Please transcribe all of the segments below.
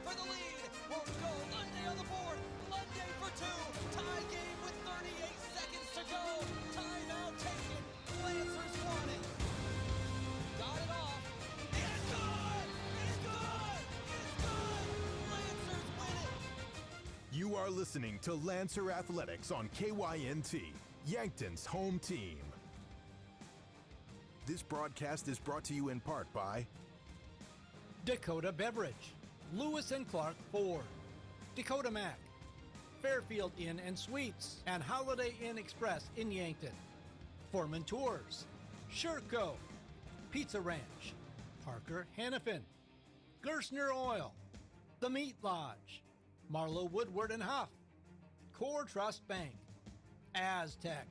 for the lead. Won't go. Lunday on the board. Lunday for two. Tie game with 38 seconds to go. Timeout taken. Lancers won it. Got it off. It's good! It's good! It's good! Lancers win it! You are listening to Lancer Athletics on KYNT, Yankton's home team. This broadcast is brought to you in part by Dakota Beverage, Lewis and Clark Ford, Dakota Mac, Fairfield Inn and Suites, and Holiday Inn Express in Yankton, Foreman Tours, Sherco, Pizza Ranch, Parker Hannafin, Gerstner Oil, The Meat Lodge, Marlowe Woodward and Huff, Core Trust Bank, Aztec,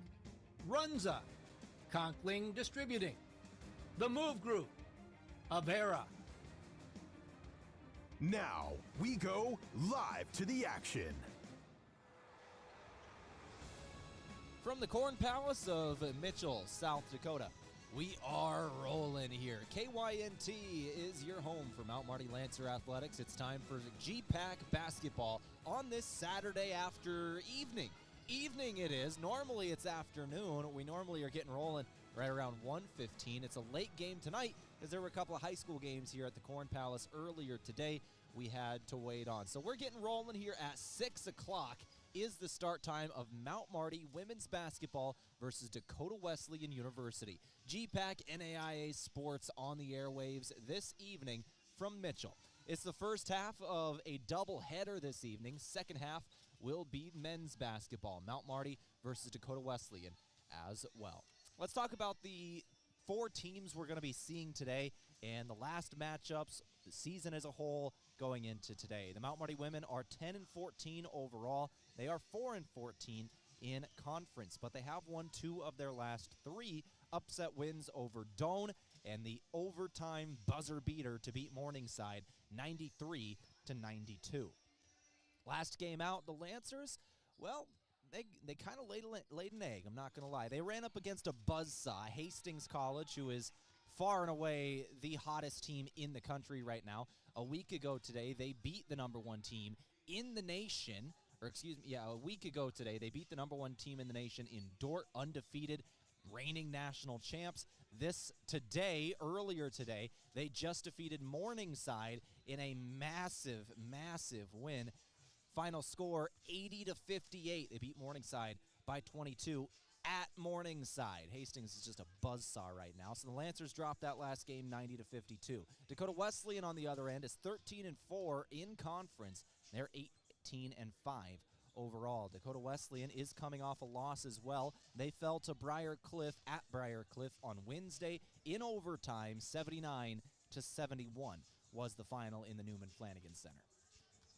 Runza, Conkling Distributing, The Move Group, Avera. Now, we go live to the action. From the Corn Palace of Mitchell, South Dakota, we are rolling here. KYNT is your home for Mount Marty Lancer Athletics. It's time for GPAC basketball on this Saturday evening it is. Normally it's afternoon. We normally are getting rolling right around 1:15. It's a late game tonight because there were a couple of high school games here at the Corn Palace earlier today we had to wait on. So we're getting rolling here at 6 o'clock is the start time of Mount Marty women's basketball versus Dakota Wesleyan University. GPAC NAIA Sports on the airwaves this evening from Mitchell. It's the first half of a doubleheader this evening. Second half will be men's basketball. Mount Marty versus Dakota Wesleyan as well. Let's talk about the four teams we're going to be seeing today and the last matchups, the season as a whole going into today. The Mount Marty women are 10-14 overall. They are 4-14 in conference, but they have won two of their last three upset wins over Doane and the overtime buzzer beater to beat Morningside 93-92. Last game out, the Lancers, well, they kind of laid an egg, I'm not going to lie. They ran up against a buzzsaw, Hastings College, who is far and away the hottest team in the country right now. A week ago today, they beat the number one team in the nation, a week ago today, they beat the number one team in the nation in Dordt, undefeated, reigning national champs. Earlier today, they just defeated Morningside in a massive, massive win. Final score, 80-58. They beat Morningside by 22 at Morningside. Hastings is just a buzzsaw right now. So the Lancers dropped that last game 90-52. Dakota Wesleyan on the other end is 13-4 in conference. They're 18-5 overall. Dakota Wesleyan is coming off a loss as well. They fell to Briarcliff at Briarcliff on Wednesday in overtime. 79-71 was the final in the Newman Flanagan Center.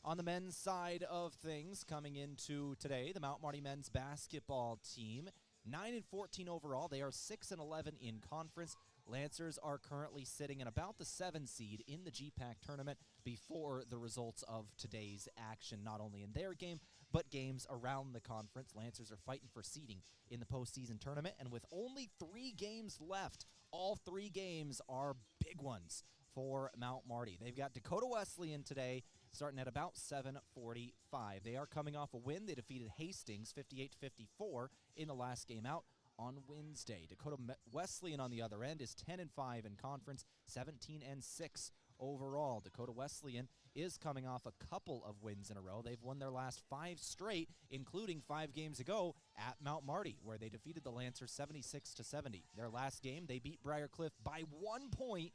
On the men's side of things, coming into today, the Mount Marty men's basketball team, 9-14 overall. They are 6-11 in conference. Lancers are currently sitting in about the 7 seed in the GPAC tournament before the results of today's action, not only in their game, but games around the conference. Lancers are fighting for seeding in the postseason tournament, and with only 3 games left, all 3 games are big ones for Mount Marty. They've got Dakota Wesleyan today, starting at about 7:45. They are coming off a win. They defeated Hastings 58-54 in the last game out on Wednesday. Dakota Wesleyan on the other end is 10-5 in conference, 17-6 overall. Dakota Wesleyan is coming off a couple of wins in a row. They've won their last 5 straight, including 5 games ago at Mount Marty, where they defeated the Lancers 76-70. Their last game, they beat Briarcliff by 1 point,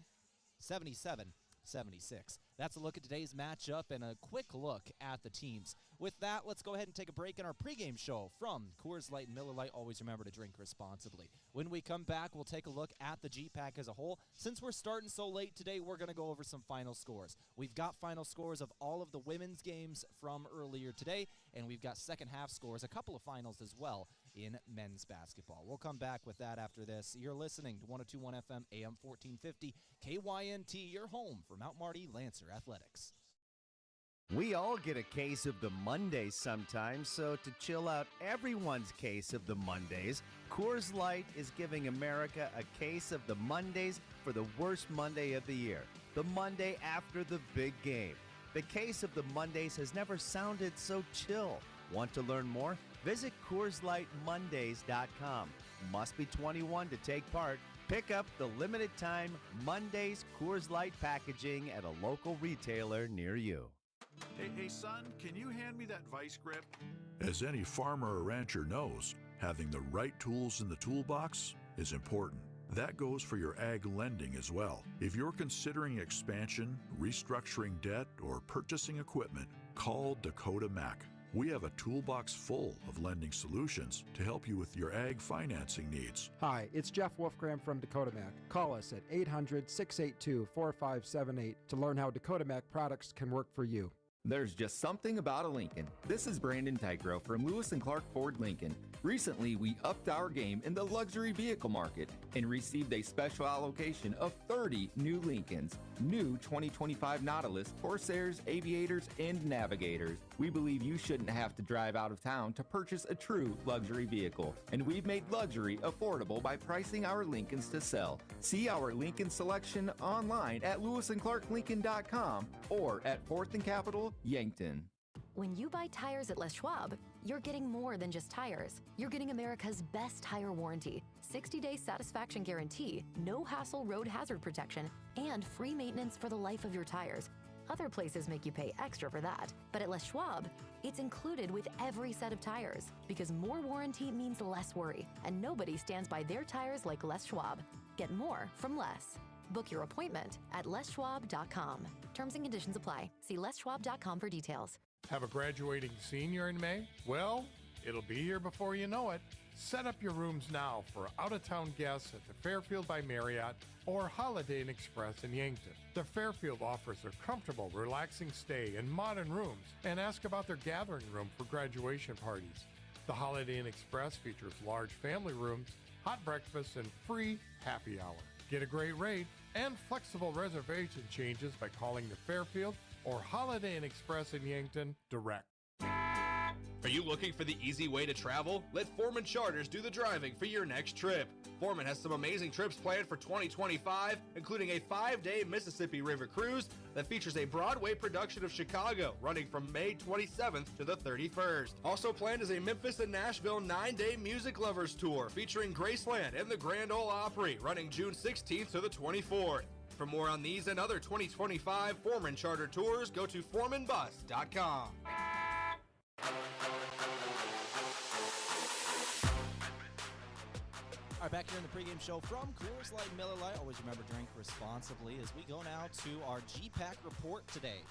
77-76. That's a look at today's matchup and a quick look at the teams. With that, let's go ahead and take a break in our pregame show from Coors Light and Miller Lite. Always remember to drink responsibly. When we come back, we'll take a look at the GPAC as a whole. Since we're starting so late today, we're going to go over some final scores. We've got final scores of all of the women's games from earlier today, and we've got second half scores, a couple of finals as well in men's basketball. We'll come back with that after this. You're listening to 102.1 FM, AM 1450, KYNT, your home for Mount Marty Lancer Athletics. We all get a case of the Mondays sometimes, so to chill out everyone's case of the Mondays, Coors Light is giving America a case of the Mondays for the worst Monday of the year, the Monday after the big game. The case of the Mondays has never sounded so chill. Want to learn more? Visit CoorsLightMondays.com. Must be 21 to take part. Pick up the limited time Mondays Coors Light packaging at a local retailer near you. Hey, son, can you hand me that vice grip? As any farmer or rancher knows, having the right tools in the toolbox is important. That goes for your ag lending as well. If you're considering expansion, restructuring debt, or purchasing equipment, call Dakota Mac. We have a toolbox full of lending solutions to help you with your ag financing needs. Hi, it's Jeff Wolfgram from Dakota Mac. Call us at 800-682-4578 to learn how Dakota Mac products can work for you. There's just something about a Lincoln. This is Brandon Tigro from Lewis and Clark Ford Lincoln. Recently, we upped our game in the luxury vehicle market and received a special allocation of 30 new Lincolns. New 2025 Nautilus, Corsairs, Aviators, and Navigators. We believe you shouldn't have to drive out of town to purchase a true luxury vehicle. And we've made luxury affordable by pricing our Lincolns to sell. See our Lincoln selection online at lewisandclarklincoln.com or at 4th and Capitol, Yankton. When you buy tires at Les Schwab, you're getting more than just tires. You're getting America's best tire warranty, 60-day satisfaction guarantee, no hassle road hazard protection, and free maintenance for the life of your tires. Other places make you pay extra for that, but at Les Schwab, it's included with every set of tires, because more warranty means less worry, and nobody stands by their tires like Les Schwab. Get more from less. Book your appointment at leschwab.com. Terms and conditions apply. See leschwab.com for details. Have a graduating senior in May? Well, it'll be here before you know it. Set up your rooms now for out-of-town guests at the Fairfield by Marriott or Holiday Inn Express in Yankton. The Fairfield offers a comfortable, relaxing stay in modern rooms, and ask about their gathering room for graduation parties. The Holiday Inn Express features large family rooms, hot breakfast, and free happy hour. Get a great rate and flexible reservation changes by calling the Fairfield or Holiday Inn Express in Yankton direct. Are you looking for the easy way to travel? Let Foreman Charters do the driving for your next trip. Foreman has some amazing trips planned for 2025, including a 5-day Mississippi River cruise that features a Broadway production of Chicago, running from May 27th to the 31st. Also planned is a Memphis and Nashville 9-day Music Lovers tour featuring Graceland and the Grand Ole Opry, running June 16th to the 24th. For more on these and other 2025 Foreman Charter tours, go to foremanbus.com. All right, back here in the pregame show from Coors Light and Miller Lite. Always remember, drink responsibly as we go now to our GPAC report today.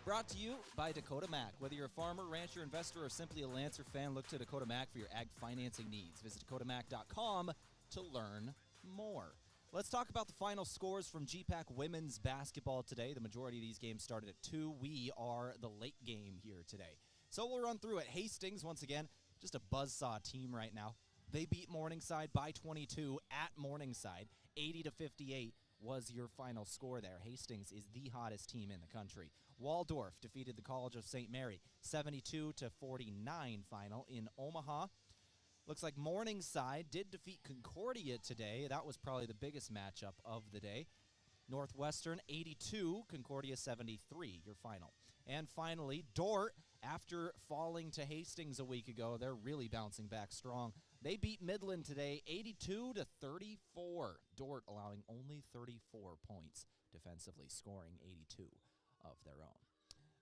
Brought to you by Dakota Mac. Whether you're a farmer, rancher, investor, or simply a Lancer fan, look to Dakota Mac for your ag financing needs. Visit dakotamac.com to learn more. Let's talk about the final scores from GPAC women's basketball today. The majority of these games started at 2. We are the late game here today. So we'll run through it. Hastings, once again, just a buzzsaw team right now. They beat Morningside by 22 at Morningside. 80-58 was your final score there. Hastings is the hottest team in the country. Waldorf defeated the College of St. Mary 72-49 final in Omaha. Looks like Morningside did defeat Concordia today. That was probably the biggest matchup of the day. Northwestern 82, Concordia 73, your final. And finally, Dort, after falling to Hastings a week ago, they're really bouncing back strong. They beat Midland today 82-34. Dort allowing only 34 points defensively, scoring 82 of their own.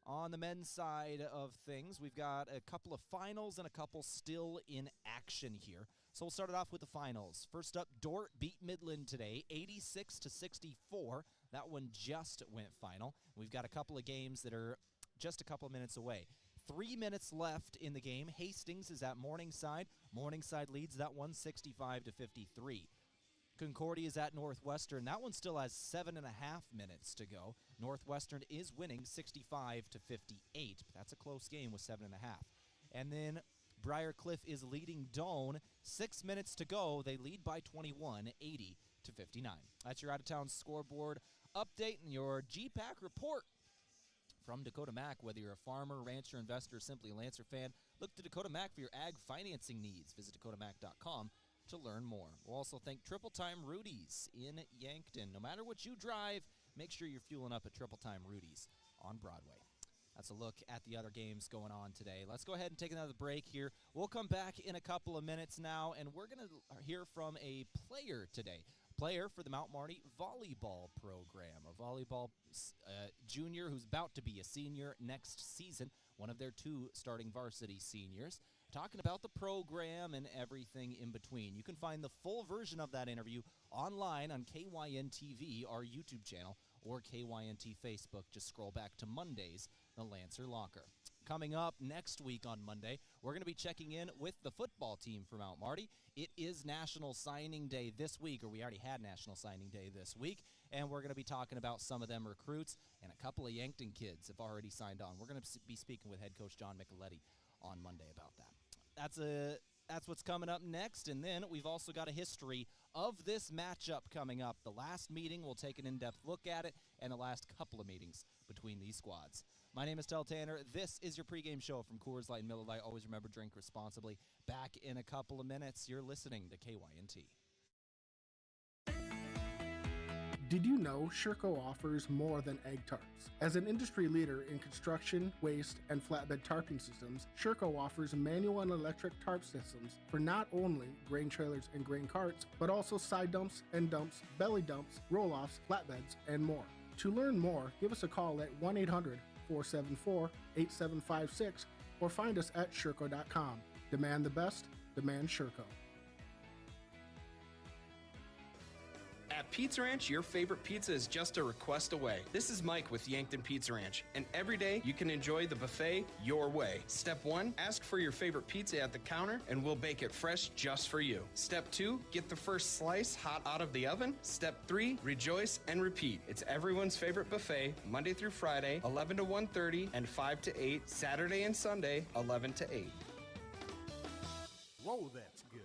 On the men's side of things, we've got a couple of finals and a couple still in action here. So we'll start it off with the finals. First up, Dort beat Midland today, 86-64. That one just went final. We've got a couple of games that are just a couple of minutes away. 3 minutes left in the game. Hastings is at Morningside. Morningside leads that one 65-53. Concordia is at Northwestern. That one still has 7.5 minutes to go. Northwestern is winning 65-58. That's a close game with 7.5. And then Briarcliff is leading Doane. 6 minutes to go. They lead by 21, 80-59. That's your out-of-town scoreboard update and your GPAC report from Dakota Mac. Whether you're a farmer, rancher, investor, or simply a Lancer fan, look to Dakota Mac for your ag financing needs. Visit dakotamac.com to learn more. We'll also thank Triple Time Rudy's in Yankton. No matter what you drive, make sure you're fueling up at Triple Time Rudy's. on Broadway. That's a look at the other games going on today. Let's go ahead and take another break here. We'll come back in a couple of minutes now, and we're going to hear from a player today. Player for the Mount Marty volleyball program, a volleyball junior who's about to be a senior next season, one of their 2 starting varsity seniors, talking about the program and everything in between. You can find the full version of that interview online on KYNTV, our YouTube channel, or KYNT Facebook. Just scroll back to Monday's The Lancer Locker. Coming up next week on Monday, we're going to be checking in with the football team for Mount Marty. It is National Signing Day this week, or we already had National Signing Day this week, and we're going to be talking about some of them recruits, and a couple of Yankton kids have already signed on. We're going to be speaking with head coach John Micheletti on Monday about that. That's what's coming up next, and then we've also got a history of this matchup coming up. The last meeting, we'll take an in-depth look at it, and the last couple of meetings between these squads. My name is Tehl Tanner. This is your pregame show from Coors Light and Miller Lite. Always remember, drink responsibly. Back in a couple of minutes. You're listening to KYNT. Did you know Sherco offers more than egg tarps? As an industry leader in construction, waste, and flatbed tarping systems, Sherco offers manual and electric tarp systems for not only grain trailers and grain carts, but also side dumps, end dumps, belly dumps, roll-offs, flatbeds, and more. To learn more, give us a call at 1-800-474-8756 or find us at Sherco.com. Demand the best, demand Sherco. At Pizza Ranch, your favorite pizza is just a request away. This is Mike with Yankton Pizza Ranch, and every day you can enjoy the buffet your way. Step 1, ask for your favorite pizza at the counter, and we'll bake it fresh just for you. Step 2, get the first slice hot out of the oven. Step 3, rejoice and repeat. It's everyone's favorite buffet, Monday through Friday, 11 to 1:30 and 5 to 8, Saturday and Sunday, 11 to 8. Whoa, that's good.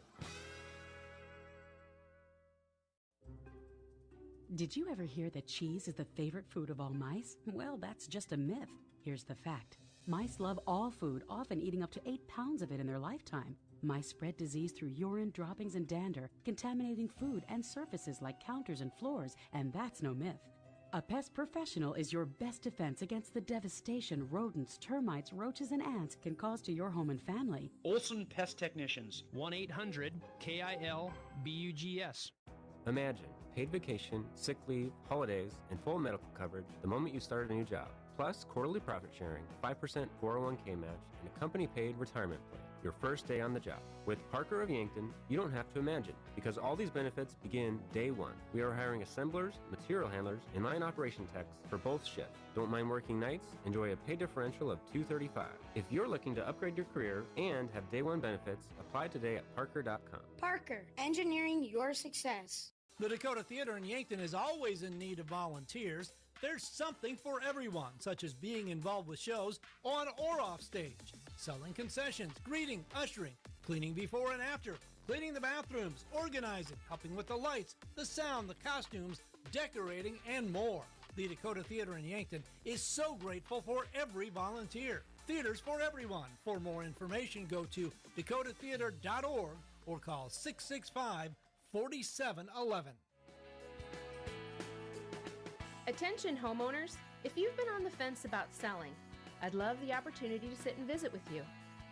Did you ever hear that cheese is the favorite food of all mice? Well, that's just a myth. Here's the fact. Mice love all food, often eating up to 8 pounds of it in their lifetime. Mice spread disease through urine, droppings, and dander, contaminating food and surfaces like counters and floors, and that's no myth. A pest professional is your best defense against the devastation rodents, termites, roaches, and ants can cause to your home and family. Olson Pest Technicians, 1-800-KIL-BUGS. Imagine paid vacation, sick leave, holidays, and full medical coverage the moment you start a new job. Plus quarterly profit sharing, 5% 401k match, and a company-paid retirement plan. Your first day on the job. With Parker of Yankton, you don't have to imagine, because all these benefits begin day one. We are hiring assemblers, material handlers, and line operation techs for both shifts. Don't mind working nights? Enjoy a pay differential of $235. If you're looking to upgrade your career and have day one benefits, apply today at Parker.com. Parker, engineering your success. The Dakota Theater in Yankton is always in need of volunteers. There's something for everyone, such as being involved with shows on or off stage, selling concessions, greeting, ushering, cleaning before and after, cleaning the bathrooms, organizing, helping with the lights, the sound, the costumes, decorating, and more. The Dakota Theater in Yankton is so grateful for every volunteer. Theaters for everyone. For more information, go to dakotatheater.org or call 665-4711. Attention homeowners, if you've been on the fence about selling, I'd love the opportunity to sit and visit with you.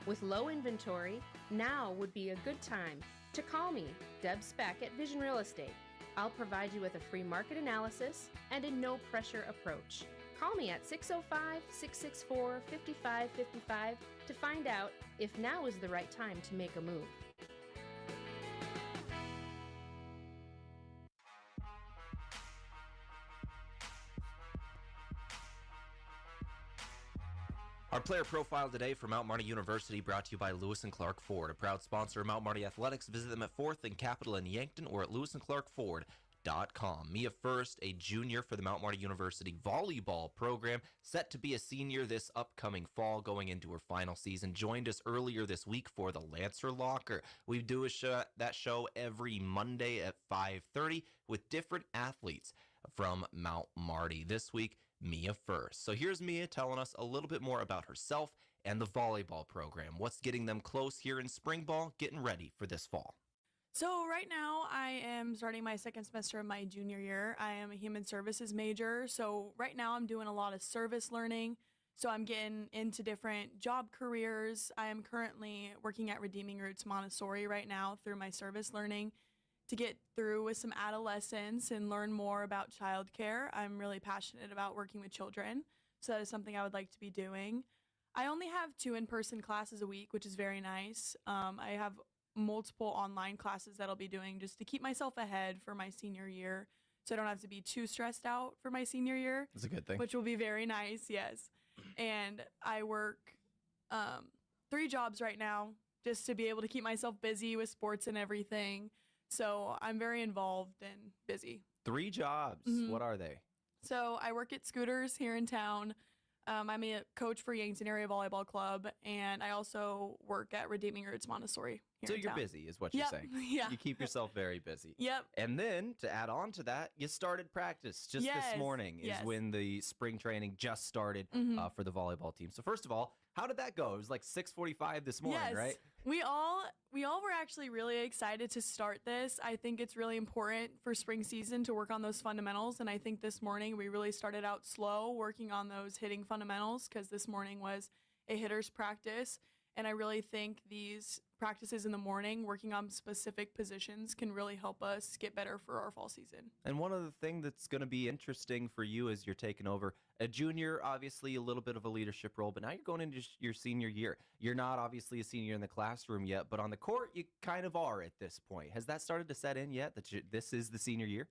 With low inventory, now would be a good time to call me, Deb Speck at Vision Real Estate. I'll provide you with a free market analysis and a no-pressure approach. Call me at 605-664-5555 to find out if now is the right time to make a move. Our player profile today for Mount Marty University brought to you by Lewis & Clark Ford, a proud sponsor of Mount Marty Athletics. Visit them at 4th and Capitol in Yankton or at lewisandclarkford.com. Mia First, a junior for the Mount Marty University volleyball program, set to be a senior this upcoming fall going into her final season, joined us earlier this week for the Lancer Locker. We do that show every Monday at 5:30 with different athletes from Mount Marty. This week, Mia First. So here's Mia telling us a little bit more about herself and the volleyball program. What's getting them close here in spring ball, getting ready for this fall. So right now I am starting my second semester of my junior year. I am a human services major. So right now I'm doing a lot of service learning. So I'm getting into different job careers. I am currently working at Redeeming Roots Montessori right now through my service learning to get through with some adolescents and learn more about childcare. I'm really passionate about working with children. So that is something I would like to be doing. I only have 2 in-person classes a week, which is very nice. I have multiple online classes that I'll be doing just to keep myself ahead for my senior year so I don't have to be too stressed out for my senior year. That's a good thing. Which will be very nice, yes. And I work 3 jobs right now just to be able to keep myself busy with sports and everything. So I'm very involved and busy. 3 jobs. Mhm. What are they? So I work at Scooters here in town. I'm a coach for Yankton Area Volleyball Club, and I also work at Redeeming Roots Montessori here So in you're town. busy is what you're Yep. saying. Yeah. You keep yourself very busy. Yep. And then to add on to that, you started practice just Yes. this morning is Yes. when the spring training just started Mhm. for the volleyball team. So first of all, how did that go? It was like 6:45 this morning, Yes. right? We all were actually really excited to start this. I think it's really important for spring season to work on those fundamentals, and I think this morning we really started out slow working on those hitting fundamentals because this morning was a hitter's practice, and I really think these practices in the morning working on specific positions can really help us get better for our fall season. And one of the things that's going to be interesting for you as you're taking over a junior, obviously a little bit of a leadership role, but now you're going into your senior year. You're not obviously a senior in the classroom yet, but on the court, you kind of are at this point. Has that started to set in yet that this is the senior year?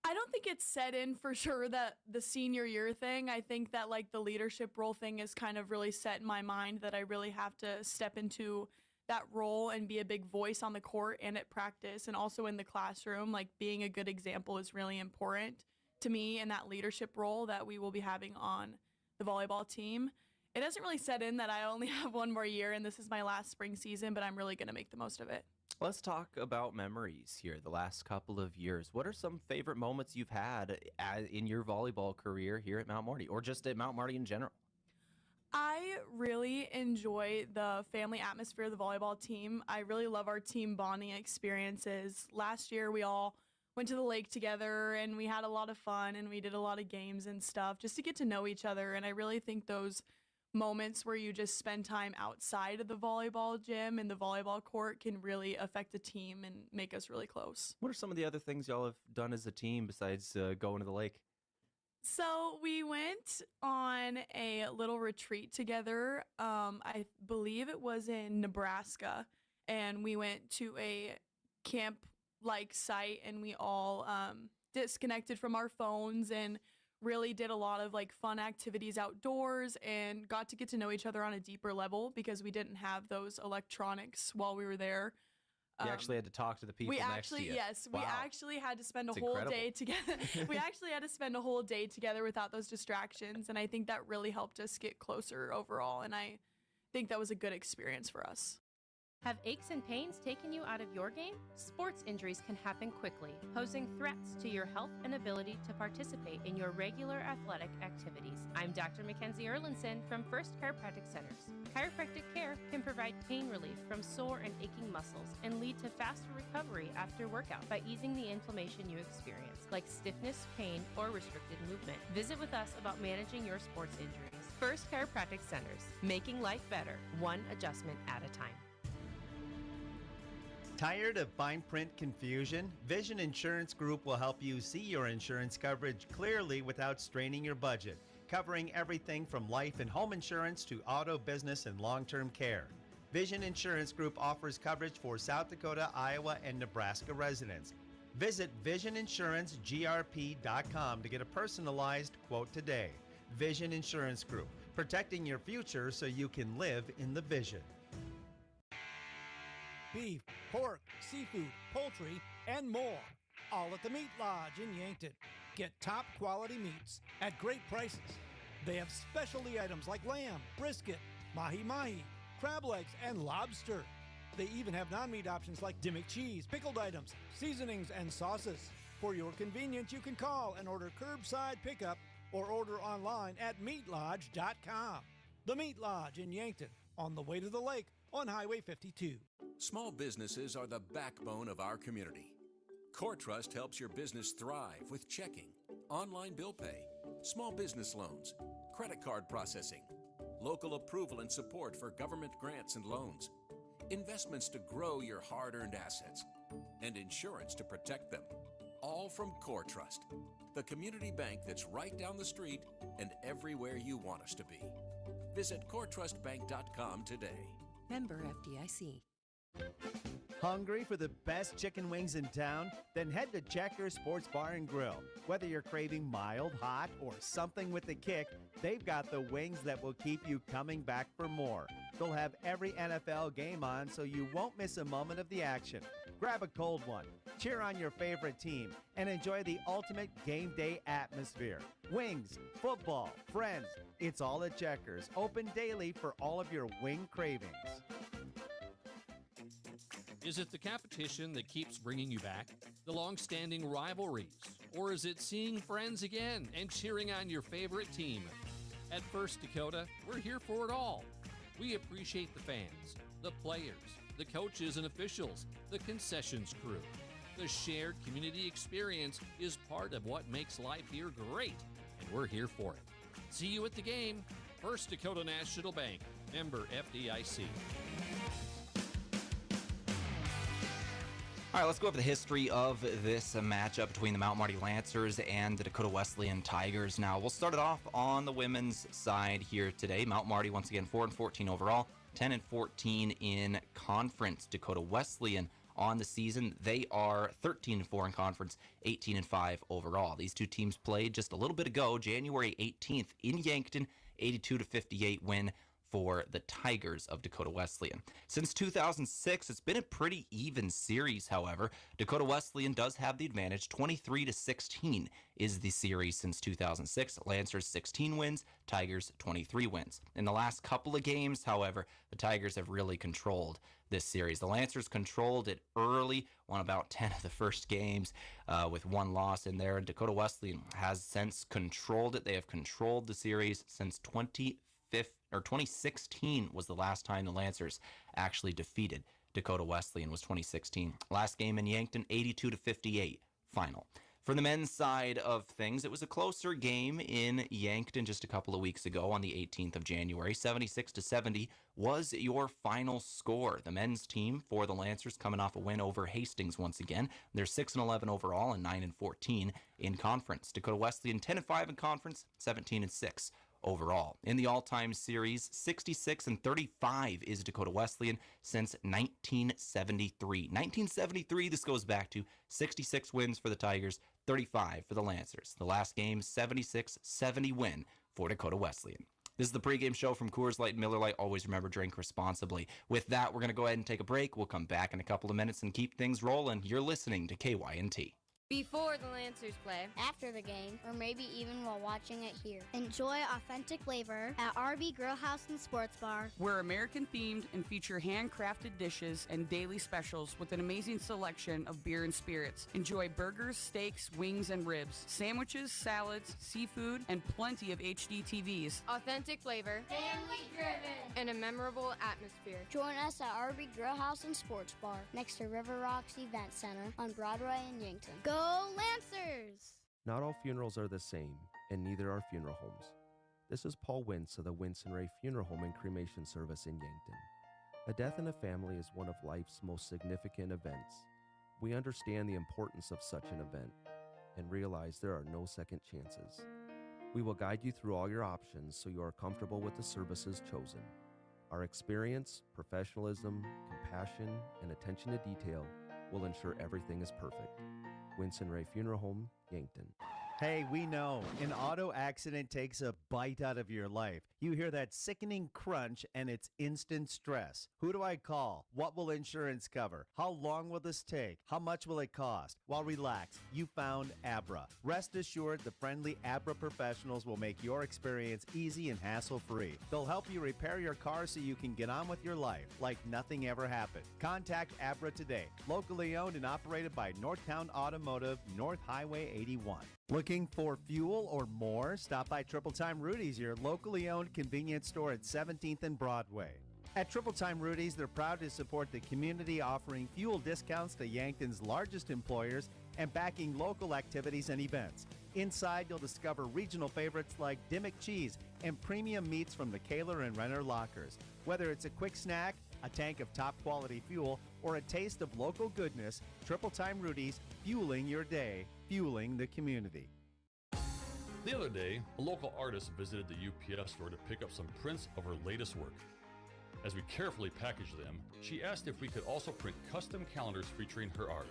I don't think it's set in for sure that the senior year thing. I think that like the leadership role thing is kind of really set in my mind that I really have to step into that role and be a big voice on the court and at practice and also in the classroom. Like being a good example is really important to me in that leadership role that we will be having on the volleyball team. It hasn't really set in that I only have 1 more year and this is my last spring season, but I'm really going to make the most of it. Let's talk about memories here the last couple of years. What are some favorite moments you've had in your volleyball career here at Mount Marty or just at Mount Marty in general? I really enjoy the family atmosphere of the volleyball team. I really love our team bonding experiences. Last year, we all went to the lake together and we had a lot of fun and we did a lot of games and stuff just to get to know each other. And I really think those moments where you just spend time outside of the volleyball gym and the volleyball court can really affect the team and make us really close. What are some of the other things y'all have done as a team besides going to the lake? So we went on a little retreat together. I believe it was in Nebraska, and we went to a camp-like site, and we all disconnected from our phones and really did a lot of like fun activities outdoors and got to get to know each other on a deeper level because we didn't have those electronics while we were there. You actually had to talk to the people next to you. Yes, Wow. we actually had to spend a That's whole incredible. day together. We actually had to spend a whole day together without those distractions, and I think that really helped us get closer overall, and I think that was a good experience for us. Have aches and pains taken you out of your game? Sports injuries can happen quickly, posing threats to your health and ability to participate in your regular athletic activities. I'm Dr. Mackenzie Erlinson from First Chiropractic Centers. Chiropractic care can provide pain relief from sore and aching muscles and lead to faster recovery after workout by easing the inflammation you experience, like stiffness, pain, or restricted movement. Visit with us about managing your sports injuries. First Chiropractic Centers, making life better, one adjustment at a time. Tired of fine print confusion? Vision Insurance Group will help you see your insurance coverage clearly without straining your budget, covering everything from life and home insurance to auto, business, and long-term care. Vision Insurance Group offers coverage for South Dakota, Iowa, and Nebraska residents. Visit VisionInsuranceGRP.com to get a personalized quote today. Vision Insurance Group, protecting your future so you can live in the vision. Beef, pork, seafood, poultry, and more. All at the Meat Lodge in Yankton. Get top quality meats at great prices. They have specialty items like lamb, brisket, mahi-mahi, crab legs, and lobster. They even have non-meat options like Dimmick cheese, pickled items, seasonings, and sauces. For your convenience, you can call and order curbside pickup or order online at meatlodge.com. The Meat Lodge in Yankton, on the way to the lake on Highway 52. Small businesses are the backbone of our community. CoreTrust helps your business thrive with checking, online bill pay, small business loans, credit card processing, local approval and support for government grants and loans, investments to grow your hard-earned assets, and insurance to protect them. All from CoreTrust, the community bank that's right down the street and everywhere you want us to be. Visit CoreTrustBank.com today. Member FDIC. Hungry for the best chicken wings in town? Then head to Checkers Sports Bar and Grill. Whether you're craving mild, hot, or something with a kick, they've got the wings that will keep you coming back for more. They'll have every NFL game on so you won't miss a moment of the action. Grab a cold one, cheer on your favorite team, and enjoy the ultimate game day atmosphere. Wings, football, friends, it's all at Checkers. Open daily for all of your wing cravings. Is it the competition that keeps bringing you back? The long-standing rivalries? Or is it seeing friends again and cheering on your favorite team? At First Dakota, we're here for it all. We appreciate the fans, the players, the coaches and officials, the concessions crew. The shared community experience is part of what makes life here great, and we're here for it. See you at the game. First Dakota National Bank, member FDIC. All right, let's go over the history of this matchup between the Mount Marty Lancers and the Dakota Wesleyan Tigers. Now, we'll start it off on the women's side here today. Mount Marty, once again, 4-14 overall, 10-14 in conference. Dakota Wesleyan on the season, they are 13-4 in conference, 18-5 overall. These two teams played just a little bit ago, January 18th in Yankton, 82-58 win for the Tigers of Dakota Wesleyan. Since 2006, it's been a pretty even series, however. Dakota Wesleyan does have the advantage. 23-16 is the series since 2006. Lancers 16 wins, Tigers 23 wins. In the last couple of games, however, the Tigers have really controlled this series. The Lancers controlled it early, won about 10 of the first games with one loss in there. Dakota Wesleyan has since controlled it. They have controlled the series since 2016 was the last time the Lancers actually defeated Dakota Wesleyan, was 2016. Last game in Yankton, 82-58 final. For the men's side of things, it was a closer game in Yankton just a couple of weeks ago on the 18th of January. 76-70 was your final score. The men's team for the Lancers coming off a win over Hastings once again. They're 6-11 overall and 9-14 in conference. Dakota Wesleyan 10-5 in conference, 17-6 overall. In the all-time series, 66-35 is Dakota Wesleyan since 1973. 1973, this goes back to 66 wins for the Tigers, 35 for the Lancers. The last game, 76-70 win for Dakota Wesleyan. This is the pregame show from Coors Light and Miller Lite. Always remember, drink responsibly. With that, we're going to go ahead and take a break. We'll come back in a couple of minutes and keep things rolling. You're listening to KYNT. Before the Lancers play, after the game, or maybe even while watching it here. Enjoy authentic flavor at RB Grill House and Sports Bar. We're American themed and feature handcrafted dishes and daily specials with an amazing selection of beer and spirits. Enjoy burgers, steaks, wings, and ribs, sandwiches, salads, seafood, and plenty of HD TVs. Authentic flavor, Family driven, and a memorable atmosphere. Join us at RB Grill House and Sports Bar next to River Rocks Event Center on Broadway in Yankton. Go Lancers! Not all funerals are the same, and neither are funeral homes. This is Paul Wintz of the Wintz and Ray Funeral Home and Cremation Service in Yankton. A death in a family is one of life's most significant events. We understand the importance of such an event and realize there are no second chances. We will guide you through all your options so you are comfortable with the services chosen. Our experience, professionalism, compassion, and attention to detail will ensure everything is perfect. Winston Ray Funeral Home, Yankton. Hey, we know an auto accident takes a bite out of your life. You hear that sickening crunch and it's instant stress. Who do I call? What will insurance cover? How long will this take? How much will it cost? Well, relax. You found Abra. Rest assured, the friendly Abra professionals will make your experience easy and hassle-free. They'll help you repair your car so you can get on with your life like nothing ever happened. Contact Abra today. Locally owned and operated by Northtown Automotive, North Highway 81. Looking for fuel or more? Stop by Triple Time Rudy's, your locally owned convenience store at 17th and Broadway. At Triple Time Rudy's, they're proud to support the community, offering fuel discounts to Yankton's largest employers and backing local activities and events. Inside, you'll discover regional favorites like Dimmick cheese and premium meats from the Kaler and Renner lockers. Whether it's a quick snack, a tank of top-quality fuel, or a taste of local goodness, Triple Time Rudy's, fueling your day, fueling the community. The other day, a local artist visited the UPS store to pick up some prints of her latest work. As we carefully packaged them, she asked if we could also print custom calendars featuring her art.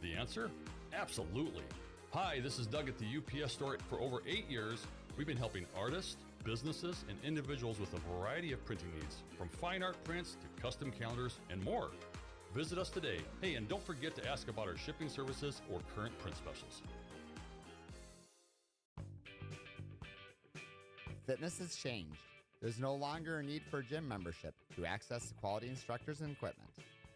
The answer? Absolutely. Hi, this is Doug at the UPS store. For over 8 years, we've been helping artists, businesses, and individuals with a variety of printing needs, from fine art prints to custom calendars and more. Visit us today. Hey, and don't forget to ask about our shipping services or current print specials. Fitness has changed. There's no longer a need for a gym membership to access quality instructors and equipment.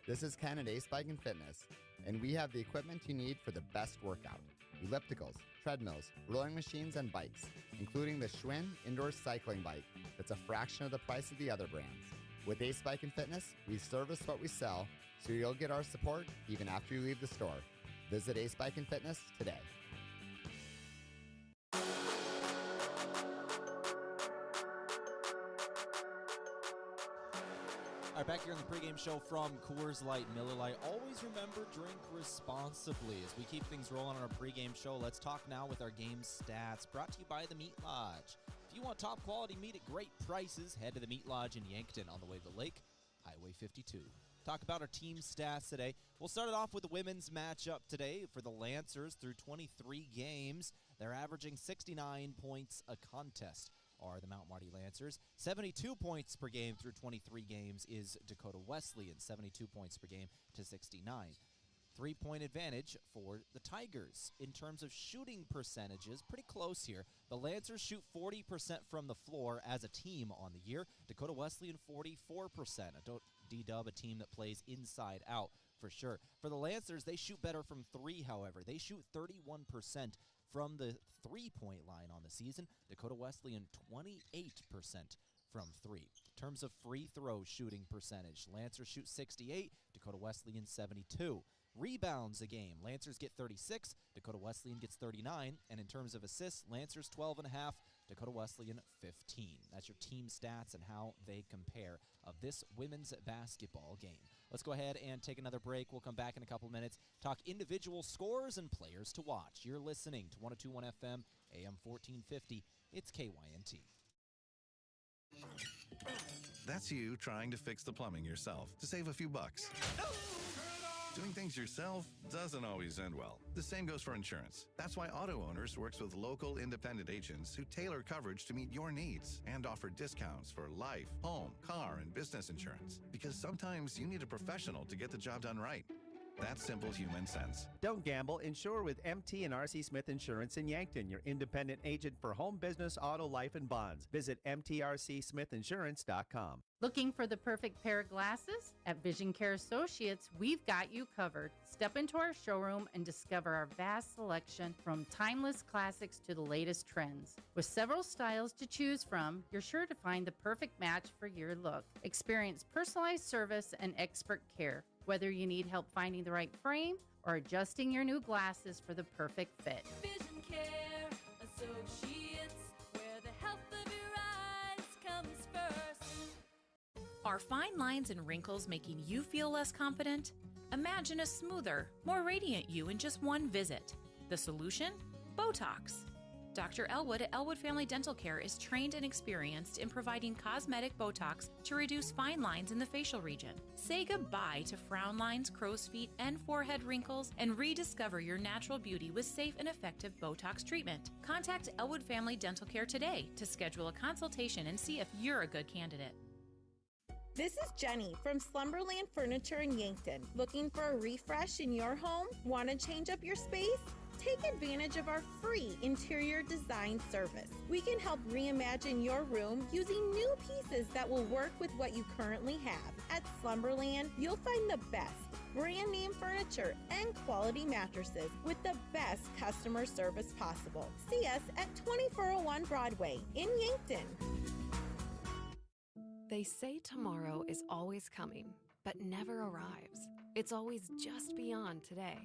This is Ken at Ace Bike and Fitness, and we have the equipment you need for the best workout. Ellipticals, treadmills, rowing machines, and bikes, including the Schwinn indoor cycling bike that's a fraction of the price of the other brands. With Ace Bike and Fitness, we service what we sell, so you'll get our support even after you leave the store. Visit Ace Bike and Fitness today. All right, back here on the pregame show from Coors Light, Miller Lite. Always remember, drink responsibly. As we keep things rolling on our pregame show, let's talk now with our game stats, brought to you by the Meat Lodge. If you want top quality meat at great prices, head to the Meat Lodge in Yankton on the way to the lake, Highway 52. Talk about our team stats today. We'll start it off with the women's matchup today for the Lancers. Through 23 games, they're averaging 69 points a contest. Are the Mount Marty Lancers. 72 points per game through 23 games is Dakota Wesleyan, 72 points per game to 69. 3-point advantage for the Tigers. In terms of shooting percentages, pretty close here. The Lancers shoot 40% from the floor as a team on the year. Dakota Wesleyan, 44%. D-Dub, a team that plays inside out for sure. For the Lancers, they shoot better from three, however. They shoot 31% from the three-point line on the season. Dakota Wesleyan, 28% from three. In terms of free throw shooting percentage, Lancers shoot 68, Dakota Wesleyan 72. Rebounds a game, Lancers get 36, Dakota Wesleyan gets 39. And in terms of assists, Lancers 12.5, Dakota Wesleyan 15. That's your team stats and how they compare of this women's basketball game. Let's go ahead and take another break. We'll come back in a couple minutes, talk individual scores and players to watch. You're listening to 102.1 FM, AM 1450. It's KYNT. That's you trying to fix the plumbing yourself to save a few bucks. Doing things yourself doesn't always end well. The same goes for insurance. That's why Auto Owners works with local independent agents who tailor coverage to meet your needs and offer discounts for life, home, car, and business insurance. Because sometimes you need a professional to get the job done right. That's simple human sense. Don't gamble. Insure with MT and RC Smith Insurance in Yankton, your independent agent for home, business, auto, life, and bonds. Visit mtrcsmithinsurance.com. Looking for the perfect pair of glasses? At Vision Care Associates, we've got you covered. Step into our showroom and discover our vast selection from timeless classics to the latest trends. With several styles to choose from, you're sure to find the perfect match for your look. Experience personalized service and expert care. Whether you need help finding the right frame or adjusting your new glasses for the perfect fit. Vision Care Associates, where the health of your eyes comes first. Are fine lines and wrinkles making you feel less confident? Imagine a smoother, more radiant you in just one visit. The solution? Botox. Dr. Elwood at Elwood Family Dental Care is trained and experienced in providing cosmetic Botox to reduce fine lines in the facial region. Say goodbye to frown lines, crow's feet, and forehead wrinkles, and rediscover your natural beauty with safe and effective Botox treatment. Contact Elwood Family Dental Care today to schedule a consultation and see if you're a good candidate. This is Jenny from Slumberland Furniture in Yankton. Looking for a refresh in your home? Want to change up your space? Take advantage of our free interior design service. We can help reimagine your room using new pieces that will work with what you currently have. At Slumberland, you'll find the best brand name furniture and quality mattresses with the best customer service possible. See us at 2401 Broadway in Yankton. They say tomorrow is always coming, but never arrives. It's always just beyond today.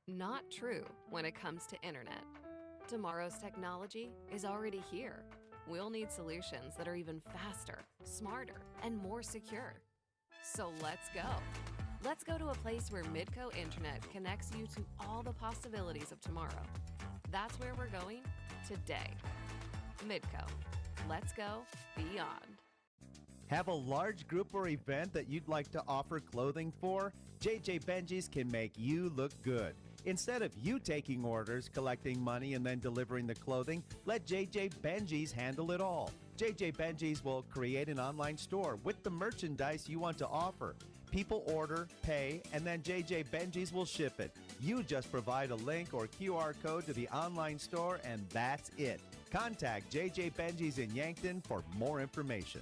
Not true when it comes to internet. Tomorrow's technology is already here. We'll need solutions that are even faster, smarter, and more secure. So let's go. Let's go to a place where Midco Internet connects you to all the possibilities of tomorrow. That's where we're going today. Midco. Let's go beyond. Have a large group or event that you'd like to offer clothing for? JJ Benji's can make you look good. Instead of you taking orders, collecting money, and then delivering the clothing, let JJ Benji's handle it all. JJ Benji's will create an online store with the merchandise you want to offer. People order, pay, and then JJ Benji's will ship it. You just provide a link or QR code to the online store, and that's it. Contact JJ Benji's in Yankton for more information.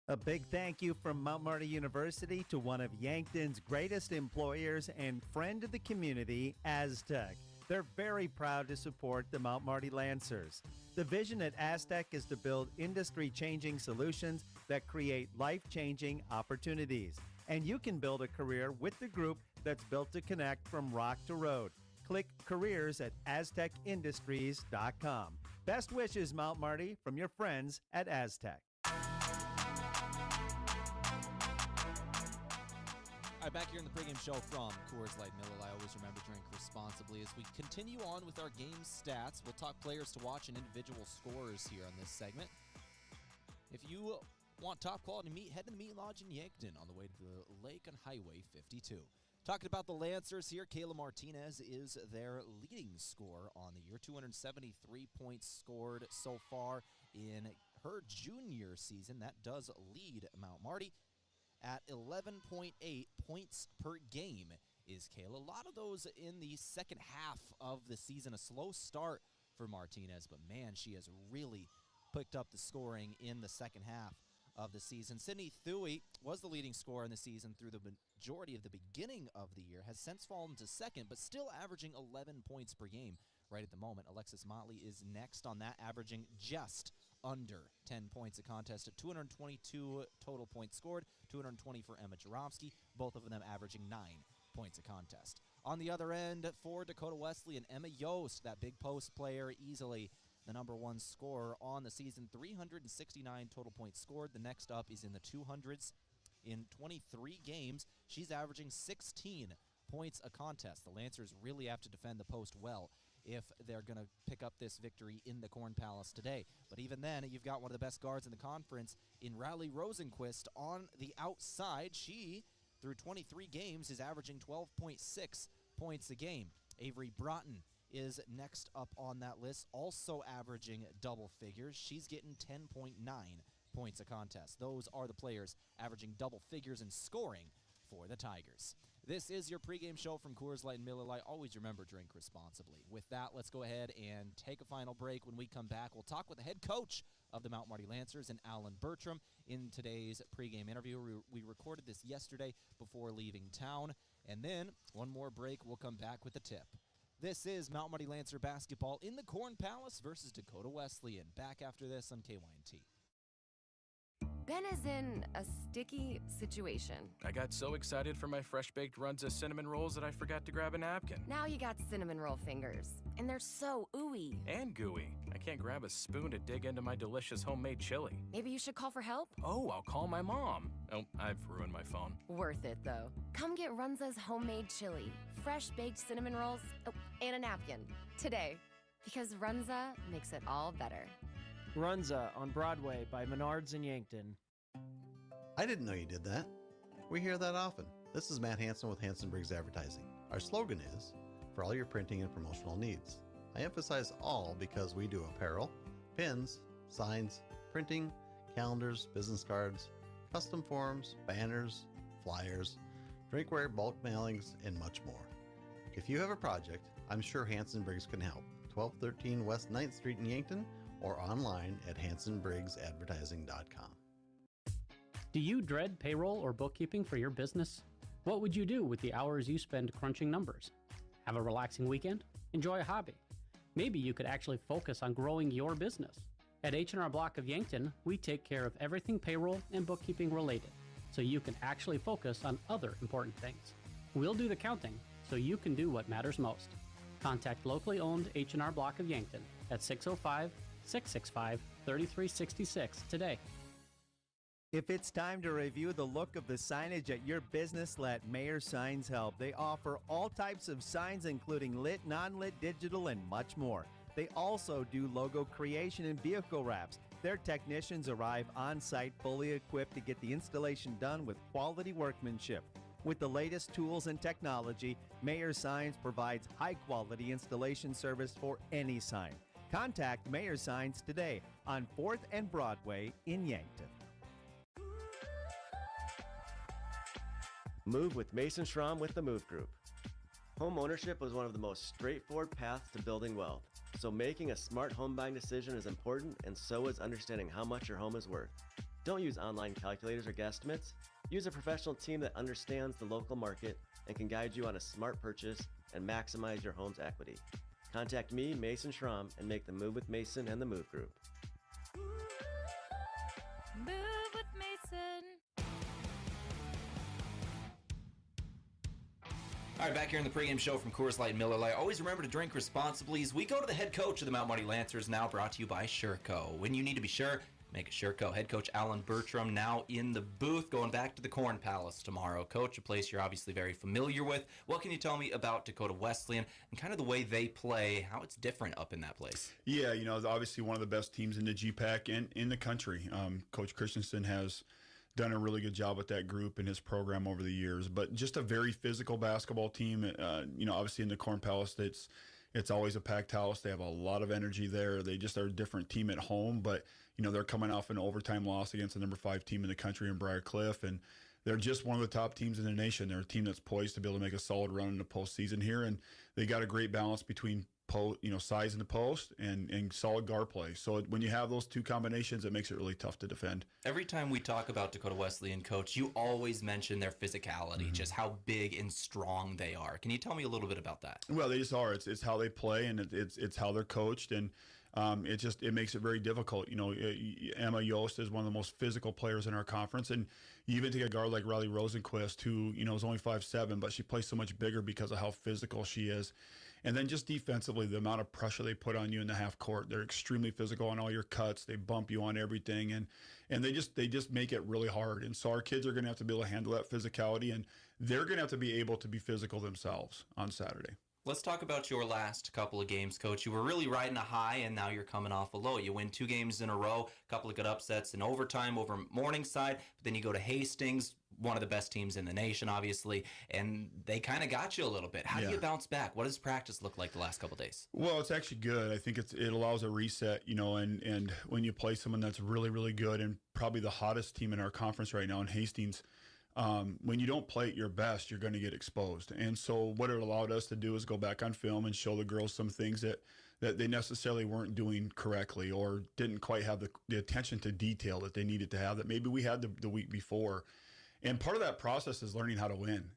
A big thank you from Mount Marty University to one of Yankton's greatest employers and friend of the community, Aztec. They're very proud to support the Mount Marty Lancers. The vision at Aztec is to build industry-changing solutions that create life-changing opportunities. And you can build a career with the group that's built to connect from rock to road. Click careers at aztecindustries.com. Best wishes, Mount Marty, from your friends at Aztec. All right, back here in the pregame show from Coors Light Miller Lite. Always remember to drink responsibly. As we continue on with our game stats, we'll talk players to watch and individual scores here on this segment. If you want top quality meat, head to the Meat Lodge in Yankton on the way to the lake on Highway 52. Talking about the Lancers here, Kayla Martinez is their leading scorer on the year. 273 points scored so far in her junior season. That does lead Mount Marty. At 11.8 points per game is Kayla. A lot of those in the second half of the season. A slow start for Martinez, but man, she has really picked up the scoring in the second half of the season. Sydney Thuy was the leading scorer in the season through the majority of the beginning of the year, has since fallen to second, but still averaging 11 points per game right at the moment. Alexis Motley is next on that, averaging just under 10 points a contest at 222 total points scored, 220 for Emma Jarofsky, both of them averaging 9 points a contest. On the other end for Dakota Wesleyan, Emma Yost, that big post player, easily the number one scorer on the season, 369 total points scored. The next up is in the 200s. In 23 games, she's averaging 16 points a contest. The Lancers really have to defend the post well if they're going to pick up this victory in the Corn Palace today. But even then, you've got one of the best guards in the conference in Riley Rosenquist on the outside. She, through 23 games, is averaging 12.6 points a game. Avery Broughton is next up on that list, also averaging double figures. She's getting 10.9 points a contest. Those are the players averaging double figures in scoring for the Tigers. This is your pregame show from Coors Light and Miller Lite. Always remember, drink responsibly. With that, let's go ahead and take a final break. When we come back, we'll talk with the head coach of the Mount Marty Lancers and Alan Bertram in today's pregame interview. We recorded this yesterday before leaving town. And then one more break, we'll come back with the tip. This is Mount Marty Lancer basketball in the Corn Palace versus Dakota Wesleyan. Back after this on KYNT. Ben is in a sticky situation. I got so excited for my fresh-baked Runza cinnamon rolls that I forgot to grab a napkin. Now you got cinnamon roll fingers, and they're so ooey. And gooey. I can't grab a spoon to dig into my delicious homemade chili. Maybe you should call for help? Oh, I'll call my mom. Oh, I've ruined my phone. Worth it, though. Come get Runza's homemade chili, fresh-baked cinnamon rolls, and a napkin today, because Runza makes it all better. Runza on Broadway by Menards in Yankton. I didn't know you did that. We hear that often. This is Matt Hansen with Hansen Briggs Advertising. Our slogan is, for all your printing and promotional needs. I emphasize all because we do apparel, pins, signs, printing, calendars, business cards, custom forms, banners, flyers, drinkware, bulk mailings, and much more. If you have a project, I'm sure Hansen Briggs can help. 1213 West 9th Street in Yankton, or online at hansenbriggsadvertising.com. Do you dread payroll or bookkeeping for your business? What would you do with the hours you spend crunching numbers? Have a relaxing weekend? Enjoy a hobby? Maybe you could actually focus on growing your business. At H&R Block of Yankton, we take care of everything payroll and bookkeeping related, so you can actually focus on other important things. We'll do the counting, so you can do what matters most. Contact locally owned H&R Block of Yankton at 605-665-3366 today. If it's time to review the look of the signage at your business, let Mayor Signs help. They offer all types of signs, including lit, non-lit, digital, and much more. They also do logo creation and vehicle wraps. Their technicians arrive on site fully equipped to get the installation done with quality workmanship. With the latest tools and technology, Mayor Signs provides high-quality installation service for any sign. Contact Mayor Signs today on 4th and Broadway in Yankton. Move with Mason Schramm with the Move Group. Home ownership is one of the most straightforward paths to building wealth. So making a smart home buying decision is important, and so is understanding how much your home is worth. Don't use online calculators or guesstimates. Use a professional team that understands the local market and can guide you on a smart purchase and maximize your home's equity. Contact me, Mason Schramm, and make the move with Mason and the Move Group. Move with Mason. All right, back here in the pregame show from Coors Light and Miller Lite. Always remember to drink responsibly as we go to the head coach of the Mount Marty Lancers, now brought to you by Sureco. When you need to be sure, make it Sureco. Head coach Alan Bertram now in the booth, going back to the Corn Palace tomorrow. Coach, a place you're obviously very familiar with. What can you tell me about Dakota Wesleyan and kind of the way they play, how it's different up in that place? Yeah, you know, obviously one of the best teams in the GPAC and in the country. Coach Christensen has done a really good job with that group and his program over the years, but just a very physical basketball team. You know, obviously in the Corn Palace, it's always a packed house. They have a lot of energy there. They just are a different team at home, but you know, they're coming off an overtime loss against the number 5 team in the country in Briarcliff, and they're just one of the top teams in the nation. They're a team that's poised to be able to make a solid run in the postseason here, and they got a great balance between size in the post and solid guard play. So when you have those two combinations, it makes it really tough to defend. Every time we talk about Dakota Wesleyan, Coach, you always mention their physicality, just how big and strong they are. Can you tell me a little bit about that? Well, they just are. It's how they play, and it's how they're coached, and it makes it very difficult. You know, Emma Yost is one of the most physical players in our conference, and you even take a guard like Riley Rosenquist, who, you know, is only 5'7", but she plays so much bigger because of how physical she is. And then just defensively, the amount of pressure they put on you in the half court, they're extremely physical on all your cuts. They bump you on everything, and they just make it really hard. And so our kids are going to have to be able to handle that physicality, and they're going to have to be able to be physical themselves on Saturday. Let's talk about your last couple of games, Coach. You were really riding a high, and now you're coming off a low. You win 2 games in a row, a couple of good upsets in overtime over Morningside, but then you go to Hastings, one of the best teams in the nation, obviously, and they kind of got you a little bit. How do you bounce back? What does practice look like the last couple of days? Well, it's actually good. I think it allows a reset, you know, and when you play someone that's really, really good and probably the hottest team in our conference right now in Hastings, when you don't play at your best, you're going to get exposed. And so what it allowed us to do is go back on film and show the girls some things that they necessarily weren't doing correctly or didn't quite have the attention to detail that they needed to have that maybe we had the week before. And part of that process is learning how to win.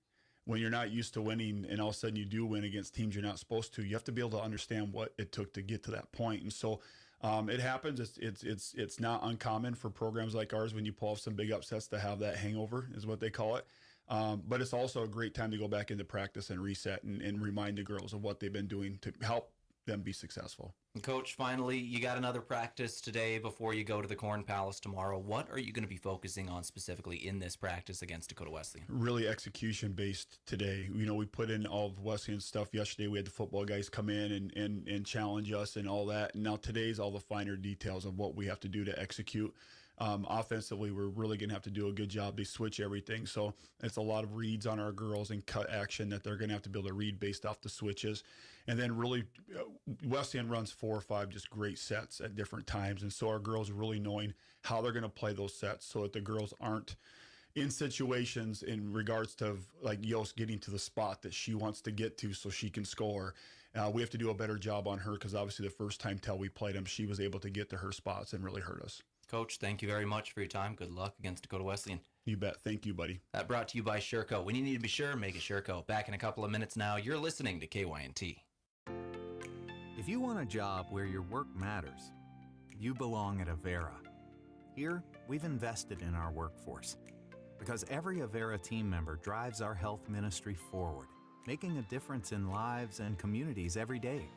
When you're not used to winning and all of a sudden you do win against teams you're not supposed to, you have to be able to understand what it took to get to that point. And so it happens. It's not uncommon for programs like ours when you pull off some big upsets to have that hangover, is what they call it. But it's also a great time to go back into practice and reset and remind the girls of what they've been doing to help them be successful. Coach, finally, you got another practice today before you go to the Corn Palace tomorrow. What are you going to be focusing on specifically in this practice against Dakota Wesleyan? Really execution-based today. You know, we put in all of Wesleyan's stuff yesterday. We had the football guys come in and challenge us and all that. And now today's all the finer details of what we have to do to execute. Offensively, we're really going to have to do a good job. They switch everything. So it's a lot of reads on our girls and cut action that they're going to have to be able to read based off the switches. And then really, Wesleyan runs 4 or 5 just great sets at different times. And so our girls really knowing how they're going to play those sets so that the girls aren't in situations in regards to like Yost getting to the spot that she wants to get to so she can score. We have to do a better job on her because obviously the first time Tehl we played them, she was able to get to her spots and really hurt us. Coach, thank you very much for your time. Good luck against Dakota Wesleyan. You bet. Thank you, buddy. That brought to you by Sureco. When you need to be sure, make it Sureco. Back in a couple of minutes now. You're listening to KYNT. If you want a job where your work matters, you belong at Avera. Here, we've invested in our workforce because every Avera team member drives our health ministry forward, making a difference in lives and communities every day.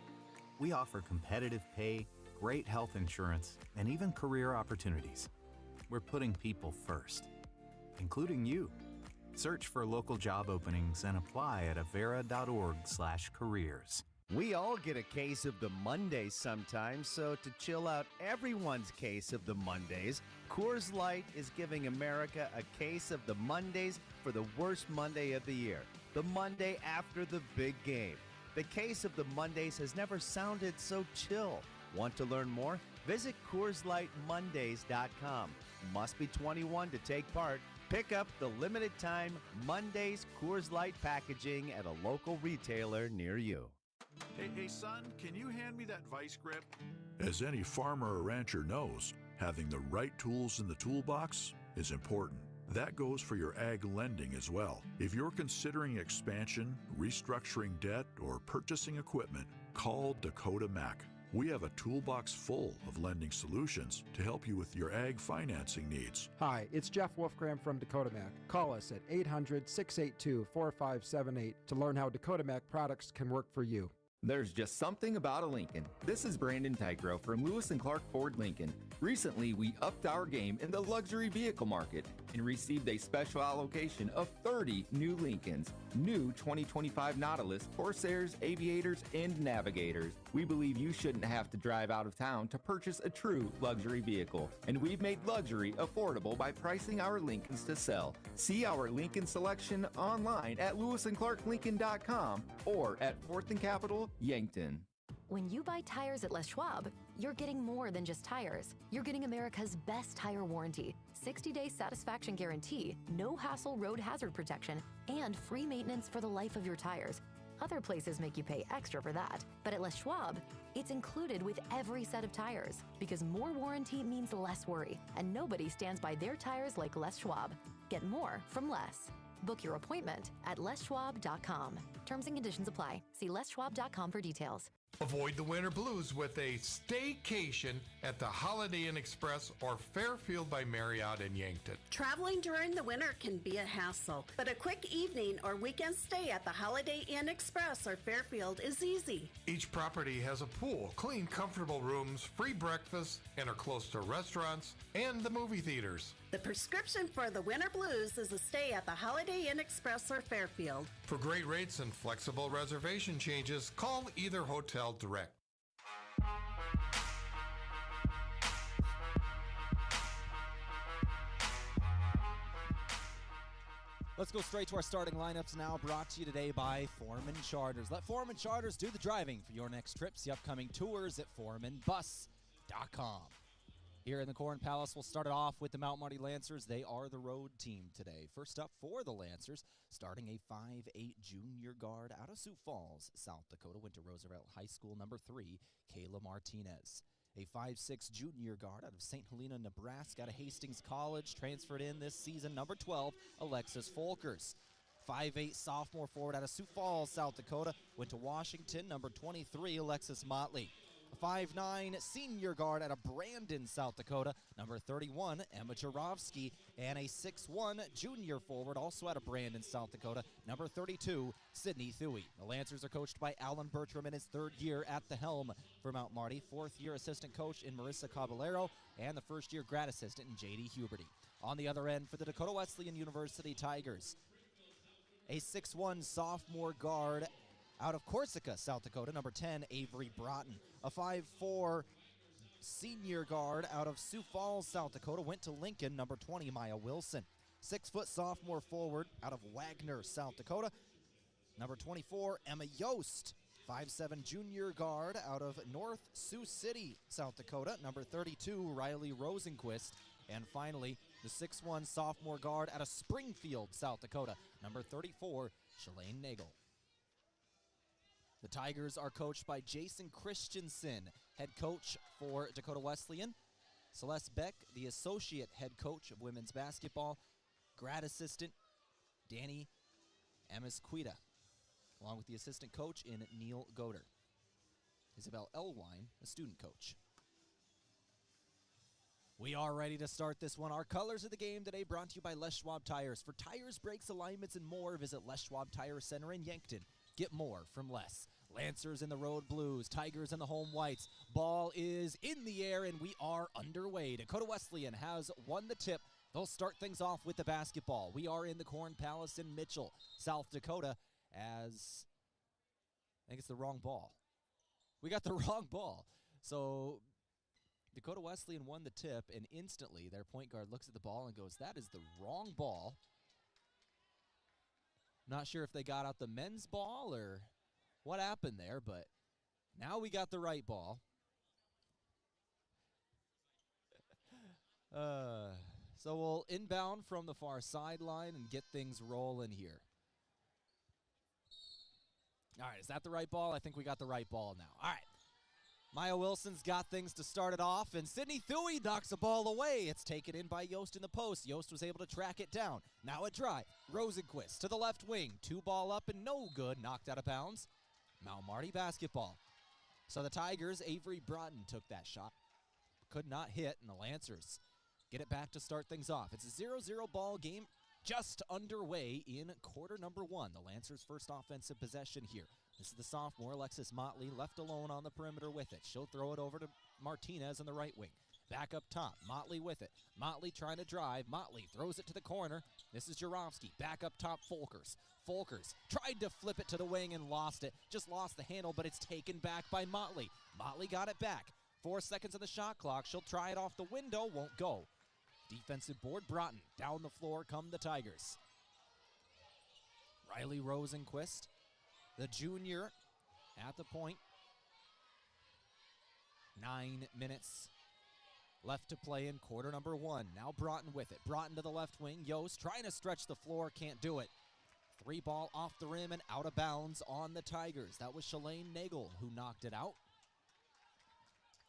We offer competitive pay, great health insurance, and even career opportunities. We're putting people first, including you. Search for local job openings and apply at avera.org/careers. We all get a case of the Mondays sometimes, so to chill out everyone's case of the Mondays, Coors Light is giving America a case of the Mondays for the worst Monday of the year, the Monday after the big game. The case of the Mondays has never sounded so chill. Want to learn more? Visit CoorsLightMondays.com. Must be 21 to take part. Pick up the limited time Mondays Coors Light packaging at a local retailer near you. Hey, son, can you hand me that vice grip? As any farmer or rancher knows, having the right tools in the toolbox is important. That goes for your ag lending as well. If you're considering expansion, restructuring debt, or purchasing equipment, call Dakota Mac. We have a toolbox full of lending solutions to help you with your ag financing needs. Hi, it's Jeff Wolfgram from Dakota Mac. Call us at 800-682-4578 to learn how Dakota Mac products can work for you. There's just something about a Lincoln. This is Brandon Tigro from Lewis & Clark Ford Lincoln. Recently, we upped our game in the luxury vehicle market and received a special allocation of 30 new Lincolns, new 2025 Nautilus, Corsairs, Aviators, and Navigators. We believe you shouldn't have to drive out of town to purchase a true luxury vehicle, and we've made luxury affordable by pricing our Lincolns to sell. See our Lincoln selection online at lewisandclarklincoln.com or at 4th and Capitol, Yankton. When you buy tires at Les Schwab, you're getting more than just tires. You're getting America's best tire warranty, 60-day satisfaction guarantee, no hassle road hazard protection, and free maintenance for the life of your tires. Other places make you pay extra for that, but at Les Schwab, it's included with every set of tires because more warranty means less worry, and nobody stands by their tires like Les Schwab. Get more from less. Book your appointment at leschwab.com. Terms and conditions apply. See leschwab.com for details. Avoid the winter blues with a staycation at the Holiday Inn Express or Fairfield by Marriott in Yankton. Traveling during the winter can be a hassle, but a quick evening or weekend stay at the Holiday Inn Express or Fairfield is easy. Each property has a pool, clean, comfortable rooms, free breakfast, and are close to restaurants and the movie theaters. The prescription for the winter blues is a stay at the Holiday Inn Express or Fairfield. For great rates and flexible reservation changes, call either hotel direct. Let's go straight to our starting lineups now, brought to you today by Foreman Charters. Let Foreman Charters do the driving for your next trips. The upcoming tours at foremanbus.com. Here in the Corn Palace, we'll start it off with the Mount Marty Lancers. They are the road team today. First up for the Lancers, starting a 5'8 junior guard out of Sioux Falls, South Dakota, went to Roosevelt High School, number 3, Kayla Martinez. A 5'6 junior guard out of St. Helena, Nebraska, out of Hastings College, transferred in this season, number 12, Alexis Folkers. 5'8 sophomore forward out of Sioux Falls, South Dakota, went to Washington, number 23, Alexis Motley. A 5'9 senior guard out of Brandon, South Dakota, number 31, Emma Jarofsky, and a 6'1 junior forward, also out of Brandon, South Dakota, number 32, Sydney Thuey. The Lancers are coached by Alan Bertram in his 3rd year at the helm for Mount Marty, 4th year assistant coach in Marissa Caballero, and the 1st year grad assistant in J.D. Huberty. On the other end for the Dakota Wesleyan University Tigers, a 6'1 sophomore guard out of Corsica, South Dakota, number 10, Avery Broughton. A 5'4 senior guard out of Sioux Falls, South Dakota, went to Lincoln, number 20, Maya Wilson. 6-foot sophomore forward out of Wagner, South Dakota, number 24, Emma Yost. 5'7 junior guard out of North Sioux City, South Dakota, number 32, Riley Rosenquist. And finally, the 6'1 sophomore guard out of Springfield, South Dakota, number 34, Shalane Nagel. The Tigers are coached by Jason Christensen, head coach for Dakota Wesleyan. Celeste Beck, the associate head coach of women's basketball. Grad assistant, Danny Amisquita, along with the assistant coach in Neil Goder. Isabel Elwine, a student coach. We are ready to start this one. Our colors of the game today brought to you by Les Schwab Tires. For tires, brakes, alignments, and more, visit Les Schwab Tire Center in Yankton. Get more from Les. Lancers in the road blues, Tigers in the home whites. Ball is in the air, and we are underway. Dakota Wesleyan has won the tip. They'll start things off with the basketball. We are in the Corn Palace in Mitchell, South Dakota, as I think it's the wrong ball. We got the wrong ball. So Dakota Wesleyan won the tip, and instantly their point guard looks at the ball and goes, that is the wrong ball. Not sure if they got out the men's ball or what happened there, but now we got the right ball. So we'll inbound from the far sideline and get things rolling here. All right, is that the right ball? I think we got the right ball now. All right. Maya Wilson's got things to start it off, and Sydney Thuy knocks the ball away. It's taken in by Yost in the post. Yost was able to track it down. Now a drive. Rosenquist to the left wing. 2-ball up and no good. Knocked out of bounds. Mount Marty basketball. So the Tigers, Avery Broughton took that shot. Could not hit, and the Lancers get it back to start things off. It's a 0-0 ball game just underway in quarter number 1. The Lancers' first offensive possession here. This is the sophomore, Alexis Motley, left alone on the perimeter with it. She'll throw it over to Martinez on the right wing. Back up top, Motley with it. Motley trying to drive. Motley throws it to the corner. This is Jarofsky. Back up top, Folkers. Folkers tried to flip it to the wing and lost it. Just lost the handle, but it's taken back by Motley. Motley got it back. 4 seconds on the shot clock. She'll try it off the window. Won't go. Defensive board, Broughton. Down the floor come the Tigers. Riley Rosenquist, the junior, at the point. 9 minutes left to play in quarter number 1. Now Broughton with it. Broughton to the left wing. Yost trying to stretch the floor. Can't do it. 3-ball off the rim and out of bounds on the Tigers. That was Shalane Nagel who knocked it out.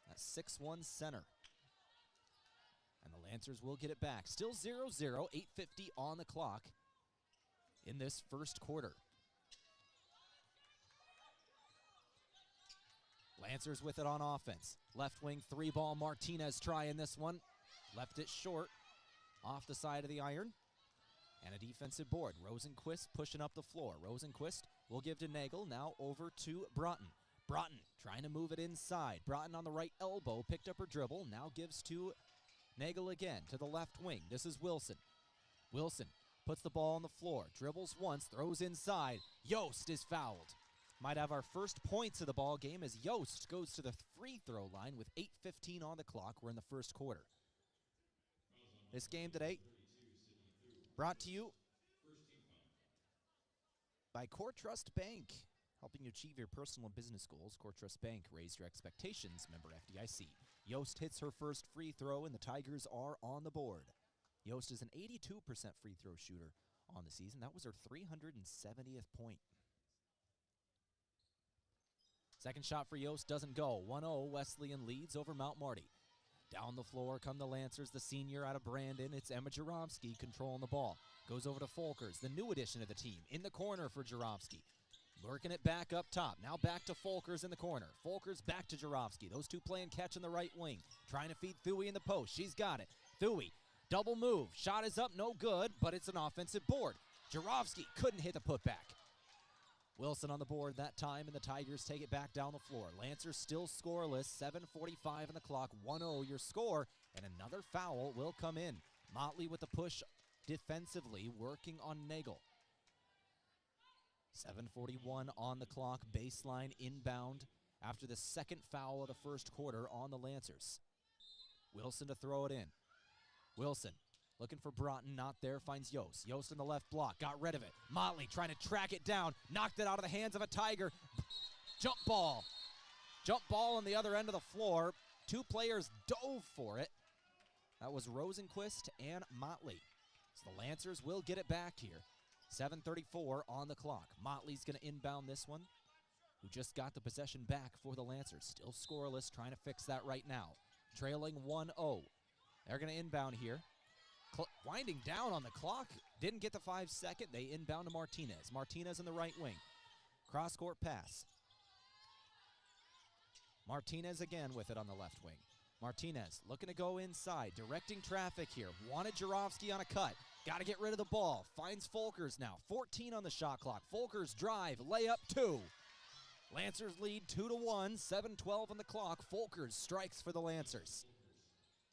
That's 6'1" center. And the Lancers will get it back. Still 0-0, 8:50 on the clock in this first quarter. Lancers with it on offense. Left wing 3-ball, Martinez trying this one. Left it short, off the side of the iron. And a defensive board. Rosenquist pushing up the floor. Rosenquist will give to Nagel, now over to Broughton. Broughton trying to move it inside. Broughton on the right elbow, picked up her dribble, now gives to Nagel again to the left wing. This is Wilson. Wilson puts the ball on the floor, dribbles once, throws inside. Yost is fouled. Might have our first points of the ball game as Yost goes to the free throw line with 8:15 on the clock. We're in the first quarter. This game today brought to you by Core Trust Bank, helping you achieve your personal and business goals. Core Trust Bank, raise your expectations. Member FDIC. Yost hits her first free throw, and the Tigers are on the board. Yost is an 82% free throw shooter on the season. That was her 370th point. Second shot for Yost doesn't go. 1-0, Wesleyan leads over Mount Marty. Down the floor come the Lancers, the senior out of Brandon. It's Emma Jarofsky controlling the ball. Goes over to Folkers, the new addition of the team. In the corner for Jarofsky. Working it back up top. Now back to Folkers in the corner. Folkers back to Jarofsky. Those two playing catch in the right wing. Trying to feed Thuy in the post. She's got it. Thuy, double move. Shot is up, no good, but it's an offensive board. Jarofsky couldn't hit the putback. Wilson on the board that time, and the Tigers take it back down the floor. Lancers still scoreless. 7:45 on the clock. 1-0 your score, and another foul will come in. Motley with the push defensively, working on Nagel. 7:41 on the clock, baseline inbound after the second foul of the first quarter on the Lancers. Wilson to throw it in. Wilson looking for Broughton, not there, finds Yost. Yost in the left block, got rid of it. Motley trying to track it down, knocked it out of the hands of a Tiger. Jump ball. Jump ball on the other end of the floor. Two players dove for it. That was Rosenquist and Motley. So the Lancers will get it back here. 7:34 on the clock. Motley's going to inbound this one, who just got the possession back for the Lancers. Still scoreless, trying to fix that right now. Trailing 1-0. They're going to inbound here. Winding down on the clock. Didn't get the 5-second. They inbound to Martinez. Martinez in the right wing. Cross-court pass. Martinez again with it on the left wing. Martinez looking to go inside, directing traffic here. Wanted Jurovsky on a cut. Got to get rid of the ball. Finds Folkers now. 14 on the shot clock. Folkers drive, layup 2. Lancers lead 2-1, 7:12 on the clock. Folkers strikes for the Lancers.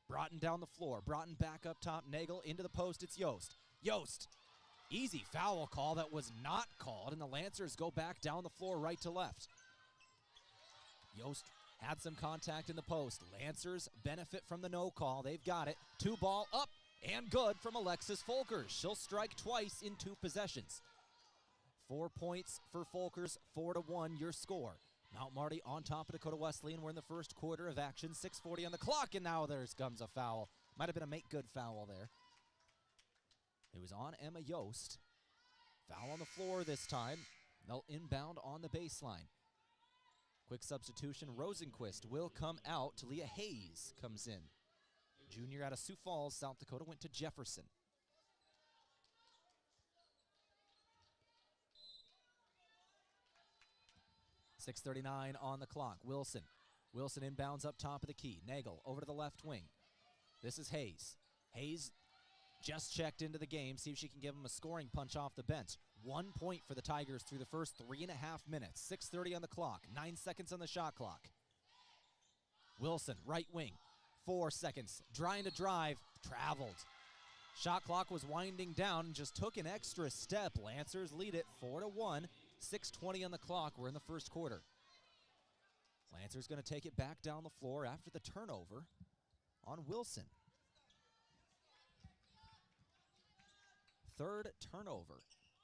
Broughton down the floor. Broughton back up top. Nagel into the post. It's Yost. Yost. Easy foul call that was not called, and the Lancers go back down the floor right to left. Yost had some contact in the post. Lancers benefit from the no call. They've got it. 2-ball up and good from Alexis Folkers. She'll strike twice in 2 possessions. 4 points for Folkers, 4-1 your score. Mount Marty on top of Dakota Wesleyan. We're in the first quarter of action. 6:40 on the clock, and now there comes a foul. Might have been a make-good foul there. It was on Emma Yost. Foul on the floor this time. They'll inbound on the baseline. Quick substitution. Rosenquist will come out. Talia Hayes comes in. Junior out of Sioux Falls, South Dakota, went to Jefferson. .6:39 on the clock. Wilson inbounds up top of the key. Nagel over to the left wing. This is Hayes. Hayes just checked into the game. See if she can give him a scoring punch off the bench. 1 point for the Tigers through the first 3.5 minutes. 6:30 on the clock. 9 seconds on the shot clock. Wilson, right wing. 4 seconds. Trying to drive. Traveled. Shot clock was winding down and just took an extra step. Lancers lead it 4-1. 6:20 on the clock. We're in the first quarter. Lancers going to take it back down the floor after the turnover on Wilson. Third turnover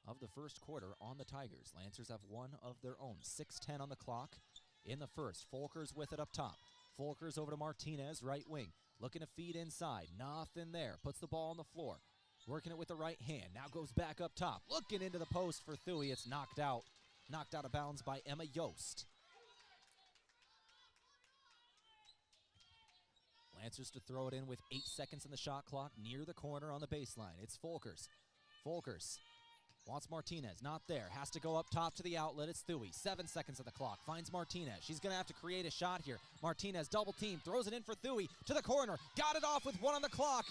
of the first quarter on the Tigers. Lancers have one of their own. 6:10 on the clock in the first. Folkers with it up top. Folkers over to Martinez, right wing. Looking to feed inside. Nothing there. Puts the ball on the floor. Working it with the right hand. Now goes back up top. Looking into the post for Thuy. It's knocked out. Knocked out of bounds by Emma Yost. Lancers to throw it in with 8 seconds on the shot clock near the corner on the baseline. It's Folkers. Folkers wants Martinez. Not there. Has to go up top to the outlet. It's Thuy. 7 seconds on the clock. Finds Martinez. She's going to have to create a shot here. Martinez double team. Throws it in for Thuy. To the corner. Got it off with 1 on the clock.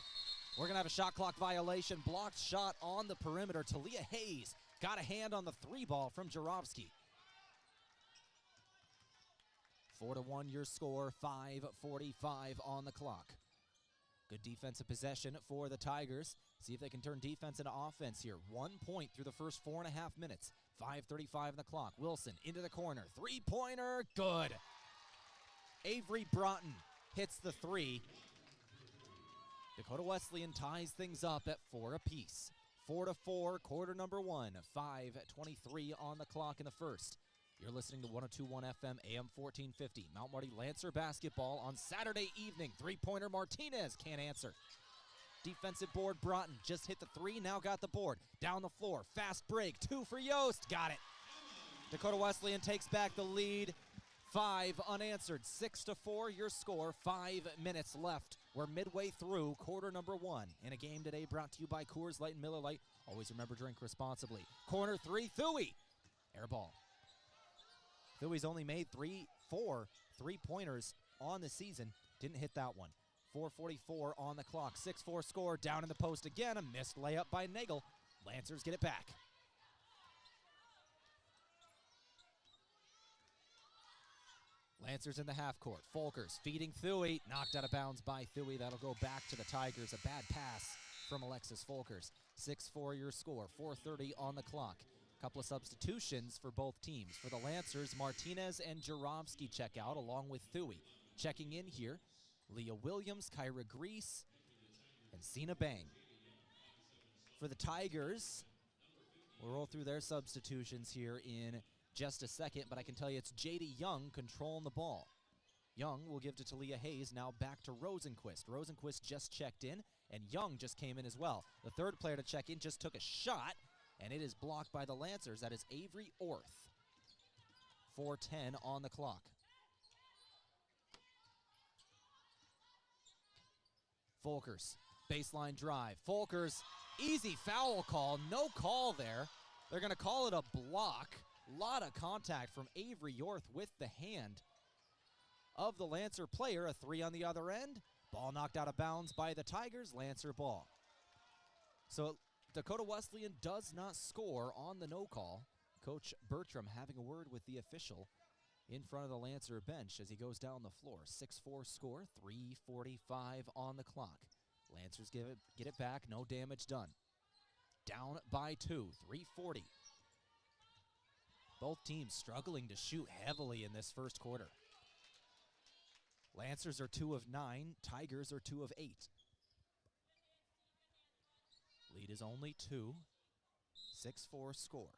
We're going to have a shot clock violation. Blocked shot on the perimeter. Talia Hayes got a hand on the 3-ball from Jurovsky. 4-1 your score. 5:45 on the clock. Good defensive possession for the Tigers. See if they can turn defense into offense here. 1 point through the first 4.5 minutes. 5:35 on the clock. Wilson into the corner. 3-pointer. Good. Avery Broughton hits the 3. Dakota Wesleyan ties things up at 4 apiece. 4-4, quarter number 1. 5:23 on the clock in the first. You're listening to 102.1 FM, AM 1450. Mount Marty Lancer basketball on Saturday evening. 3-pointer Martinez can't answer. Defensive board Broughton just hit the 3, now got the board. Down the floor, fast break, 2 for Yost, got it. Dakota Wesleyan takes back the lead. 5 unanswered, 6-4 your score. 5 minutes left. We're midway through quarter number 1 in a game today brought to you by Coors Light and Miller Lite. Always remember, drink responsibly. Corner 3, Thuy. Air ball. Thuy's only made 4 3-pointers on the season. Didn't hit that one. 4:44 on the clock. 6-4 score. Down in the post again. A missed layup by Nagel. Lancers get it back. Lancers in the half court. Folkers feeding Thuy. Knocked out of bounds by Thuy. That'll go back to the Tigers. A bad pass from Alexis Folkers. 6-4 your score. 4:30 on the clock. Couple of substitutions for both teams. For the Lancers, Martinez and Jurovsky check out along with Thuy. Checking in here, Leah Williams, Kyra Grease, and Cena Bang. For the Tigers, we'll roll through their substitutions here in just a second, but I can tell you it's J.D. Young controlling the ball. Young will give to Talia Hayes, now back to Rosenquist. Rosenquist just checked in, and Young just came in as well. The third player to check in just took a shot, and it is blocked by the Lancers. That is Avery Orth. 4:10 on the clock. Folkers, baseline drive. Folkers, easy foul call. No call there. They're going to call it a block. A lot of contact from Avery Orth with the hand of the Lancer player. A 3 on the other end. Ball knocked out of bounds by the Tigers. Lancer ball. So Dakota Wesleyan does not score on the no call. Coach Bertram having a word with the official in front of the Lancer bench as he goes down the floor. 6-4 score, 3:45 on the clock. Lancers get it back, no damage done. Down by 2, 3:40. Both teams struggling to shoot heavily in this first quarter. Lancers are 2 of 9, Tigers are 2 of 8. Lead is only 2, 6-4 score.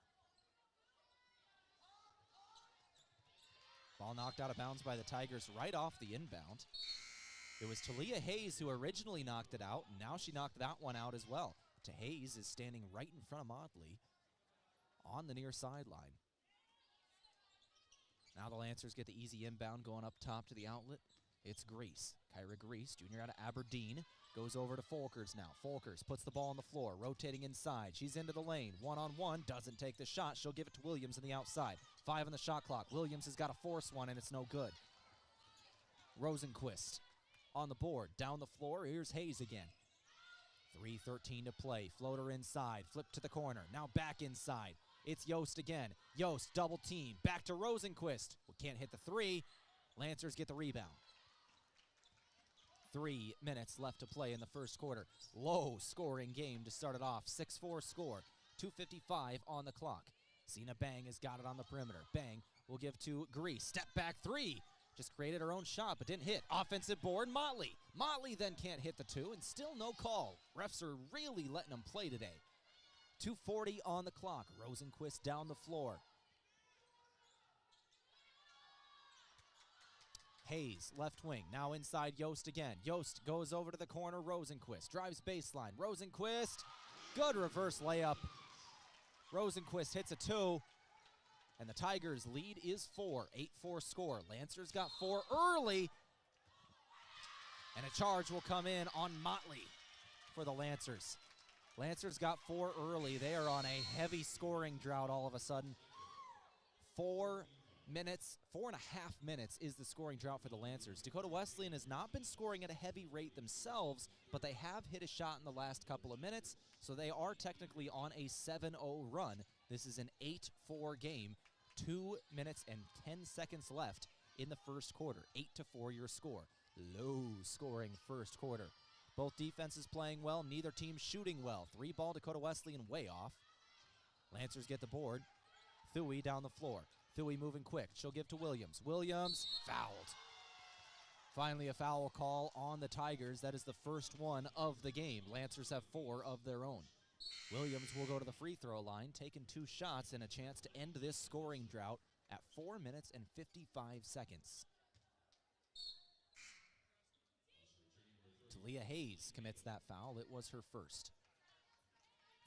Ball knocked out of bounds by the Tigers right off the inbound. It was Talia Hayes who originally knocked it out, and now she knocked that one out as well. Hayes is standing right in front of Motley on the near sideline. Now the Lancers get the easy inbound going up top to the outlet. It's Grease. Kyra Grease, junior out of Aberdeen, goes over to Folkers now. Folkers puts the ball on the floor, rotating inside. She's into the lane, one-on-one, doesn't take the shot. She'll give it to Williams on the outside. 5 on the shot clock. Williams has got to force one, and it's no good. Rosenquist on the board, down the floor. Here's Hayes again. 3:13 to play. Floater inside, flip to the corner. Now back inside. It's Yost again. Yost double team. Back to Rosenquist. We can't hit the 3. Lancers get the rebound. 3 minutes left to play in the first quarter. Low scoring game to start it off. 6-4 score. 2:55 on the clock. Cena Bang has got it on the perimeter. Bang will give to Grease. Step back 3. Just created her own shot, but didn't hit. Offensive board, Motley. Motley then can't hit the 2, and still no call. Refs are really letting them play today. 2:40 on the clock. Rosenquist down the floor. Hayes, left wing, now inside Yost again. Yost goes over to the corner. Rosenquist drives baseline. Rosenquist, good reverse layup. Rosenquist hits a 2. And the Tigers' lead is 4, 8-4 score. Lancers got 4 early. And a charge will come in on Motley for the Lancers. Lancers got 4 early. They are on a heavy scoring drought all of a sudden. 4 minutes, 4.5 minutes is the scoring drought for the Lancers. Dakota Wesleyan has not been scoring at a heavy rate themselves, but they have hit a shot in the last couple of minutes, so they are technically on a 7-0 run. This is an 8-4 game. 2 minutes and 10 seconds left in the first quarter. 8-4 your score. Low scoring first quarter. Both defenses playing well, neither team shooting well. 3-ball Dakota Wesleyan way off. Lancers get the board. Thuy down the floor. Thuy moving quick. She'll give to Williams. Williams fouled. Finally a foul call on the Tigers. That is the first one of the game. Lancers have 4 of their own. Williams will go to the free throw line, taking 2 shots and a chance to end this scoring drought at 4 minutes and 55 seconds. Talia Hayes commits that foul. It was her first.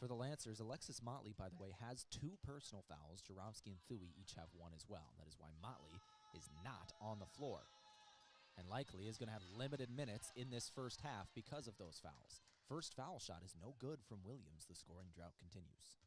For the Lancers, Alexis Motley, by the way, has 2 personal fouls. Jarowski and Thuy each have 1 as well. That is why Motley is not on the floor and likely is going to have limited minutes in this first half because of those fouls. First foul shot is no good from Williams. The scoring drought continues.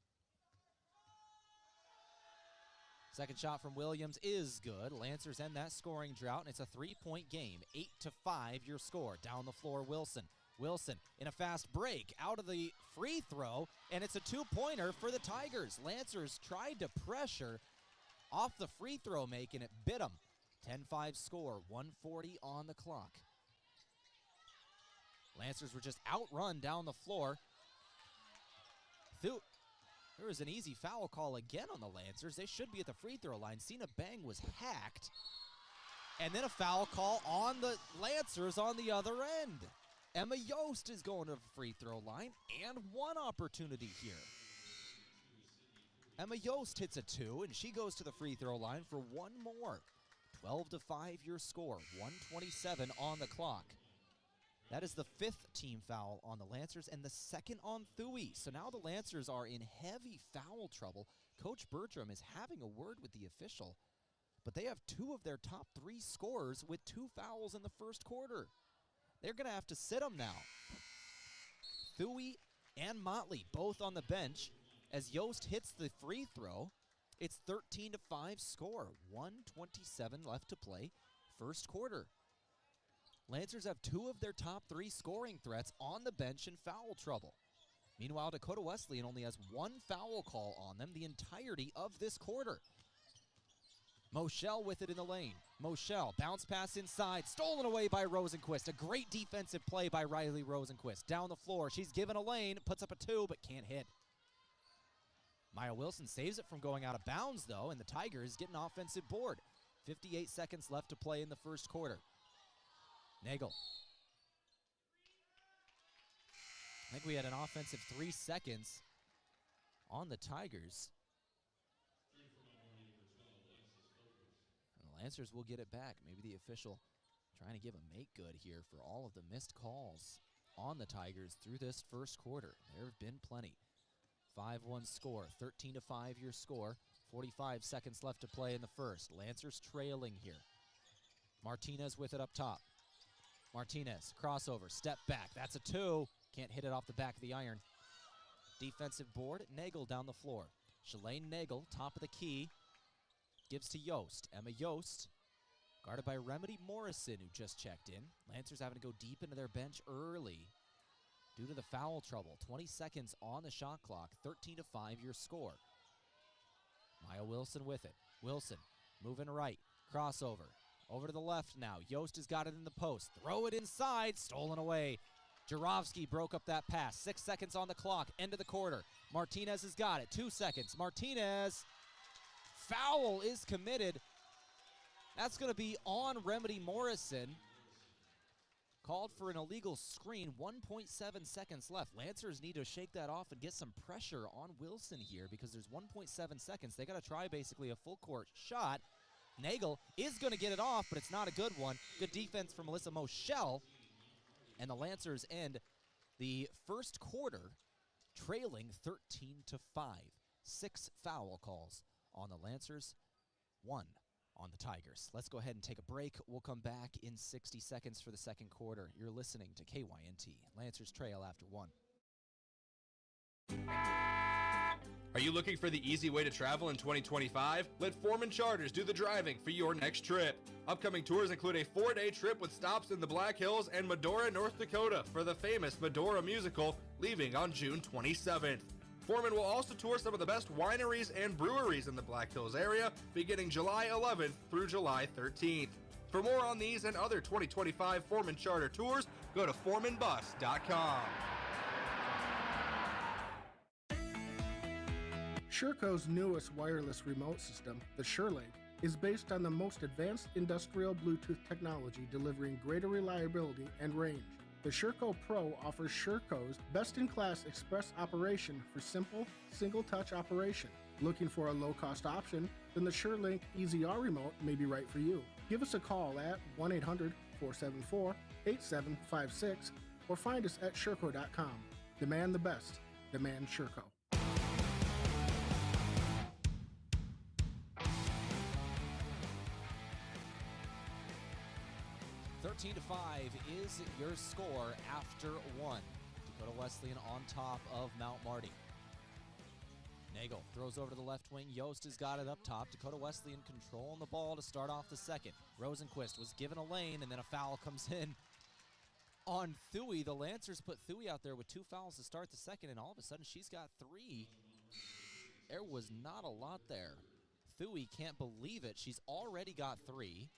Second shot from Williams is good. Lancers end that scoring drought, and it's a 3-point game. 8-5 your score. Down the floor, Wilson. Wilson in a fast break out of the free throw, and it's a 2-pointer for the Tigers. Lancers tried to pressure off the free throw make, and it bit them. 10-5 score, 1:40 on the clock. Lancers were just outrun down the floor. There was an easy foul call again on the Lancers. They should be at the free throw line. Cena Bang was hacked. And then a foul call on the Lancers on the other end. Emma Yost is going to the free throw line, and 1 opportunity here. Emma Yost hits a 2, and she goes to the free throw line for 1 more. 12-5 your score, 1:27 on the clock. That is the 5th team foul on the Lancers and the 2nd on Thuy. So now the Lancers are in heavy foul trouble. Coach Bertram is having a word with the official, but they have 2 of their top 3 scorers with 2 fouls in the first quarter. They're going to have to sit them now. Thuy and Motley both on the bench as Yost hits the free throw. It's 13-5 score, 1:27 left to play. first quarter. Lancers have 2 of their top 3 scoring threats on the bench in foul trouble. Meanwhile, Dakota Wesleyan only has 1 foul call on them the entirety of this quarter. Moschel with it in the lane. Moschel, bounce pass inside, stolen away by Rosenquist. A great defensive play by Riley Rosenquist. Down the floor, she's given a lane, puts up a 2, but can't hit. Maya Wilson saves it from going out of bounds, though, and the Tigers get an offensive board. 58 seconds left to play in the first quarter. Nagel. I think we had an offensive 3 seconds on the Tigers. And the Lancers will get it back. Maybe the official trying to give a make good here for all of the missed calls on the Tigers through this first quarter. There have been plenty. 5-1 score, 13-5 your score. 45 seconds left to play in the first. Lancers trailing here. Martinez with it up top. Martinez, crossover, step back. That's a 2. Can't hit it off the back of the iron. Defensive board, Nagel down the floor. Shalane Nagel, top of the key, gives to Yost. Emma Yost, guarded by Remedy Morrison, who just checked in. Lancers having to go deep into their bench early due to the foul trouble. 20 seconds on the shot clock, 13-5 your score. Maya Wilson with it. Wilson moving right, crossover. Over to the left now. Yost has got it in the post. Throw it inside, stolen away. Jurovsky broke up that pass. 6 seconds on the clock, end of the quarter. Martinez has got it. 2 seconds. Martinez, foul is committed. That's going to be on Remedy Morrison. Called for an illegal screen. 1.7 seconds left. Lancers need to shake that off and get some pressure on Wilson here because there's 1.7 seconds. They got to try basically a full court shot. Nagel is going to get it off, but it's not a good one. Good defense from Melissa Moschel. And the Lancers end the first quarter trailing 13-5. 6 foul calls on the Lancers, 1 on the Tigers. Let's go ahead and take a break. We'll come back in 60 seconds for the second quarter. You're listening to KYNT. Lancers trail after 1. Are you looking for the easy way to travel in 2025? Let Foreman Charters do the driving for your next trip. Upcoming tours include a 4-day trip with stops in the Black Hills and Medora, North Dakota for the famous Medora musical, leaving on June 27th. Foreman will also tour some of the best wineries and breweries in the Black Hills area, beginning July 11th through July 13th. For more on these and other 2025 Foreman Charter tours, go to foremanbus.com. SureCo's newest wireless remote system, the SureLink, is based on the most advanced industrial Bluetooth technology, delivering greater reliability and range. The SureCo Pro offers SureCo's best-in-class express operation for simple, single-touch operation. Looking for a low-cost option? Then the SureLink EZR remote may be right for you. Give us a call at 1-800-474-8756 or find us at SureCo.com. Demand the best. Demand SureCo. 13-5 is your score after 1. Dakota Wesleyan on top of Mount Marty. Nagel throws over to the left wing. Yost has got it up top. Dakota Wesleyan controlling the ball to start off the second. Rosenquist was given a lane, and then a foul comes in on Thuy. The Lancers put Thuy out there with 2 fouls to start the second, and all of a sudden she's got 3. There was not a lot there. Thuy can't believe it. She's already got 3.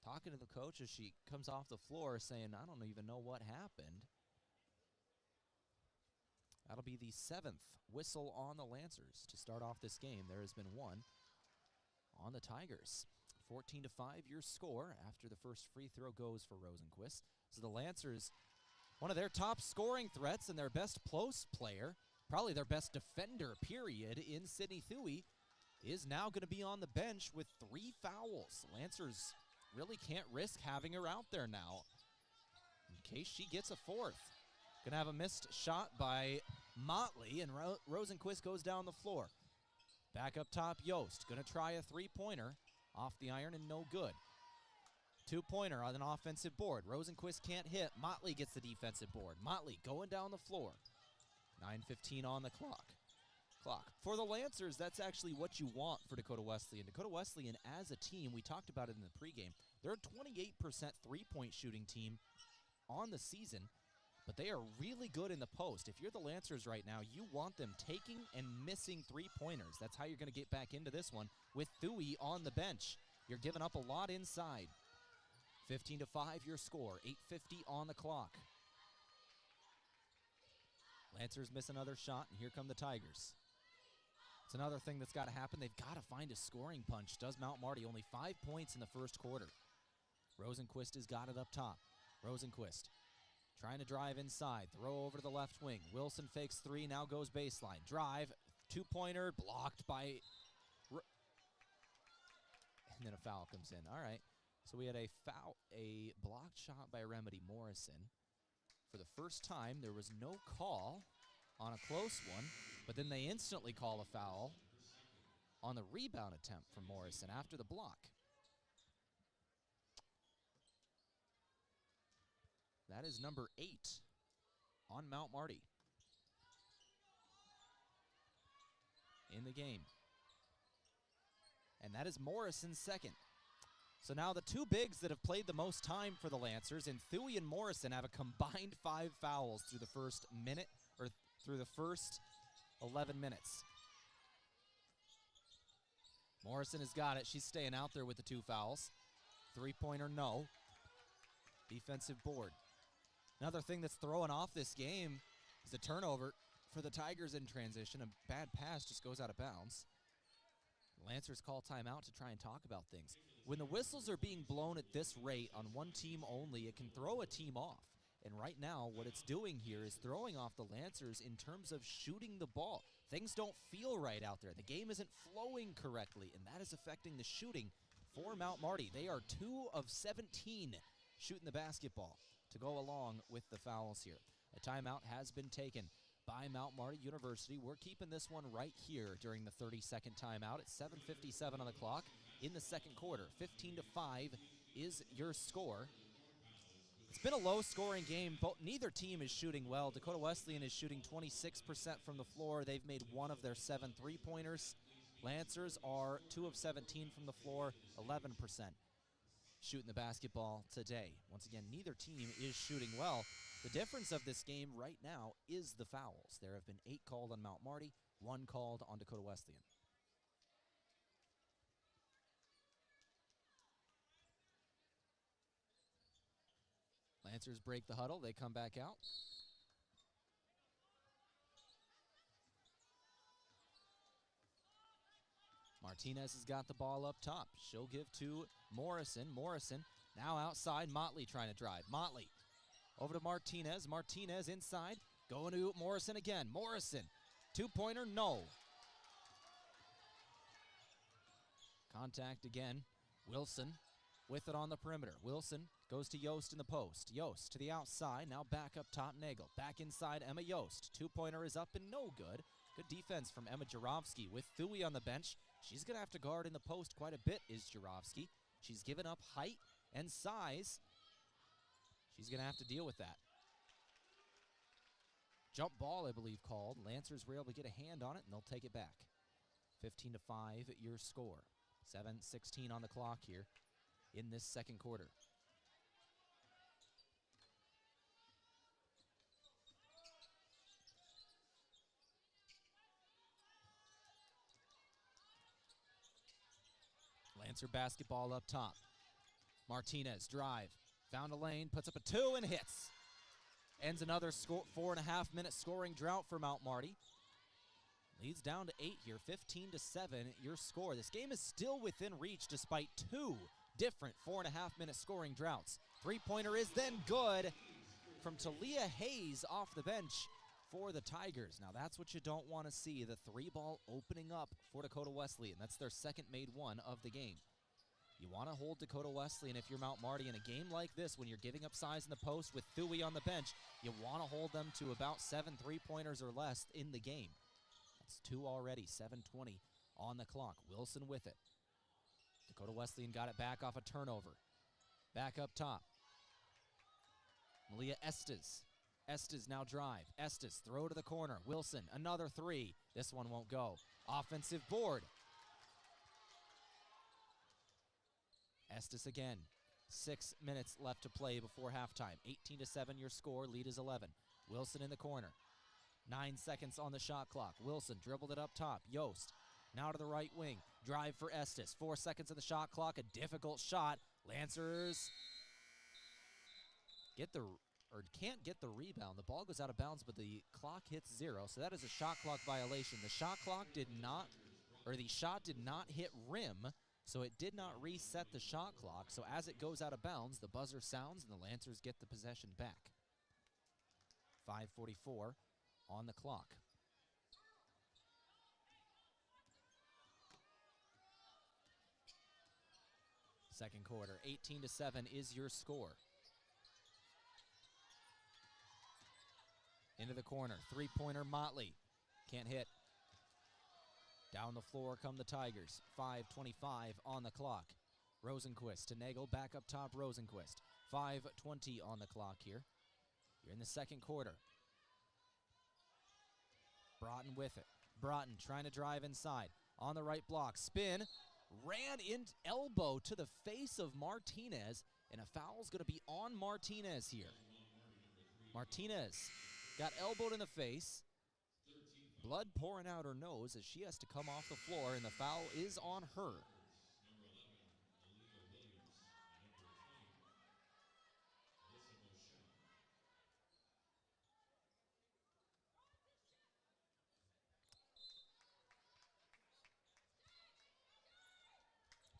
Talking to the coach as she comes off the floor saying, I don't even know what happened. That'll be the 7th whistle on the Lancers to start off this game. There has been 1 on the Tigers. 14-5 your score after the first free throw goes for Rosenquist. So the Lancers, one of their top scoring threats and their best post player, probably their best defender, period, in Sydney Thuy, is now going to be on the bench with 3 fouls. Lancers really can't risk having her out there now in case she gets a 4th. Gonna have a missed shot by Motley, and Rosenquist goes down the floor. Back up top, Yost gonna try a 3-pointer off the iron and no good. 2-pointer on an offensive board. Rosenquist can't hit. Motley gets the defensive board. Motley going down the floor. 9:15 on the clock. clock. For the Lancers, that's actually what you want for Dakota Wesleyan. Dakota Wesleyan, as a team, we talked about it in the pregame, they're a 28% three-point shooting team on the season, but they are really good in the post. If you're the Lancers right now, you want them taking and missing three-pointers. That's how you're going to get back into this one with Thuy on the bench. You're giving up a lot inside. 15-5 your score, 8:50 on the clock. Lancers miss another shot, and here come the Tigers. It's another thing that's got to happen. They've got to find a scoring punch. Does Mount Marty. Only 5 points in the first quarter. Rosenquist has got it up top. Rosenquist trying to drive inside. Throw over to the left wing. Wilson fakes three, now goes baseline. Drive, two-pointer, blocked by... And then a foul comes in. All right. So we had a blocked shot by Remedy Morrison. For the first time, there was no call on a close one, but then they instantly call a foul on the rebound attempt from Morrison after the block. That is number 8 on Mount Marty in the game. And that is Morrison's second. So now the two bigs that have played the most time for the Lancers, and Thuy and Morrison, have a combined 5 fouls through the first minute, or through the first 11 minutes. Morrison has got it. She's staying out there with the 2 fouls. Three-pointer, no. Defensive board. Another thing that's throwing off this game is a turnover for the Tigers in transition. A bad pass just goes out of bounds. Lancers call timeout to try and talk about things. When the whistles are being blown at this rate on one team only, it can throw a team off. And right now, what it's doing here is throwing off the Lancers in terms of shooting the ball. Things don't feel right out there. The game isn't flowing correctly, and that is affecting the shooting for Mount Marty. They are 2 of 17 shooting the basketball to go along with the fouls here. A timeout has been taken by Mount Marty University. We're keeping this one right here during the 30-second timeout. It's 7:57 on the clock in the second quarter. 15-5 is your score. It's been a low-scoring game. Neither team is shooting well. Dakota Wesleyan is shooting 26% from the floor. They've made 1 of their 7 three-pointers. Lancers are 2 of 17 from the floor, 11% shooting the basketball today. Once again, neither team is shooting well. The difference of this game right now is the fouls. There have been 8 called on Mount Marty, 1 called on Dakota Wesleyan. Lancers break the huddle. They come back out. Martinez has got the ball up top. She'll give to Morrison. Morrison now outside. Motley trying to drive. Motley over to Martinez. Martinez inside. Going to Morrison again. Morrison. Two-pointer, no. Contact again. Wilson with it on the perimeter. Wilson goes to Yost in the post. Yost to the outside. Now back up top, Nagel. Back inside, Emma Yost. Two-pointer is up and no good. Good defense from Emma Jarofsky with Thuy on the bench. She's going to have to guard in the post quite a bit, is Jarofsky. She's given up height and size. She's going to have to deal with that. Jump ball, I believe, called. Lancers were able to get a hand on it, and they'll take it back. 15-5 your score. 7:16 on the clock here in this second quarter. Lancer basketball up top. Martinez drive. Found a lane, puts up a 2 and hits. Ends another 4.5-minute scoring drought for Mount Marty. Leads down to 8 here, 15-7 your score. This game is still within reach despite 2 different 4.5-minute scoring droughts. Three-pointer is then good from Talia Hayes off the bench for the Tigers. Now that's what you don't want to see, the 3-ball opening up for Dakota Wesleyan. That's their second made one of the game. You want to hold Dakota Wesleyan if you're Mount Marty in a game like this when you're giving up size in the post with Thuy on the bench. You want to hold them to about 7 3-pointers or less in the game. That's 2 already, 7:20 on the clock. Wilson with it. Dakota Wesleyan got it back off a turnover. Back up top. Malia Estes Estes now drive. Estes throw to the corner. Wilson, another three. This one won't go. Offensive board. Estes again. 6 minutes left to play before halftime. 18-7 your score. Lead is 11. Wilson in the corner. 9 seconds on the shot clock. Wilson dribbled it up top. Yost now to the right wing. Drive for Estes. 4 seconds on the shot clock. A difficult shot. Lancers can't get the rebound. The ball goes out of bounds, but the clock hits 0, so that is a shot clock violation. The shot clock did not, or the shot did not hit rim, so it did not reset the shot clock. So as it goes out of bounds, the buzzer sounds and the Lancers get the possession back. 5:44 on the clock. Second quarter, 18-7 is your score. Into the corner, three-pointer Motley. Can't hit. Down the floor come the Tigers. 5:25 on the clock. Rosenquist to Nagel, back up top Rosenquist. 5:20 on the clock here. You're in the second quarter. Broughton with it. Broughton trying to drive inside. On the right block, spin. Ran in elbow to the face of Martinez, and a foul's going to be on Martinez here. Martinez got elbowed in the face. Blood pouring out her nose as she has to come off the floor, and the foul is on her.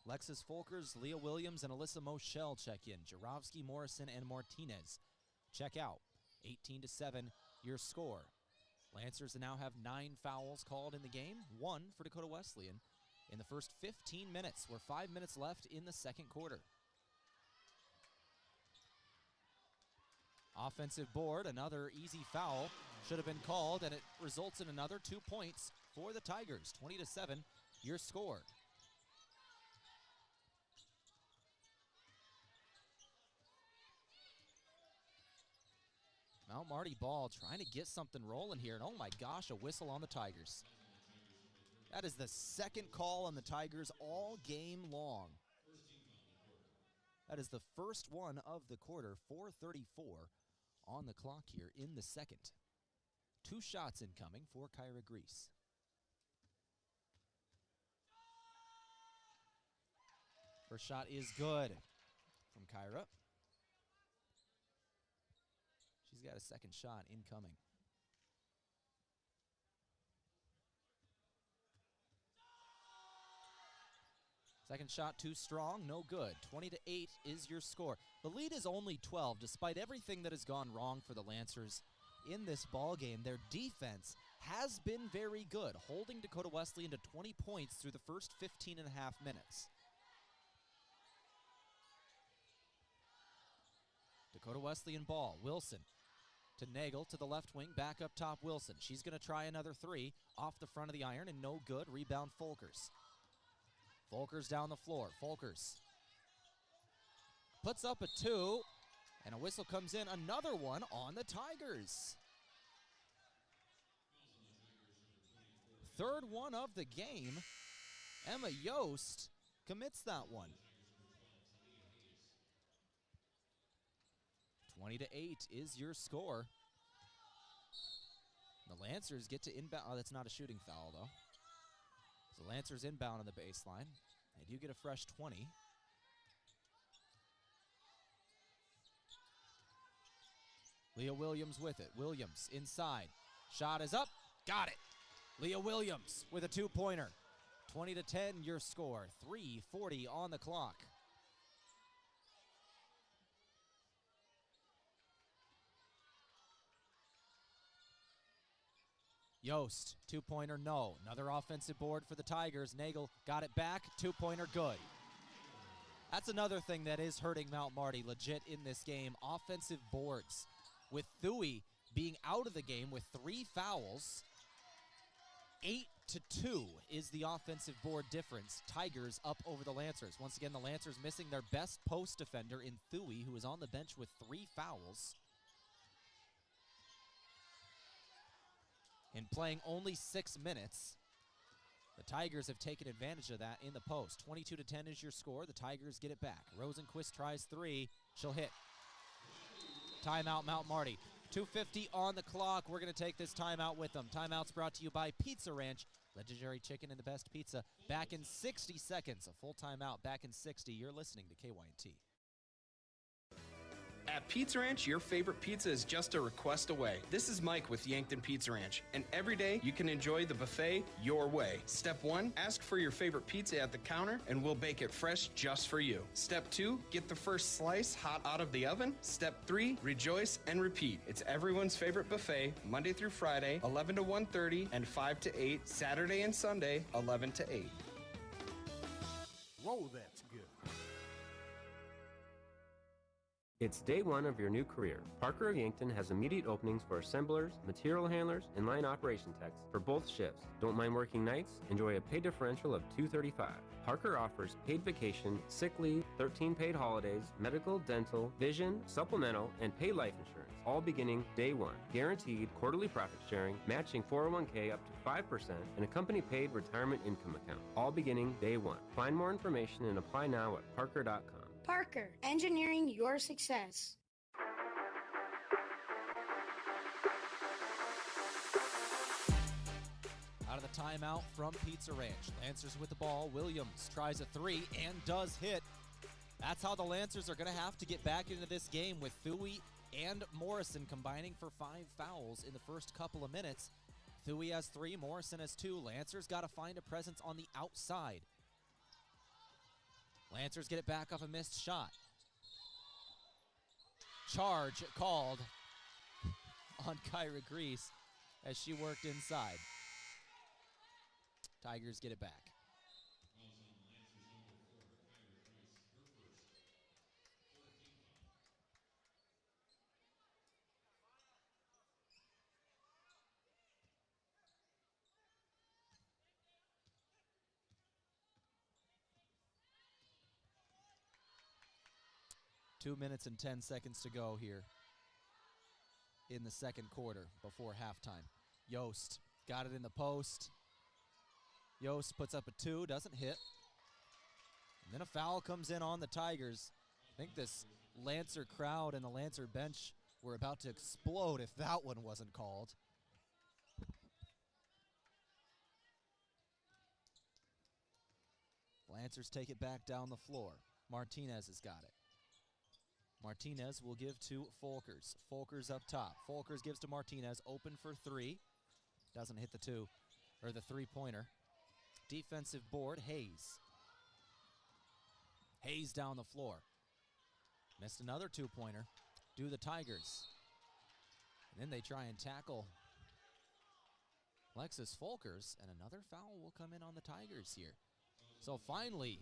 Lexus Folkers, Leah Williams, and Alyssa Moschel check in. Jarowski, Morrison, and Martinez check out. 18-7 your score. Lancers now have 9 fouls called in the game, 1 for Dakota Wesleyan in the first 15 minutes. We're 5 minutes left in the second quarter. Offensive board, another easy foul should have been called, and it results in another 2 points for the Tigers. 20-7 your score. Mount Marty ball trying to get something rolling here, and oh my gosh, a whistle on the Tigers. That is the second call on the Tigers all game long. That is the first one of the quarter. 4:34 on the clock here in the second. 2 shots incoming for Kyra Grease. First shot is good from Kyra. She's got a second shot incoming. Second shot too strong, no good. 20-8 is your score. The lead is only 12, despite everything that has gone wrong for the Lancers in this ball game. Their defense has been very good, holding Dakota Wesleyan to 20 points through the first 15 and a half minutes. Dakota Wesleyan ball, Wilson to Nagel to the left wing, back up top Wilson. She's going to try another 3 off the front of the iron, and no good. Rebound Folkers. Folkers down the floor. Folkers puts up a 2, and a whistle comes in. Another one on the Tigers. Third one of the game. Emma Yost commits that one. 20-8 is your score. The Lancers get to inbound. Oh, that's not a shooting foul, though. So Lancers inbound on the baseline. They do get a fresh 20. Leah Williams with it. Williams inside. Shot is up. Got it. Leah Williams with a 2-pointer. 20-10 your score. 3:40 on the clock. Yost, 2-pointer, no. Another offensive board for the Tigers. Nagel got it back, 2-pointer, good. That's another thing that is hurting Mount Marty legit in this game, offensive boards. With Thuy being out of the game with 3 fouls, 8-2 is the offensive board difference. Tigers up over the Lancers. Once again, the Lancers missing their best post defender in Thuy, who is on the bench with 3 fouls. In playing only 6 minutes, the Tigers have taken advantage of that in the post. 22-10 is your score. The Tigers get it back. Rosenquist tries 3. She'll hit. Timeout, Mount Marty. 2:50 on the clock. We're going to take this timeout with them. Timeout's brought to you by Pizza Ranch. Legendary chicken and the best pizza. Back in 60 seconds. A full timeout. Back in 60. You're listening to KYNT. At Pizza Ranch, your favorite pizza is just a request away. This is Mike with Yankton Pizza Ranch, and every day you can enjoy the buffet your way. Step 1, ask for your favorite pizza at the counter, and we'll bake it fresh just for you. Step 2, get the first slice hot out of the oven. Step 3, rejoice and repeat. It's everyone's favorite buffet, Monday through Friday, 11 to 1:30 and 5 to 8, Saturday and Sunday, 11 to 8. Whoa, that's good. It's day one of your new career. Parker of Yankton has immediate openings for assemblers, material handlers, and line operation techs for both shifts. Don't mind working nights? Enjoy a pay differential of $2.35. Parker offers paid vacation, sick leave, 13 paid holidays, medical, dental, vision, supplemental, and paid life insurance, all beginning day one. Guaranteed quarterly profit sharing, matching 401k up to 5%, and a company-paid retirement income account, all beginning day one. Find more information and apply now at parker.com. Parker, engineering your success. Out of the timeout from Pizza Ranch. Lancers with the ball. Williams tries a 3 and does hit. That's how the Lancers are going to have to get back into this game, with Thuy and Morrison combining for 5 fouls in the first couple of minutes. Thuy has 3, Morrison has 2. Lancers got to find a presence on the outside. Lancers get it back off a missed shot. Charge called on Kyra Grease as she worked inside. Tigers get it back. 2 minutes and 10 seconds to go here in the second quarter before halftime. Yost got it in the post. Yost puts up a 2, doesn't hit. And then a foul comes in on the Tigers. I think this Lancer crowd and the Lancer bench were about to explode if that one wasn't called. Lancers take it back down the floor. Martinez has got it. Martinez will give to Folkers. Folkers up top. Folkers gives to Martinez, open for 3. Doesn't hit the 2, or the 3-pointer. Defensive board, Hayes. Hayes down the floor. Missed another 2-pointer. Do the Tigers. And then they try and tackle Lexus Folkers, and another foul will come in on the Tigers here. So finally,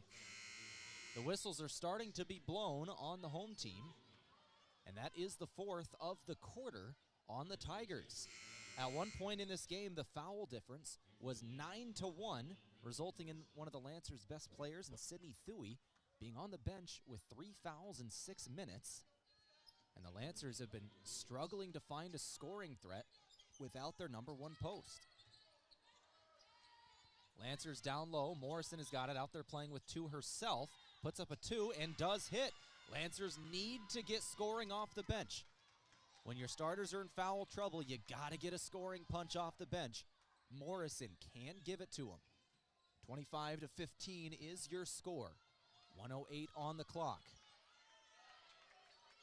the whistles are starting to be blown on the home team, and that is the 4th of the quarter on the Tigers. At one point in this game, the foul difference was 9-1, resulting in one of the Lancers' best players, in Sydney Thuy, being on the bench with 3 fouls in 6 minutes. And the Lancers have been struggling to find a scoring threat without their number 1 post. Lancers down low. Morrison has got it out there playing with 2 herself. Puts up a 2 and does hit. Lancers need to get scoring off the bench. When your starters are in foul trouble, you got to get a scoring punch off the bench. Morrison can give it to him. 25-15 is your score. 1:08 on the clock.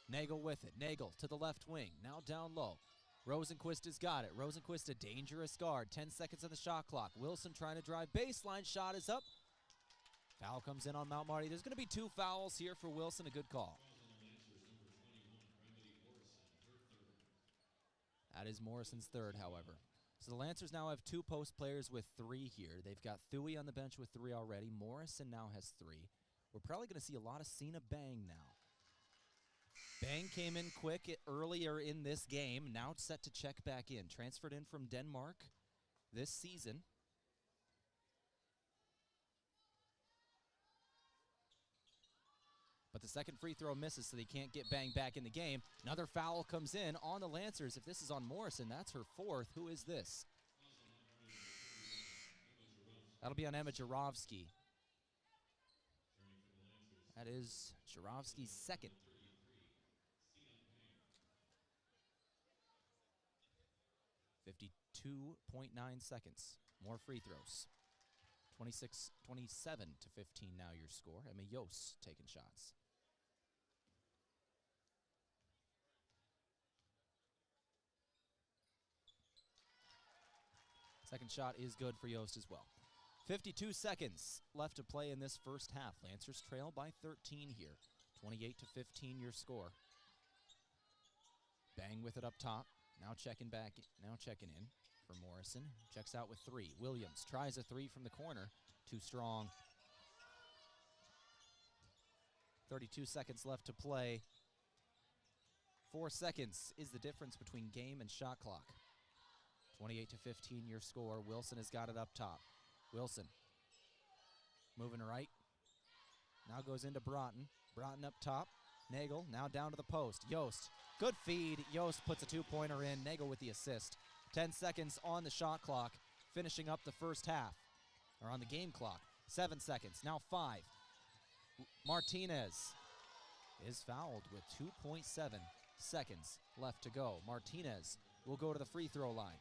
Nagel with it. Nagel to the left wing. Now down low. Rosenquist has got it. Rosenquist, a dangerous guard. 10 seconds on the shot clock. Wilson trying to drive baseline. Shot is up. Foul comes in on Mount Marty. There's going to be 2 fouls here for Wilson. A good call. That is Morrison's 3rd, however. So the Lancers now have 2 post players with 3 here. They've got Thuy on the bench with 3 already. Morrison now has 3. We're probably going to see a lot of Cena Bang now. Bang came in quick earlier in this game. Now set to check back in. Transferred in from Denmark this season. But the second free throw misses, so they can't get Bang back in the game. Another foul comes in on the Lancers. If this is on Morrison, that's her 4th. Who is this? That'll be on Emma Jarovsky. That is Jarovsky's second. 52.9 seconds. More free throws. 27 to 15 now your score. Emma Yost taking shots. Second shot is good for Yost as well. 52 seconds left to play in this first half. Lancers trail by 13 here. 28 to 15 your score. Bang with it up top. Now checking in for Morrison. Checks out with three. Williams tries a three from the corner. Too strong. 32 seconds left to play. 4 seconds is the difference between game and shot clock. 28 to 15 your score. Wilson has got it up top. Wilson moving right. Now goes into Broughton. Broughton up top. Nagel now down to the post. Yost. Good feed. Yost puts a two-pointer in. Nagel with the assist. 10 seconds on the shot clock. Finishing up the first half. Or on the game clock. 7 seconds. Now 5. Martinez is fouled with 2.7 seconds left to go. Martinez will go to the free throw line.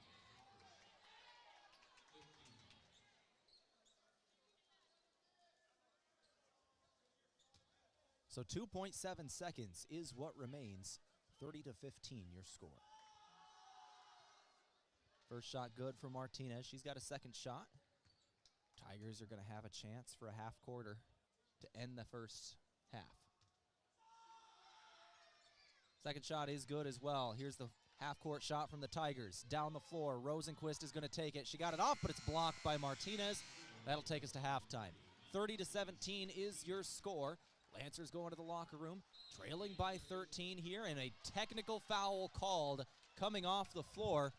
So 2.7 seconds is what remains. 30 to 15 your score. First shot good for Martinez. She's got a second shot. Tigers are going to have a chance for a half quarter to end the first half. Second shot is good as well. Here's the half-court shot from the Tigers. Down the floor, Rosenquist is going to take it. She got it off, but it's blocked by Martinez. That'll take us to halftime. 30 to 17 is your score. Lancers go into the locker room, trailing by 13 here, and a technical foul called coming off the floor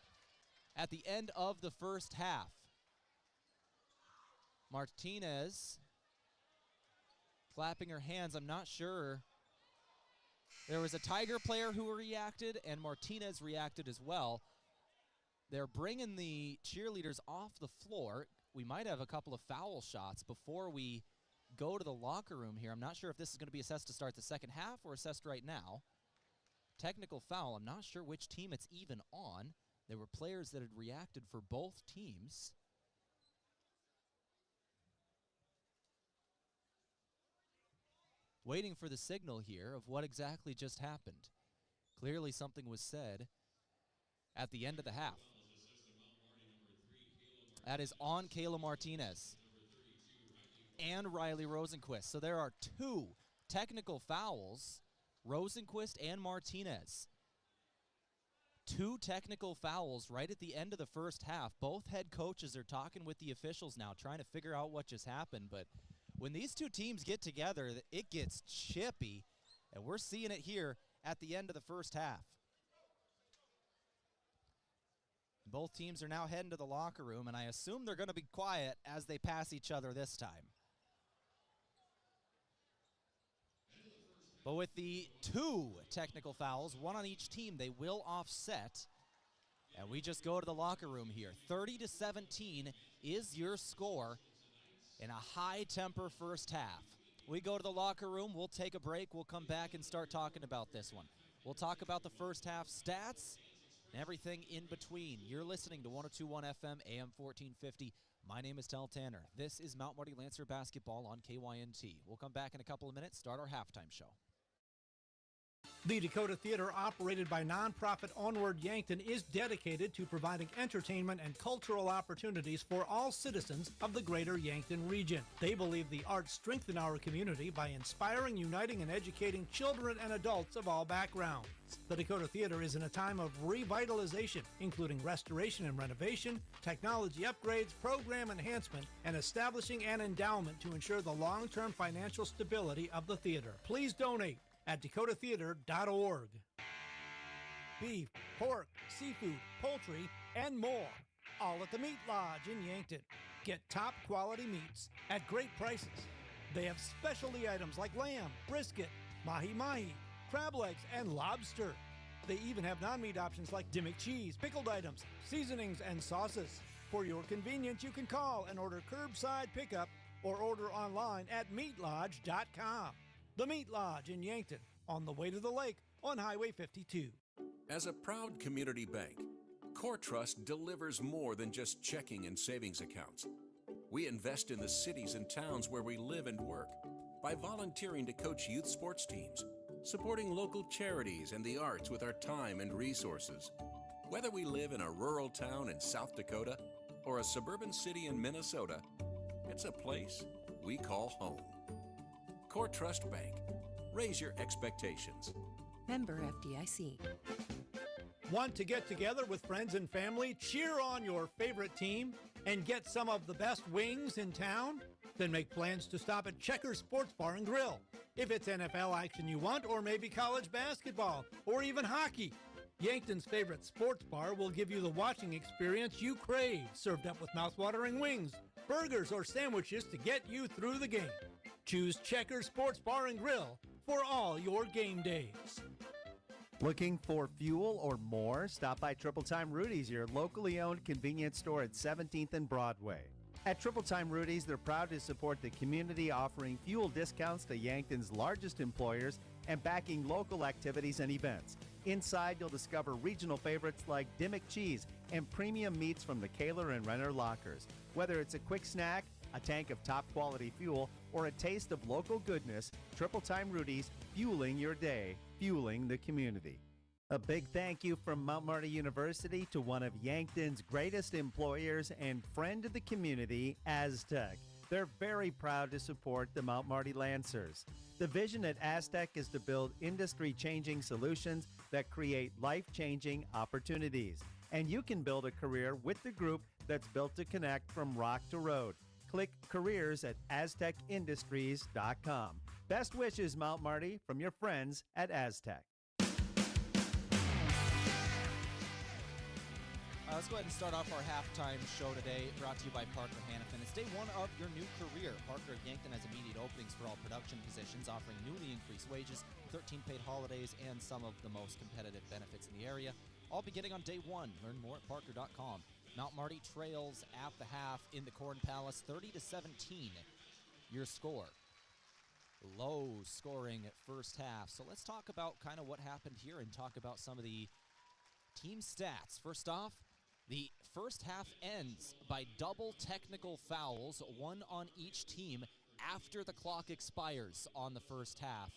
at the end of the first half. Martinez clapping her hands. I'm not sure. There was a Tiger player who reacted, and Martinez reacted as well. They're bringing the cheerleaders off the floor. We might have a couple of foul shots before we go to the locker room here. I'm not sure if this is going to be assessed to start the second half or assessed right now. Technical foul. I'm not sure which team it's even on. There were players that had reacted for both teams. Waiting for the signal here of what exactly just happened. Clearly something was said at the end of the half. That is on Kayla Martinez and Riley Rosenquist. So there are two technical fouls, Rosenquist and Martinez. Two technical fouls right at the end of the first half. Both head coaches are talking with the officials now, trying to figure out what just happened. But when these two teams get together, it gets chippy, and we're seeing it here at the end of the first half. Both teams are now heading to the locker room, and I assume they're going to be quiet as they pass each other this time. But with the two technical fouls, one on each team, they will offset. And we just go to the locker room here. 30 to 17 is your score in a high-temper first half. We go to the locker room. We'll take a break. We'll come back and start talking about this one. We'll talk about the first half stats and everything in between. You're listening to 102.1 FM, AM 1450. My name is Tehl Tanner. This is Mount Marty Lancer basketball on KYNT. We'll come back in a couple of minutes, start our halftime show. The Dakota Theater, operated by nonprofit Onward Yankton, is dedicated to providing entertainment and cultural opportunities for all citizens of the greater Yankton region. They believe the arts strengthen our community by inspiring, uniting, and educating children and adults of all backgrounds. The Dakota Theater is in a time of revitalization, including restoration and renovation, technology upgrades, program enhancement, and establishing an endowment to ensure the long-term financial stability of the theater. Please donate at dakotatheater.org. Beef, pork, seafood, poultry, and more. All at the Meat Lodge in Yankton. Get top quality meats at great prices. They have specialty items like lamb, brisket, mahi-mahi, crab legs, and lobster. They even have non-meat options like Dimmick cheese, pickled items, seasonings, and sauces. For your convenience, you can call and order curbside pickup or order online at meatlodge.com. The Meat Lodge in Yankton, on the way to the lake on Highway 52. As a proud community bank, Core Trust delivers more than just checking and savings accounts. We invest in the cities and towns where we live and work by volunteering to coach youth sports teams, supporting local charities and the arts with our time and resources. Whether we live in a rural town in South Dakota or a suburban city in Minnesota, it's a place we call home. Core Trust Bank. Raise your expectations. Member FDIC. Want to get together with friends and family, cheer on your favorite team, and get some of the best wings in town? Then make plans to stop at Checkers Sports Bar and Grill. If it's NFL action you want, or maybe college basketball, or even hockey, Yankton's favorite sports bar will give you the watching experience you crave, served up with mouthwatering wings, burgers, or sandwiches to get you through the game. Choose Checkers Sports Bar and Grill for all your game days. Looking for fuel or more? Stop by Triple Time Rudy's, your locally owned convenience store at 17th and Broadway. At Triple Time Rudy's, they're proud to support the community, offering fuel discounts to Yankton's largest employers and backing local activities and events. Inside, you'll discover regional favorites like Dimmick Cheese and premium meats from the Kaler and Renner lockers. Whether it's a quick snack, a tank of top-quality fuel, or a taste of local goodness, Triple Time Rudy's, fueling your day, fueling the community. A big thank you from Mount Marty University to one of Yankton's greatest employers and friend of the community, Aztec. They're very proud to support the Mount Marty Lancers. The vision at Aztec is to build industry-changing solutions that create life-changing opportunities. And you can build a career with the group that's built to connect from rock to road. Click careers at aztecindustries.com. Best wishes, Mount Marty, from your friends at Aztec. Let's go ahead and start off our halftime show today, brought to you by Parker Hannafin. It's day one of your new career. Parker of Yankton has immediate openings for all production positions, offering newly increased wages, 13 paid holidays, and some of the most competitive benefits in the area, all beginning on day one. Learn more at parker.com. Mount Marty trails at the half in the Corn Palace, 30-17. Your score. Low scoring at first half. So let's talk about kind of what happened here and talk about some of the team stats. First off, the first half ends by double technical fouls, one on each team after the clock expires on the first half,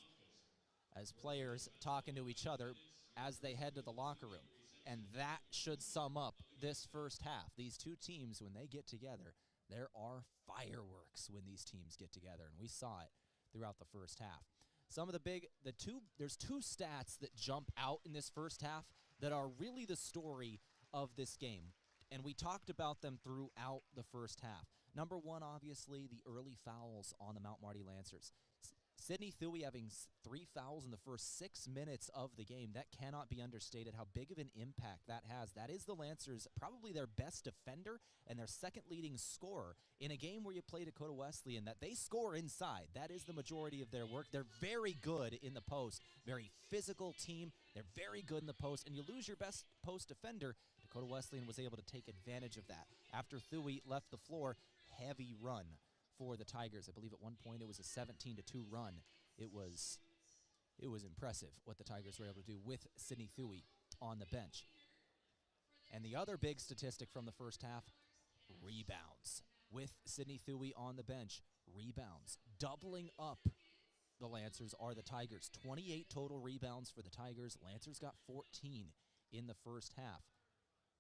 as players talking to each other as they head to the locker room. And that should sum up this first half. These two teams, when they get together, there are fireworks when these teams get together, and we saw it throughout the first half. Some of there's two stats that jump out in this first half that are really the story of this game, and we talked about them throughout the first half. Number one, obviously, the early fouls on the Mount Marty Lancers. Sidney Thuy having 3 fouls in the first 6 minutes of the game. That cannot be understated how big of an impact that has. That is the Lancers, probably their best defender and their second leading scorer in a game where you play Dakota Wesleyan, that they score inside. That is the majority of their work. They're very good in the post, very physical team. They're very good in the post, and you lose your best post defender. Dakota Wesleyan was able to take advantage of that. After Thuy left the floor, heavy run for the Tigers. I believe at one point it was a 17-2 run. It was impressive what the Tigers were able to do with Sidney Thuy on the bench. And the other big statistic from the first half, rebounds. With Sidney Thuy on the bench, rebounds. Doubling up the Lancers are the Tigers. 28 total rebounds for the Tigers. Lancers got 14 in the first half.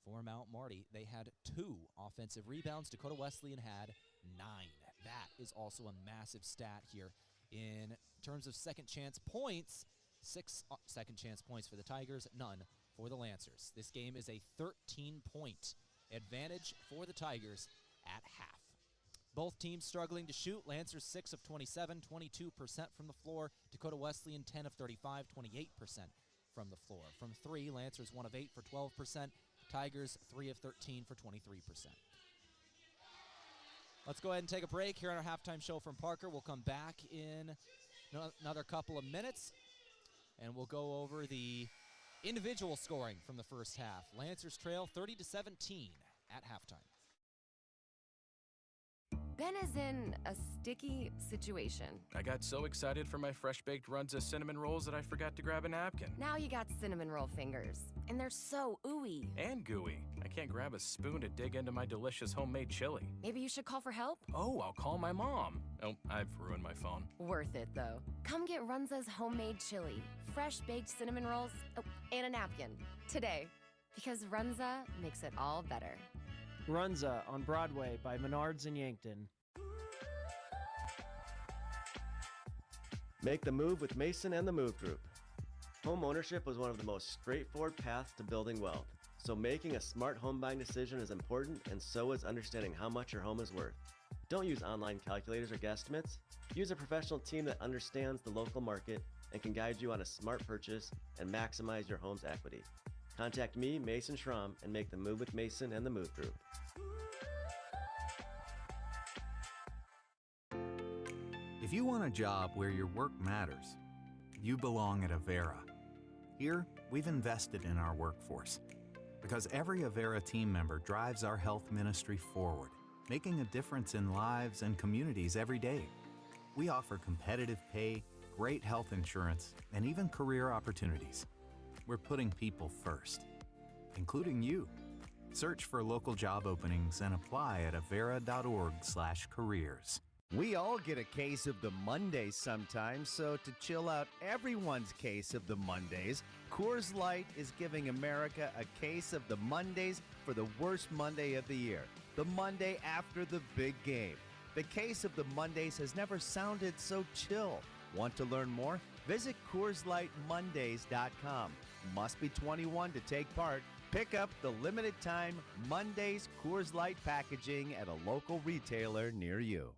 For Mount Marty, they had 2 offensive rebounds. Dakota Wesleyan had 9. That is also a massive stat here. In terms of second chance points, 6 second chance points for the Tigers, none for the Lancers. This game is a 13-point advantage for the Tigers at half. Both teams struggling to shoot. Lancers 6 of 27, 22% from the floor. Dakota Wesleyan 10 of 35, 28% from the floor. From 3, Lancers 1 of 8 for 12%. Tigers 3 of 13 for 23%. Let's go ahead and take a break here on our halftime show from Parker. We'll come back in another couple of minutes, and we'll go over the individual scoring from the first half. Lancers trail 30-17 at halftime. Ben is in a sticky situation. I got so excited for my fresh-baked Runza cinnamon rolls that I forgot to grab a napkin. Now you got cinnamon roll fingers, and they're so ooey. And gooey. I can't grab a spoon to dig into my delicious homemade chili. Maybe you should call for help? Oh, I'll call my mom. Oh, I've ruined my phone. Worth it, though. Come get Runza's homemade chili, fresh-baked cinnamon rolls, and a napkin today. Because Runza makes it all better. Runza on Broadway by Menards in Yankton. Make the move with Mason and the Move Group. Home ownership was one of the most straightforward paths to building wealth. So making a smart home buying decision is important, and so is understanding how much your home is worth. Don't use online calculators or guesstimates. Use a professional team that understands the local market and can guide you on a smart purchase and maximize your home's equity. Contact me, Mason Schramm, and make the move with Mason and the Move Group. If you want a job where your work matters, you belong at Avera. Here, we've invested in our workforce because every Avera team member drives our health ministry forward, making a difference in lives and communities every day. We offer competitive pay, great health insurance, and even career opportunities. We're putting people first, including you. Search for local job openings and apply at avera.org/careers. We all get a case of the Mondays sometimes, so to chill out everyone's case of the Mondays, Coors Light is giving America a case of the Mondays for the worst Monday of the year, the Monday after the big game. The case of the Mondays has never sounded so chill. Want to learn more? Visit CoorsLightMondays.com. Must be 21 to take part. Pick up the limited time Mondays Coors Light packaging at a local retailer near you.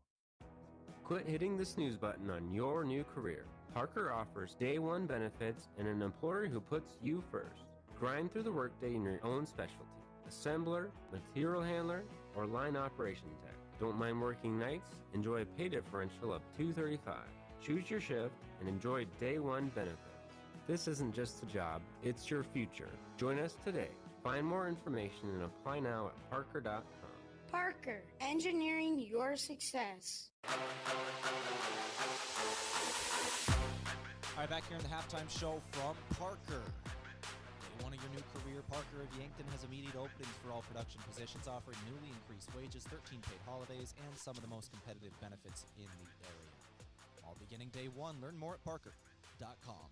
Quit hitting the snooze button on your new career. Parker offers day one benefits and an employer who puts you first. Grind through the workday in your own specialty. Assembler, material handler, or line operation tech. Don't mind working nights? Enjoy a pay differential of $2.35. Choose your shift and enjoy day one benefits. This isn't just a job, it's your future. Join us today. Find more information and apply now at parker.com. Parker, engineering your success. All right, back here in the halftime show from Parker. Day one of your new career, Parker of Yankton has immediate openings for all production positions, offering newly increased wages, 13 paid holidays, and some of the most competitive benefits in the area. All beginning day one. Learn more at parker.com.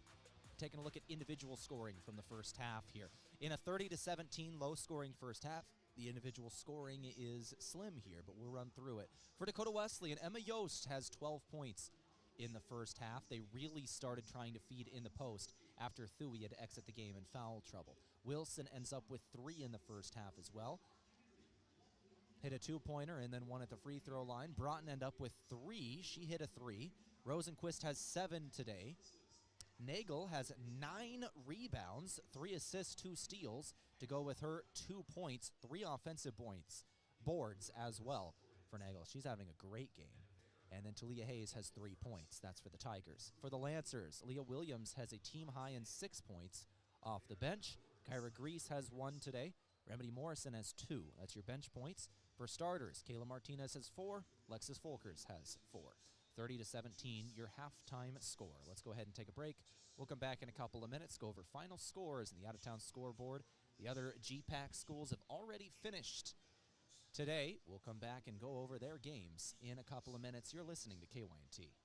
Taking a look at individual scoring from the first half here. In a 30-17 low-scoring first half, the individual scoring is slim here, but we'll run through it. For Dakota Wesleyan, Emma Yost has 12 points in the first half. They really started trying to feed in the post after Thuy had to exit the game in foul trouble. Wilson ends up with 3 in the first half as well. Hit a 2-pointer and then 1 at the free throw line. Broughton end up with 3. She hit a 3. Rosenquist has 7 today. Nagel has 9 rebounds, 3 assists, 2 steals to go with her 2 points, 3 offensive points, boards as well for Nagel. She's having a great game. And then Talia Hayes has 3 points. That's for the Tigers. For the Lancers, Leah Williams has a team high in 6 points off the bench. Kyra Grease has 1 today. Remedy Morrison has 2. That's your bench points. For starters, Kayla Martinez has 4. Lexus Folkers has 4. 30-17, your halftime score. Let's go ahead and take a break. We'll come back in a couple of minutes, go over final scores in the out-of-town scoreboard. The other GPAC schools have already finished today. We'll come back and go over their games in a couple of minutes. You're listening to KYNT.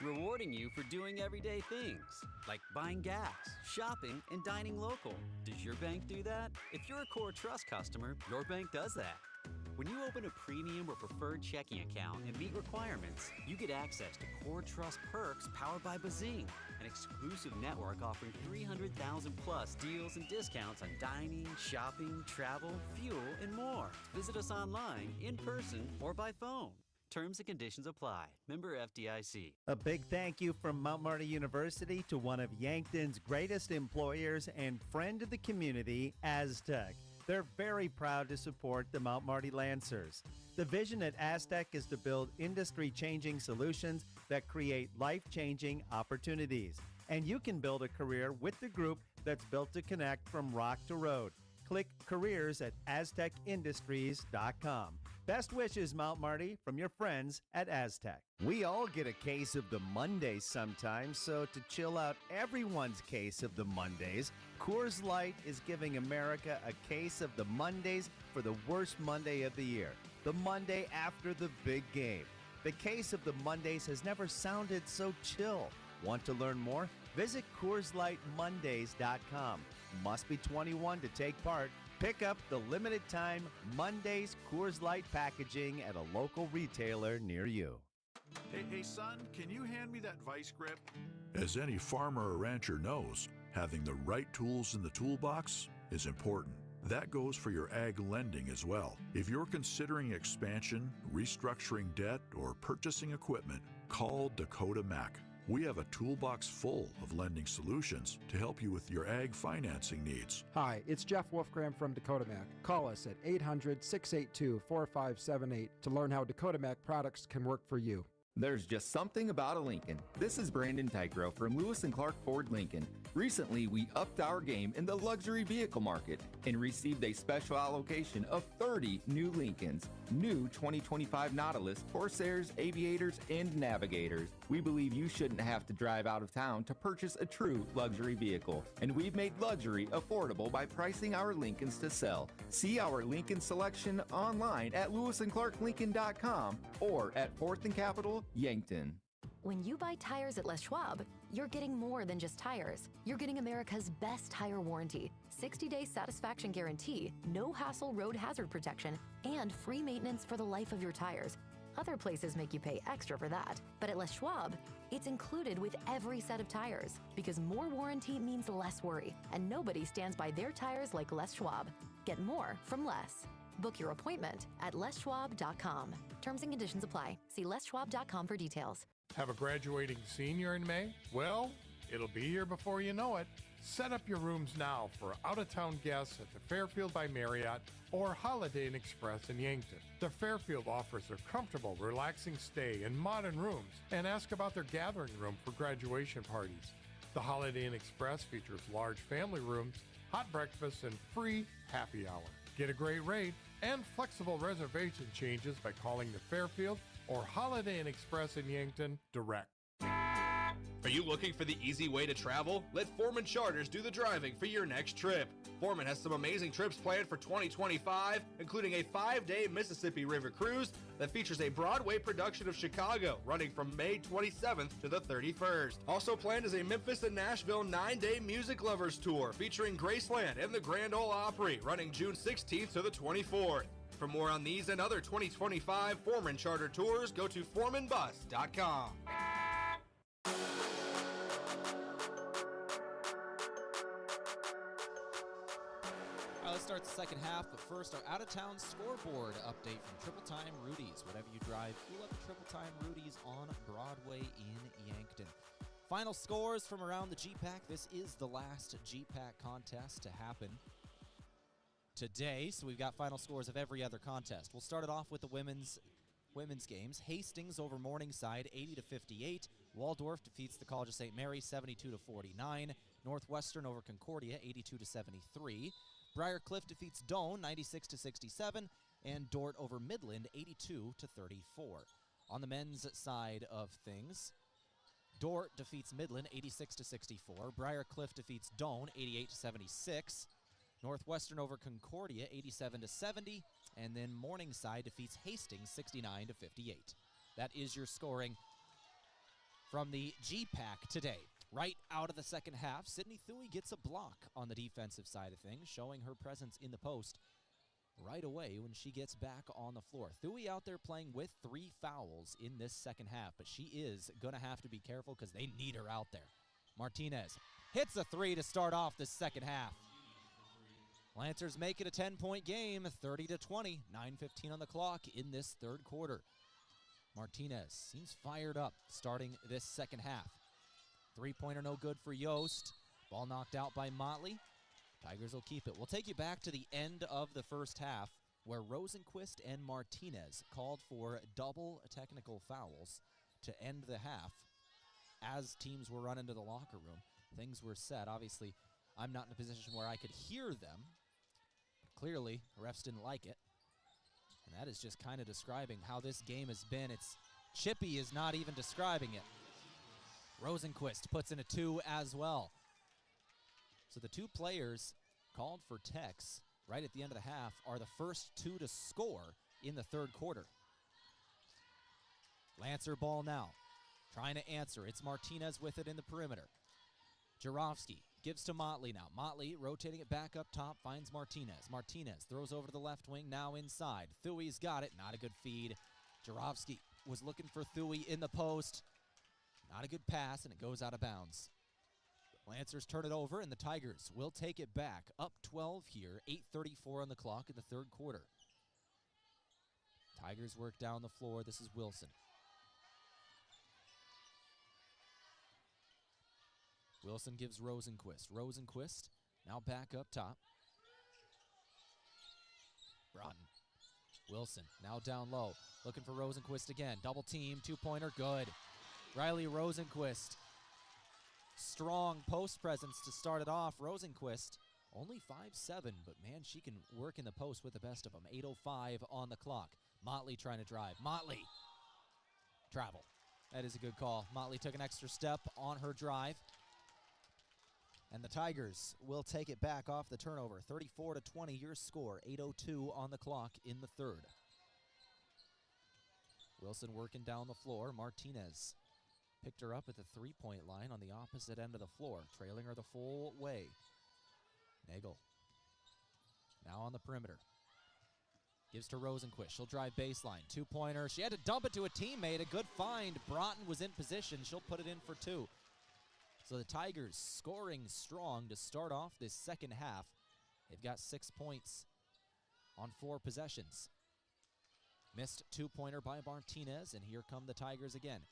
Rewarding you for doing everyday things, like buying gas, shopping, and dining local. Does your bank do that? If you're a Core Trust customer, your bank does that. When you open a premium or preferred checking account and meet requirements, you get access to Core Trust perks powered by Bazing, an exclusive network offering 300,000 plus deals and discounts on dining, shopping, travel, fuel, and more. Visit us online, in person, or by phone. Terms and conditions apply. Member FDIC. A big thank you from Mount Marty University to one of Yankton's greatest employers and friend of the community, Aztec. They're very proud to support the Mount Marty Lancers. The vision at Aztec is to build industry-changing solutions that create life-changing opportunities. And you can build a career with the group that's built to connect from rock to road. Click careers at aztecindustries.com. Best wishes, Mount Marty, from your friends at Aztec. We all get a case of the Mondays sometimes, so to chill out everyone's case of the Mondays, Coors Light is giving America a case of the Mondays for the worst Monday of the year, the Monday after the big game. The case of the Mondays has never sounded so chill. Want to learn more? Visit CoorsLightMondays.com. Must be 21 to take part. Pick up the limited time Mondays Coors Light packaging at a local retailer near you. Hey, son, can you hand me that vice grip? As any farmer or rancher knows, having the right tools in the toolbox is important. That goes for your ag lending as well. If you're considering expansion, restructuring debt, or purchasing equipment, call Dakota Mac. We have a toolbox full of lending solutions to help you with your ag financing needs. Hi, it's Jeff Wolfgram from Dakota Mac. Call us at 800-682-4578 to learn how Dakota Mac products can work for you. There's just something about a Lincoln. This is Brandon Tigro from Lewis & Clark Ford Lincoln. Recently, we upped our game in the luxury vehicle market and received a special allocation of 30 new Lincolns, new 2025 Nautilus, Corsairs, Aviators, and Navigators. We believe you shouldn't have to drive out of town to purchase a true luxury vehicle, and we've made luxury affordable by pricing our Lincolns to sell. See our Lincoln selection online at lewisandclarklincoln.com or at 4th and Capitol, Yankton. When you buy tires at Les Schwab, you're getting more than just tires. You're getting America's best tire warranty, 60-day satisfaction guarantee, no hassle road hazard protection, and free maintenance for the life of your tires. Other places make you pay extra for that, but at Les Schwab, it's included with every set of tires, because more warranty means less worry, and nobody stands by their tires like Les Schwab. Get more from less. Book your appointment at leschwab.com. Terms and conditions apply. See leschwab.com for details. Have a graduating senior in May? Well, it'll be here before you know it. Set up your rooms now for out-of-town guests at the Fairfield by Marriott or Holiday Inn Express in Yankton. The Fairfield offers a comfortable, relaxing stay in modern rooms, and ask about their gathering room for graduation parties. The Holiday Inn Express features large family rooms, hot breakfast, and free happy hour. Get a great rate and flexible reservation changes by calling the Fairfield or Holiday Inn Express in Yankton direct. Are you looking for the easy way to travel? Let Foreman Charters do the driving for your next trip. Foreman has some amazing trips planned for 2025, including a 5-day Mississippi River cruise that features a Broadway production of Chicago running from May 27th to the 31st. Also planned is a Memphis and Nashville 9-day Music Lovers tour featuring Graceland and the Grand Ole Opry running June 16th to the 24th. For more on these and other 2025 Foreman Charter tours, go to foremanbus.com. Let's start the second half, but first our out-of-town scoreboard update from Triple Time Rudy's. Whatever you drive, fuel up Triple Time Rudy's on Broadway in Yankton. Final scores from around the GPAC. This is the last GPAC contest to happen today, so we've got final scores of every other contest. We'll start it off with the women's games. Hastings over Morningside, 80-58. Waldorf defeats the College of St. Mary, 72-49. Northwestern over Concordia, 82-73. Briarcliff defeats Doane, 96-67, and Dort over Midland, 82-34. On the men's side of things, Dort defeats Midland, 86-64. Briarcliff defeats Doane, 88-76. Northwestern over Concordia, 87-70, and then Morningside defeats Hastings, 69-58. That is your scoring from the GPAC today. Right out of the second half, Sydney Thuy gets a block on the defensive side of things, showing her presence in the post right away when she gets back on the floor. Thuy out there playing with 3 fouls in this second half, but she is going to have to be careful because they need her out there. Martinez hits a 3 to start off the second half. Lancers make it a 10-point game, 30-20, 9:15 on the clock in this third quarter. Martinez seems fired up starting this second half. 3-pointer no good for Yost. Ball knocked out by Motley. Tigers will keep it. We'll take you back to the end of the first half where Rosenquist and Martinez called for double technical fouls to end the half. As teams were running to the locker room, things were set. Obviously, I'm not in a position where I could hear them, Clearly, the refs didn't like it. And that is just kind of describing how this game has been. It's chippy is not even describing it. Rosenquist puts in a 2 as well. So the 2 players called for techs right at the end of the half are the first 2 to score in the third quarter. Lancer ball now, trying to answer. It's Martinez with it in the perimeter. Jarofsky gives to Motley now. Motley rotating it back up top, finds Martinez. Martinez throws over to the left wing, now inside. Thuey's got it, not a good feed. Jarofsky was looking for Thuey in the post. Not a good pass, and it goes out of bounds. Lancers turn it over, and the Tigers will take it back. Up 12 here, 8:34 on the clock in the third quarter. Tigers work down the floor. This is Wilson. Wilson gives Rosenquist. Rosenquist now back up top. Broughton. Wilson now down low. Looking for Rosenquist again. Double team, 2-pointer, good. Riley Rosenquist. Strong post presence to start it off. Rosenquist, only 5'7", but man, she can work in the post with the best of them. 8:05 on the clock. Motley trying to drive. Motley. Travel. That is a good call. Motley took an extra step on her drive. And the Tigers will take it back off the turnover. 34-20, your score. 8:02 on the clock in the third. Wilson working down the floor. Martinez picked her up at the three-point line on the opposite end of the floor, trailing her the full way. Nagel now on the perimeter. Gives to Rosenquist. She'll drive baseline. 2-pointer. She had to dump it to a teammate. A good find. Broughton was in position. She'll put it in for 2. So the Tigers scoring strong to start off this second half. They've got 6 points on 4 possessions. Missed 2-pointer by Martinez, and here come the Tigers again.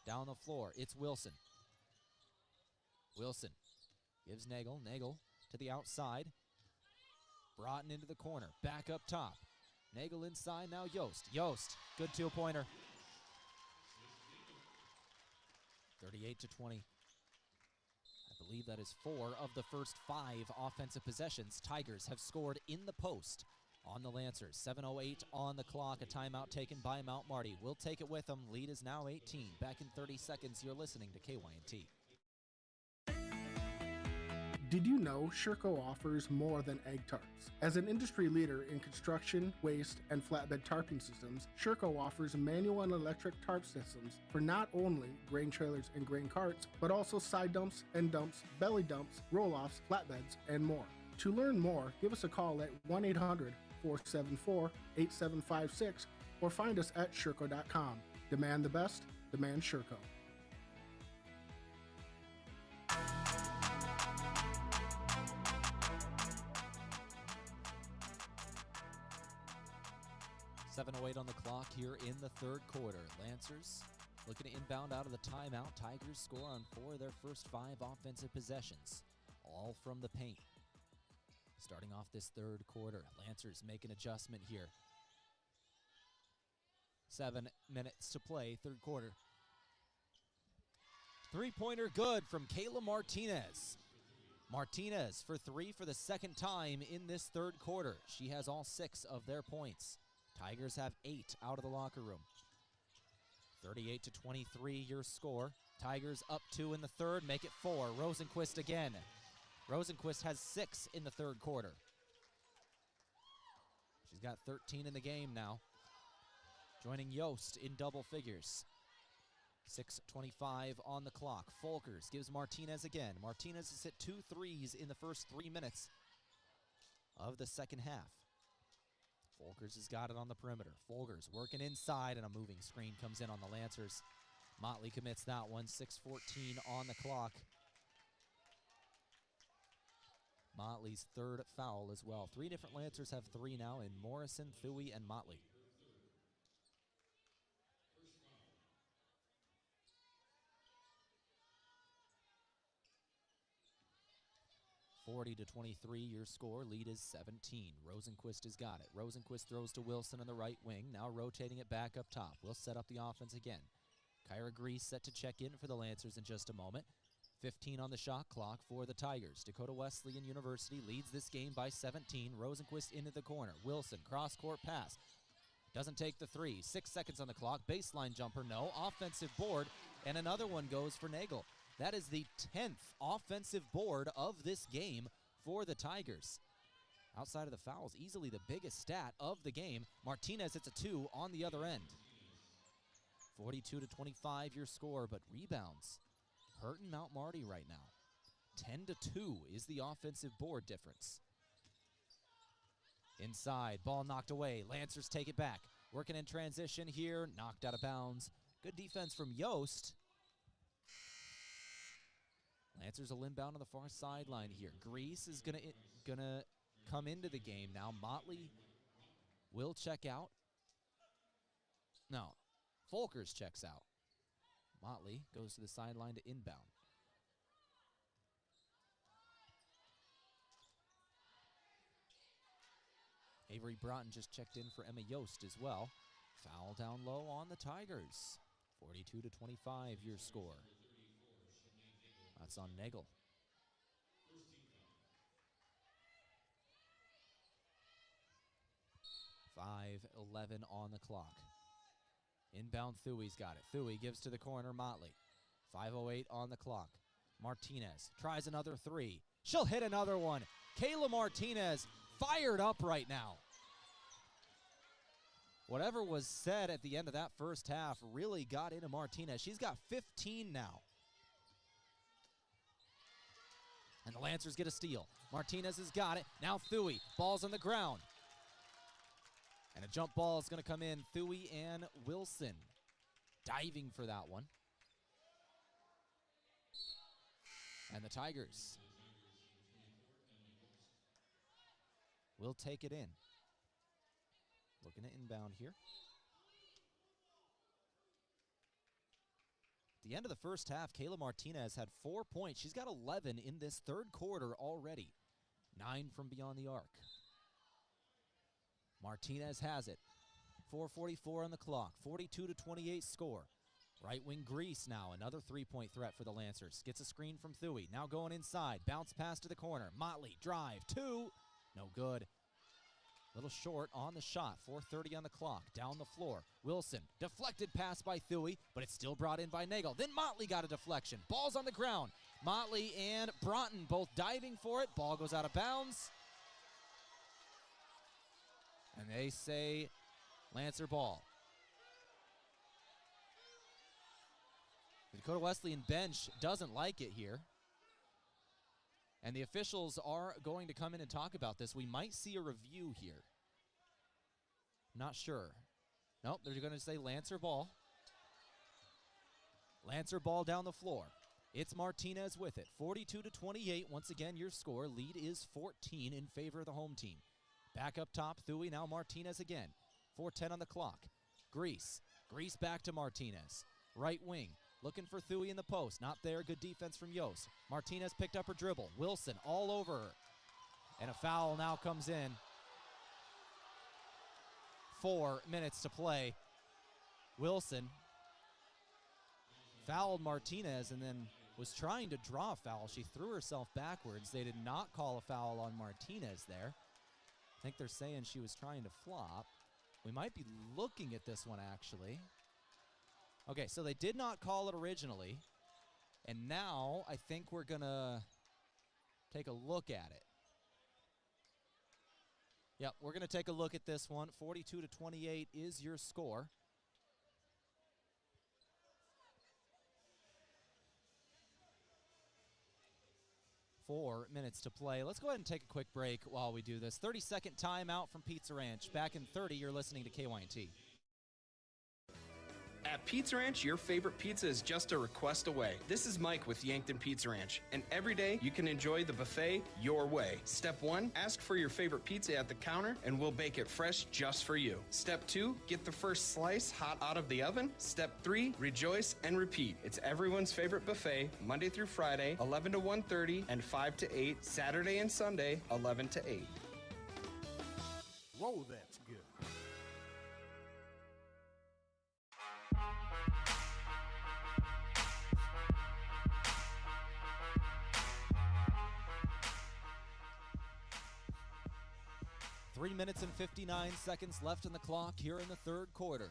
Down the floor, it's Wilson. Wilson gives Nagel. Nagel to the outside. Broughton into the corner. Back up top. Nagel inside, now Yost. Yost, good 2-pointer. 38-20. I believe that is 4 of the first 5 offensive possessions. Tigers have scored in the post on the Lancers. 7:08 on the clock. A timeout taken by Mount Marty. We'll take it with them. Lead is now 18. Back in 30 seconds, you're listening to KYNT. Did you know Sherco offers more than egg tarps? As an industry leader in construction, waste, and flatbed tarping systems, Sherco offers manual and electric tarp systems for not only grain trailers and grain carts, but also side dumps, end dumps, belly dumps, roll-offs, flatbeds, and more. To learn more, give us a call at 1-800-474-8756 or find us at Sherco.com. Demand the best, demand Sherco. .08 on the clock here in the third quarter. Lancers looking to inbound out of the timeout. Tigers score on 4 of their first 5 offensive possessions, all from the paint. Starting off this third quarter, Lancers make an adjustment here. 7 minutes to play, third quarter. 3-pointer good from Kayla Martinez. Martinez for 3 for the second time in this third quarter. She has all 6 of their points. Tigers have 8 out of the locker room. 38-23 your score. Tigers up 2 in the third, make it 4. Rosenquist again. Rosenquist has 6 in the third quarter. She's got 13 in the game now. Joining Yost in double figures. 6:25 on the clock. Folkers gives Martinez again. Martinez has hit 2 threes in the first 3 minutes of the second half. Folkers has got it on the perimeter. Folkers working inside, and a moving screen comes in on the Lancers. Motley commits that one. 6:14 on the clock. Motley's third foul as well. 3 different Lancers have 3 now in Morrison, Thuey, and Motley. .40-23 your score. Lead is 17. Rosenquist has got it. Rosenquist throws to Wilson on the right wing. Now rotating it back up top. We'll set up the offense again. Kyra Grease set to check in for the Lancers in just a moment. 15 on the shot clock for the Tigers. Dakota Wesleyan University leads this game by 17. Rosenquist into the corner. Wilson, cross-court pass. Doesn't take the three. 6 seconds on the clock. Baseline jumper, no. Offensive board, and another one goes for Nagel. That is the 10th offensive board of this game for the Tigers. Outside of the fouls, easily the biggest stat of the game. Martinez hits a 2 on the other end. 42-25 your score, but rebounds hurting Mount Marty right now. 10-2 is the offensive board difference. Inside, ball knocked away. Lancers take it back. Working in transition here, knocked out of bounds. Good defense from Yost. Lancers will inbound on the far sideline here. Grease is gonna come into the game now. Motley will check out. No, Folkers checks out. Motley goes to the sideline to inbound. Avery Broughton just checked in for Emma Yost as well. Foul down low on the Tigers. 42-25 your score. That's on Nagel. .5:11 on the clock. Inbound, Thuey's got it. Thuey gives to the corner, Motley. 5:08 on the clock. Martinez tries another three. She'll hit another one. Kayla Martinez fired up right now. Whatever was said at the end of that first half really got into Martinez. She's got 15 now. And the Lancers get a steal. Martinez has got it. Now Thuey. Ball's on the ground. And a jump ball is going to come in. Thuey and Wilson diving for that one. And the Tigers will take it in. Looking at inbound here. At the end of the first half, Kayla Martinez had 4 points. She's got 11 in this third quarter already. 9 from beyond the arc. Martinez has it. 4:44 on the clock. 42-28 score. Right wing Grease now. Another three-point threat for the Lancers. Gets a screen from Thuey. Now going inside. Bounce pass to the corner. Motley drive. 2. No good. Little short on the shot. 4:30 on the clock. Down the floor. Wilson. Deflected pass by Thuey, but it's still brought in by Nagel. Then Motley got a deflection. Ball's on the ground. Motley and Broughton both diving for it. Ball goes out of bounds. And they say Lancer ball. The Dakota Wesleyan bench doesn't like it here. And the officials are going to come in and talk about this. We might see a review here. Not sure. Nope, they're going to say Lancer ball. Lancer ball down the floor. It's Martinez with it. 42-28. Once again, your score. Lead is 14 in favor of the home team. Back up top, Thuey, now Martinez again. 4:10 on the clock. Grease. Grease back to Martinez. Right wing. Looking for Thuey in the post. Not there. Good defense from Yost. Martinez picked up her dribble. Wilson all over her. And a foul now comes in. 4 minutes to play. Wilson fouled Martinez and then was trying to draw a foul. She threw herself backwards. They did not call a foul on Martinez there. I think they're saying she was trying to flop. We might be looking at this one, actually. Okay, so they did not call it originally. And now I think we're going to take a look at it. Yep, we're going to take a look at this one. 42-28 is your score. Four minutes to play. Let's go ahead and take a quick break while we do this. 30-second timeout from Pizza Ranch. Back in 30, you're listening to KYNT. At Pizza Ranch, your favorite pizza is just a request away. This is Mike with Yankton Pizza Ranch, and every day you can enjoy the buffet your way. Step 1, ask for your favorite pizza at the counter, and we'll bake it fresh just for you. Step 2, get the first slice hot out of the oven. Step 3, rejoice and repeat. It's everyone's favorite buffet, Monday through Friday, 11 to 1:30, and 5 to 8, Saturday and Sunday, 11 to 8. Whoa, that's good. minutes and 59 seconds left in the clock here in the third quarter.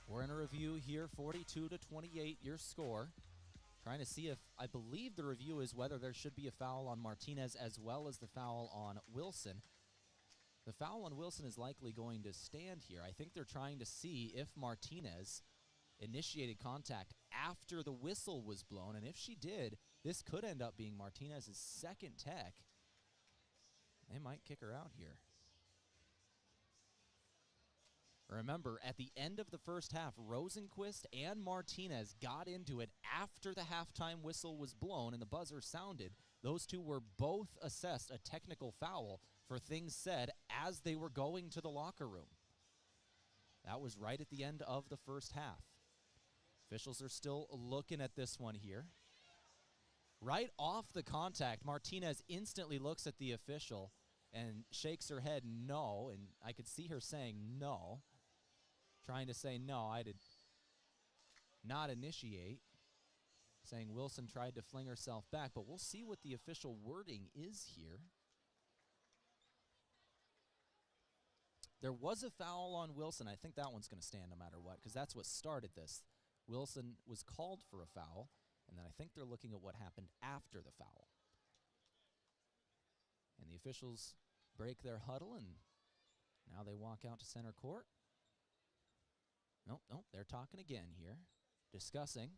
We're in a review here, 42-28, your score. Trying to see if, I believe the review is whether there should be a foul on Martinez as well as the foul on Wilson. The foul on Wilson is likely going to stand here. I think they're trying to see if Martinez initiated contact after the whistle was blown, and if she did, this could end up being Martinez's second tech. They might kick her out here. Remember, at the end of the first half, Rosenquist and Martinez got into it after the halftime whistle was blown and the buzzer sounded. Those two were both assessed a technical foul for things said as they were going to the locker room. That was right at the end of the first half. Officials are still looking at this one here. Right off the contact, Martinez instantly looks at the official and shakes her head no, and I could see her saying no. Trying to say, no, I did not initiate. Saying Wilson tried to fling herself back, but we'll see what the official wording is here. There was a foul on Wilson. I think that one's going to stand no matter what, because that's what started this. Wilson was called for a foul, and then I think they're looking at what happened after the foul. And the officials break their huddle, and now they walk out to center court. Nope, they're talking again here, discussing.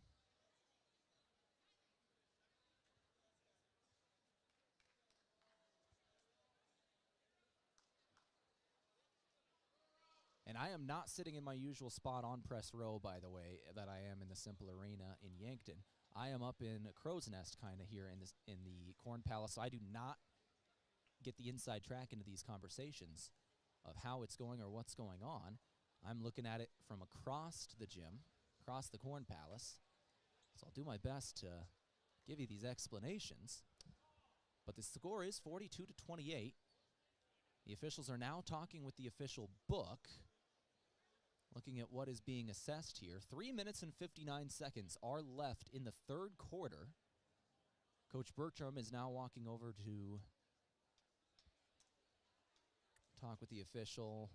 And I am not sitting in my usual spot on press row, by the way, that I am in the Simple Arena in Yankton. I am up in a crow's nest kind of here in the Corn Palace, so I do not get the inside track into these conversations of how it's going or what's going on. I'm looking at it from across the gym, across the Corn Palace. So I'll do my best to give you these explanations. But the score is 42-28. The officials are now talking with the official book, looking at what is being assessed here. 3 minutes and 59 seconds are left in the third quarter. Coach Bertram is now walking over to talk with the official.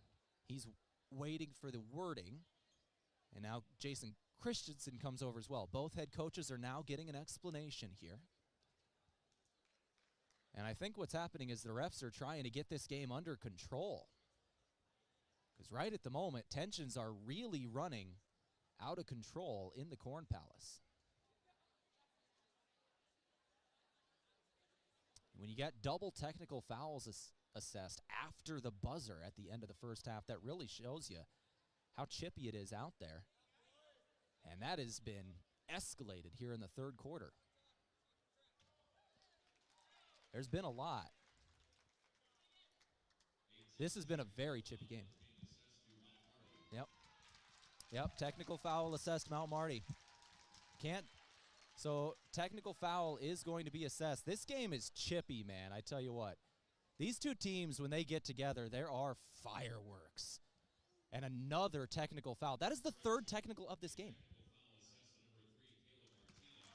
He's waiting for the wording. And now Jason Christensen comes over as well. Both head coaches are now getting an explanation here. And I think what's happening is the refs are trying to get this game under control. Because right at the moment, tensions are really running out of control in the Corn Palace. When you get double technical fouls assessed after the buzzer at the end of the first half, that really shows you how chippy it is out there. And that has been escalated here in the third quarter. There's been a lot. This has been a very chippy game. Yep, technical foul assessed Mount Marty. So technical foul is going to be assessed. This game is chippy, man, I tell you what. These two teams, when they get together, there are fireworks. And another technical foul. That is the third technical of this game.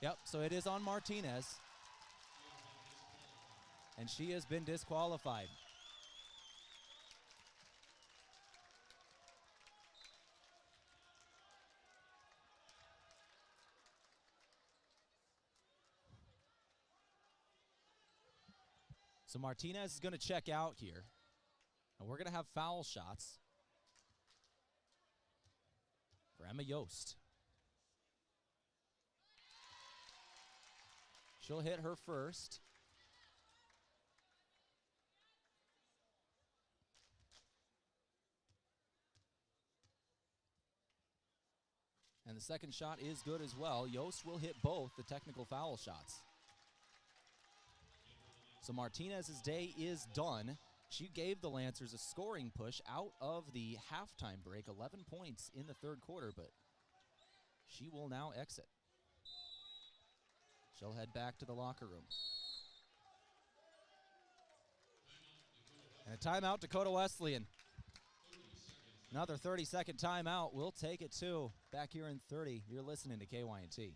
Yep, so it is on Martinez. And she has been disqualified. So Martinez is going to check out here. And we're going to have foul shots for Emma Yost. She'll hit her first. And the second shot is good as well. Yost will hit both the technical foul shots. So Martinez's day is done. She gave the Lancers a scoring push out of the halftime break, 11 points in the third quarter, but she will now exit. She'll head back to the locker room. And a timeout, Dakota Wesleyan. Another 30-second timeout. We'll take it too. Back here in 30. You're listening to KYNT.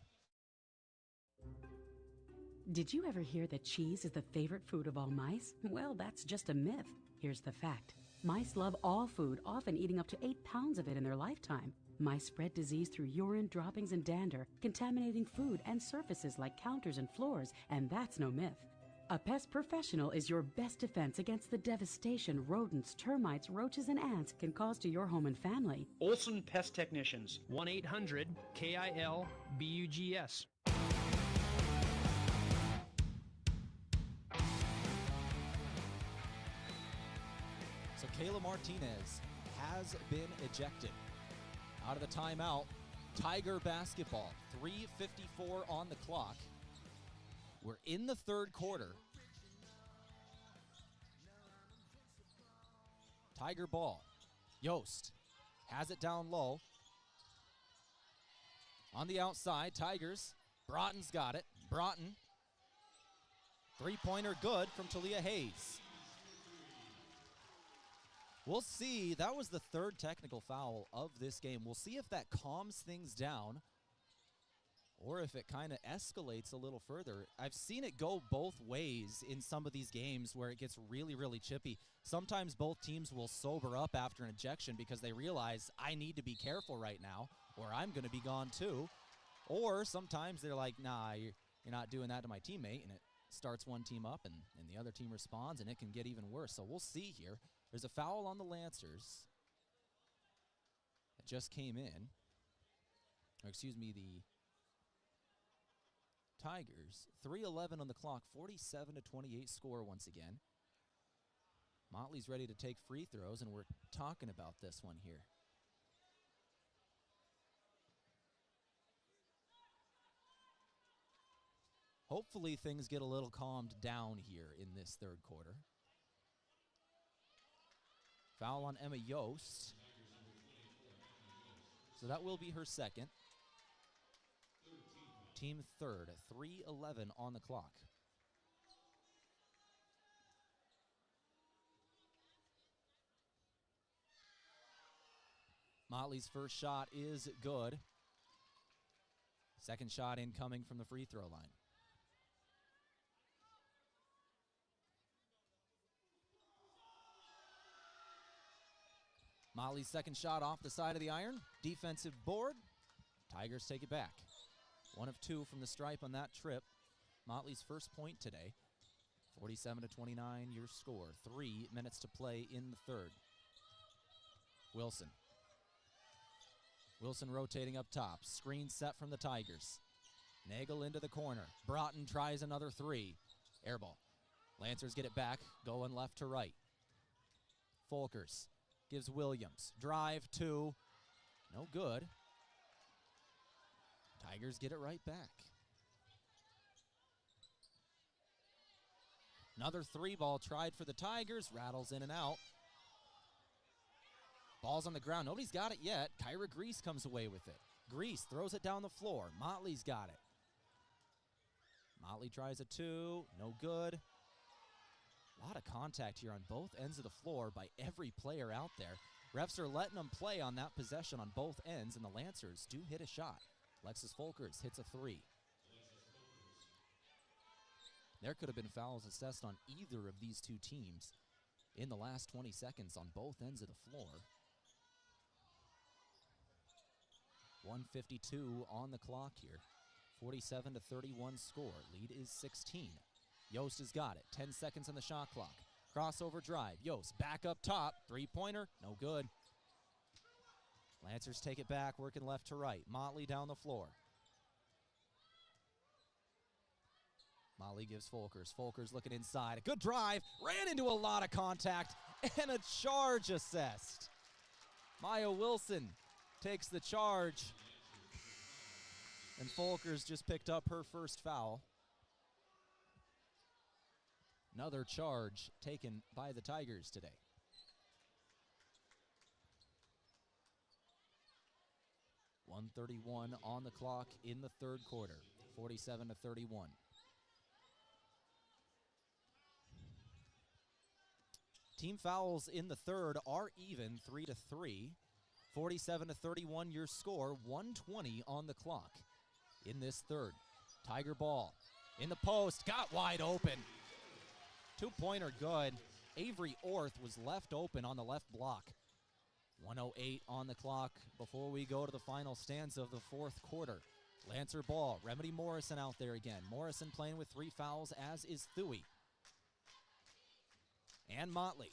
Did you ever hear that cheese is the favorite food of all mice? Well, that's just a myth. Here's the fact. Mice love all food, often eating up to 8 pounds of it in their lifetime. Mice spread disease through urine, droppings, and dander, contaminating food and surfaces like counters and floors, and that's no myth. A pest professional is your best defense against the devastation rodents, termites, roaches, and ants can cause to your home and family. Olson Pest Technicians, 1-800-KIL-BUGS. So Kayla Martinez has been ejected. Out of the timeout, Tiger basketball, 3:54 on the clock. We're in the third quarter. Tiger ball. Yost has it down low. On the outside, Tigers. Broughton's got it. Broughton. Three-pointer good from Talia Hayes. We'll see. That was the third technical foul of this game. We'll see if that calms things down or if it kind of escalates a little further. I've seen it go both ways in some of these games where it gets really, really chippy. Sometimes both teams will sober up after an ejection because they realize I need to be careful right now or I'm going to be gone too. Or sometimes they're like, nah, you're not doing that to my teammate, and it starts one team up and the other team responds, and it can get even worse. So we'll see here. There's a foul on the Lancers that just came in. Or excuse me, the Tigers. 3:11 on the clock, 47-28 score once again. Motley's ready to take free throws, and we're talking about this one here. Hopefully things get a little calmed down here in this third quarter. Foul on Emma Yost. So that will be her second. Team third, 3:11 on the clock. Motley's first shot is good. Second shot incoming from the free throw line. Motley's second shot off the side of the iron. Defensive board. Tigers take it back. 1 of 2 from the stripe on that trip. Motley's first point today. 47-29 your score. 3 minutes to play in the third. Wilson. Wilson rotating up top. Screen set from the Tigers. Nagel into the corner. Broughton tries another 3. Airball. Lancers get it back. Going left to right. Folkers. Gives Williams. Drive 2. No good. Tigers get it right back. Another 3 ball tried for the Tigers. Rattles in and out. Ball's on the ground. Nobody's got it yet. Kyra Grease comes away with it. Grease throws it down the floor. Motley's got it. Motley tries a 2. No good. A lot of contact here on both ends of the floor by every player out there. Refs are letting them play on that possession on both ends, and the Lancers do hit a shot. Lexus Folkers hits a 3. There could have been fouls assessed on either of these two teams in the last 20 seconds on both ends of the floor. 1:52 on the clock here. 47-31 score. Lead is 16. Yost has got it. 10 seconds on the shot clock. Crossover drive. Yost back up top. 3-pointer. No good. Lancers take it back, working left to right. Motley down the floor. Motley gives Folkers. Folkers looking inside. A good drive. Ran into a lot of contact. And a charge assessed. Maya Wilson takes the charge. And Folkers just picked up her first foul. Another charge taken by the Tigers today. .131 on the clock in the third quarter. 47-31. Team fouls in the third are even, 3-3. 47-31 your score. 1:20 on the clock in this third. Tiger ball in the post. Got wide open. 2-pointer good. Avery Orth was left open on the left block. 1:08 on the clock before we go to the final stanza of the fourth quarter. Lancer ball. Remedy Morrison out there again. Morrison playing with 3 fouls, as is Thuy. And Motley.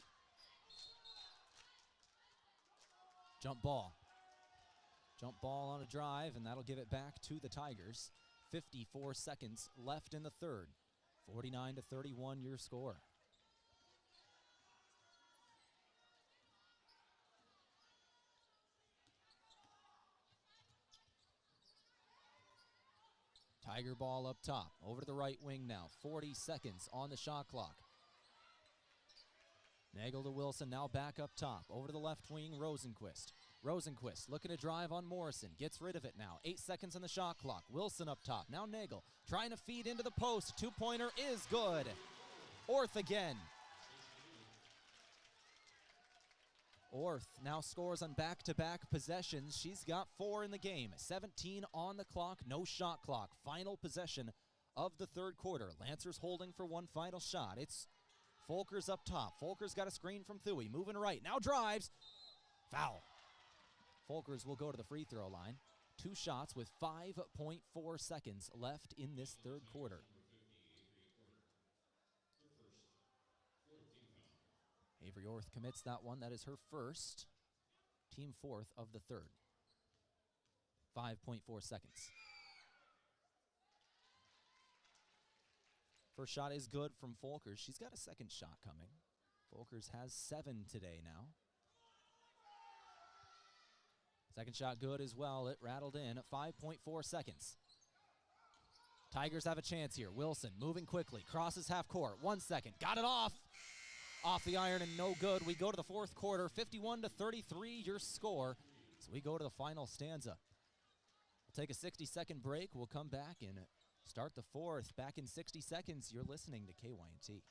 Jump ball. Jump ball on a drive, and that'll give it back to the Tigers. 54 seconds left in the third. 49-31 your score. Tiger ball up top. Over to the right wing now. 40 seconds on the shot clock. Nagel to Wilson, now back up top. Over to the left wing, Rosenquist. Rosenquist looking to drive on Morrison. Gets rid of it now. 8 seconds on the shot clock. Wilson up top. Now Nagel trying to feed into the post. 2-pointer is good. Orth again. Orth now scores on back-to-back possessions. She's got 4 in the game. 17 on the clock, no shot clock. Final possession of the third quarter. Lancers holding for one final shot. It's Folkers up top. Folkers got a screen from Thuy. Moving right. Now drives. Foul. Folkers will go to the free throw line. 2 shots with 5.4 seconds left in this third quarter. Avery Orth commits that one. That is her first, team 4th of the third. 5.4 seconds. First shot is good from Folkers. She's got a second shot coming. Folkers has 7 today now. Second shot good as well. It rattled in at 5.4 seconds. Tigers have a chance here. Wilson moving quickly. Crosses half court. 1 second. Got it off. Off the iron and no good. We go to the fourth quarter. 51-33 your score. So we go to the final stanza. We'll take a 60-second break. We'll come back and start the fourth. Back in 60 seconds. You're listening to KYNT.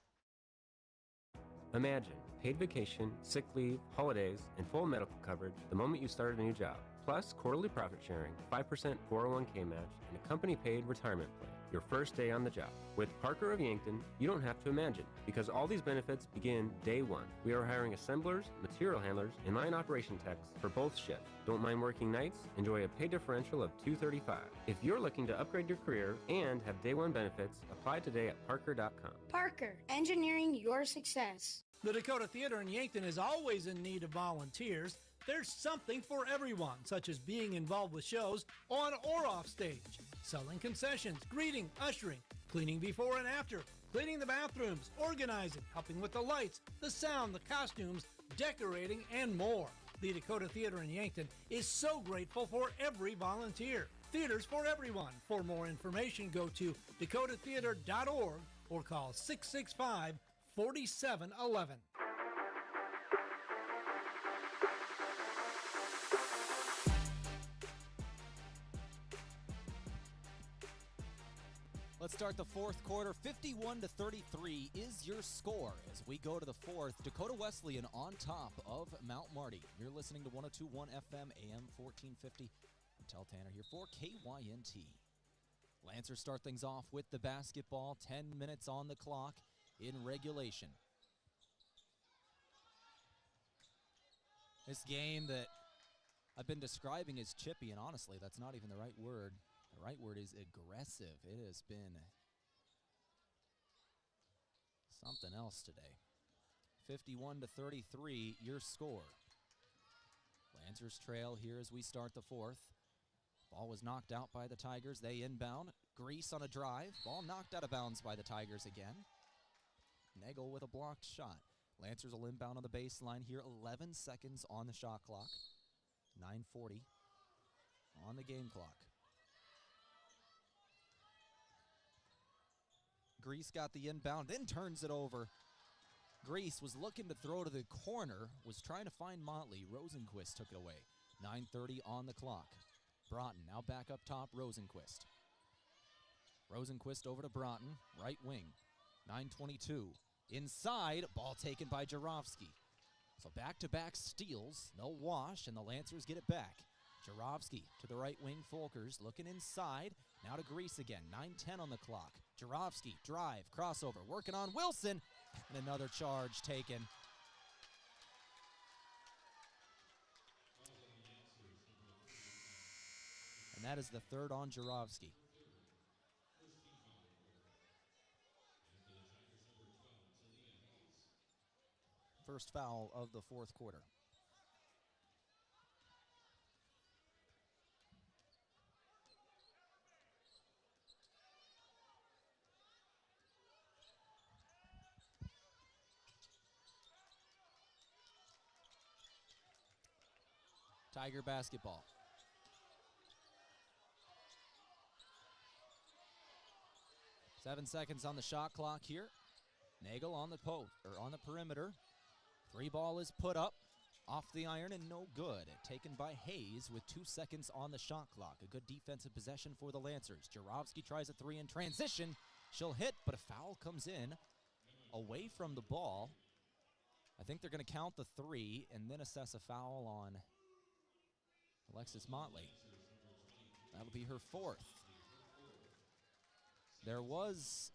Imagine paid vacation, sick leave, holidays, and full medical coverage the moment you start a new job. Plus quarterly profit sharing, 5% 401k match, and a company-paid retirement plan. Your first day on the job. With Parker of Yankton, you don't have to imagine, because all these benefits begin day one. We are hiring assemblers, material handlers, and line operation techs for both shifts. Don't mind working nights? Enjoy a pay differential of $235. If you're looking to upgrade your career and have day one benefits, apply today at parker.com. Parker, engineering your success. The Dakota Theater in Yankton is always in need of volunteers. There's something for everyone, such as being involved with shows on or off stage, selling concessions, greeting, ushering, cleaning before and after, cleaning the bathrooms, organizing, helping with the lights, the sound, the costumes, decorating, and more. The Dakota Theater in Yankton is so grateful for every volunteer. Theaters for everyone. For more information, go to dakotatheater.org or call 665-4711. Let's start the fourth quarter. 51-33 is your score as we go to the fourth. Dakota Wesleyan on top of Mount Marty. You're listening to 102.1 FM, AM 1450. I'm Tehl Tanner here for KYNT. Lancers start things off with the basketball. 10 minutes on the clock in regulation. This game that I've been describing as chippy, and honestly, that's not even the right word. The right word is aggressive. It has been something else today. 51-33, your score. Lancers trail here as we start the fourth. Ball was knocked out by the Tigers. They inbound. Grease on a drive. Ball knocked out of bounds by the Tigers again. Nagel with a blocked shot. Lancers will inbound on the baseline here. 11 seconds on the shot clock. 9:40 on the game clock. Grease got the inbound, then turns it over. Grease was looking to throw to the corner, was trying to find Motley. Rosenquist took it away. 9:30 on the clock. Broughton now back up top, Rosenquist. Rosenquist over to Broughton, right wing. 9:22. Inside, ball taken by Jarofsky. So back-to-back steals, no wash, and the Lancers get it back. Jarofsky to the right wing, Folkers looking inside. Now to Grease again, 9:10 on the clock. Jarofsky, drive, crossover, working on Wilson. And another charge taken. And that is the third on Jurovsky. First foul of the fourth quarter. Tiger basketball. Seven seconds on the shot clock here. Nagel on the post or on the perimeter. Three ball is put up off the iron and no good. Taken by Hayes with 2 seconds on the shot clock. A good defensive possession for the Lancers. Jurovsky tries a three in transition. She'll hit, but a foul comes in away from the ball. I think they're going to count the three and then assess a foul on Alexis Motley. That'll be her fourth. There was,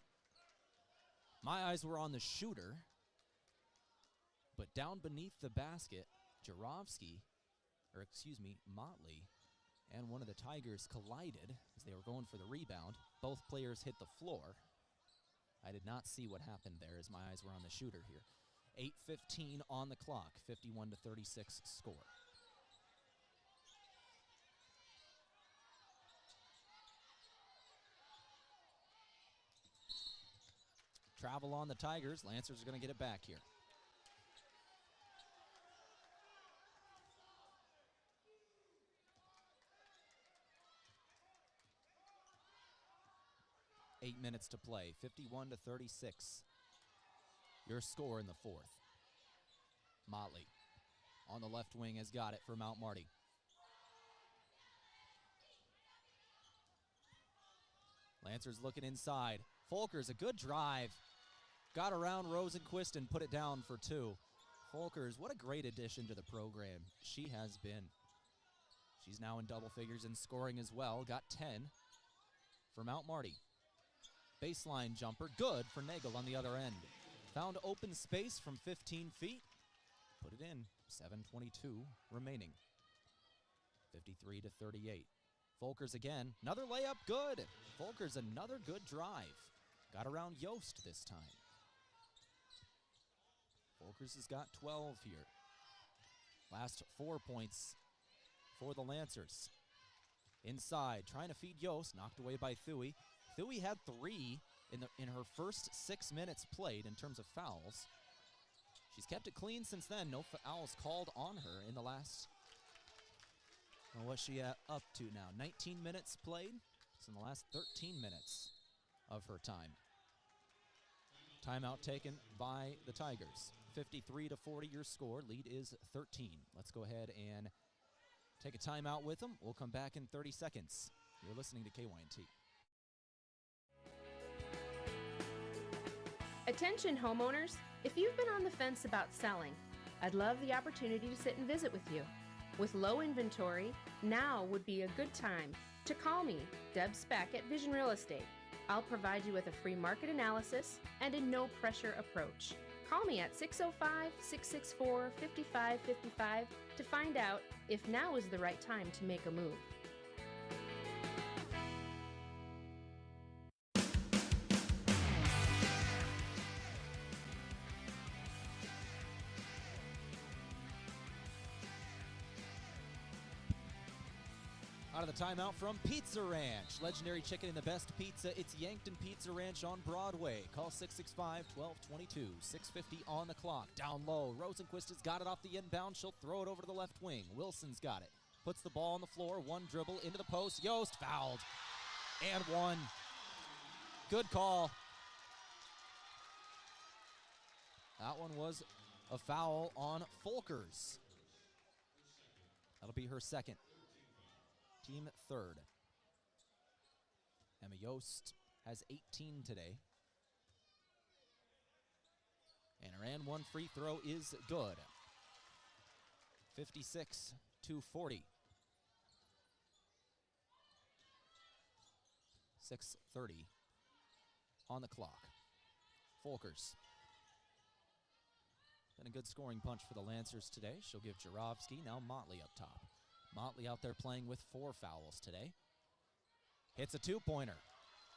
my eyes were on the shooter, but down beneath the basket, Motley and one of the Tigers collided as they were going for the rebound. Both players hit the floor. I did not see what happened there as my eyes were on the shooter here. 8:15 on the clock, 51-36 score. Travel on the Tigers. Lancers are going to get it back here. Eight minutes to play, 51-36. Your score in the fourth. Motley on the left wing has got it for Mount Marty. Lancers looking inside. Folkers, a good drive. Got around Rosenquist and put it down for two. Folkers, what a great addition to the program she has been. She's now in double figures in scoring as well. Got 10 for Mount Marty. Baseline jumper, good for Nagel on the other end. Found open space from 15 feet. Put it in, 7:22 remaining. 53-38. Folkers again, another layup, good. Folkers another good drive. Got around Yost this time. Folkers has got 12 here. Last 4 points for the Lancers. Inside, trying to feed Yost, knocked away by Thuy. Thuy had 3 in her first 6 minutes played in terms of fouls. She's kept it clean since then. No fouls called on her in the last, well, what's she up to now? 19 minutes played. It's in the last 13 minutes of her time. Timeout taken by the Tigers. 53-40 your score. Lead is 13. Let's go ahead and take a timeout with them. We'll come back in 30 seconds. You're listening to KYNT. Attention homeowners, if you've been on the fence about selling, I'd love the opportunity to sit and visit with you. With low inventory, now would be a good time to call me, Deb Speck at Vision Real Estate. I'll provide you with a free market analysis and a no-pressure approach. Call me at 605-664-5555 to find out if now is the right time to make a move. Out of the timeout from Pizza Ranch. Legendary chicken and the best pizza. It's Yankton Pizza Ranch on Broadway. Call 665-1222. 6:50 on the clock. Down low. Rosenquist has got it off the inbound. She'll throw it over to the left wing. Wilson's got it. Puts the ball on the floor. One dribble into the post. Yost fouled. And one. Good call. That one was a foul on Folkers. That'll be her second. Team third. Emma Yost has 18 today. And her and one free throw is good. 56-40. 6:30 on the clock. Folkers Been a good scoring punch for the Lancers today. She'll give Jurovsky, now Motley up top. Motley out there playing with 4 fouls today. Hits a 2-pointer.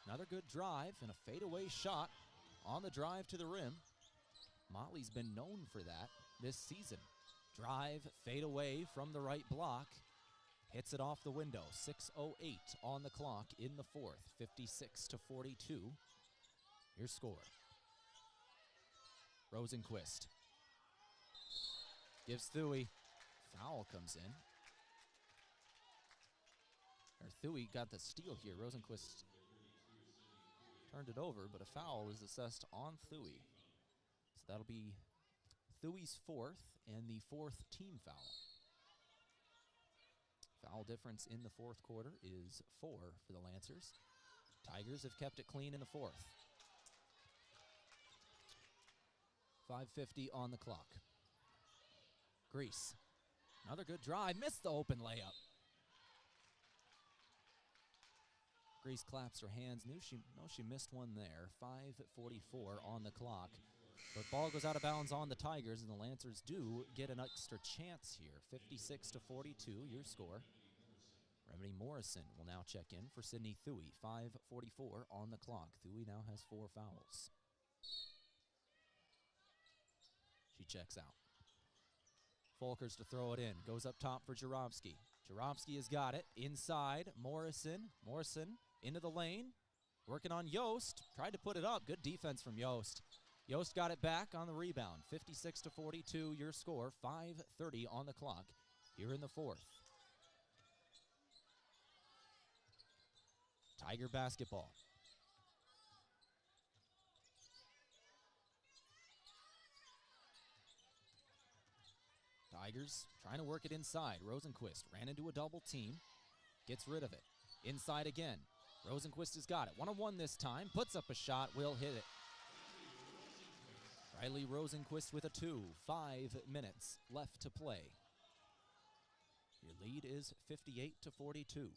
Another good drive and a fadeaway shot on the drive to the rim. Motley's been known for that this season. Drive, fade away from the right block. Hits it off the window. 6:08 on the clock in the fourth. 56-42. Your score. Rosenquist gives Thuy. Foul comes in. Thuy got the steal here. Rosenquist turned it over, but a foul is assessed on Thuy. So that'll be Thuy's 4th and the 4th team foul. Foul difference in the 4th quarter is 4 for the Lancers. Tigers have kept it clean in the 4th. 5:50 on the clock. Grease. Another good drive. Missed the open layup. Grease claps her hands. She missed one there. 5:44 on the clock. But ball goes out of bounds on the Tigers, and the Lancers do get an extra chance here. 56-42, your score. Remedy Morrison will now check in for Sydney Thuy. 5:44 on the clock. Thuy now has 4 fouls. She checks out. Folkers to throw it in. Goes up top for Jurovsky. Jurovsky has got it. Inside, Morrison. Morrison into the lane. Working on Yost. Tried to put it up. Good defense from Yost. Yost got it back on the rebound. 56-42, your score. 5:30 on the clock here in the 4th. Tiger basketball. Tigers trying to work it inside. Rosenquist ran into a double team. Gets rid of it. Inside again. Rosenquist has got it. 1-on-1 this time. Puts up a shot. Will hit it. Riley Rosenquist with a 2. 5 minutes left to play. Your lead is 58-42.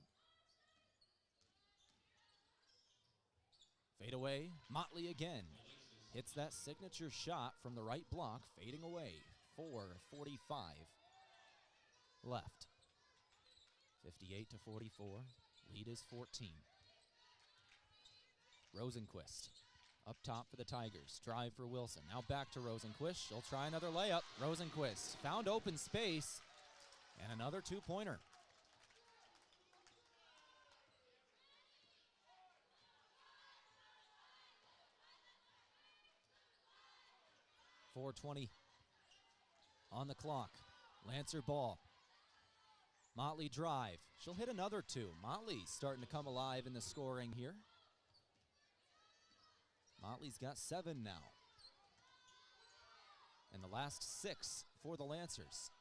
Fade away. Motley again. Hits that signature shot from the right block. Fading away. 4:45 left. 58-44. Lead is 14. Rosenquist up top for the Tigers. Drive for Wilson. Now back to Rosenquist. She'll try another layup. Rosenquist found open space. And another 2-pointer. .420 on the clock. Lancer ball. Motley drive. She'll hit another 2. Motley's starting to come alive in the scoring here. Motley's got 7 now. And the last 6 for the Lancers.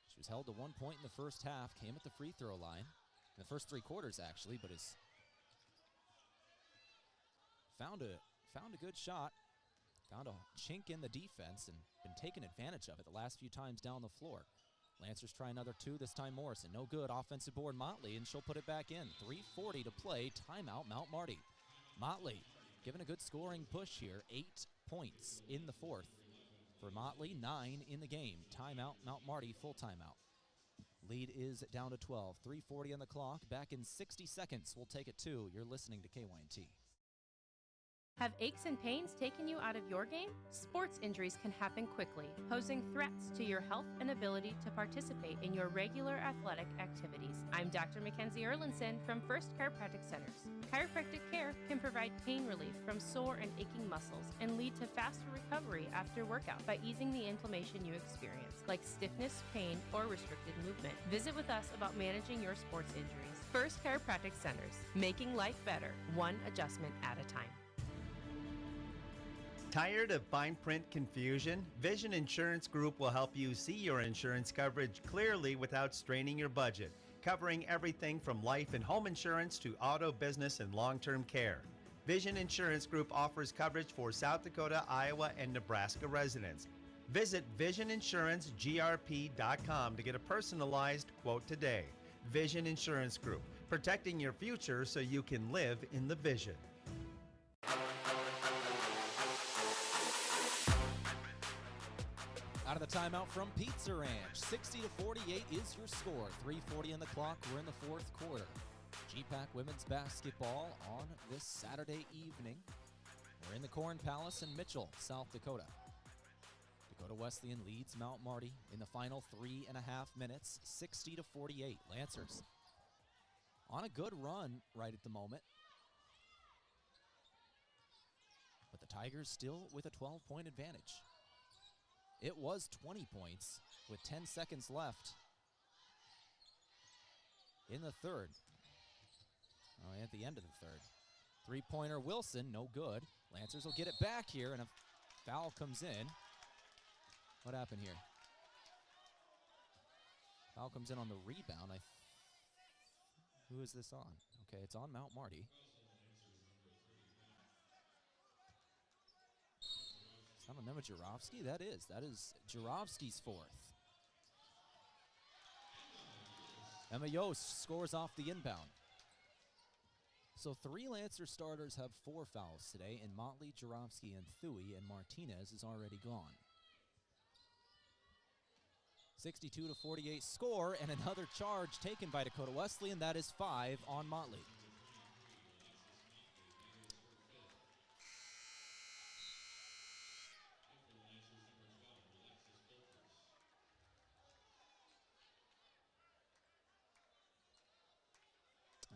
She was held to 1 point in the first half, came at the free throw line. In the first 3 quarters, actually, but has found a good shot. Found a chink in the defense and been taking advantage of it the last few times down the floor. Lancers try another 2, this time Morrison. No good, offensive board Motley, and she'll put it back in. 3:40 to play, timeout Mount Marty. Motley given a good scoring push here. 8 points in the 4th. For Motley, 9 in the game. Timeout Mount Marty, full timeout. Lead is down to 12. 3:40 on the clock. Back in 60 seconds. We'll take it 2. You're listening to KYNT. Have aches and pains taken you out of your game? Sports injuries can happen quickly, posing threats to your health and ability to participate in your regular athletic activities. I'm Dr. Mackenzie Erlinson from First Chiropractic Centers. Chiropractic care can provide pain relief from sore and aching muscles and lead to faster recovery after workout by easing the inflammation you experience, like stiffness, pain, or restricted movement. Visit with us about managing your sports injuries. First Chiropractic Centers, making life better, one adjustment at a time. Tired of fine print confusion? Vision Insurance Group will help you see your insurance coverage clearly without straining your budget, covering everything from life and home insurance to auto, business, and long-term care. Vision Insurance Group offers coverage for South Dakota, Iowa, and Nebraska residents. Visit VisionInsuranceGRP.com to get a personalized quote today. Vision Insurance Group, protecting your future so you can live in the vision. Out of the timeout from Pizza Ranch. 60-48 is your score. 3:40 on the clock. We're in the fourth quarter. GPAC women's basketball on this Saturday evening. We're in the Corn Palace in Mitchell, South Dakota. Dakota Wesleyan leads Mount Marty in the final 3.5 minutes, 60-48. Lancers on a good run right at the moment. But the Tigers still with a 12-point advantage. It was 20 points with 10 seconds left in the third. At the end of the third. Three-pointer Wilson, no good. Lancers will get it back here, and a foul comes in. What happened here? Foul comes in on the rebound. Who is this on? Okay, it's on Mount Marty. Is that on Emma Jurovsky? That is Jurovsky's fourth. Emma Yost scores off the inbound. So 3 Lancer starters have 4 fouls today, and Motley, Jurovsky, and Thuy, and Martinez is already gone. 62-48 score, and another charge taken by Dakota Wesleyan. That is 5 on Motley.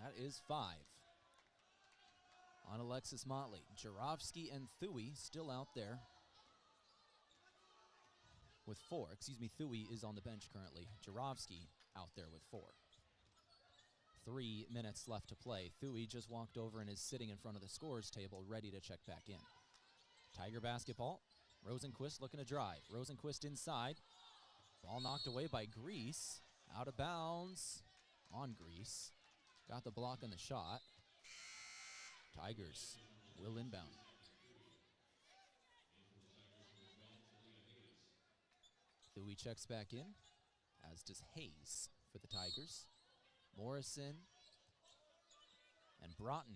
That is 5 on Alexis Motley. Jurovsky and Thuy still out there with 4. Thuy is on the bench currently. Jurovsky out there with 4. 3 minutes left to play. Thuy just walked over and is sitting in front of the scorer's table ready to check back in. Tiger basketball. Rosenquist looking to drive. Rosenquist inside. Ball knocked away by Grease. Out of bounds on Grease. Got the block on the shot. Tigers will inbound. Thuy checks back in, as does Hayes for the Tigers. Morrison and Broughton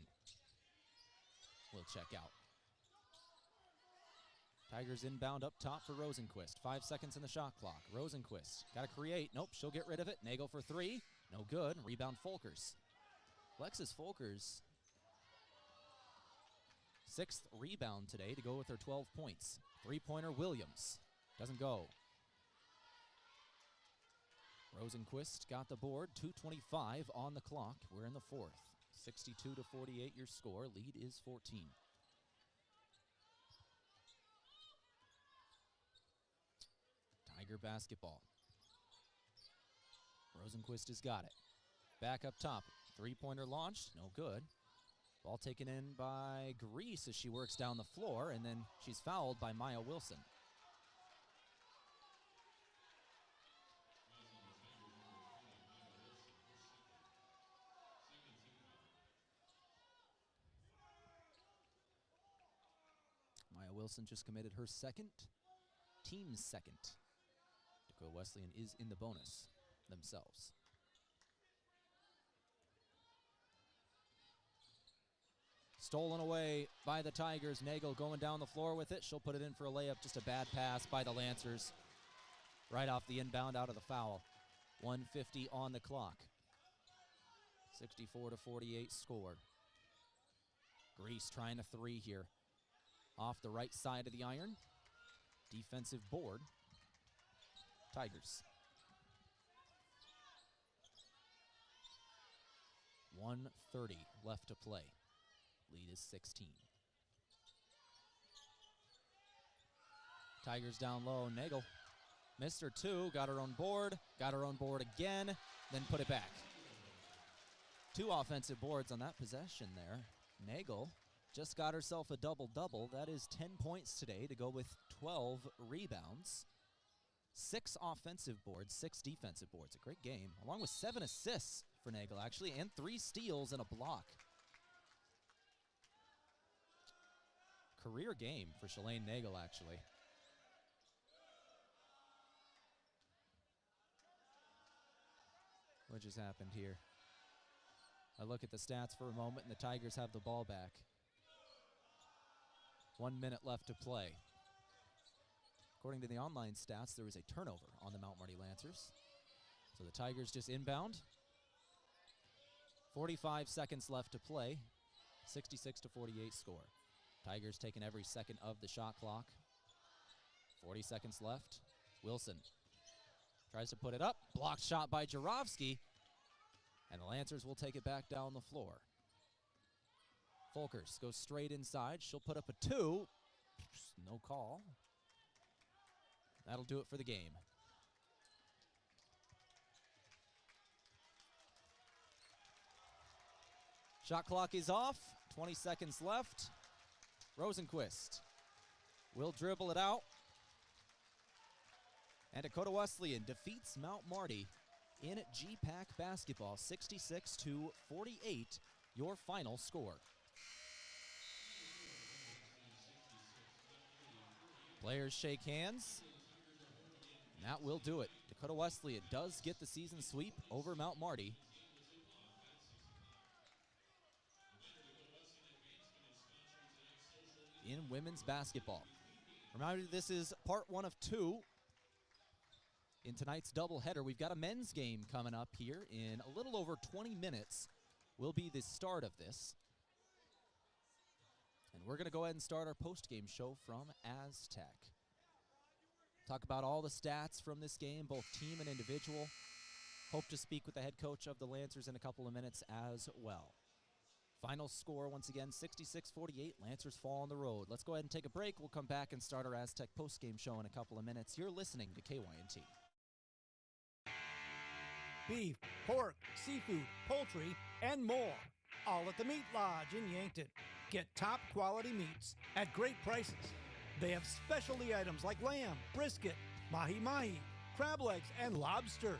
will check out. Tigers inbound up top for Rosenquist. 5 seconds in the shot clock. Rosenquist got to create. Nope, she'll get rid of it. Nagel for 3. No good. Rebound Folkers. Alexis Folkers, 6th rebound today to go with her 12 points. 3-pointer Williams. Doesn't go. Rosenquist got the board. 2:25 on the clock. We're in the fourth. 62-48 your score. Lead is 14. Tiger basketball. Rosenquist has got it. Back up top. 3-pointer launched. No good. Ball taken in by Grease as she works down the floor, and then she's fouled by Maya Wilson. Maya Wilson just committed her second, team's second. Dakota Wesleyan is in the bonus themselves. Stolen away by the Tigers. Nagel going down the floor with it. She'll put it in for a layup. Just a bad pass by the Lancers. Right off the inbound out of the foul. 1:50 on the clock. 64-48 score. Grease trying a 3 here. Off the right side of the iron. Defensive board. Tigers. 1:30 left to play. Lead is 16. Tigers down low. Nagel missed her 2. Got her own board. Got her own board again. Then put it back. 2 offensive boards on that possession there. Nagel just got herself a double-double. That is 10 points today to go with 12 rebounds. 6 offensive boards, 6 defensive boards. A great game, along with 7 assists for Nagel, actually, and 3 steals and a block. Career game for Shalane Nagel, actually. What just happened here? I look at the stats for a moment, and the Tigers have the ball back. 1 minute left to play. According to the online stats, there was a turnover on the Mount Marty Lancers. So the Tigers just inbound. 45 seconds left to play. 66-48 score. Tigers taking every second of the shot clock. 40 seconds left. Wilson tries to put it up. Blocked shot by Jarofsky. And the Lancers will take it back down the floor. Folkers goes straight inside. She'll put up a 2. No call. That'll do it for the game. Shot clock is off. 20 seconds left. Rosenquist will dribble it out. And Dakota Wesleyan defeats Mount Marty in GPAC basketball, 66-48, your final score. Players shake hands. And that will do it. Dakota Wesleyan does get the season sweep over Mount Marty. In women's basketball. Reminder, this is part 1 of 2 in tonight's doubleheader. We've got a men's game coming up here in a little over 20 minutes. Will be the start of this. And we're going to go ahead and start our post-game show from Aztec. Talk about all the stats from this game, both team and individual. Hope to speak with the head coach of the Lancers in a couple of minutes as well. Final score, once again, 66-48. Lancers fall on the road. Let's go ahead and take a break. We'll come back and start our Aztec post-game show in a couple of minutes. You're listening to KYNT. Beef, pork, seafood, poultry, and more. All at the Meat Lodge in Yankton. Get top quality meats at great prices. They have specialty items like lamb, brisket, mahi-mahi, crab legs, and lobster.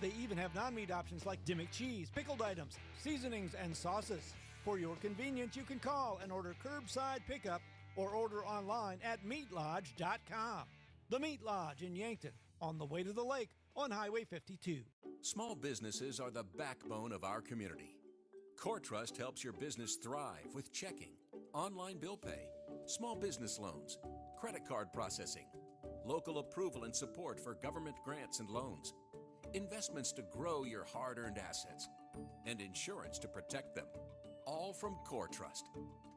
They even have non-meat options like Dimmick cheese, pickled items, seasonings, and sauces. For your convenience, you can call and order curbside pickup or order online at meatlodge.com. The Meat Lodge in Yankton, on the way to the lake on Highway 52. Small businesses are the backbone of our community. CoreTrust helps your business thrive with checking, online bill pay, small business loans, credit card processing, local approval and support for government grants and loans, investments to grow your hard-earned assets, and insurance to protect them. All from CoreTrust,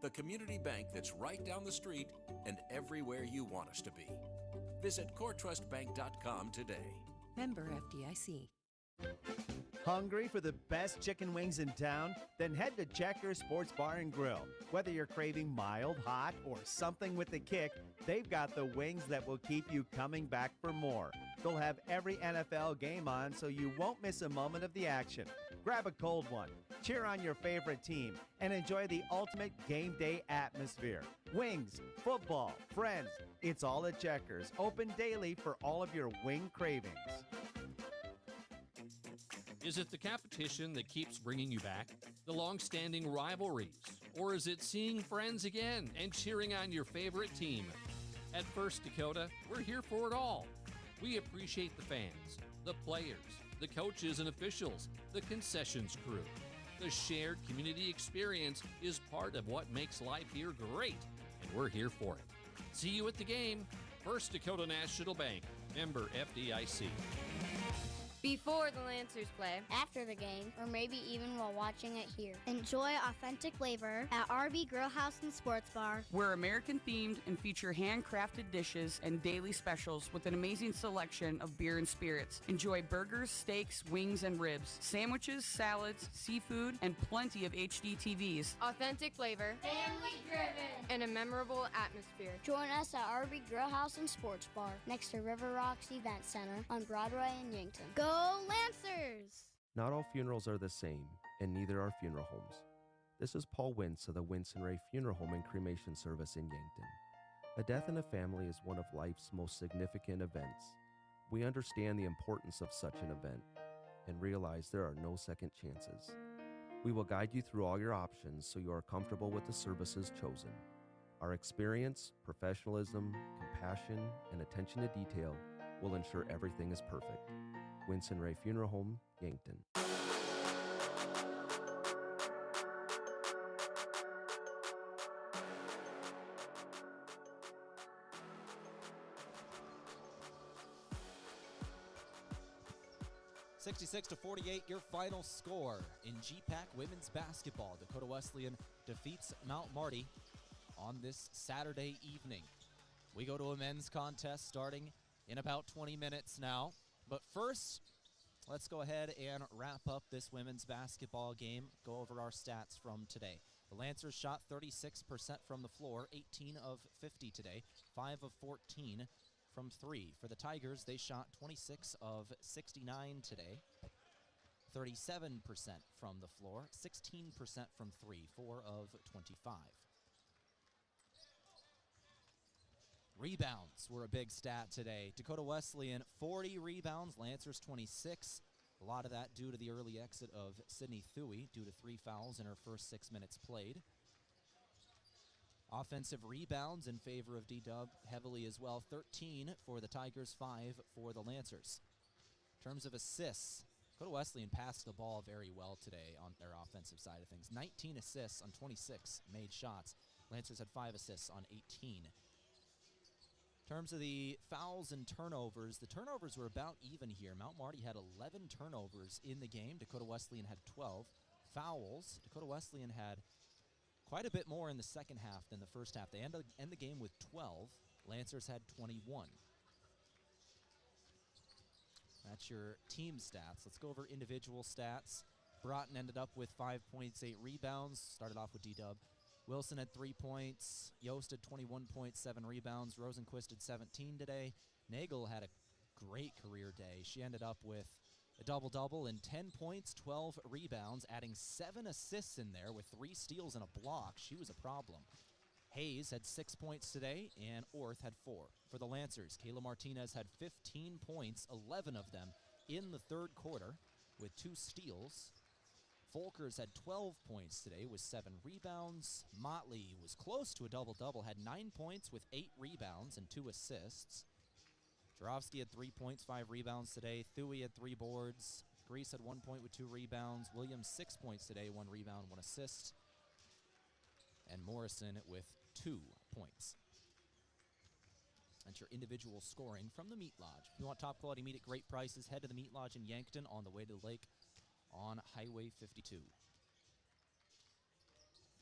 the community bank that's right down the street and everywhere you want us to be. Visit CoreTrustBank.com today. Member FDIC. Hungry for the best chicken wings in town? Then head to Checkers Sports Bar and Grill. Whether you're craving mild, hot, or something with a kick, they've got the wings that will keep you coming back for more. They'll have every NFL game on so you won't miss a moment of the action. Grab a cold one, cheer on your favorite team, and enjoy the ultimate game day atmosphere. Wings, football, friends, it's all at Checkers. Open daily for all of your wing cravings. Is it the competition that keeps bringing you back? The long-standing rivalries? Or is it seeing friends again and cheering on your favorite team? At First Dakota, we're here for it all. We appreciate the fans, the players, the coaches and officials, the concessions crew. The shared community experience is part of what makes life here great, and we're here for it. See you at the game. First Dakota National Bank, member FDIC. Before the Lancers play, after the game, or maybe even while watching it here. Enjoy authentic flavor at RV Grill House and Sports Bar. We're American themed and feature handcrafted dishes and daily specials with an amazing selection of beer and spirits. Enjoy burgers, steaks, wings, and ribs, sandwiches, salads, seafood, and plenty of HD TVs. Authentic flavor, Family driven, and a memorable atmosphere. Join us at RV Grill House and Sports Bar next to River Rocks Event Center on Broadway in Yankton. Go Lancers! Not all funerals are the same, and neither are funeral homes. This is Paul Wintz of the Wintz and Ray Funeral Home and Cremation Service in Yankton. A death in a family is one of life's most significant events. We understand the importance of such an event and realize there are no second chances. We will guide you through all your options so you are comfortable with the services chosen. Our experience, professionalism, compassion, and attention to detail will ensure everything is perfect. Winston Ray Funeral Home, Yankton. 66-48, your final score in GPAC women's basketball. Dakota Wesleyan defeats Mount Marty on this Saturday evening. We go to a men's contest starting in about 20 minutes now. But first, let's go ahead and wrap up this women's basketball game, go over our stats from today. The Lancers shot 36% from the floor, 18 of 50 today, 5 of 14 from 3. For the Tigers, they shot 26 of 69 today, 37% from the floor, 16% from 3, 4 of 25. Rebounds were a big stat today. Dakota Wesleyan, 40 rebounds, Lancers 26. A lot of that due to the early exit of Sydney Thuy due to 3 fouls in her first 6 minutes played. Offensive rebounds in favor of D-Dub heavily as well. 13 for the Tigers, 5 for the Lancers. In terms of assists, Dakota Wesleyan passed the ball very well today on their offensive side of things. 19 assists on 26 made shots. Lancers had 5 assists on 18. In terms of the fouls and turnovers, the turnovers were about even here. Mount Marty had 11 turnovers in the game. Dakota Wesleyan had 12. Fouls, Dakota Wesleyan had quite a bit more in the second half than the first half. They end the game with 12. Lancers had 21. That's your team stats. Let's go over individual stats. Broughton ended up with 5 points, 8 rebounds. Started off with D-Dub. Wilson had 3 points. Yost had 21.7 rebounds. Rosenquist had 17 today. Nagel had a great career day. She ended up with a double-double and 10 points, 12 rebounds, adding 7 assists in there with 3 steals and a block. She was a problem. Hayes had 6 points today, and Orth had 4. For the Lancers, Kayla Martinez had 15 points, 11 of them in the third quarter with 2 steals. Folkers had 12 points today with 7 rebounds. Motley was close to a double-double, had 9 points with 8 rebounds and 2 assists. Jarofsky had 3 points, 5 rebounds today. Thuy had 3 boards. Grease had 1 point with 2 rebounds. Williams 6 points today, 1 rebound, 1 assist. And Morrison with 2 points. That's your individual scoring from the Meat Lodge. If you want top quality meat at great prices, head to the Meat Lodge in Yankton on the way to the lake on Highway 52.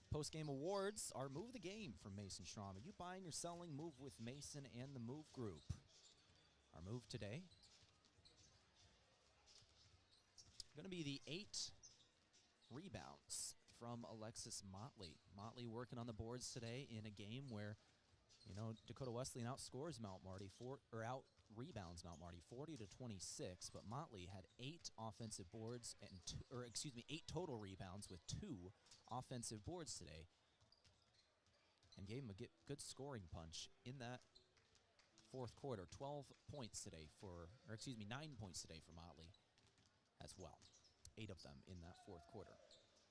Post-game awards are Move the Game from Mason Schramm. Are you buying or selling? Move with Mason and the Move Group. Our move today going to be the 8 rebounds from Alexis Motley. Motley working on the boards today in a game where, Dakota Wesleyan outscores Mount Marty, out-rebounds Mount Marty 40-26, but Motley had 8 offensive boards, 8 total rebounds with 2 offensive boards today, and gave him a good scoring punch in that fourth quarter. 9 points today for Motley as well. 8 of them in that fourth quarter.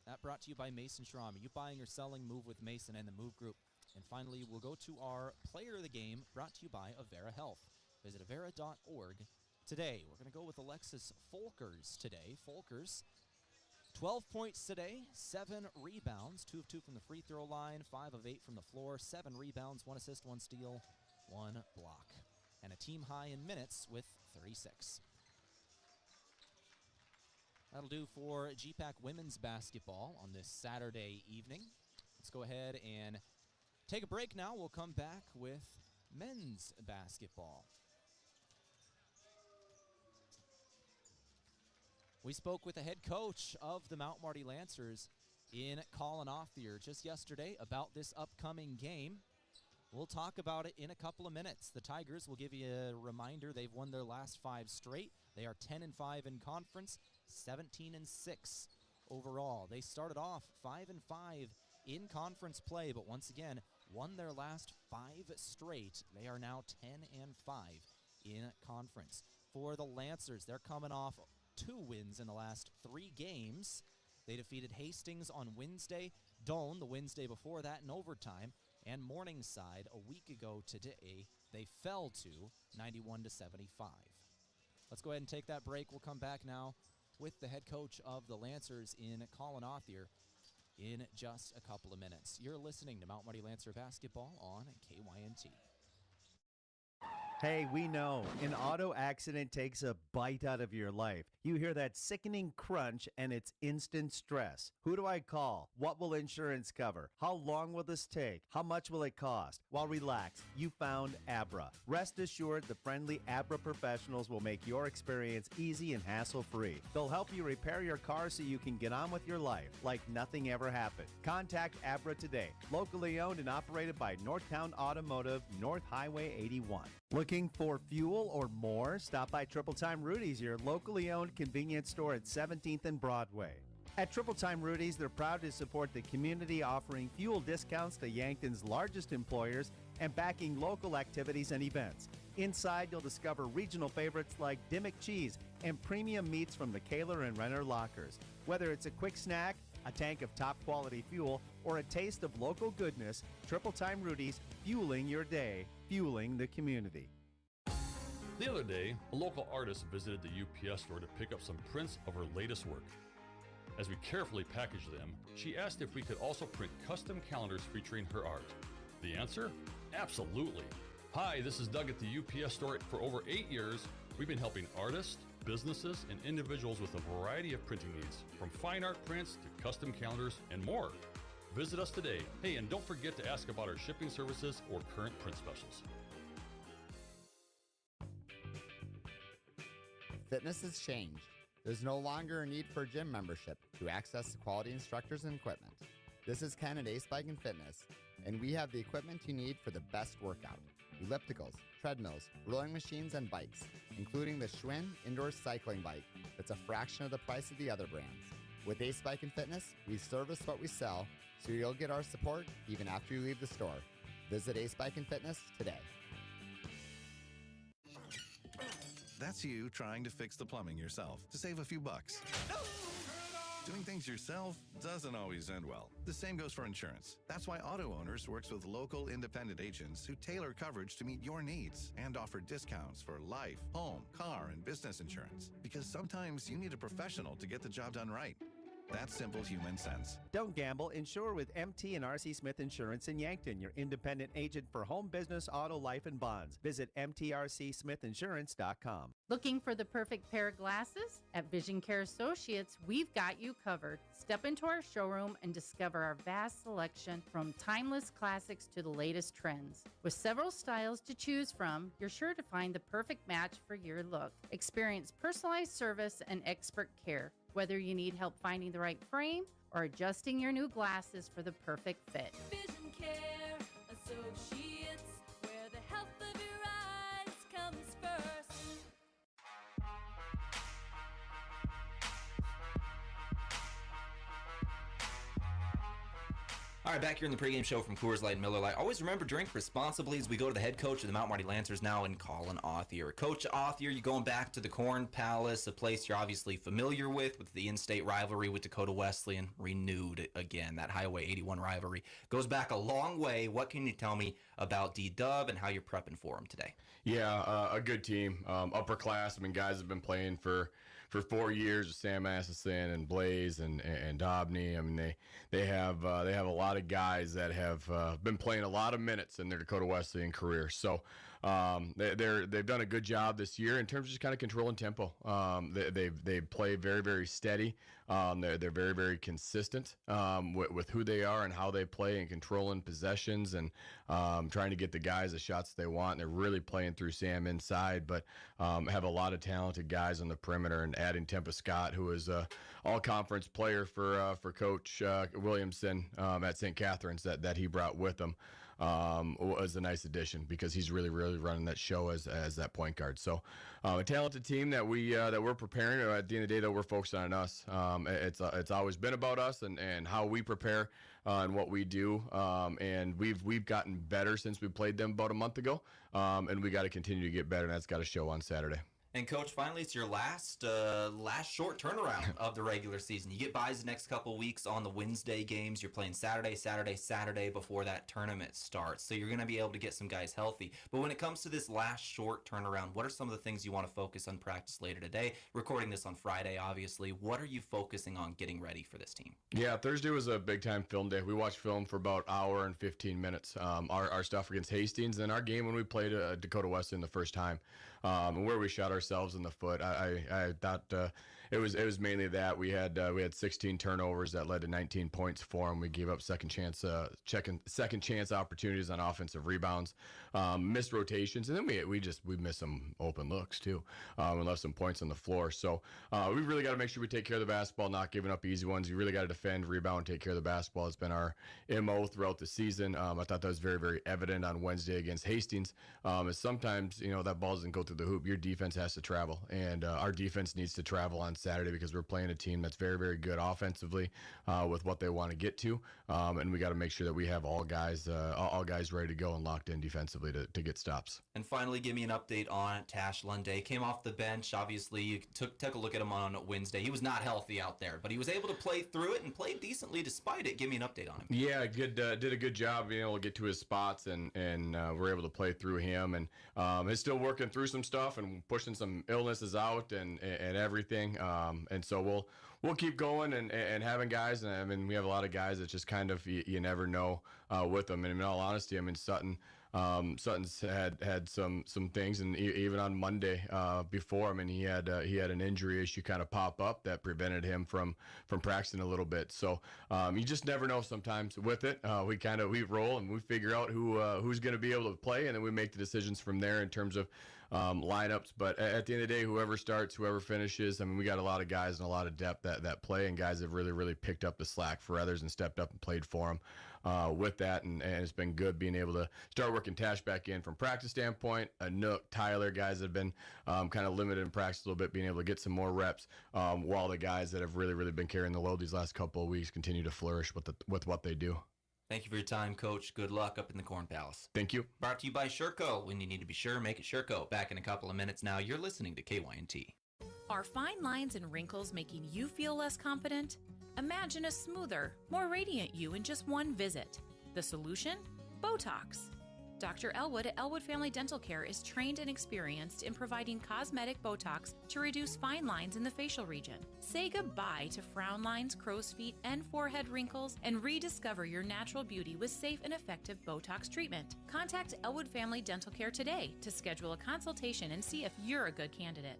That brought to you by Mason Schramm. Are you buying or selling? Move with Mason and the Move Group. And finally, we'll go to our player of the game, brought to you by Avera Health. Visit avera.org today. We're going to go with Alexis Folkers today. Folkers, 12 points today, 7 rebounds, 2 of 2 from the free throw line, 5 of 8 from the floor, 7 rebounds, 1 assist, 1 steal, 1 block. And a team high in minutes with 36. That'll do for GPAC women's basketball on this Saturday evening. Let's go ahead and take a break now. We'll come back with men's basketball. We spoke with the head coach of the Mount Marty Lancers in Colin Othnier just yesterday about this upcoming game. We'll talk about it in a couple of minutes. The Tigers, will give you a reminder, they've won their last 5 straight. They are 10-5 in conference, 17-6 overall. They started off 5-5 in conference play, but once again, won their last 5 straight. They are now 10-5 in conference. For the Lancers, they're coming off 2 wins in the last 3 games. They defeated Hastings on Wednesday, Doane the Wednesday before that in overtime, and Morningside a week ago today. They fell to 91-75. Let's go ahead and take that break. We'll come back now with the head coach of the Lancers in Colin Othnier in just a couple of minutes. You're listening to Mount Marty Lancer basketball on KYNT. Hey, we know an auto accident takes a bite out of your life. You hear that sickening crunch and it's instant stress. Who do I call? What will insurance cover? How long will this take? How much will it cost? Well, relax. You found Abra. Rest assured, the friendly Abra professionals will make your experience easy and hassle-free. They'll help you repair your car so you can get on with your life like nothing ever happened. Contact Abra today. Locally owned and operated by Northtown Automotive, North Highway 81. Looking for fuel or more? Stop by Triple Time Rudy's, your locally owned convenience store at 17th and Broadway. At Triple Time Rudy's, they're proud to support the community, offering fuel discounts to Yankton's largest employers and backing local activities and events. Inside, you'll discover regional favorites like Dimmick cheese and premium meats from the Kaler and Renner lockers. Whether it's a quick snack, a tank of top-quality fuel, or a taste of local goodness, Triple Time Rudy's, fueling your day, fueling the community. The other day, a local artist visited the UPS store to pick up some prints of her latest work. As we carefully packaged them, she asked if we could also print custom calendars featuring her art. The answer? Absolutely. Hi, this is Doug at the UPS store. For over 8 years, we've been helping artists, businesses, and individuals with a variety of printing needs, from fine art prints to custom calendars and more. Visit us today. Hey, and don't forget to ask about our shipping services or current print specials. Fitness has changed. There's no longer a need for a gym membership to access quality instructors and equipment. This is Ken at Ace Bike and Fitness, and we have the equipment you need for the best workout. Ellipticals, treadmills, rowing machines, and bikes, including the Schwinn indoor cycling bike that's a fraction of the price of the other brands. With Ace Bike and Fitness, we service what we sell, so you'll get our support even after you leave the store. Visit Ace Bike and Fitness today. That's you trying to fix the plumbing yourself to save a few bucks. Doing things yourself doesn't always end well. The same goes for insurance. That's why Auto Owners works with local independent agents who tailor coverage to meet your needs and offer discounts for life, home, car, and business insurance. Because sometimes you need a professional to get the job done right. That's simple human sense. Don't gamble. Insure with MT and RC Smith Insurance in Yankton, your independent agent for home, business, auto, life, and bonds. Visit mtrcsmithinsurance.com. Looking for the perfect pair of glasses? At Vision Care Associates, we've got you covered. Step into our showroom and discover our vast selection from timeless classics to the latest trends. With several styles to choose from, you're sure to find the perfect match for your look. Experience personalized service and expert care. Whether you need help finding the right frame or adjusting your new glasses for the perfect fit. Vision Care Associates, where the health of your eyes comes first. All right, back here in the pregame show from Coors Light and Miller Lite. Always remember, drink responsibly as we go to the head coach of the Mount Marty Lancers now in Colin Authier. Coach Authier, you're going back to the Corn Palace, a place you're obviously familiar with the in-state rivalry with Dakota Wesleyan renewed again. That Highway 81 rivalry goes back a long way. What can you tell me about D-Dub and how you're prepping for them today? Yeah, a good team, upper class. I mean, guys have been playing for 4 years. Sam Asseson and Blaze and Dobney. I mean, they have a lot of guys that have been playing a lot of minutes in their Dakota Wesleyan career. So they've done a good job this year in terms of just kind of controlling tempo. They play very, very steady. They're very, very consistent with who they are and how they play and controlling possessions and trying to get the guys the shots they want. And they're really playing through Sam inside, but have a lot of talented guys on the perimeter, and adding Tempest Scott, who is a all-conference player for Coach Williamson at St. Catherine's that he brought with him. Was a nice addition because he's really, really running that show as that point guard. So a talented team that we're preparing. At the end of the day, though, we're focused on us. It's always been about us and how we prepare and what we do. And we've gotten better since we played them about a month ago. And we got to continue to get better, and that's got to show on Saturday. And Coach, finally, it's your last short turnaround of the regular season. You get buys the next couple weeks on the Wednesday games. You're playing Saturday before that tournament starts. So you're going to be able to get some guys healthy. But when it comes to this last short turnaround, what are some of the things you want to focus on practice later today? Recording this on Friday, obviously. What are you focusing on getting ready for this team? Yeah, Thursday was a big-time film day. We watched film for about an hour and 15 minutes. Our stuff against Hastings, and our game when we played Dakota Wesleyan the first time. and where we shot ourselves in the foot. I thought it was mainly that we had 16 turnovers that led to 19 points for them. We gave up second chance opportunities on offensive rebounds, missed rotations, and then we missed some open looks too. We left some points on the floor. So we really got to make sure we take care of the basketball, not giving up easy ones. You really got to defend, rebound, take care of the basketball. It's been our MO throughout the season. I thought that was very, very evident on Wednesday against Hastings. As sometimes, that ball doesn't go through the hoop. Your defense has to travel, and our defense needs to travel on Saturday because we're playing a team that's very, very good offensively with what they want to get to, and we got to make sure that we have all guys ready to go and locked in defensively to get stops. And finally, give me an update on Tash Lunday. Came off the bench. Obviously, you took a look at him on Wednesday. He was not healthy out there, but he was able to play through it and play decently despite it. Give me an update on him. Yeah, good. Did a good job being able to get to his spots, and we're able to play through him. And he's still working through some stuff and pushing some illnesses out and everything. And so we'll keep going and having guys. And I mean, we have a lot of guys that just kind of you never know with them. And in all honesty, I mean, Sutton's had some things, and even on Monday before, I mean, he had an injury issue kind of pop up that prevented him from practicing a little bit. So you just never know sometimes with it. We roll and we figure out who's going to be able to play, and then we make the decisions from there in terms of lineups. But at the end of the day, whoever starts, whoever finishes, I mean, we got a lot of guys and a lot of depth that play, and guys have really, really picked up the slack for others and stepped up and played for them. With that, and it's been good being able to start working Tash back in from practice standpoint. Nook, Tyler, guys that have been kind of limited in practice a little bit, being able to get some more reps, while the guys that have really, really been carrying the load these last couple of weeks continue to flourish with what they do. Thank you for your time, Coach. Good luck up in the Corn Palace. Thank you. Brought to you by Sherco. When you need to be sure, make it Sherco. Back in a couple of minutes now. You're listening to KYNT. Are fine lines and wrinkles making you feel less confident? Imagine a smoother, more radiant you in just one visit. The solution? Botox. Dr. Elwood at Elwood Family Dental Care is trained and experienced in providing cosmetic Botox to reduce fine lines in the facial region. Say goodbye to frown lines, crow's feet, and forehead wrinkles, and rediscover your natural beauty with safe and effective Botox treatment. Contact Elwood Family Dental Care today to schedule a consultation and see if you're a good candidate.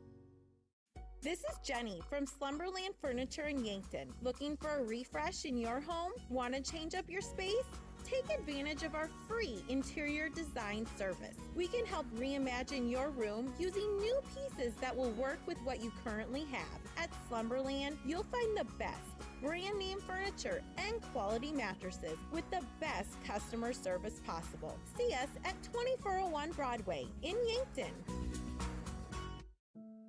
This is Jenny from Slumberland Furniture in Yankton. Looking for a refresh in your home? Want to change up your space? Take advantage of our free interior design service. We can help reimagine your room using new pieces that will work with what you currently have. At Slumberland, you'll find the best brand name furniture and quality mattresses with the best customer service possible. See us at 2401 Broadway in Yankton.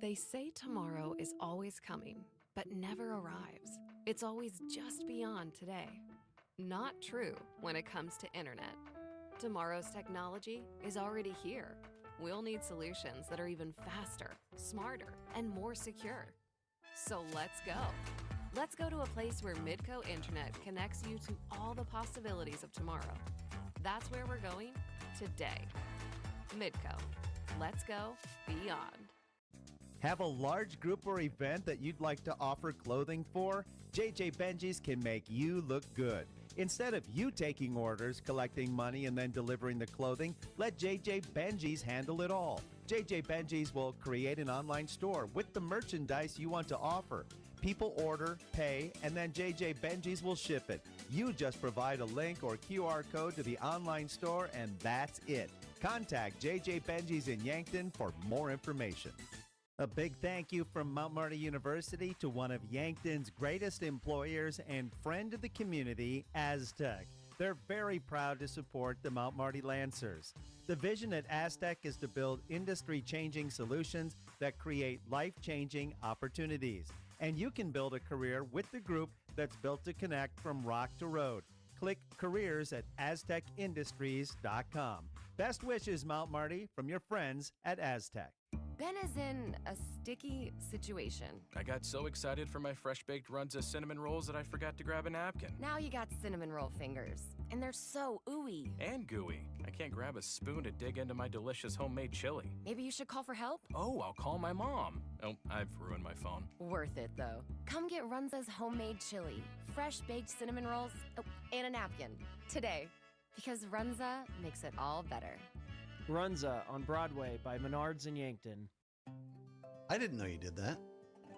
They say tomorrow is always coming, but never arrives. It's always just beyond today. Not true when it comes to internet. Tomorrow's technology is already here. We'll need solutions that are even faster, smarter, and more secure. So let's go. Let's go to a place where Midco Internet connects you to all the possibilities of tomorrow. That's where we're going today. Midco. Let's go beyond. Have a large group or event that you'd like to offer clothing for? JJ Benji's can make you look good. Instead of you taking orders, collecting money, and then delivering the clothing, let JJ Benji's handle it all. JJ Benji's will create an online store with the merchandise you want to offer. People order, pay, and then JJ Benji's will ship it. You just provide a link or QR code to the online store, and that's it. Contact JJ Benji's in Yankton for more information. A big thank you from Mount Marty University to one of Yankton's greatest employers and friend of the community, Aztec. They're very proud to support the Mount Marty Lancers. The vision at Aztec is to build industry-changing solutions that create life-changing opportunities. And you can build a career with the group that's built to connect from rock to road. Click careers at aztecindustries.com. Best wishes, Mount Marty, from your friends at Aztec. Ben is in a sticky situation. I got so excited for my fresh-baked Runza cinnamon rolls that I forgot to grab a napkin. Now you got cinnamon roll fingers, and they're so ooey. And gooey. I can't grab a spoon to dig into my delicious homemade chili. Maybe you should call for help? Oh, I'll call my mom. Oh, I've ruined my phone. Worth it, though. Come get Runza's homemade chili, fresh-baked cinnamon rolls, and a napkin today, because Runza makes it all better. Runza on Broadway by Menards in Yankton. I didn't know you did that.